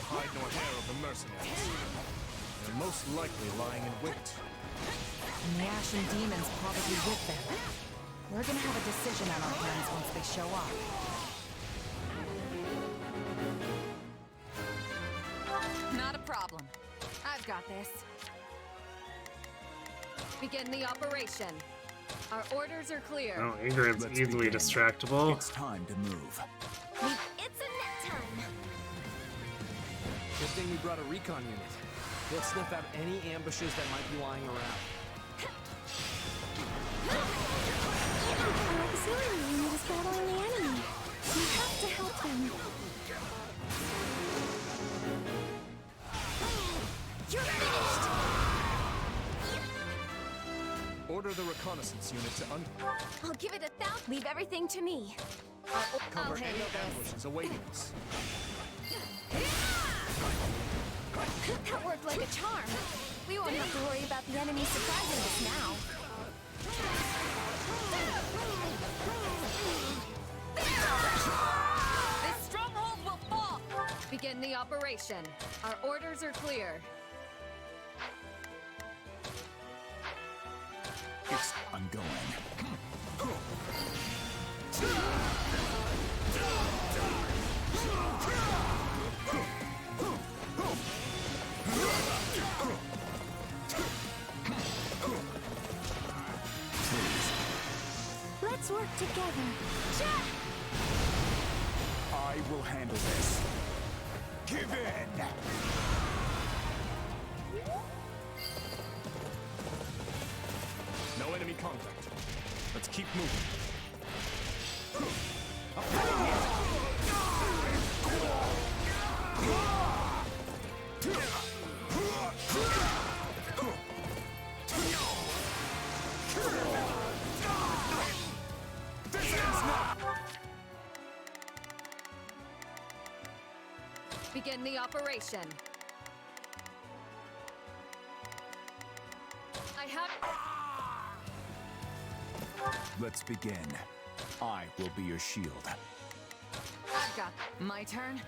hide nor hair of the mercenaries. They're most likely lying in wait. And the Ashen Demon's probably with them. We're gonna have a decision on our hands once they show up. Not a problem. I've got this. Begin the operation. Our orders are clear. Oh, Ingrid's easily distractible. It's time to move. It's a net time. Good thing we brought a recon unit. They'll sniff out any ambushes that might be lying around. Our auxiliary unit is battling the enemy. We have to help them. You're finished! Order the reconnaissance unit to I'll give it 1,000. Leave everything to me. I'll cover any handle this. ambushes awaiting us. That worked like a charm. We won't have to worry about the enemy surprising us now. This stronghold will fall! Begin the operation. Our orders are clear. I'm going. Let's work together. I will handle this. Give in! No enemy contact. Let's keep moving. Begin the operation. I have... Let's begin. I will be your shield. I've got... My turn?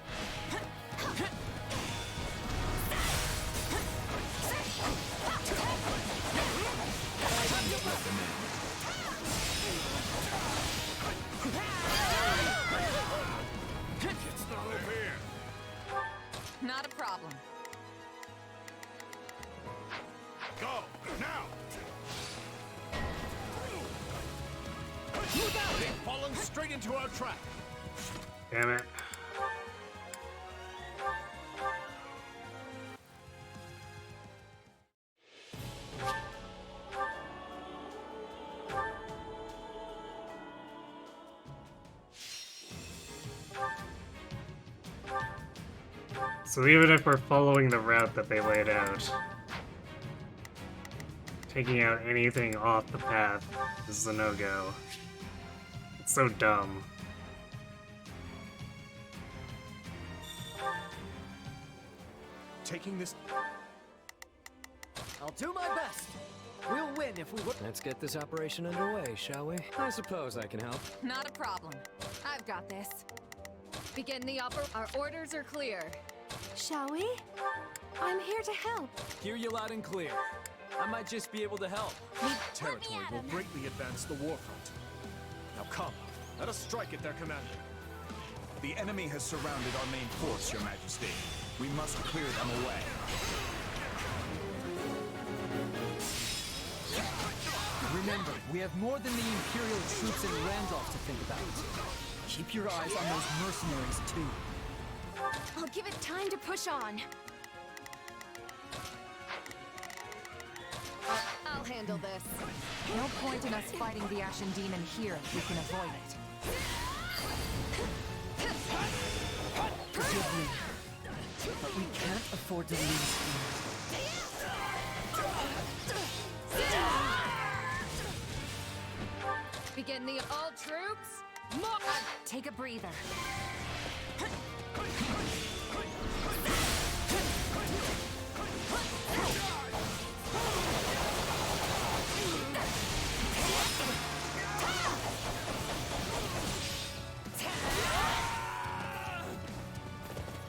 It's not over here. Not a problem. Go, now! Look out! They've fallen straight into our trap. Damn it. So even if we're following the route that they laid out, taking out anything off the path is a no-go. It's so dumb. Taking this... I'll do my best. We'll win if we... Let's get this operation underway, shall we? I suppose I can help. Not a problem. I've got this. Begin the Our orders are clear. Shall we? I'm here to help. Hear you loud and clear. I might just be able to help. Territory will greatly advance the war front. Now come, let us strike at their commander. The enemy has surrounded our main force, Your Majesty. We must clear them away. Remember, we have more than the Imperial troops in Randolph to think about. Keep your eyes on those mercenaries, too. I'll give it time to push on. I'll handle this. No point in us fighting the Ashen Demon here if we can avoid it. Forgive me, but we can't afford to lose here. Begin the all troops. Take a breather.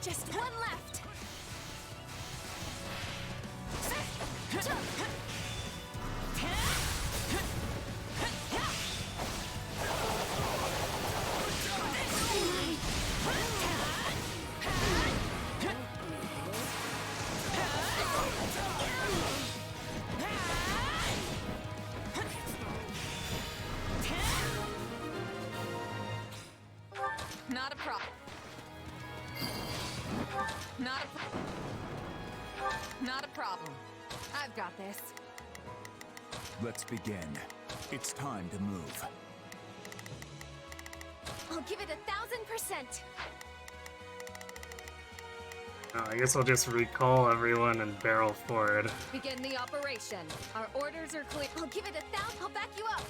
Just one left. Not a problem. I've got this. Let's begin. It's time to move. I'll give it 1000%. I guess I'll just recall everyone and barrel forward. Begin the operation. Our orders are clear. I'll give it 1000. I'll back you up.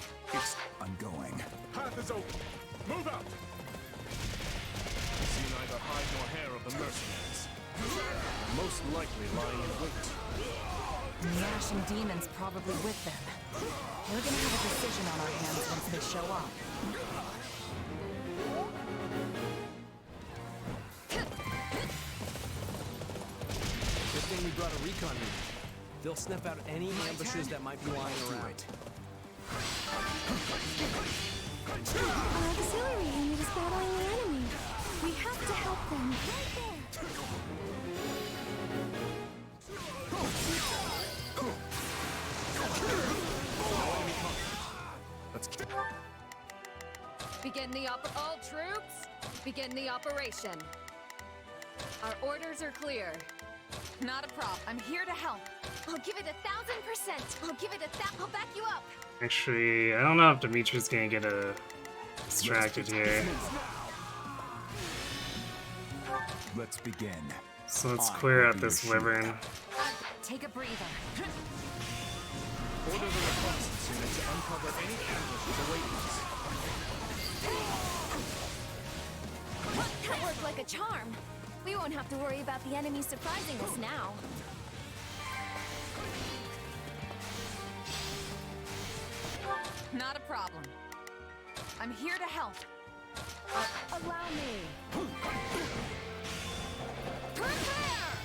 I'm going. Path is open. Move out! See neither hide nor hair of the mercenaries. They're most likely lying in wait. Gnashing demons probably with them. We're gonna have a decision on our hands once they show up. Good thing we brought a recon unit. They'll snuff out any ambushes that might be lying around. Our auxiliary unit is battling the enemy. We have to help them. Right there. Begin the all troops, begin the operation. Our orders are clear. Not a problem. I'm here to help. I'll give it 1000%. I'll give it 1000. I'll back you up. Actually, I don't know if Dimitri's gonna get distracted here. Let's begin. So let's clear out this wyvern. Take a breather. Order the reconnaissance unit to uncover any ambushes awaiting us. That worked like a charm. We won't have to worry about the enemy surprising us now. Not a problem. I'm here to help. Allow me. Prepare!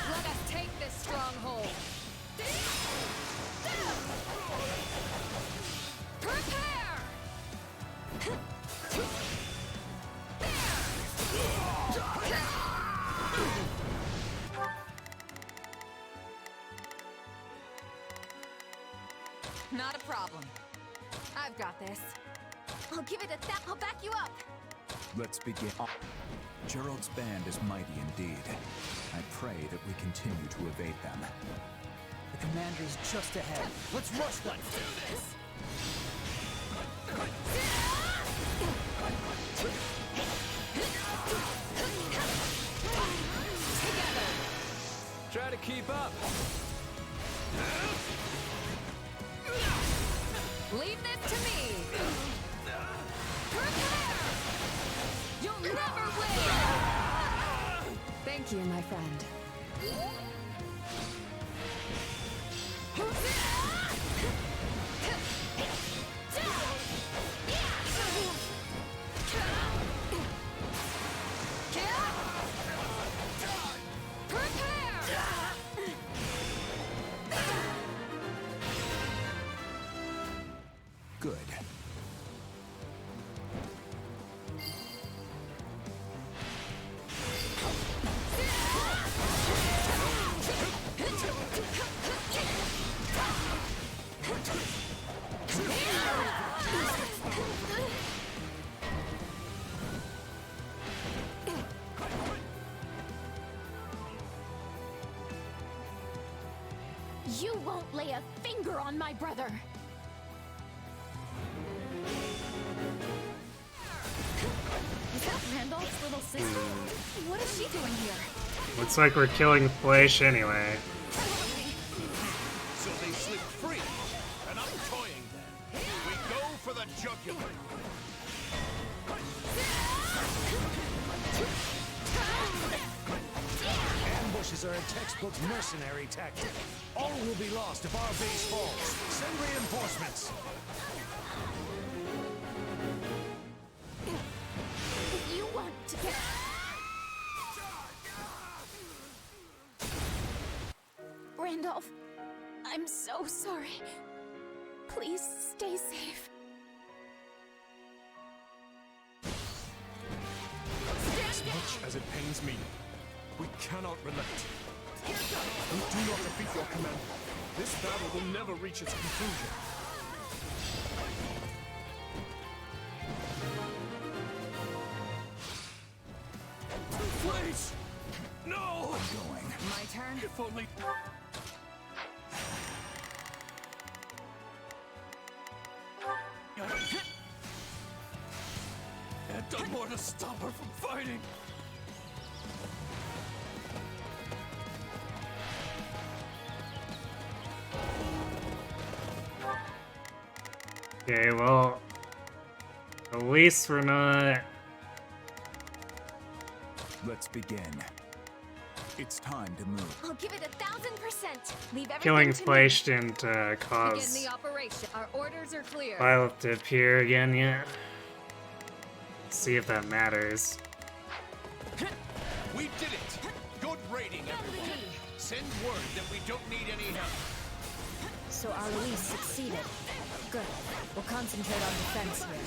Let us take this stronghold. Prepare! Not a problem. I've got this. I'll give it 1000. I'll back you up. Let's begin. Gerald's band is mighty indeed. I pray that we continue to evade them. The commander's just ahead. Let's rush them. Let's do this. Together. Try to keep up. Leave this to me. Prepare! You'll never win! Thank you, my friend. Good. You won't lay a finger on my brother! Is that Randolph's little sister? What is she doing here? Looks like we're killing Fleisch anyway. So they slip free, and I'm toying them. We go for the jugular. Ambushes are a textbook mercenary tactic. All will be lost if our base falls. Send reinforcements. If you want to get... Randolph, I'm so sorry. Please stay safe. As much as it pains me, we cannot relent. If we do not defeat your commander, this battle will never reach its conclusion. Please! No! turn. If only... I had done more to stop her from fighting. Okay, well, at least we're not... Let's begin. It's time to move. I'll give it 1,000%. Leave everything Killing to me. Fleisch didn't Begin cause the operation. Our orders are clear. Violet to appear again yet. Let's see if that matters. We did it! Good raiding, everyone. Send word that we don't need any help. So our release succeeded. Good. We'll concentrate on defense here.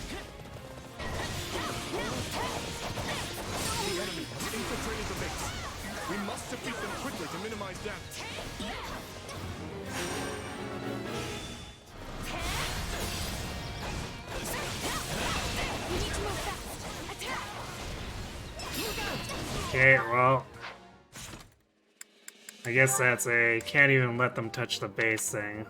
The enemy has infiltrated the base. We must defeat them quickly to minimize damage. We need to move fast. Attack! You go! Okay, well... I guess that's a can't even let them touch the base thing.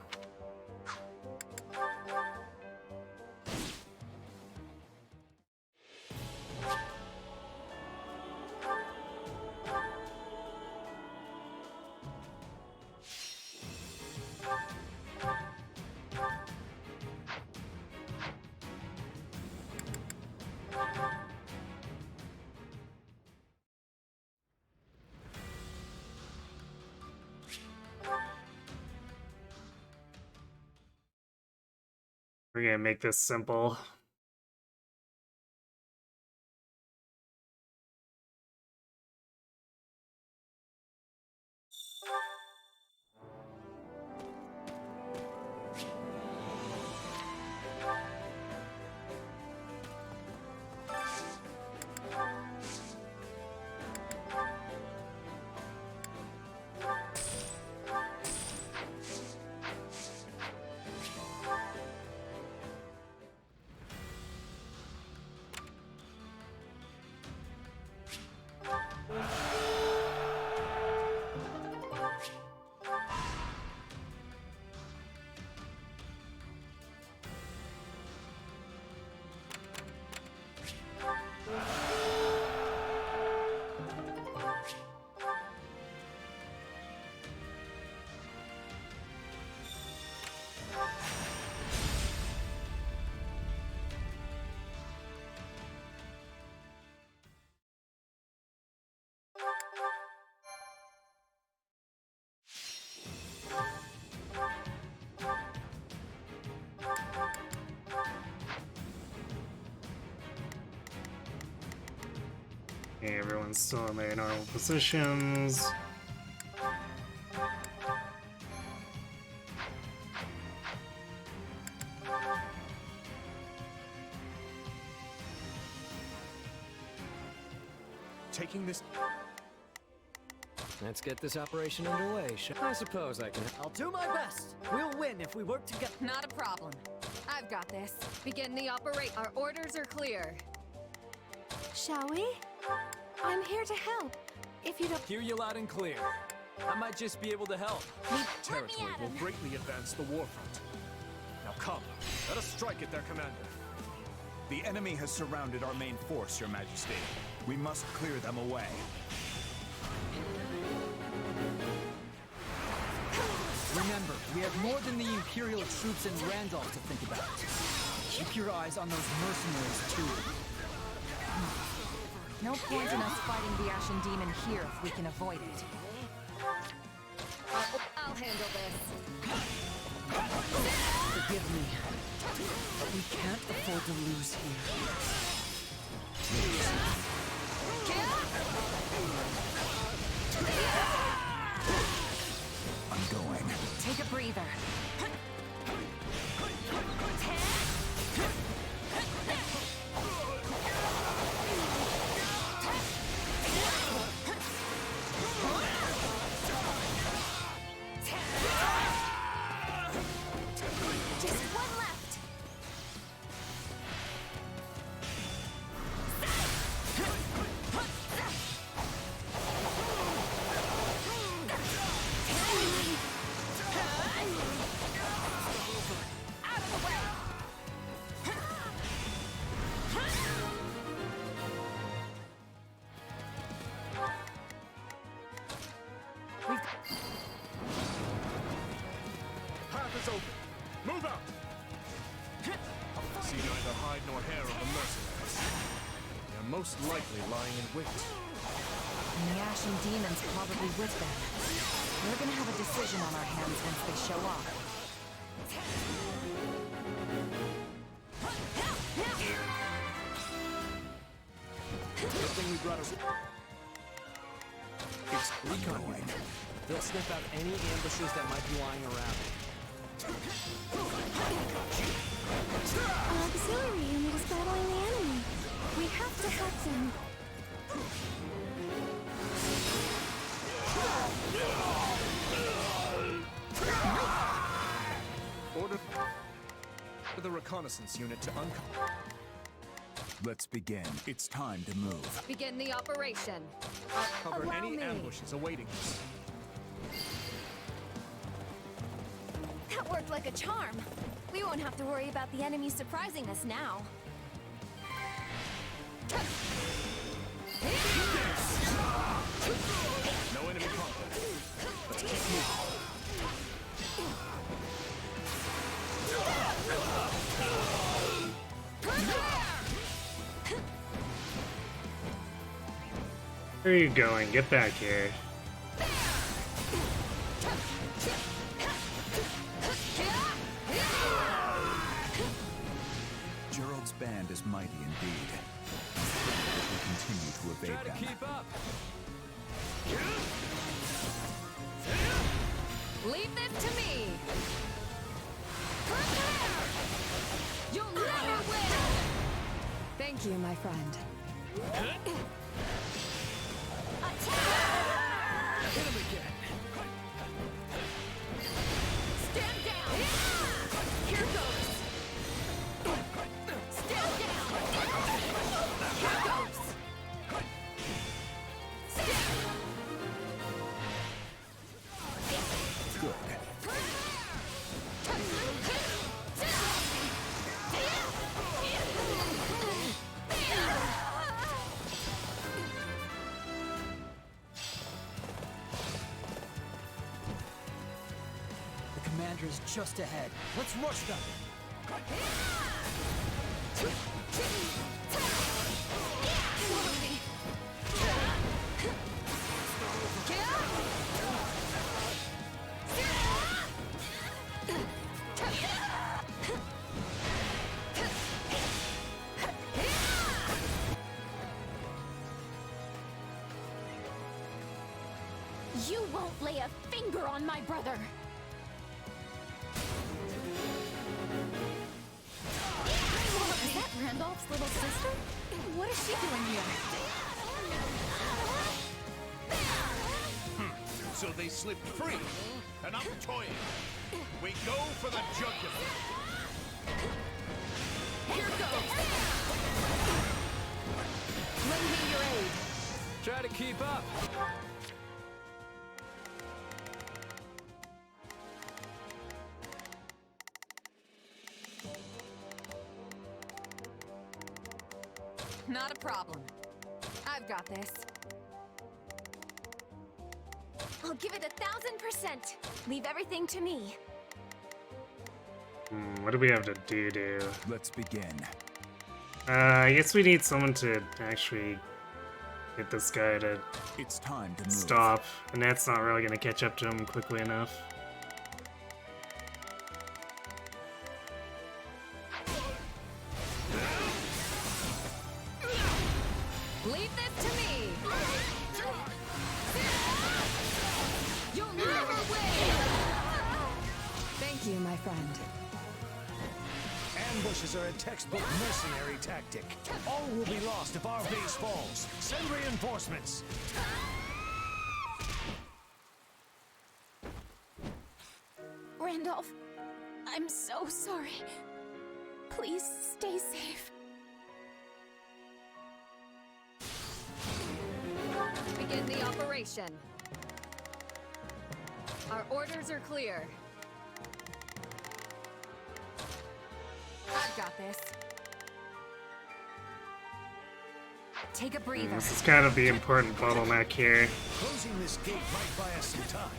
We're gonna make this simple. Okay, everyone's still in their normal positions. Taking this... Let's get this operation underway. I suppose I can... I'll do my best. We'll win if we work together. Not a problem. I've got this. Begin the operation. Our orders are clear. Shall we? I'm here to help. If you don't... Hear you loud and clear. I might just be able to help. Territory will greatly advance the war front. Now come, let us strike at their commander. The enemy has surrounded our main force, Your Majesty. We must clear them away. Remember, we have more than the Imperial troops in Randolph to think about. Keep your eyes on those mercenaries, too. No point in us fighting the Ashen Demon here if we can avoid it. I'll handle this. Forgive me, but we can't afford to lose here. I'm going. Take a breather. Just one left. is open. Move out! I see neither hide nor hair of the mercenaries. They are most likely lying in wait. And the Ashen Demon's probably with them. We're gonna have a decision on our hands once they show up. Good thing we brought us. It's recon unit. They'll sniff out any ambushes that might be lying around. Our auxiliary unit is battling the enemy. We have to help them. Order for the reconnaissance unit to uncover. Let's begin. It's time to move. Begin the operation. Cover Allow any me. ambushes awaiting us. That worked like a charm. We won't have to worry about the enemy surprising us now. No enemy contact. Let's keep moving. Where are you going? Get back here. Gerald's band is mighty indeed. We continue to evade Try to them. keep up. Leave this to me. You'll never win. Thank you, my friend. Hit him again. Stand down. Here goes. Stand down. Here goes. Good. The commander's just ahead. Let's rush them. You won't lay a finger on my brother! Is that Randolph's little sister? What is she doing here? So they slipped free, and I'm toying. We go for the jugular. Here goes. Lend me your aid. Try to keep up. Not a problem. I've got this. I'll give it 1,000%. Leave everything to me. What do we have to do? Let's begin. I guess we need someone to actually get this guy to It's time to move. stop, and that's not really gonna catch up to him quickly enough. Leave this to me. You'll never win. Thank you, my friend. Ambushes are a textbook mercenary tactic. All will be lost if our base falls. Send reinforcements. Randolph, I'm so sorry. Please stay safe. Begin the operation. Our orders are clear. I've got this. Take a breather. This is kind of the important bottleneck here. Closing this gate might buy us some time.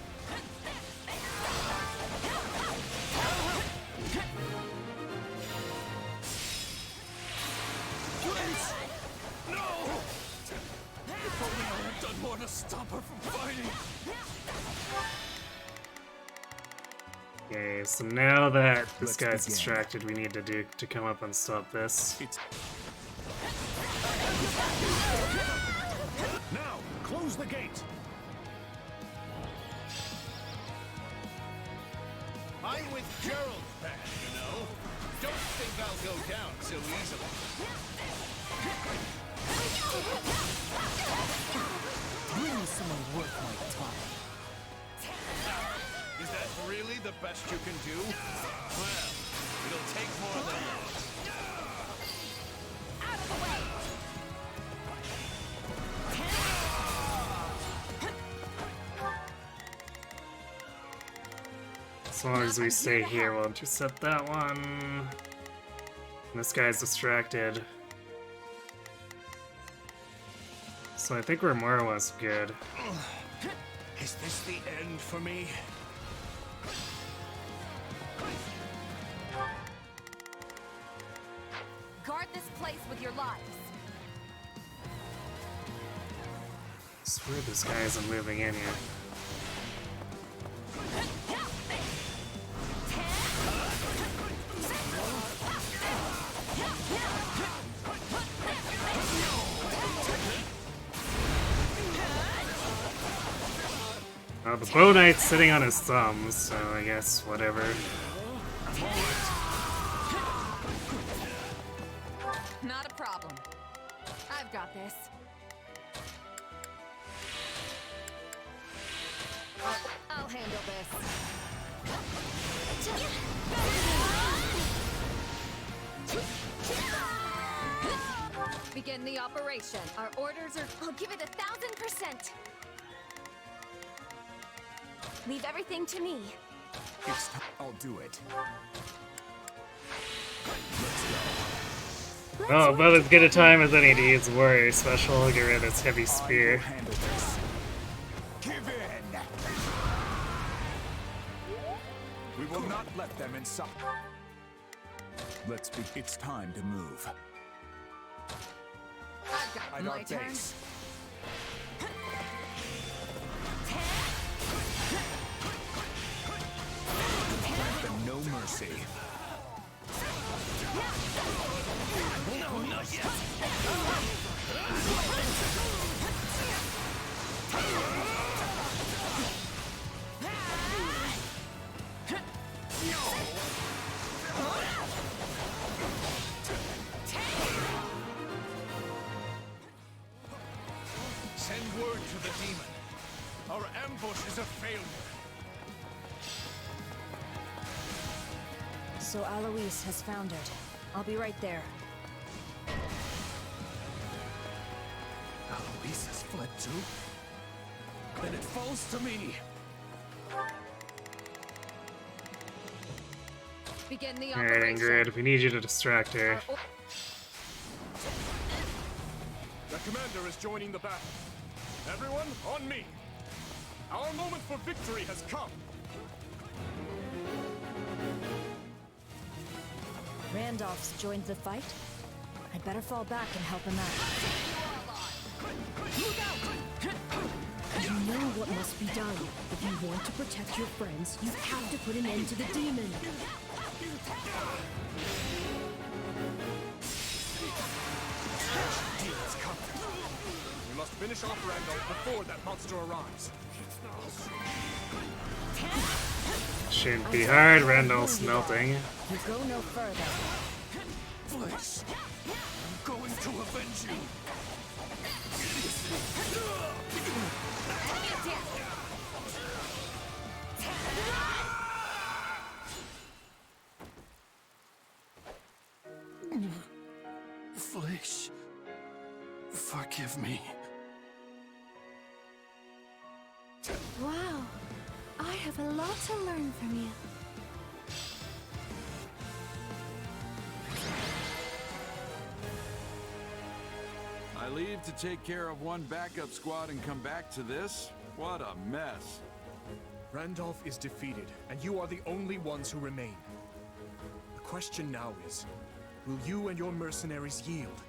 Okay, so now that this guy's distracted, we need to come up and stop this. Now, close the gate. I'm with Gerald's band, you know. Don't think I'll go down so easily. Bring me someone worth my time. Is that really the best you can do? Well, it'll take more than that. Out of the way! As long as we stay here, we'll intercept that one. This guy's distracted. So I think Remora was good. Is this the end for me? Guard this place with your lives. I swear this guy isn't moving in here. The Bow Knight's sitting on his thumb, so I guess whatever. Not a problem. I've got this. I'll handle this. Begin the operation. Our orders are... I'll give it 1,000%. Leave everything to me. I'll do it. Oh, about as good a time as any to use Warrior Special. Get rid of this heavy spear. Give in. We will not let them inside. It's time to move. I've got my turn. Base. No mercy. No, not yet. Send word to the demon. Our ambush is a failure. So Alois has foundered. I'll be right there. Alois has fled too? Then it falls to me. Begin the Alright, operation. Ingrid, we need you to distract her. The commander is joining the battle. Everyone, on me! Our moment for victory has come! Randolph's joined the fight. I'd better fall back and help him out. You know what must be done. If you want to protect your friends, you have to put an end to the demon. Demon's coming. We must finish off Randolph before that monster arrives. Shouldn't be hard, Randall's melting. You go no further. Please, I'm going to avenge you. Flesh, forgive me. Wow, I have a lot to learn from you. I leave to take care of one backup squad and come back to this? What a mess. Randolph is defeated, and you are the only ones who remain. The question now is, will you and your mercenaries yield?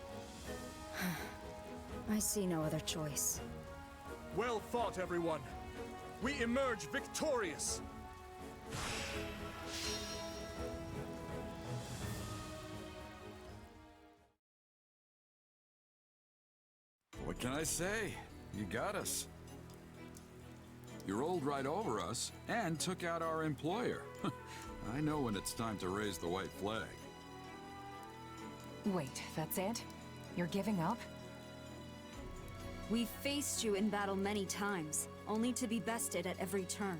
I see no other choice. Well fought, everyone! We emerge victorious! What can I say? You got us. You rolled right over us and took out our employer. I know when it's time to raise the white flag. Wait, that's it? You're giving up? We've faced you in battle many times, only to be bested at every turn.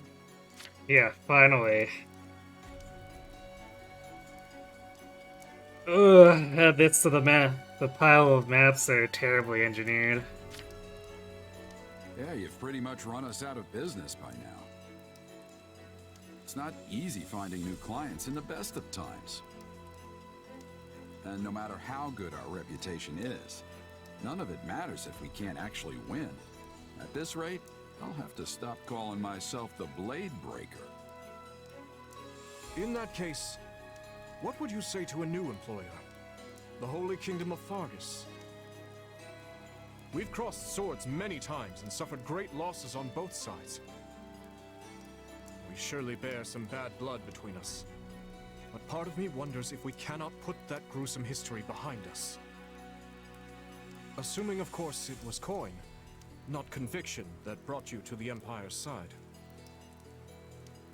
Yeah, finally. Ugh, add this to the map. The pile of maps are terribly engineered. Yeah, you've pretty much run us out of business by now. It's not easy finding new clients in the best of times. And no matter how good our reputation is, none of it matters if we can't actually win. At this rate, I'll have to stop calling myself the Blade Breaker. In that case, what would you say to a new employer? The Holy Kingdom of Fargus. We've crossed swords many times and suffered great losses on both sides. We surely bear some bad blood between us. But part of me wonders if we cannot put that gruesome history behind us. Assuming, of course, it was coin, not conviction, that brought you to the Empire's side.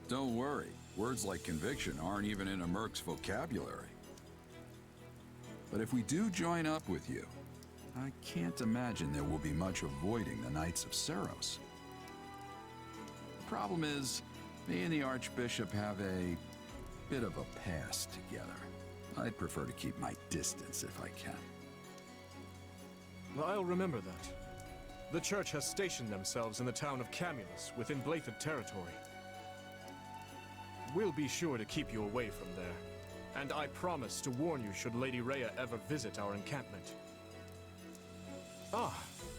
Don't worry, words like conviction aren't even in a merc's vocabulary. But if we do join up with you, I can't imagine there will be much avoiding the Knights of Seros. The problem is, me and the Archbishop have a bit of a past together. I'd prefer to keep my distance if I can. I'll remember that. The Church has stationed themselves in the town of Camulus, within Blathed territory. We'll be sure to keep you away from there, and I promise to warn you should Lady Rhea ever visit our encampment. Ah,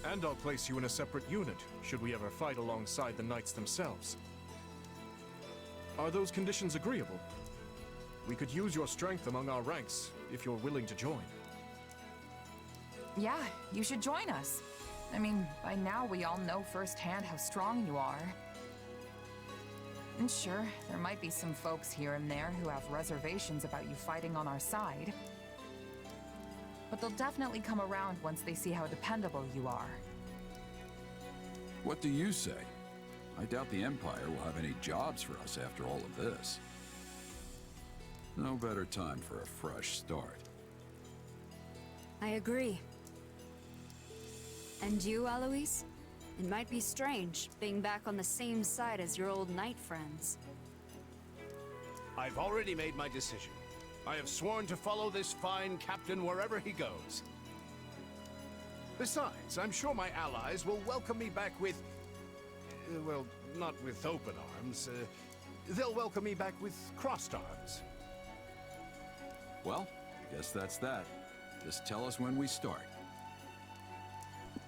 and I'll place you in a separate unit, should we ever fight alongside the knights themselves. Are those conditions agreeable? We could use your strength among our ranks, if you're willing to join. Yeah, you should join us. I mean, by now we all know firsthand how strong you are. And sure, there might be some folks here and there who have reservations about you fighting on our side. But they'll definitely come around once they see how dependable you are. What do you say? I doubt the Empire will have any jobs for us after all of this. No better time for a fresh start. I agree. And you, Alois? It might be strange, being back on the same side as your old knight friends. I've already made my decision. I have sworn to follow this fine captain wherever he goes. Besides, I'm sure my allies will welcome me back with... well, not with open arms. They'll welcome me back with crossed arms. Well, I guess that's that. Just tell us when we start.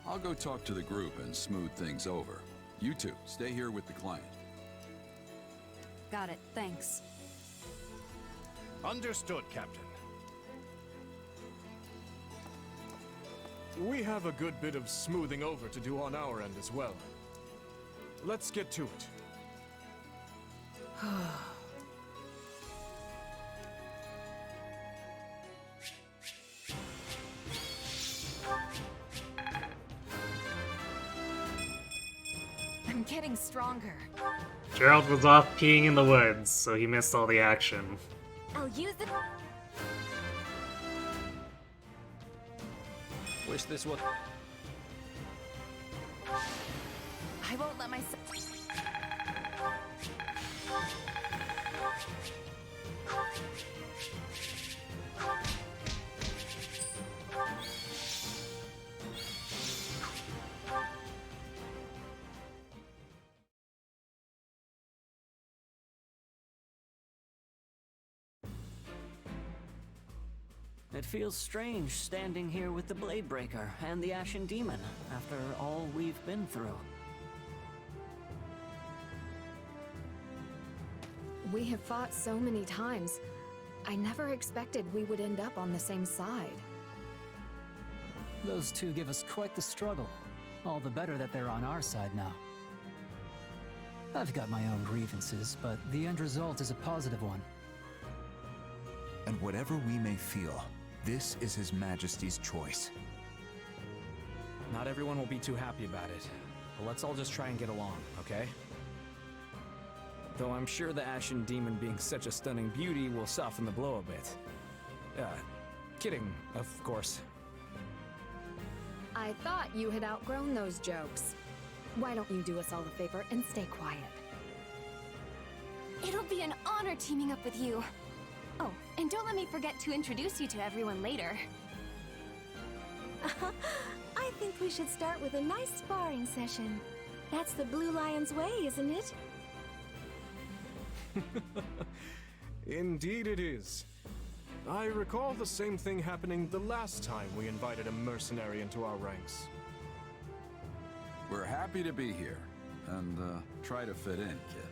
I'll go talk to the group and smooth things over. You two, stay here with the client. Got it, thanks. Understood, Captain. We have a good bit of smoothing over to do on our end as well. Let's get to it. I'm getting stronger. Gerald was off peeing in the woods, so he missed all the action. I'll use it. Wish this was... I won't let myself... It feels strange standing here with the Blade Breaker and the Ashen Demon after all we've been through. We have fought so many times. I never expected we would end up on the same side. Those two give us quite the struggle. All the better that they're on our side now. I've got my own grievances, but the end result is a positive one. And whatever we may feel, this is His Majesty's choice. Not everyone will be too happy about it, but let's all just try and get along, okay? Though I'm sure the Ashen Demon being such a stunning beauty will soften the blow a bit. Kidding, of course. I thought you had outgrown those jokes. Why don't you do us all a favor and stay quiet? It'll be an honor teaming up with you. Oh, and don't let me forget to introduce you to everyone later. I think we should start with a nice sparring session. That's the Blue Lion's way, isn't it? Indeed it is. I recall the same thing happening the last time we invited a mercenary into our ranks. We're happy to be here, and try to fit in, kid.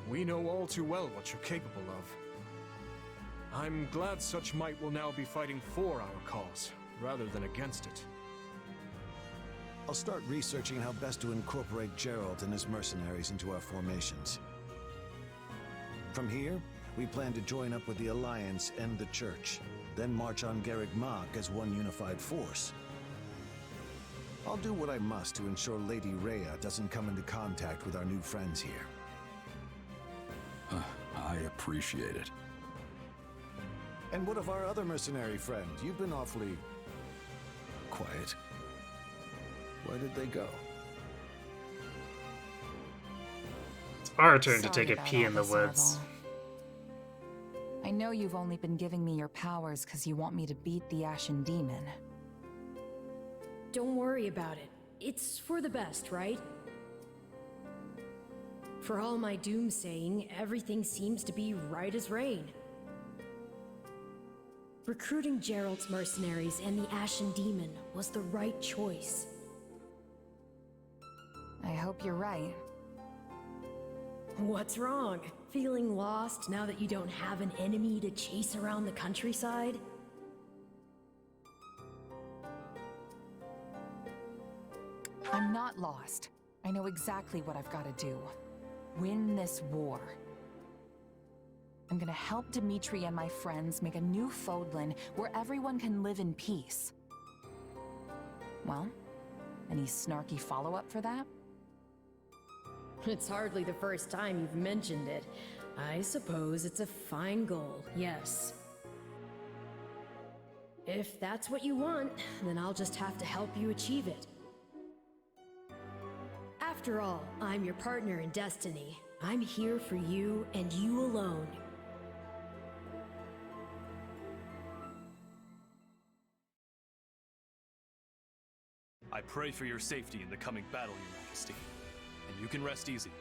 We know all too well what you're capable of. I'm glad such might will now be fighting for our cause, rather than against it. I'll start researching how best to incorporate Gerald and his mercenaries into our formations. From here, we plan to join up with the Alliance and the Church, then march on Garreg Mach as one unified force. I'll do what I must to ensure Lady Rhea doesn't come into contact with our new friends here. I appreciate it. And what of our other mercenary friend? You've been awfully quiet. Where did they go? It's our turn to Sorry take a about pee all in the this, woods. Arvel. I know you've only been giving me your powers because you want me to beat the Ashen Demon. Don't worry about it. It's for the best, right? For all my doomsaying, everything seems to be right as rain. Recruiting Gerald's mercenaries and the Ashen Demon was the right choice. I hope you're right. What's wrong? Feeling lost now that you don't have an enemy to chase around the countryside? I'm not lost. I know exactly what I've got to do. Win this war. I'm gonna help Dimitri and my friends make a new Fodlan where everyone can live in peace. Well, any snarky follow-up for that? It's hardly the first time you've mentioned it. I suppose it's a fine goal, yes. If that's what you want, then I'll just have to help you achieve it. After all, I'm your partner in destiny. I'm here for you and you alone. I pray for your safety in the coming battle, Your Majesty. And you can rest easy.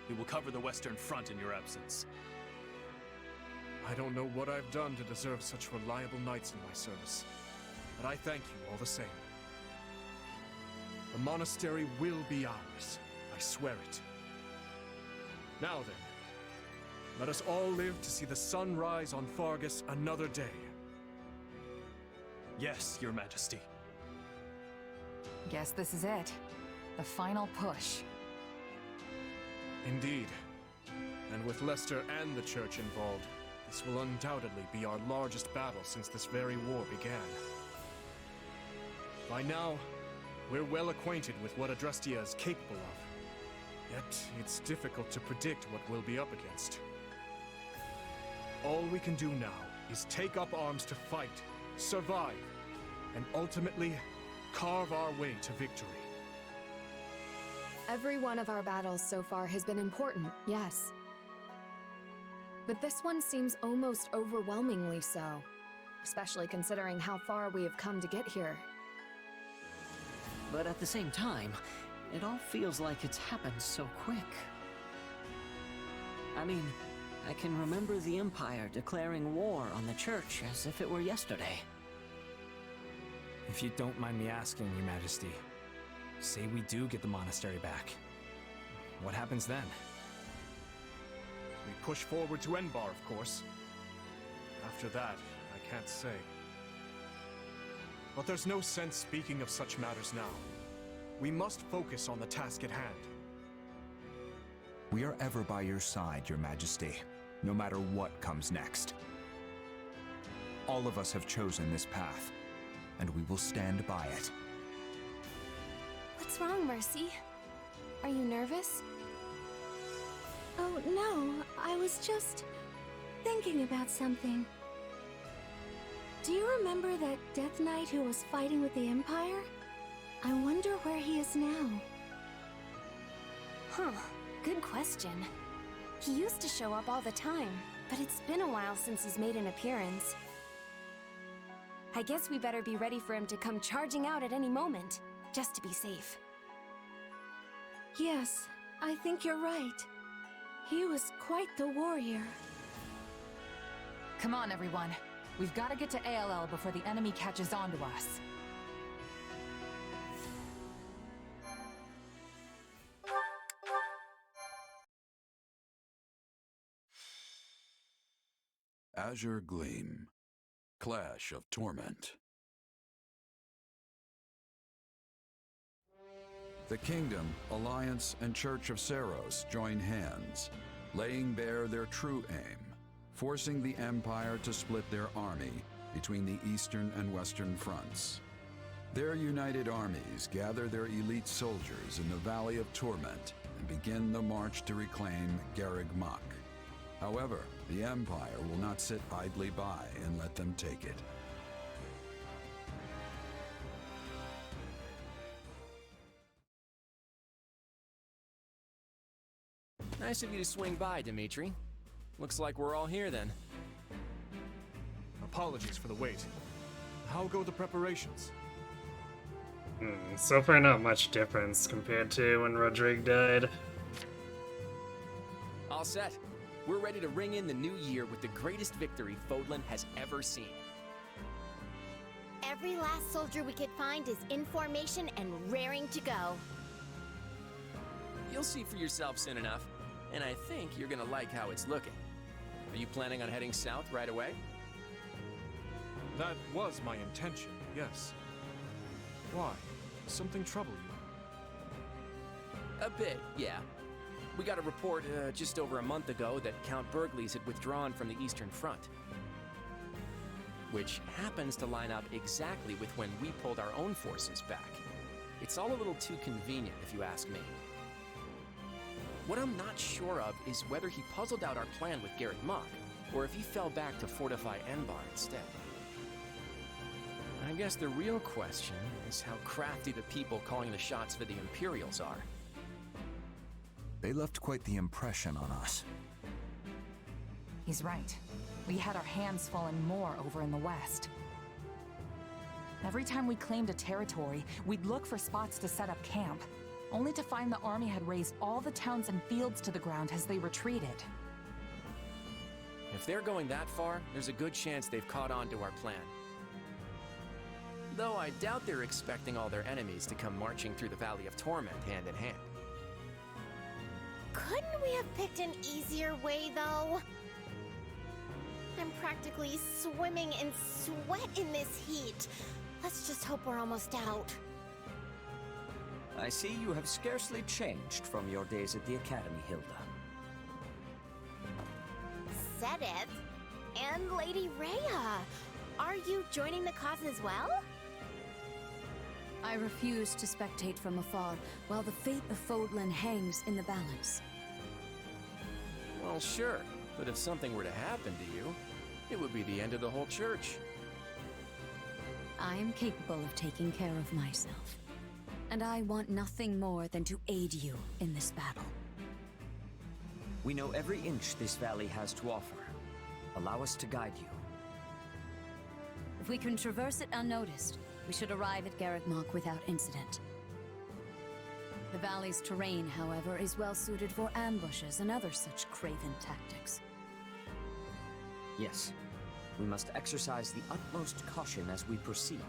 We will cover the Western Front in your absence. I don't know what I've done to deserve such reliable knights in my service, but I thank you all the same. The monastery will be ours, I swear it. Now then, let us all live to see the sun rise on Fargus another day. Yes, Your Majesty. Guess this is it. The final push. Indeed. And with Leicester and the Church involved, this will undoubtedly be our largest battle since this very war began. By now, we're well acquainted with what Adrestia is capable of. Yet, it's difficult to predict what we'll be up against. All we can do now is take up arms to fight, survive, and ultimately carve our way to victory. Every one of our battles so far has been important, yes. But this one seems almost overwhelmingly so, especially considering how far we have come to get here. But at the same time, it all feels like it's happened so quick. I mean, I can remember the Empire declaring war on the Church as if it were yesterday. If you don't mind me asking, Your Majesty, say we do get the monastery back. What happens then? We push forward to Enbar, of course. After that, I can't say. But there's no sense speaking of such matters now. We must focus on the task at hand. We are ever by your side, Your Majesty, no matter what comes next. All of us have chosen this path, and we will stand by it. What's wrong, Mercy? Are you nervous? Oh, no. I was just thinking about something. Do you remember that Death Knight who was fighting with the Empire? I wonder where he is now. Huh. Good question. He used to show up all the time, but it's been a while since he's made an appearance. I guess we better be ready for him to come charging out at any moment, just to be safe. Yes, I think you're right. He was quite the warrior. Come on, everyone. We've got to get to ALL before the enemy catches on to us. Azure Gleam. Clash of Torment. The Kingdom, Alliance, and Church of Seros join hands, laying bare their true aim, forcing the Empire to split their army between the Eastern and Western fronts. Their united armies gather their elite soldiers in the Valley of Torment and begin the march to reclaim Garreg Mach. However, the Empire will not sit idly by and let them take it. Nice of you to swing by, Dimitri. Looks like we're all here then. Apologies for the wait. How go the preparations? So far not much difference compared to when Rodrigue died. All set. We're ready to ring in the new year with the greatest victory Fodlan has ever seen. Every last soldier we could find is in formation and raring to go. You'll see for yourself soon enough, and I think you're gonna like how it's looking. Are you planning on heading south right away? That was my intention, yes. Why? Something trouble you? A bit, yeah. We got a report just over a month ago that Count Bergley's had withdrawn from the Eastern Front. Which happens to line up exactly with when we pulled our own forces back. It's all a little too convenient, if you ask me. What I'm not sure of is whether he puzzled out our plan with Garreg Mach, or if he fell back to fortify Enbar instead. I guess the real question is how crafty the people calling the shots for the Imperials are. They left quite the impression on us. He's right. We had our hands full and more over in the west. Every time we claimed a territory, we'd look for spots to set up camp, only to find the army had razed all the towns and fields to the ground as they retreated. If they're going that far, there's a good chance they've caught on to our plan. Though I doubt they're expecting all their enemies to come marching through the Valley of Torment hand in hand. Couldn't we have picked an easier way, though? I'm practically swimming in sweat in this heat. Let's just hope we're almost out. I see you have scarcely changed from your days at the Academy, Hilda. Sedith and Lady Rhea, are you joining the cause as well? I refuse to spectate from afar while the fate of Fodlan hangs in the balance. Well, sure, but if something were to happen to you, it would be the end of the whole church. I am capable of taking care of myself, and I want nothing more than to aid you in this battle. We know every inch this valley has to offer. Allow us to guide you. If we can traverse it unnoticed, we should arrive at Garreg Mach without incident. The valley's terrain, however, is well suited for ambushes and other such craven tactics. Yes, we must exercise the utmost caution as we proceed.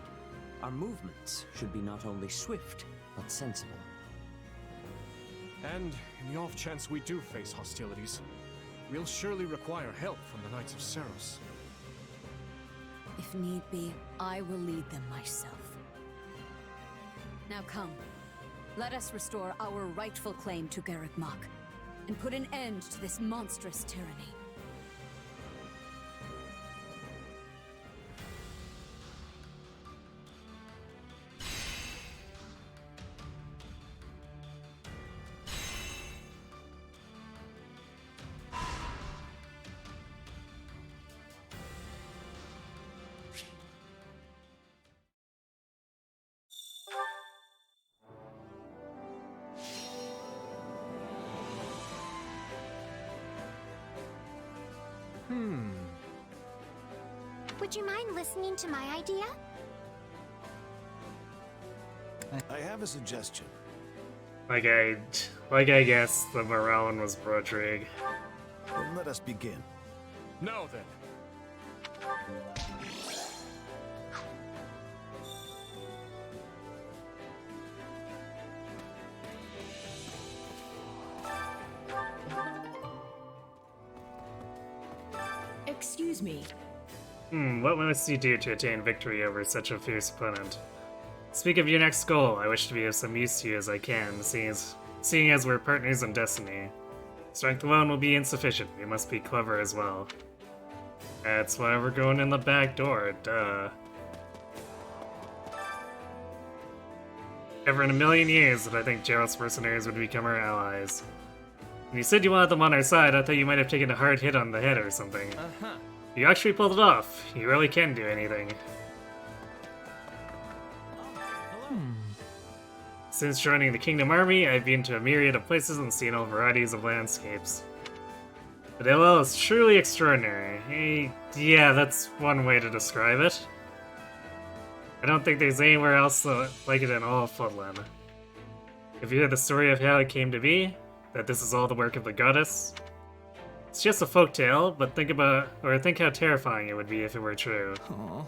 Our movements should be not only swift, but sensible. And in the off chance we do face hostilities, we'll surely require help from the Knights of Seros. If need be, I will lead them myself. Now come, let us restore our rightful claim to Garreg Mach, and put an end to this monstrous tyranny. Would you mind listening to my idea? I have a suggestion. Like I guess the morale one was Brodrig. Then let us begin. Now then. Excuse me. What must you do to attain victory over such a fierce opponent? Speak of your next goal. I wish to be of some use to you as I can, seeing as we're partners in destiny. Strength alone will be insufficient. We must be clever as well. That's why we're going in the back door, duh. Ever in a million years did I think Geralt's mercenaries would become our allies. When you said you wanted them on our side, I thought you might have taken a hard hit on the head or something. You actually pulled it off. You really can do anything. Since joining the Kingdom Army, I've been to a myriad of places and seen all varieties of landscapes. But LL is truly extraordinary. Yeah, that's one way to describe it. I don't think there's anywhere else like it in all of Floodland. If you hear the story of how it came to be, that this is all the work of the goddess, it's just a folktale, but think how terrifying it would be if it were true. Aww.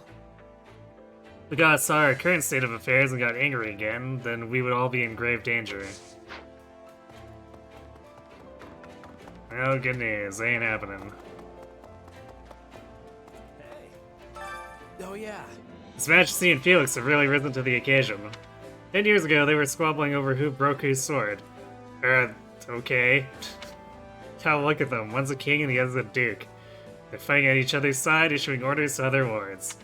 If the goddess saw our current state of affairs and got angry again, then we would all be in grave danger. Oh, good news, ain't happening. Oh yeah. His Majesty and Felix have really risen to the occasion. 10 years ago, they were squabbling over who broke whose sword. Okay. Now look at them. One's a king and the other's a duke. They're fighting at each other's side, issuing orders to other lords.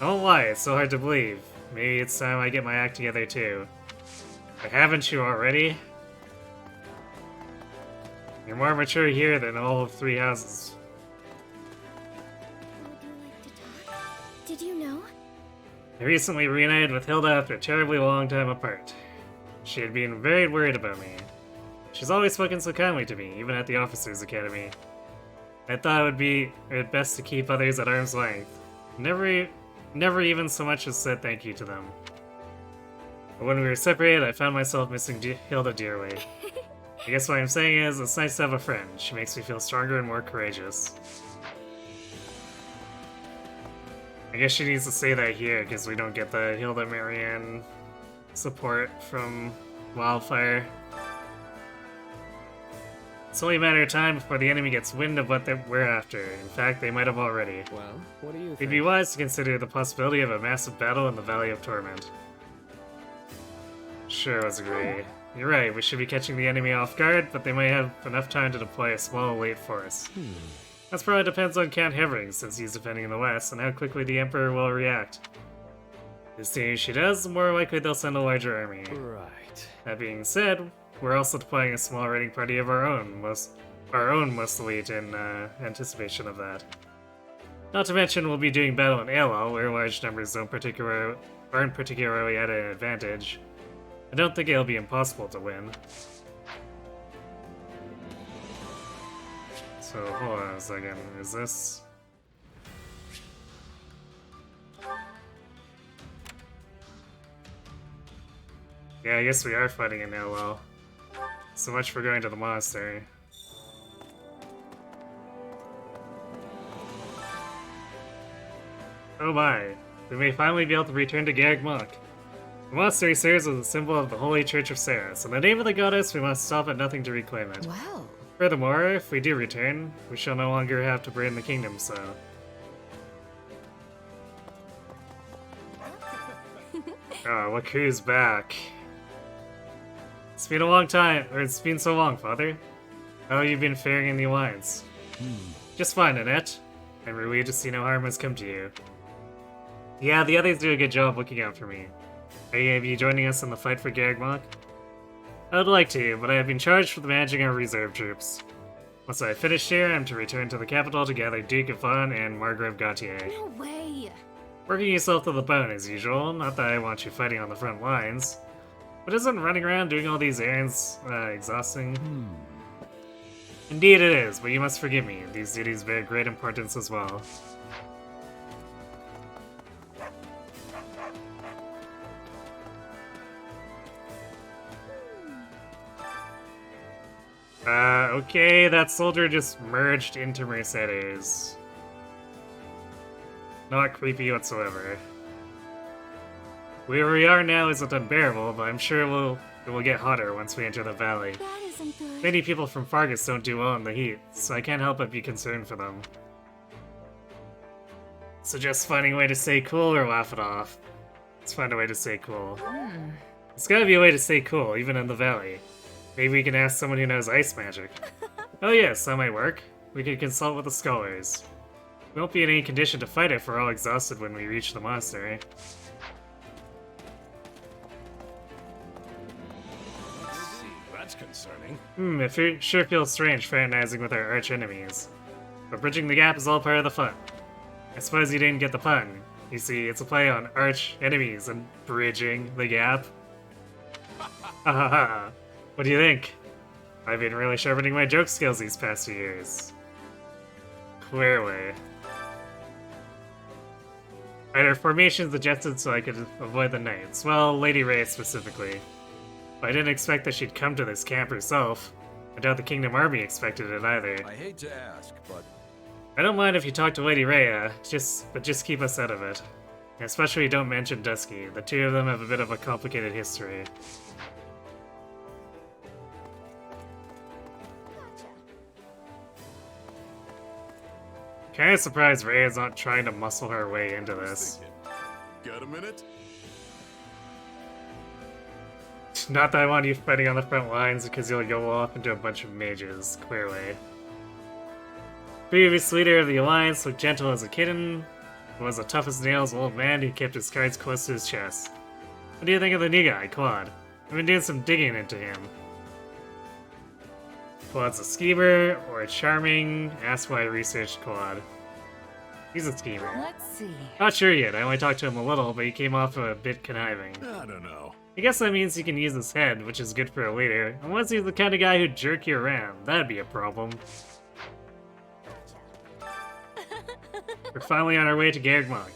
I won't lie, it's so hard to believe. Maybe it's time I get my act together too. But haven't you already? You're more mature here than all of 3 houses. Did you know? I recently reunited with Hilda after a terribly long time apart. She had been very worried about me. She's always spoken so kindly to me, even at the Officers' Academy. I thought it would be best to keep others at arm's length. Never even so much as said thank you to them. But when we were separated, I found myself missing Hilda dearly. I guess what I'm saying is, it's nice to have a friend. She makes me feel stronger and more courageous. I guess she needs to say that here, because we don't get the Hilda Marianne support from Wildfire. It's only a matter of time before the enemy gets wind of what we're after. In fact, they might have already. Well, what do you think? It'd be wise to consider the possibility of a massive battle in the Valley of Torment. Sure, let's agree. You're right, we should be catching the enemy off guard, but they might have enough time to deploy a small elite force. That probably depends on Count Hevering, since he's defending the west, and how quickly the Emperor will react. The sooner she does, the more likely they'll send a larger army. Right. That being said, we're also deploying a small raiding party of our own most elite in anticipation of that. Not to mention, we'll be doing battle in ALL, where large numbers aren't particularly at an advantage. I don't think it'll be impossible to win. So, hold on a second, is this... Yeah, I guess we are fighting in LL. So much for going to the monastery. Oh my, we may finally be able to return to Garrick Monk. The monastery serves as a symbol of the Holy Church of Saris. In the name of the goddess, we must stop at nothing to reclaim it. Wow. Furthermore, if we do return, we shall no longer have to burn the kingdom, so... Oh, look who's back. It's been a long time, or it's been so long, Father. How have you been faring in the Alliance? Just fine, Annette. I'm relieved to see no harm has come to you. Yeah, the others do a good job looking out for me. Are you going to be joining us in the fight for Garrigmok? I would like to, but I have been charged with managing our reserve troops. Once I finish here, I'm to return to the capital to gather Duke of Vaughn and Margrave Gautier. No way! Working yourself to the bone as usual, not that I want you fighting on the front lines. But isn't running around doing all these errands exhausting? Indeed it is, but you must forgive me. These duties bear great importance as well. Okay, that soldier just merged into Mercedes. Not creepy whatsoever. Where we are now isn't unbearable, but I'm sure it will get hotter once we enter the valley. That isn't good. Many people from Fargus don't do well in the heat, so I can't help but be concerned for them. So just finding a way to stay cool or laugh it off. Let's find a way to stay cool. There's gotta be a way to stay cool, even in the valley. Maybe we can ask someone who knows ice magic. Oh yes, that might work. We can consult with the scholars. We won't be in any condition to fight if we're all exhausted when we reach the monastery. That's concerning. It sure feels strange fraternizing with our arch enemies. But bridging the gap is all part of the fun. I suppose you didn't get the pun. You see, it's a play on arch enemies and bridging the gap. Hahaha. What do you think? I've been really sharpening my joke skills these past few years. Clearly. Either formations adjusted so I could avoid the knights. Well, Lady Rhea specifically. But I didn't expect that she'd come to this camp herself. I doubt the Kingdom Army expected it either. I hate to ask, but I don't mind if you talk to Lady Rhea, but just keep us out of it. And especially don't mention Dusky. The two of them have a bit of a complicated history. Kinda surprised Rhea's not trying to muscle her way into this. Got a minute? Not that I want you fighting on the front lines because you'll go off into a bunch of mages, clearly. Previous leader of the Alliance looked gentle as a kitten, but was a tough as nails old man who kept his cards close to his chest. What do you think of the new guy, Claude? I've been doing some digging into him. Claude's a schemer, or a charming. Ask why I researched Claude. He's a schemer. Let's see. Not sure yet, I only talked to him a little, but he came off a bit conniving. I don't know. I guess that means he can use his head, which is good for a leader. Unless he's the kind of guy who'd jerk you around. That'd be a problem. We're finally on our way to Garrick Mach.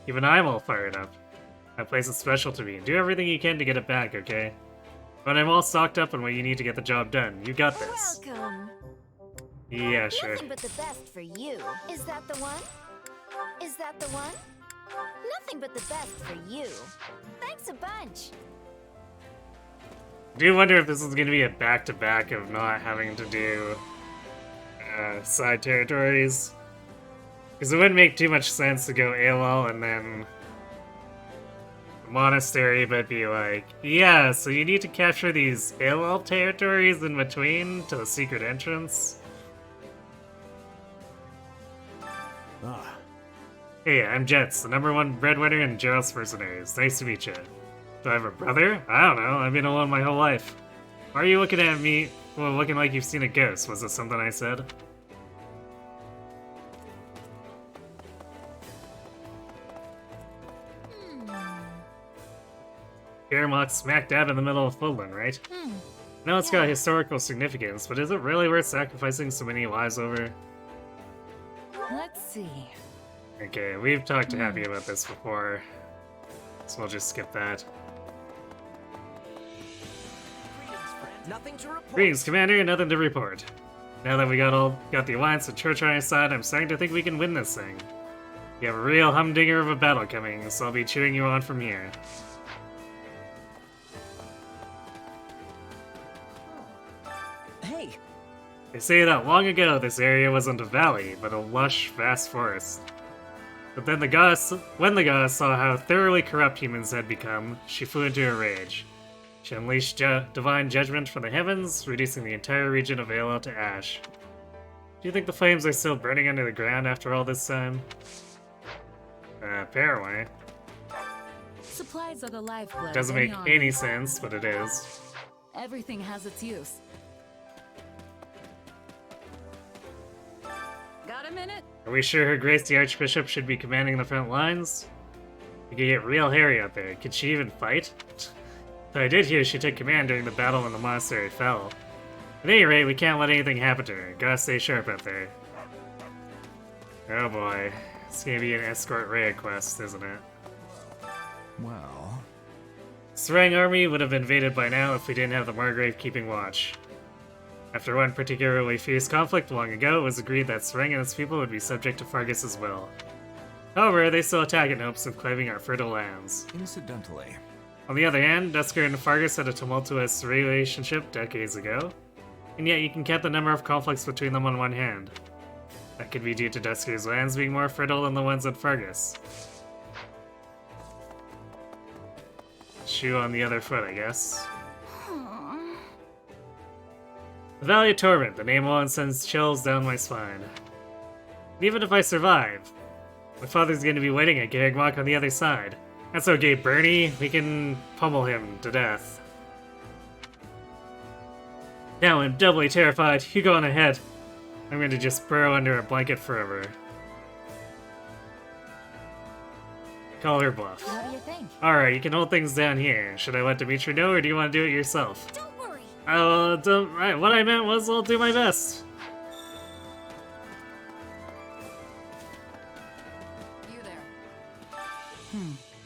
Even I'm all fired up. That place is special to me. Do everything you can to get it back, okay? But I'm all stocked up on what you need to get the job done. You got this. Welcome. Yeah, sure. Nothing but the best for you. Is that the one? Is that the one? Nothing but the best for you. Thanks a bunch. I do wonder if this is going to be a back-to-back of not having to do side territories. Because it wouldn't make too much sense to go AOL and then monastery, but be like, yeah, so you need to capture these AOL territories in between to the secret entrance. Ah. Hey, I'm Jets, the #1 breadwinner in Gerald's Mercenaries. Nice to meet you. Do I have a brother? I don't know, I've been alone my whole life. Why are you looking at me, well, looking like you've seen a ghost? Was it something I said? Garmok's smack dab in the middle of Fodlan, right? I know it's got historical significance, but is it really worth sacrificing so many lives over? Let's see. Okay, we've talked to Happy about this before, so we'll just skip that. Nothing to report. Greetings, Commander, nothing to report. Now that we got the Alliance and Church on our side, I'm starting to think we can win this thing. We have a real humdinger of a battle coming, so I'll be cheering you on from here. Hey! They say that long ago this area wasn't a valley, but a lush, vast forest. But then when the goddess saw how thoroughly corrupt humans had become, she flew into a rage. She unleashed divine judgment from the heavens, reducing the entire region of Aela to ash. Do you think the flames are still burning under the ground after all this time? Apparently. Supplies are the lifeblood. Doesn't make any sense, but it is. Everything has its use. Got a minute? Are we sure Her Grace the Archbishop should be commanding the front lines? It could get real hairy out there. Could she even fight? But I did hear she took command during the battle when the monastery fell. At any rate, we can't let anything happen to her. Gotta stay sharp out there. Oh boy. It's gonna be an escort raid quest, isn't it? Well... Sarang army would have invaded by now if we didn't have the Margrave keeping watch. After one particularly fierce conflict long ago, it was agreed that Sarang and its people would be subject to Fargus' will. However, they still attack in hopes of claiming our fertile lands. Incidentally... On the other hand, Dusker and Fargus had a tumultuous relationship decades ago, and yet you can count the number of conflicts between them on one hand. That could be due to Dusker's lands being more fertile than the ones at Fargus. Shoe on the other foot, I guess. The Valley of Torment, the name alone sends chills down my spine. And even if I survive, my father's going to be waiting at Garreg on the other side. That's okay, Bernie. We can pummel him to death. Now I'm doubly terrified. You go on ahead. I'm going to just burrow under a blanket forever. Call her bluff. What do you think? Alright, you can hold things down here. Should I let Dimitri know, or do you want to do it yourself? Don't worry. Right, what I meant was I'll do my best. You there.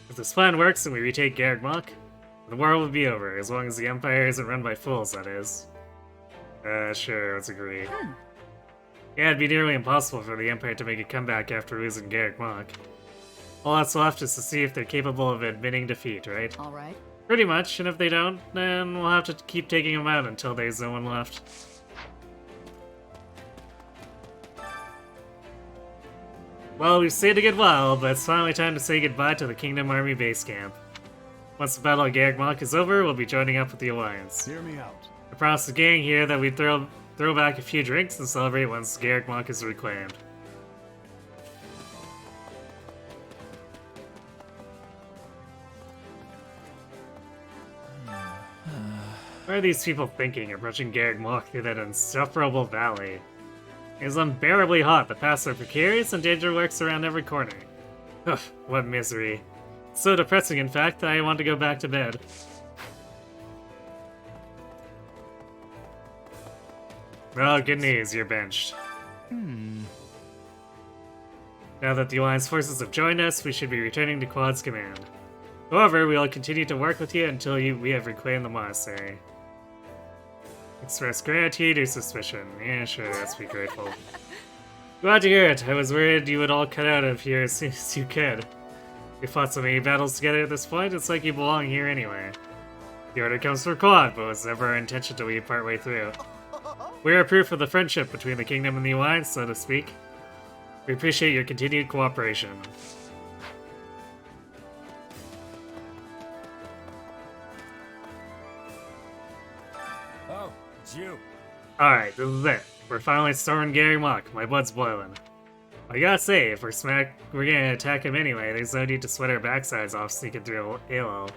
If this plan works and we retake Garreg, the war will be over, as long as the Empire isn't run by fools, that is. Sure, let's agree. Yeah, it'd be nearly impossible for the Empire to make a comeback after losing Garreg. All that's left is to see if they're capable of admitting defeat, right? Alright. Pretty much, and if they don't, then we'll have to keep taking them out until there's no one left. Well, we've stayed a good while, but it's finally time to say goodbye to the Kingdom Army base camp. Once the Battle of Garreg is over, we'll be joining up with the Alliance. Hear me out. I promised the gang here that we'd throw back a few drinks and celebrate once Garreg is reclaimed. What are these people thinking, approaching Garreg through that insufferable valley? It is unbearably hot, the paths are precarious, and danger lurks around every corner. Ugh, what misery. It's so depressing, in fact, that I want to go back to bed. Well, good news, you're benched. Now that the Alliance forces have joined us, we should be returning to Quad's command. However, we will continue to work with you until we have reclaimed the monastery. Express gratitude or suspicion? Yeah, sure, let's be grateful. Glad to hear it. I was worried you would all cut out of here as soon as you could. We fought so many battles together at this point, it's like you belong here anyway. The order comes from Quad, but it was never our intention to leave partway through. We are proof of the friendship between the Kingdom and the Alliance, so to speak. We appreciate your continued cooperation. Oh, it's you. Alright, this is it. We're finally storming Garreg. My blood's boiling. I gotta say, if we're gonna attack him anyway, there's no need to sweat our backsides off sneaking through Halo.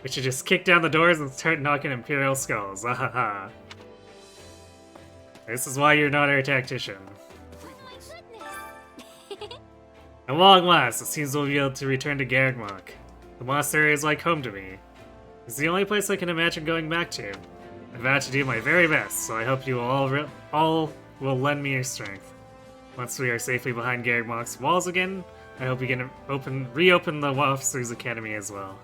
We should just kick down the doors and start knocking Imperial skulls. Ahaha. This is why you're not our tactician. At long last, it seems we'll be able to return to Garreg. The monastery is like home to me. It's the only place I can imagine going back to. I've vowed to do my very best, so I hope you all will lend me your strength. Once we are safely behind Garreg walls again, I hope we can reopen the Officers' Academy as well.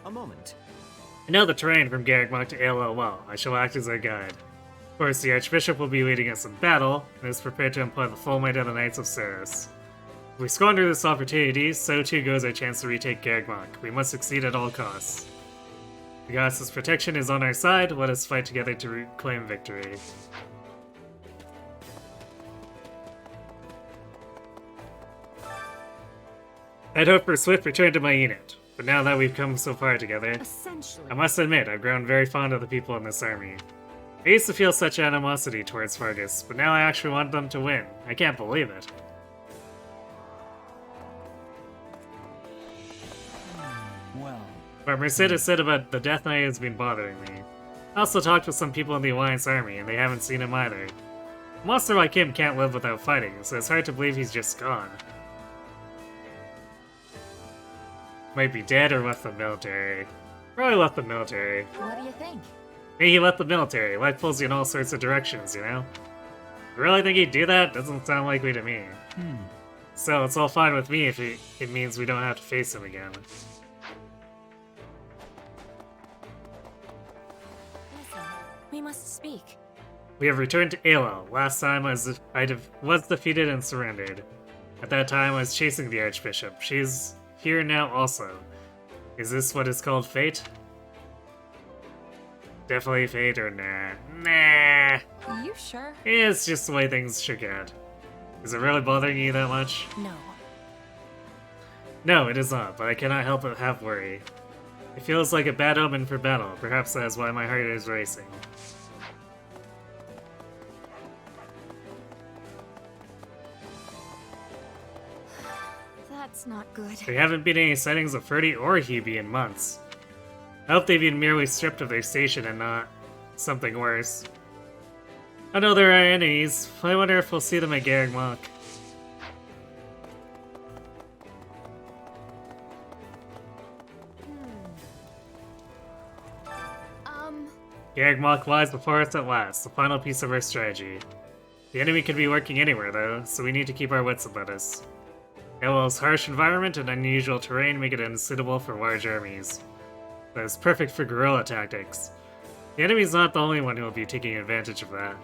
A moment. I know the terrain from Garreg to ALL well. I shall act as our guide. Of course, the Archbishop will be leading us in battle, and is prepared to employ the full might of the Knights of Saris. If we squander this opportunity, so too goes our chance to retake Garreg. We must succeed at all costs. The goddess's protection is on our side, let us fight together to reclaim victory. I'd hoped for a swift return to my unit, but now that we've come so far together, I must admit I've grown very fond of the people in this army. I used to feel such animosity towards Fargus, but now I actually want them to win. I can't believe it. Well... What Mercedes said about the Death Knight has been bothering me. I also talked with some people in the Alliance army, and they haven't seen him either. A monster like him can't live without fighting, so it's hard to believe he's just gone. Might be dead or left the military. Probably left the military. What do you think? Hey, he left the military. Life pulls you in all sorts of directions, you know? You really think he'd do that? Doesn't sound likely to me. So it's all fine with me if it means we don't have to face him again. Listen, we must speak. We have returned to Alo. Last time I was defeated and surrendered. At that time I was chasing the Archbishop. She's here now also. Is this what is called fate? Definitely fate or nah? Nah. You sure? It's just the way things shook out. Is it really bothering you that much? No. No, it is not, but I cannot help but have worry. It feels like a bad omen for battle. Perhaps that is why my heart is racing. That's not good. There haven't been any sightings of Ferdy or Hebe in months. I hope they've been merely stripped of their station and not something worse. I know there are enemies. I wonder if we'll see them at Garreg Mach. Garreg Mach lies before us at last, the final piece of our strategy. The enemy could be lurking anywhere though, so we need to keep our wits about us. Alo's harsh environment and unusual terrain make it unsuitable for large armies. That is perfect for guerrilla tactics. The enemy's not the only one who will be taking advantage of that.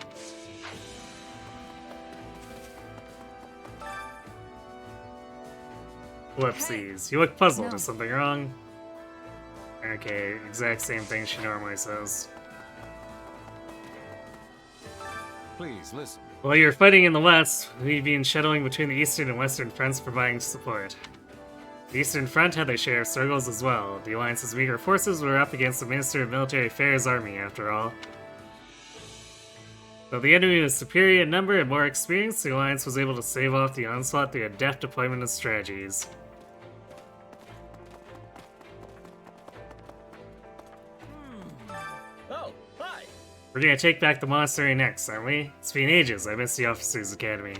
Whoopsies. You look puzzled. No. Is something wrong? Okay, exact same thing she normally says. Please, listen. While you're fighting in the west, we've been shuttling between the eastern and western fronts providing support. The Eastern Front had their share of struggles as well. The Alliance's weaker forces were up against the Minister of Military Affairs army, after all. Though the enemy was superior in number and more experienced, the Alliance was able to stave off the onslaught through a deft deployment of strategies. Oh, hi! We're gonna take back the monastery next, aren't we? It's been ages. I missed the Officers' Academy.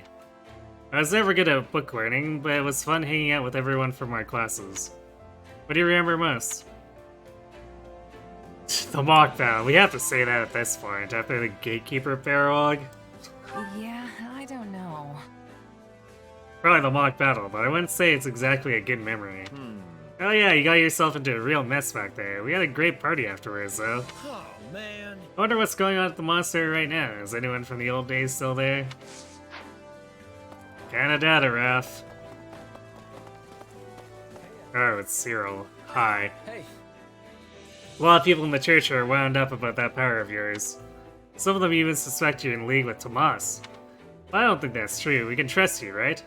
I was never good at book learning, but it was fun hanging out with everyone from our classes. What do you remember most? The mock battle. We have to say that at this point, after the Gatekeeper paralogue. Yeah, I don't know. Probably the mock battle, but I wouldn't say it's exactly a good memory. Oh yeah, you got yourself into a real mess back there. We had a great party afterwards, though. Oh, man. I wonder what's going on at the monastery right now. Is anyone from the old days still there? Kinda data, Raph. Oh, it's Cyril. Hi. Hey. A lot of people in the church are wound up about that power of yours. Some of them even suspect you're in league with Tomas. But I don't think that's true. We can trust you, right?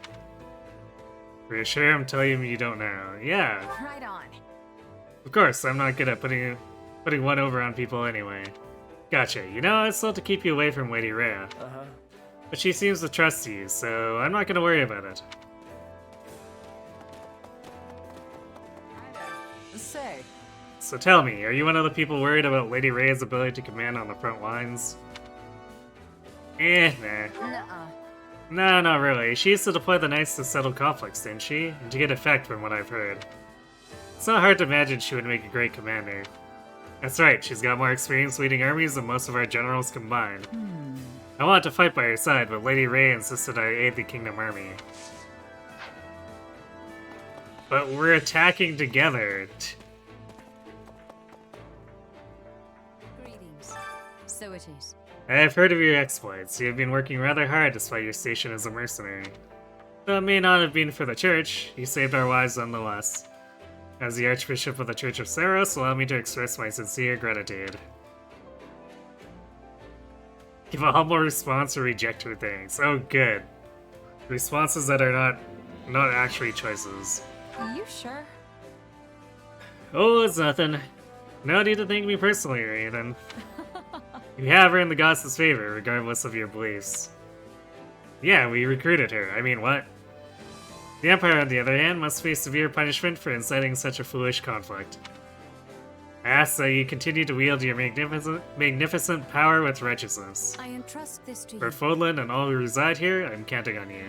Reassure him, tell him you don't know. Yeah. Right on. Of course, I'm not good at putting one over on people anyway. Gotcha. You know, it's still to keep you away from Lady Rhea. Uh-huh. But she seems to trust you, so I'm not gonna worry about it. Say. So tell me, are you one of the people worried about Lady Rhea's ability to command on the front lines? Nah. Nuh-uh. No, not really. She used to deploy the Knights to settle conflicts, didn't she? And to get effect from what I've heard. It's not hard to imagine she would make a great commander. That's right, she's got more experience leading armies than most of our generals combined. I wanted to fight by her side, but Lady Rhea insisted I aid the Kingdom Army. But we're attacking together. Greetings. So it is. I've heard of your exploits. You have been working rather hard despite your station as a mercenary. Though it may not have been for the church, you saved our lives nonetheless. As the Archbishop of the Church of Saros, allow me to express my sincere gratitude. Give a humble response or reject your thanks. Oh, good. Responses that are not actually choices. You sure? Oh, it's nothing. No need to thank me personally or anything. You have earned the goddess's favor, regardless of your beliefs. Yeah, we recruited her. I mean, what? The Empire, on the other hand, must face severe punishment for inciting such a foolish conflict. I ask that you continue to wield your magnificent power with righteousness. I entrust this to For you. Fodlan and all who reside here, I'm counting on you.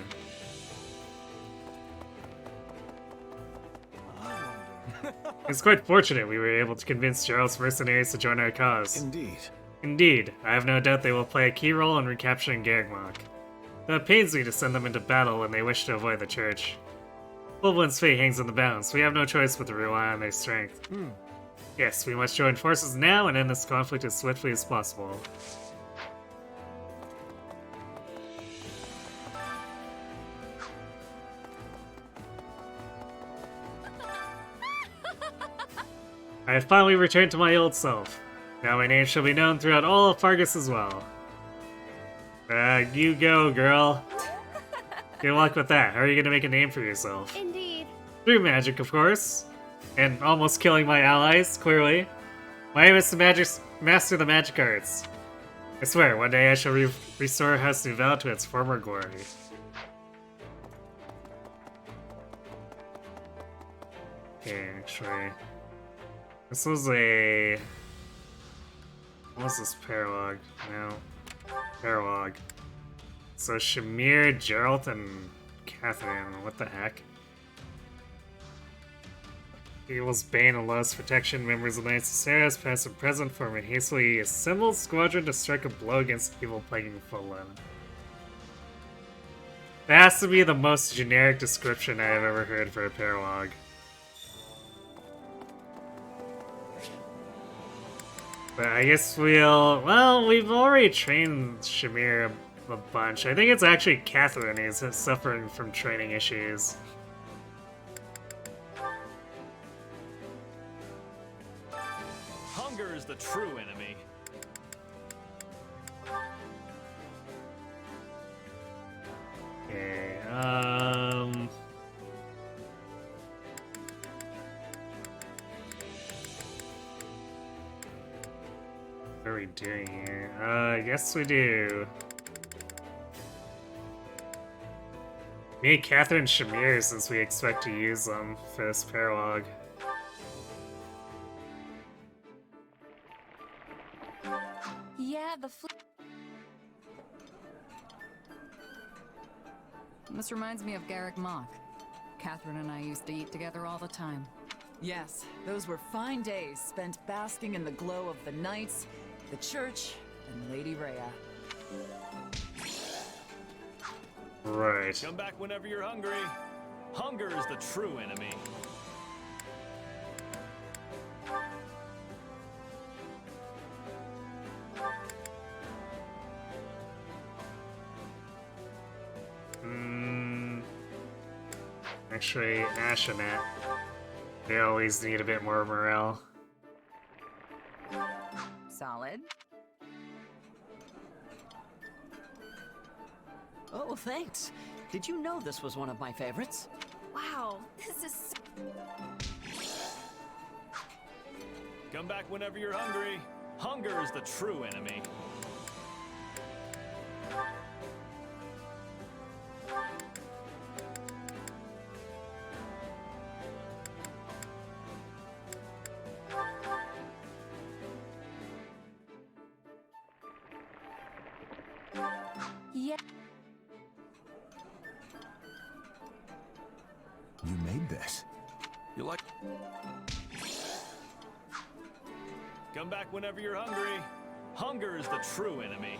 It's quite fortunate we were able to convince Gerald's mercenaries to join our cause. Indeed. Indeed, I have no doubt they will play a key role in recapturing Garrigmok. Though it pains me to send them into battle when they wish to avoid the church. Fulblin's fate hangs in the balance. We have no choice but to rely on their strength. Yes, we must join forces now and end this conflict as swiftly as possible. I have finally returned to my old self. Now my name shall be known throughout all of Fargus as well. You go, girl. Good luck with that. How are you gonna make a name for yourself? Indeed. Through magic, of course. And almost killing my allies, clearly. My aim is to master the magic arts. I swear, one day I shall restore House Nouveau to its former glory. Okay, actually... This was a... What was this paralog? No. Paralog. So Shamir, Geralt, and Catherine. What the heck? Evil's Bane allows protection. Members of Knights of Saras, past and present, form a hastily assembled squadron to strike a blow against the evil plaguing Fulham. That has to be the most generic description I have ever heard for a paralog. But I guess we'll... Well, we've already trained Shamir a bunch. I think it's actually Catherine who's suffering from training issues. Hunger is the true enemy. Okay, What are we doing here? I guess we do. Me, Catherine, and Shamir, since we expect to use them for this paralog. Yeah, This reminds me of Garrigmok. Catherine and I used to eat together all the time. Yes, those were fine days spent basking in the glow of the knights, the church, and Lady Rhea. Right. Come back whenever you're hungry. Hunger is the true enemy. Actually, Ash and Nat, they always need a bit more morale. Solid. Oh, thanks. Did you know this was one of my favorites? Wow, this is Come back whenever you're hungry. Hunger is the true enemy. Yeah. You made this. You like... Come back whenever you're hungry. Hunger is the true enemy.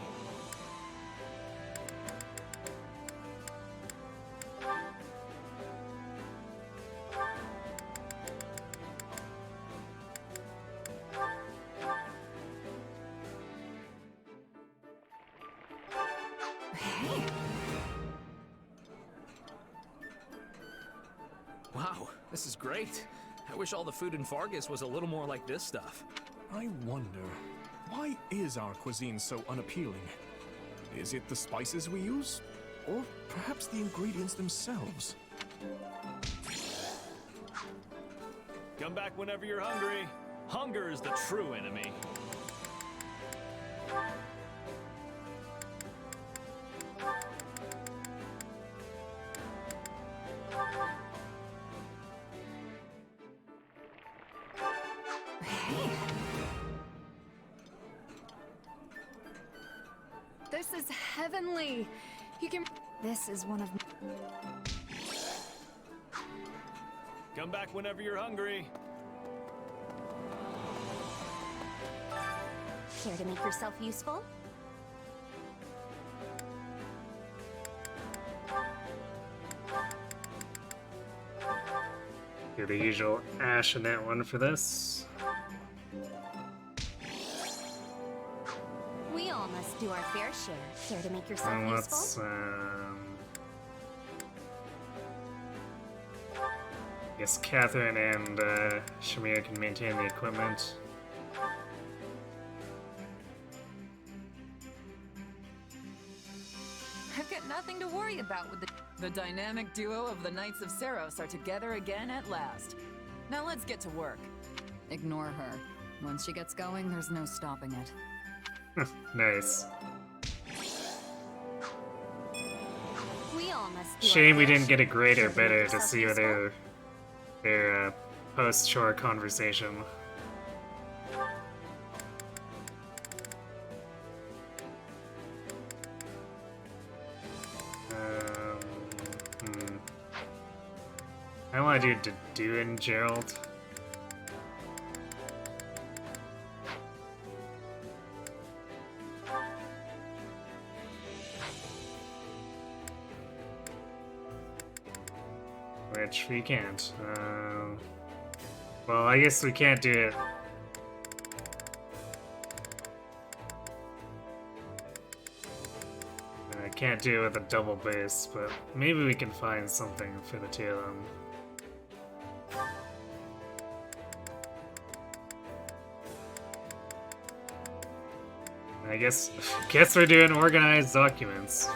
Wow, this is great. I wish all the food in Fargus was a little more like this stuff. I wonder, why is our cuisine so unappealing? Is it the spices we use? Or perhaps the ingredients themselves? Come back whenever you're hungry. Hunger is the true enemy. This is heavenly. You can. This is one of. Come back whenever you're hungry. Care to make yourself useful? Do the usual Ash in that one for this. We all must do our fair share. Care to make yourself And useful? let's, yes, Catherine and Shamir can maintain the equipment. I've got nothing to worry about with the dynamic duo of the Knights of Seros are together again at last. Now let's get to work. Ignore her. Once she gets going, there's no stopping it. Nice. We all must do Shame our we fair didn't get a share. greater Care to make better to yourself see useful? their post-shore conversation. I want to do Dedu and Gerald. Which we can't. Well, I guess we can't do it. I can't do it with a double base, but maybe we can find something for the two of them. I guess we're doing organized documents.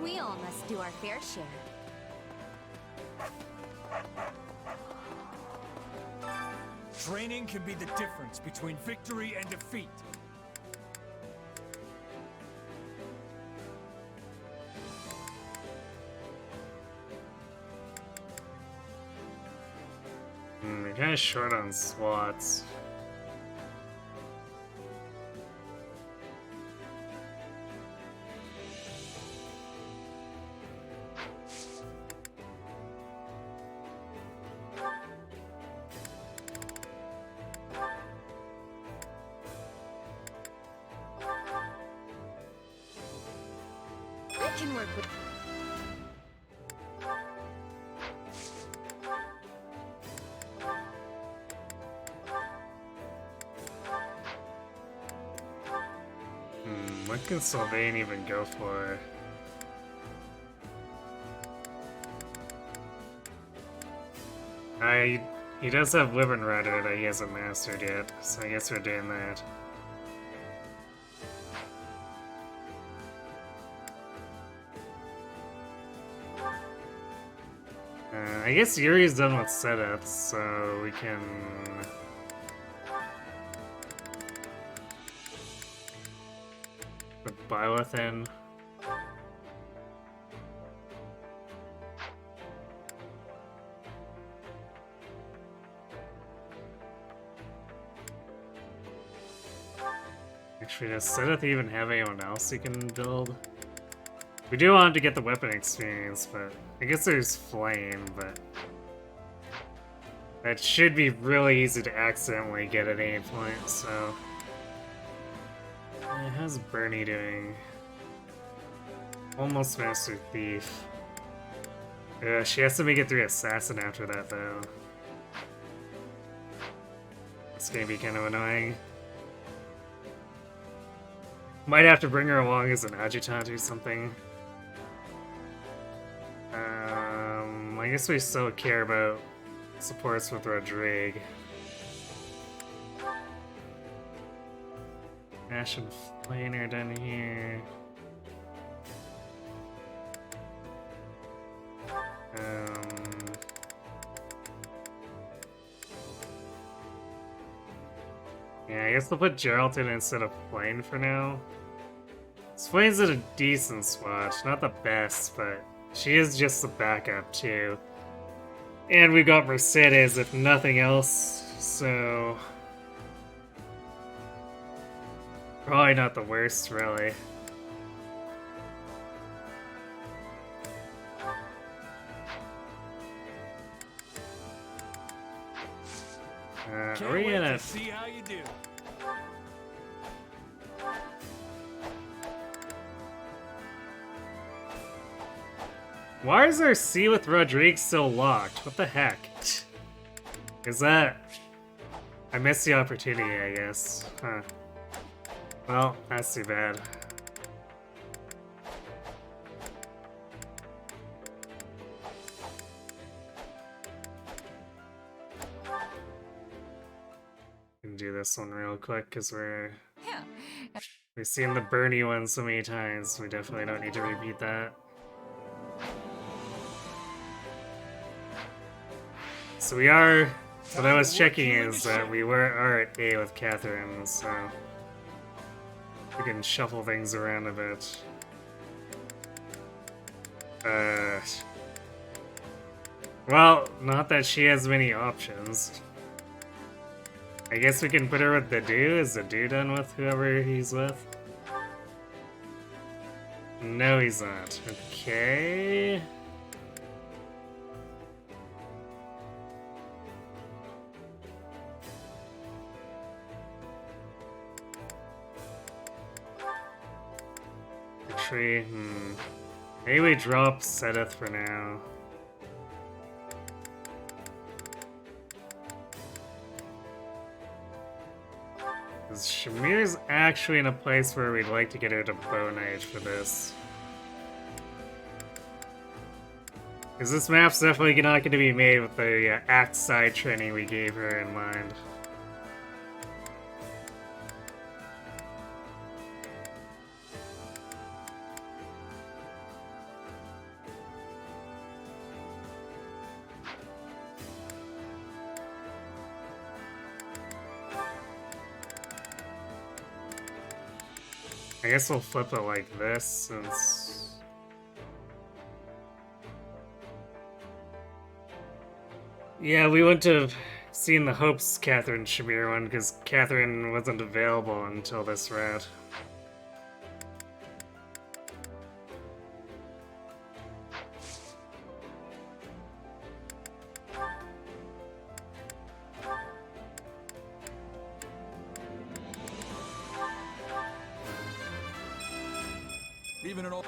We all must do our fair share. Training can be the difference between victory and defeat. We're kind of short on slots. I can work with. What can Sylvain even go for? He does have Wyvern Rider that he hasn't mastered yet, so I guess we're doing that. I guess Yuri's done with setups, so we can... put Byleth in. Actually, does Seth even have anyone else he can build? We do want to get the weapon experience, but I guess there's Flame, but that should be really easy to accidentally get at any point, so... How's Bernie doing? Almost Master Thief. She has to make it through Assassin after that, though. It's gonna be kind of annoying. Might have to bring her along as an adjutant or something. I guess we still care about supports with Rodrigue. Ash and Flame are down here. Yeah, I guess we'll put Geraldton instead of Flame for now. Swain's in a decent spot, not the best, but she is just the backup too. And we got Mercedes if nothing else, so... Probably not the worst, really. are we gonna... See how you do. Why is our C with Rodrigue still locked? What the heck? Is that... I missed the opportunity, I guess. Huh. Well, that's too bad. Can do this one real quick, because we've seen the Bernie one so many times, we definitely don't need to repeat that. So we are, what I was checking is that we are at A with Catherine, so we can shuffle things around a bit. Well, not that she has many options. I guess we can put her with the dude. Is the dude done with whoever he's with? No, he's not. Okay. Tree. Maybe we drop Sedith for now. Because Shamir's actually in a place where we'd like to get her to Bow Knight for this. Because this map's definitely not going to be made with the act side training we gave her in mind. I guess we'll flip it like this, since... Yeah, we wouldn't have seen the Hopes Catherine Shamir one, because Catherine wasn't available until this route. Even an old...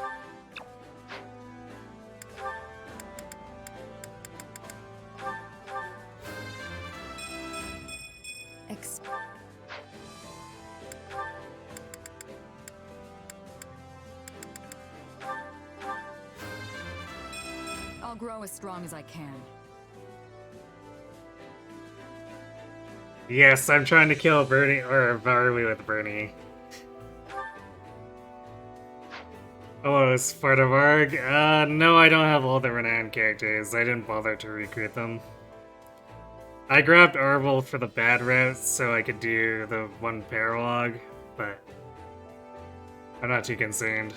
I'll grow as strong as I can. Yes, I'm trying to kill Bernie, or Varley with Bernie. Oh, it's Spartavarg? No, I don't have all the renowned characters. I didn't bother to recruit them. I grabbed Arvel for the bad route so I could do the one paralog, but I'm not too concerned.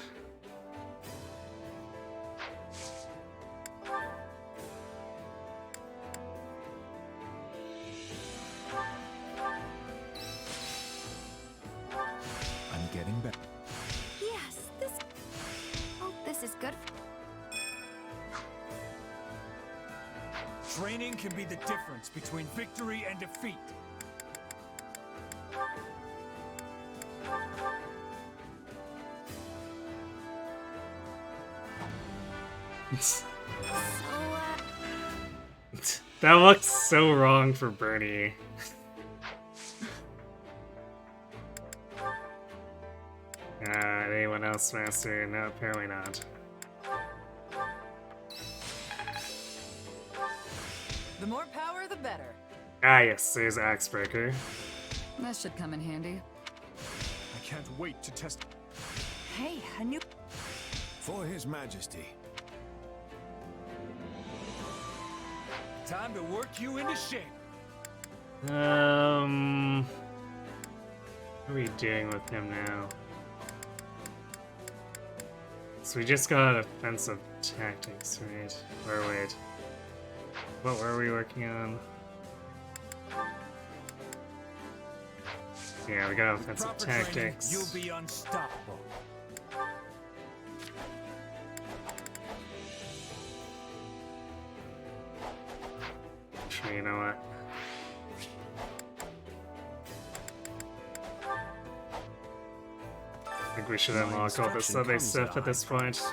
I'm getting better. Yes, this is good. Training can be the difference between victory and defeat. That looks so wrong for Bernie. Anyone else, Master? No, apparently not. The more power, the better. Ah, yes, there's Axebreaker. That should come in handy. I can't wait to test. Hey, a new... For His Majesty. Time to work you into shape. What are we doing with him now? So we just got offensive tactics, right? Or wait. What were we working on? Yeah, we got offensive tactics. You'll be unstoppable. Actually, you know what? think we should My unlock all this instruction other comes stuff at a at this high point. price.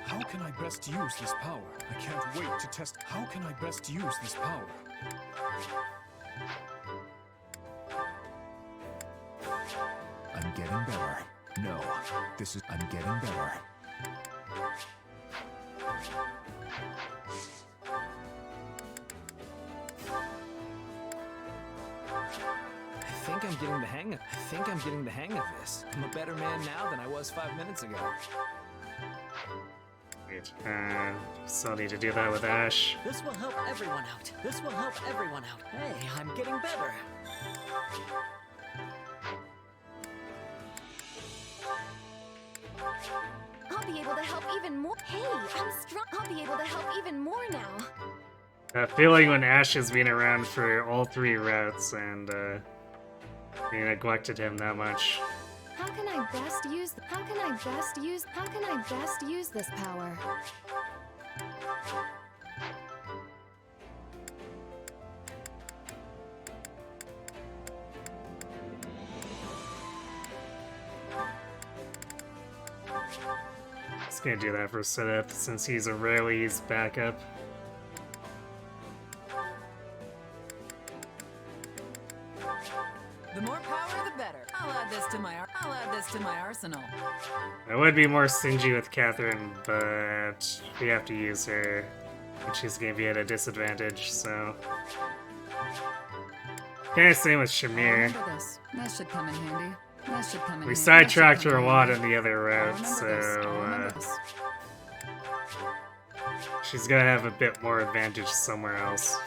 How can I best use this power? I can't wait to test. How can I best use this power? I'm getting better. No, this is... I'm getting better. I think I'm getting the hang of this. I'm a better man now than I was 5 minutes ago. Wait, still need to do that with Ash. This will help everyone out. This will help everyone out. Hey, I'm getting better. I'll be able to help even more. Hey, I'm strong. I'll be able to help even more now. That feeling when Ash has been around for all 3 routes and we neglected him that much. How can I best use this power? Just gonna do that for Sith since he's a rarely used backup. The more power, the better. I'll add this to my arsenal. I would be more stingy with Catherine, but we have to use her. And she's gonna be at a disadvantage, so... Kinda same with Shamir. Remember this. That should come in handy. That should come in We handy. sidetracked her a lot in the other route, Remember this. so... she's gonna have a bit more advantage somewhere else.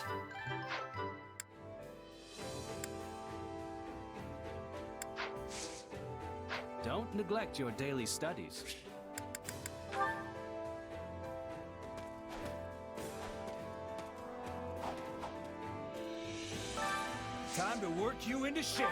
Don't neglect your daily studies. Time to work you into shape.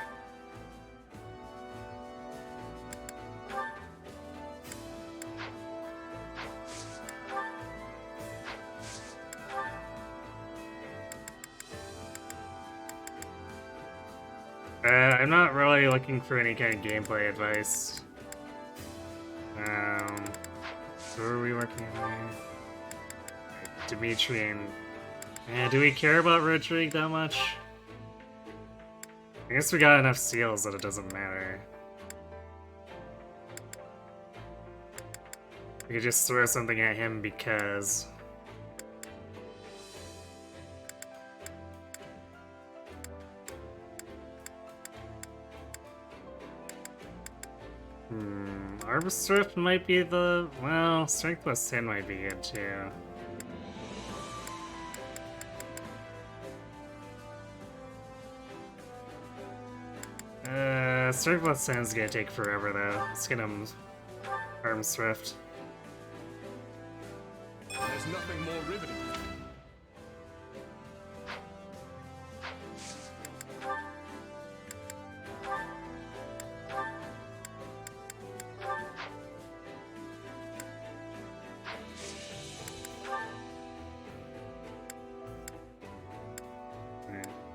I'm not really looking for any kind of gameplay advice. Who are we working on? Dimitri and... do we care about Rodrigue that much? I guess we got enough seals that it doesn't matter. We could just throw something at him because... Arm Strength might be the... well, Strength plus 10 might be good too. Strength plus 10 is gonna take forever though. Let's get him Arm Swift. There's nothing more riveting.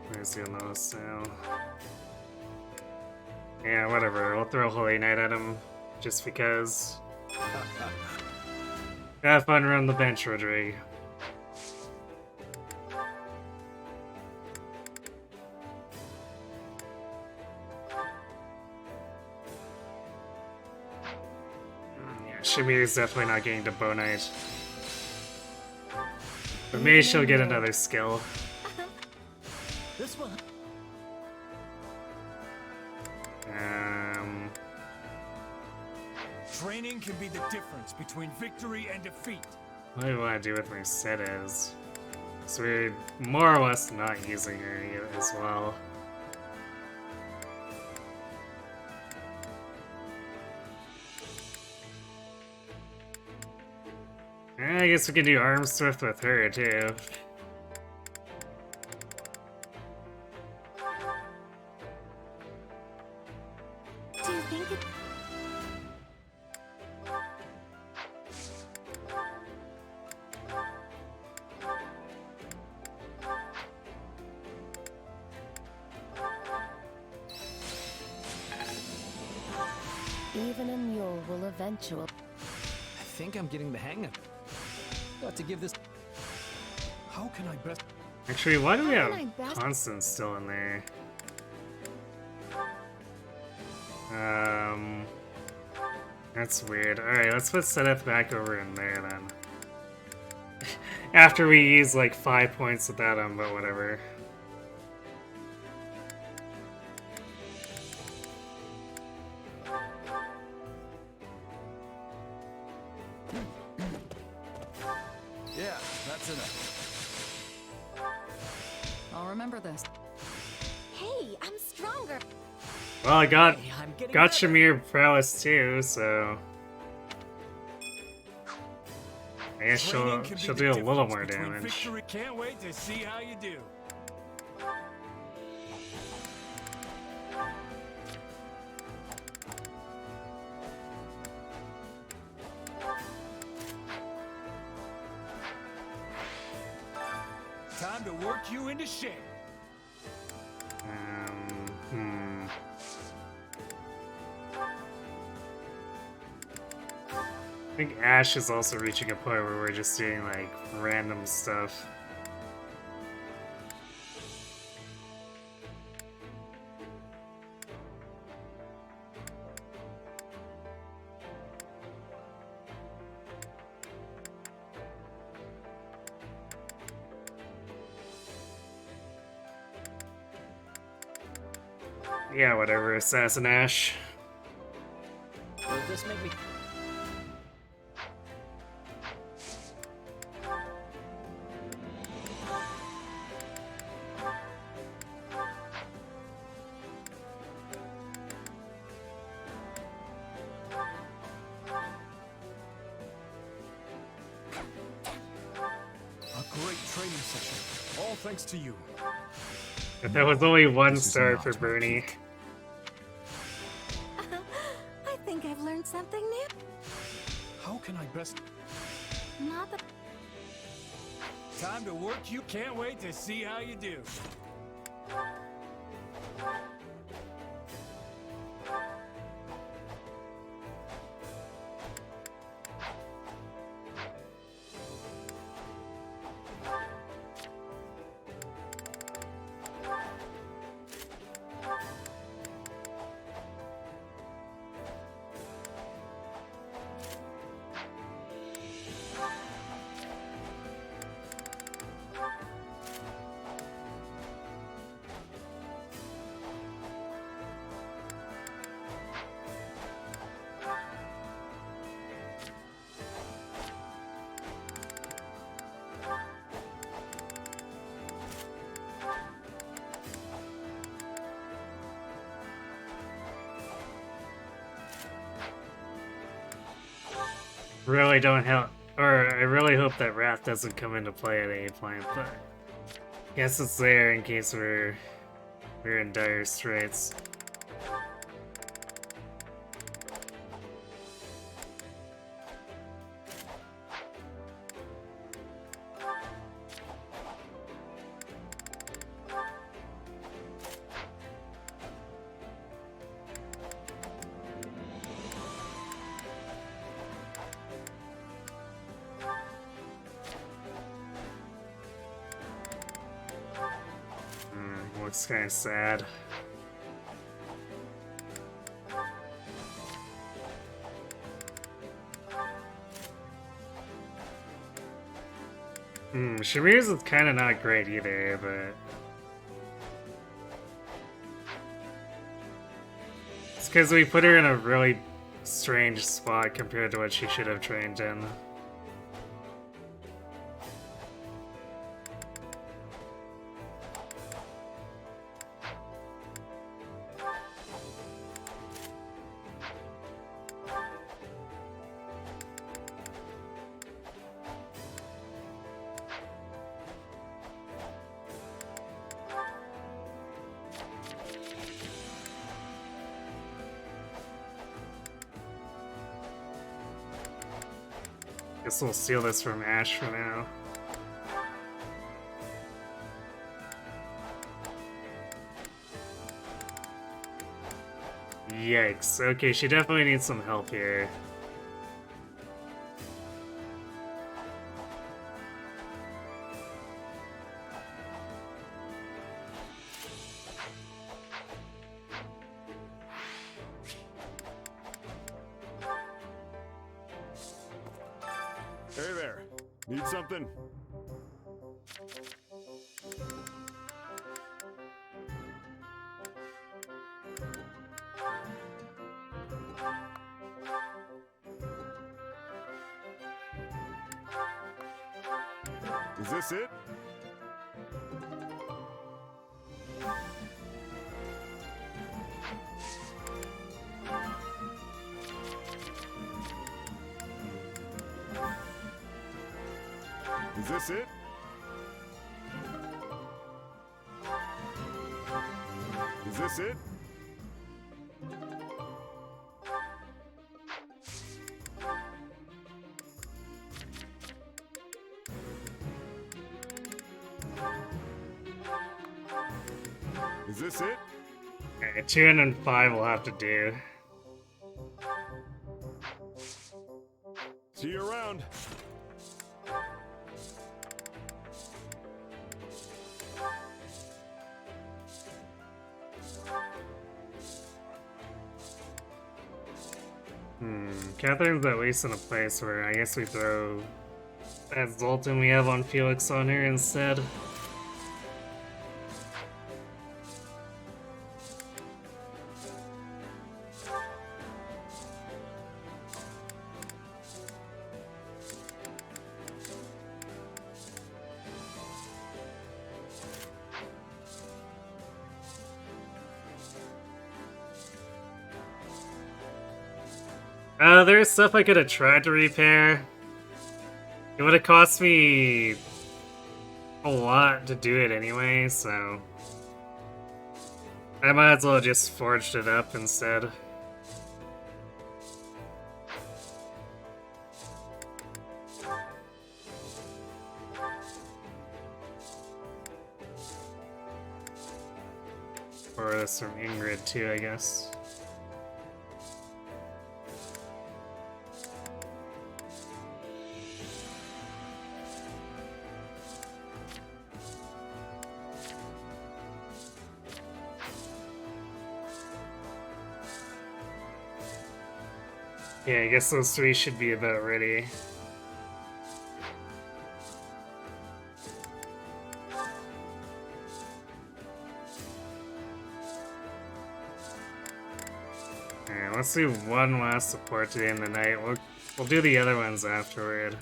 Where's the lowest now? Yeah, whatever. We'll throw Holy Knight at him just because. Have fun around the bench, Rodrigue. Yeah, Shamir's definitely not getting to Bow Knight. But maybe she'll get another skill. This will. Training can be the difference between victory and defeat. What do I want to do with Mercedes? So we're more or less not using her as well. I guess we can do Arm Swift with her too. Do you think it... Even a mule will eventually... I think I'm getting the hang of it. Got to give this... How can I best... Actually, why do we How have can I best- Constance still in there? That's weird. Alright, let's put Sedith back over in there then. After we use like 5 points without him, but whatever. Yeah, that's enough. I'll remember this. Hey, I'm stronger. Well, I got I'm getting got better. Shamir prowess too, so I guess Training can be she'll the do a little difference more between damage. Victory. Can't wait to see how you do. Time to work you into shape. I think Ash is also reaching a point where we're just doing like random stuff. Yeah, whatever, Assassin Ash. Will this make me... A great training session. All thanks to you. But that was only one This is star not for my Bernie. peak. I think I've learned something new. How can I best... Not that Time to work you. Can't wait to see how you do. Really don't help, or I really hope that Wrath doesn't come into play at any point, but guess it's there in case we're in dire straits. Looks kind of sad. Shamir's is kind of not great either, but it's because we put her in a really strange spot compared to what she should have trained in. Guess we'll steal this from Ash for now. Yikes. Okay, she definitely needs some help here. Hey there. Need something? Is this it? Is this it? Is this it? Is this it? Okay, 205 will have to do. See you around. Catherine's at least in a place where I guess we throw that Zoltan we have on Felix on her instead. There's stuff I could have tried to repair. It would have cost me a lot to do it anyway, so I might as well have just forged it up instead. Or this from Ingrid too, I guess. Yeah, I guess those three should be about ready. Alright, let's do one last support today in the night. We'll do the other ones afterward.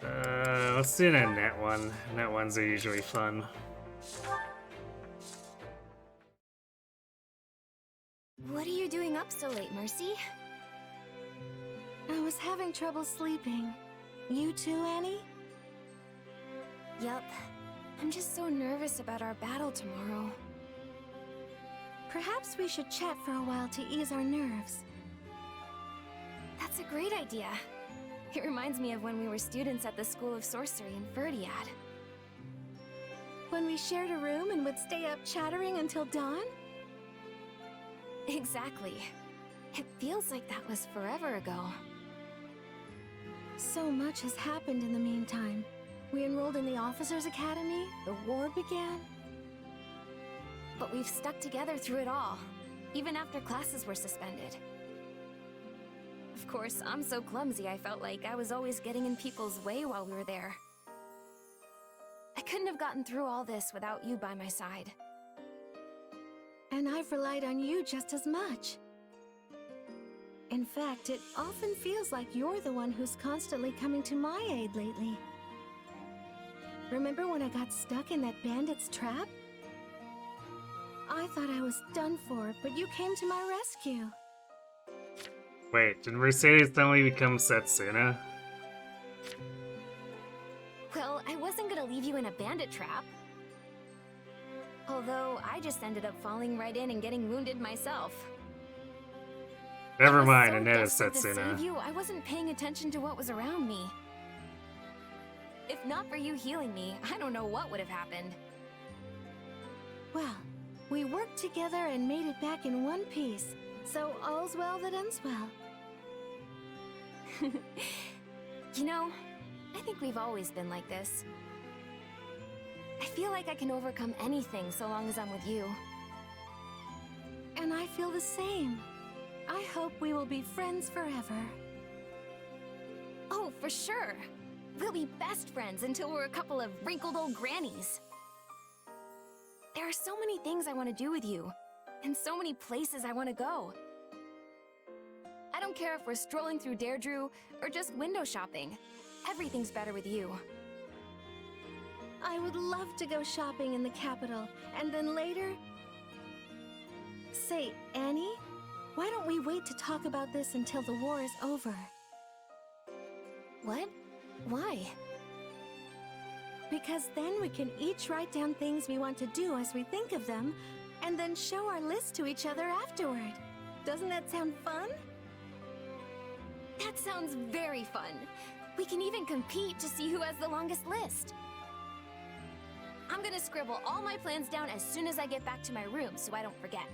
Let's do a net one. Net ones are usually fun. What are you doing up so late, Mercy? I was having trouble sleeping. You too, Annie? Yup. I'm just so nervous about our battle tomorrow. Perhaps we should chat for a while to ease our nerves. That's a great idea. It reminds me of when we were students at the School of Sorcery in Verdiad. When we shared a room and would stay up chattering until dawn? Exactly. It feels like that was forever ago. So much has happened in the meantime. We enrolled in the Officers' Academy, the war began. But we've stuck together through it all, even after classes were suspended. Of course, I'm so clumsy I felt like I was always getting in people's way while we were there. I couldn't have gotten through all this without you by my side. And I've relied on you just as much. In fact, it often feels like you're the one who's constantly coming to my aid lately. Remember when I got stuck in that bandit's trap? I thought I was done for, but you came to my rescue. Wait, did Mercedes suddenly become Setsuna? Well, I wasn't gonna leave you in a bandit trap. Although, I just ended up falling right in and getting wounded myself. Never mind, so I know desperate to Setsuna. save you, I wasn't paying attention to what was around me. If not for you healing me, I don't know what would have happened. Well, We worked together and made it back in one piece. So all's well that ends well. You know, I think we've always been like this. I feel like I can overcome anything so long as I'm with you. And I feel the same. I hope we will be friends forever. Oh, for sure. We'll be best friends until we're a couple of wrinkled old grannies. There are so many things I want to do with you, and so many places I want to go. I don't care if we're strolling through Deirdre or just window shopping. Everything's better with you. I would love to go shopping in the capital, and then later... Say, Annie, why don't we wait to talk about this until the war is over? What? Why? Because then we can each write down things we want to do as we think of them, and then show our list to each other afterward. Doesn't that sound fun? That sounds very fun. We can even compete to see who has the longest list. I'm gonna scribble all my plans down as soon as I get back to my room so I don't forget.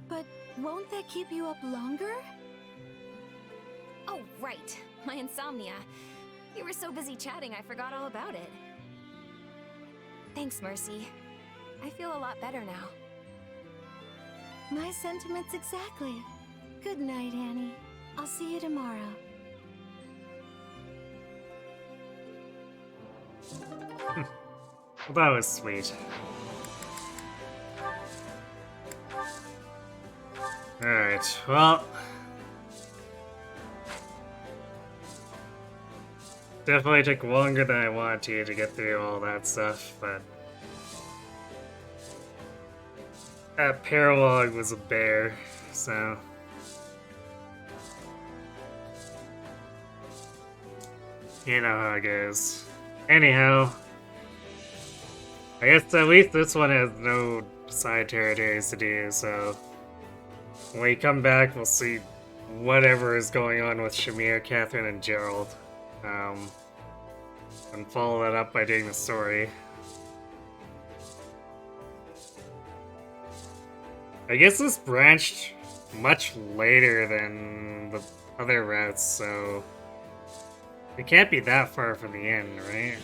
But won't that keep you up longer? Oh, right. My insomnia. You were so busy chatting, I forgot all about it. Thanks, Mercy. I feel a lot better now. My sentiments exactly. Good night, Annie. I'll see you tomorrow. Well, that was sweet. Alright, well... Definitely took longer than I wanted to get through all that stuff, but... That paralog was a bear, so... You know how it goes. Anyhow... I guess at least this one has no side territories to do, so... When we come back, we'll see whatever is going on with Shamir, Catherine, and Gerald. And follow that up by doing the story. I guess this branched much later than the other routes, so... It can't be that far from the end, right?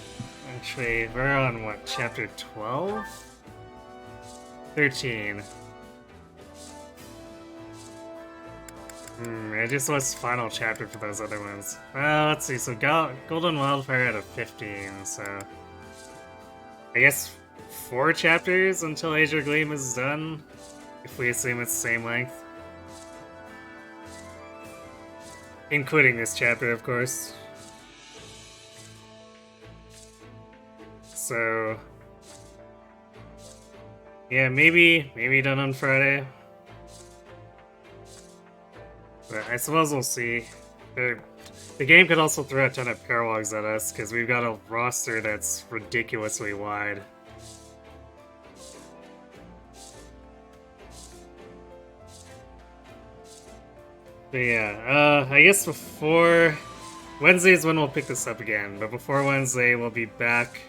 Actually, we're on, what, chapter 12? 13. I just was final chapter for those other ones. Well, let's see, so Golden Wildfire had a 15, so... I guess 4 chapters until Azure Gleam is done, if we assume it's the same length. Including this chapter, of course. So... Yeah, maybe done on Friday. But I suppose we'll see. The game could also throw a ton of paralogs at us, because we've got a roster that's ridiculously wide. But yeah, I guess before... Wednesday is when we'll pick this up again, but before Wednesday we'll be back,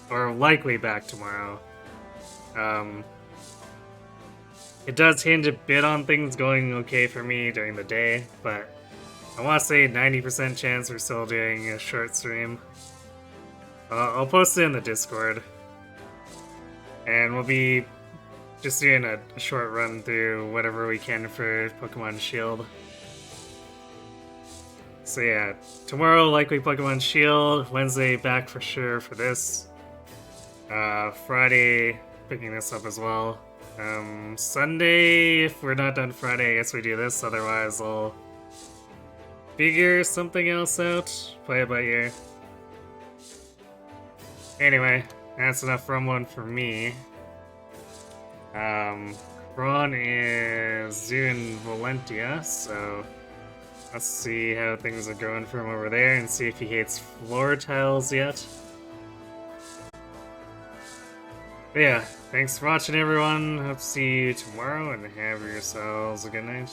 or likely back tomorrow. It does hinge a bit on things going okay for me during the day, but I want to say 90% chance we're still doing a short stream. I'll post it in the Discord. And we'll be just doing a short run through whatever we can for Pokemon Shield. So yeah, tomorrow likely Pokemon Shield, Wednesday back for sure for this. Friday picking this up as well. Sunday, if we're not done Friday, I guess we do this, otherwise I'll figure something else out, play it by ear. Anyway, that's enough rumbling for me. Ron is doing Valentia, so let's see how things are going for him over there and see if he hates floor tiles yet. But yeah, thanks for watching everyone, hope to see you tomorrow and have yourselves a good night.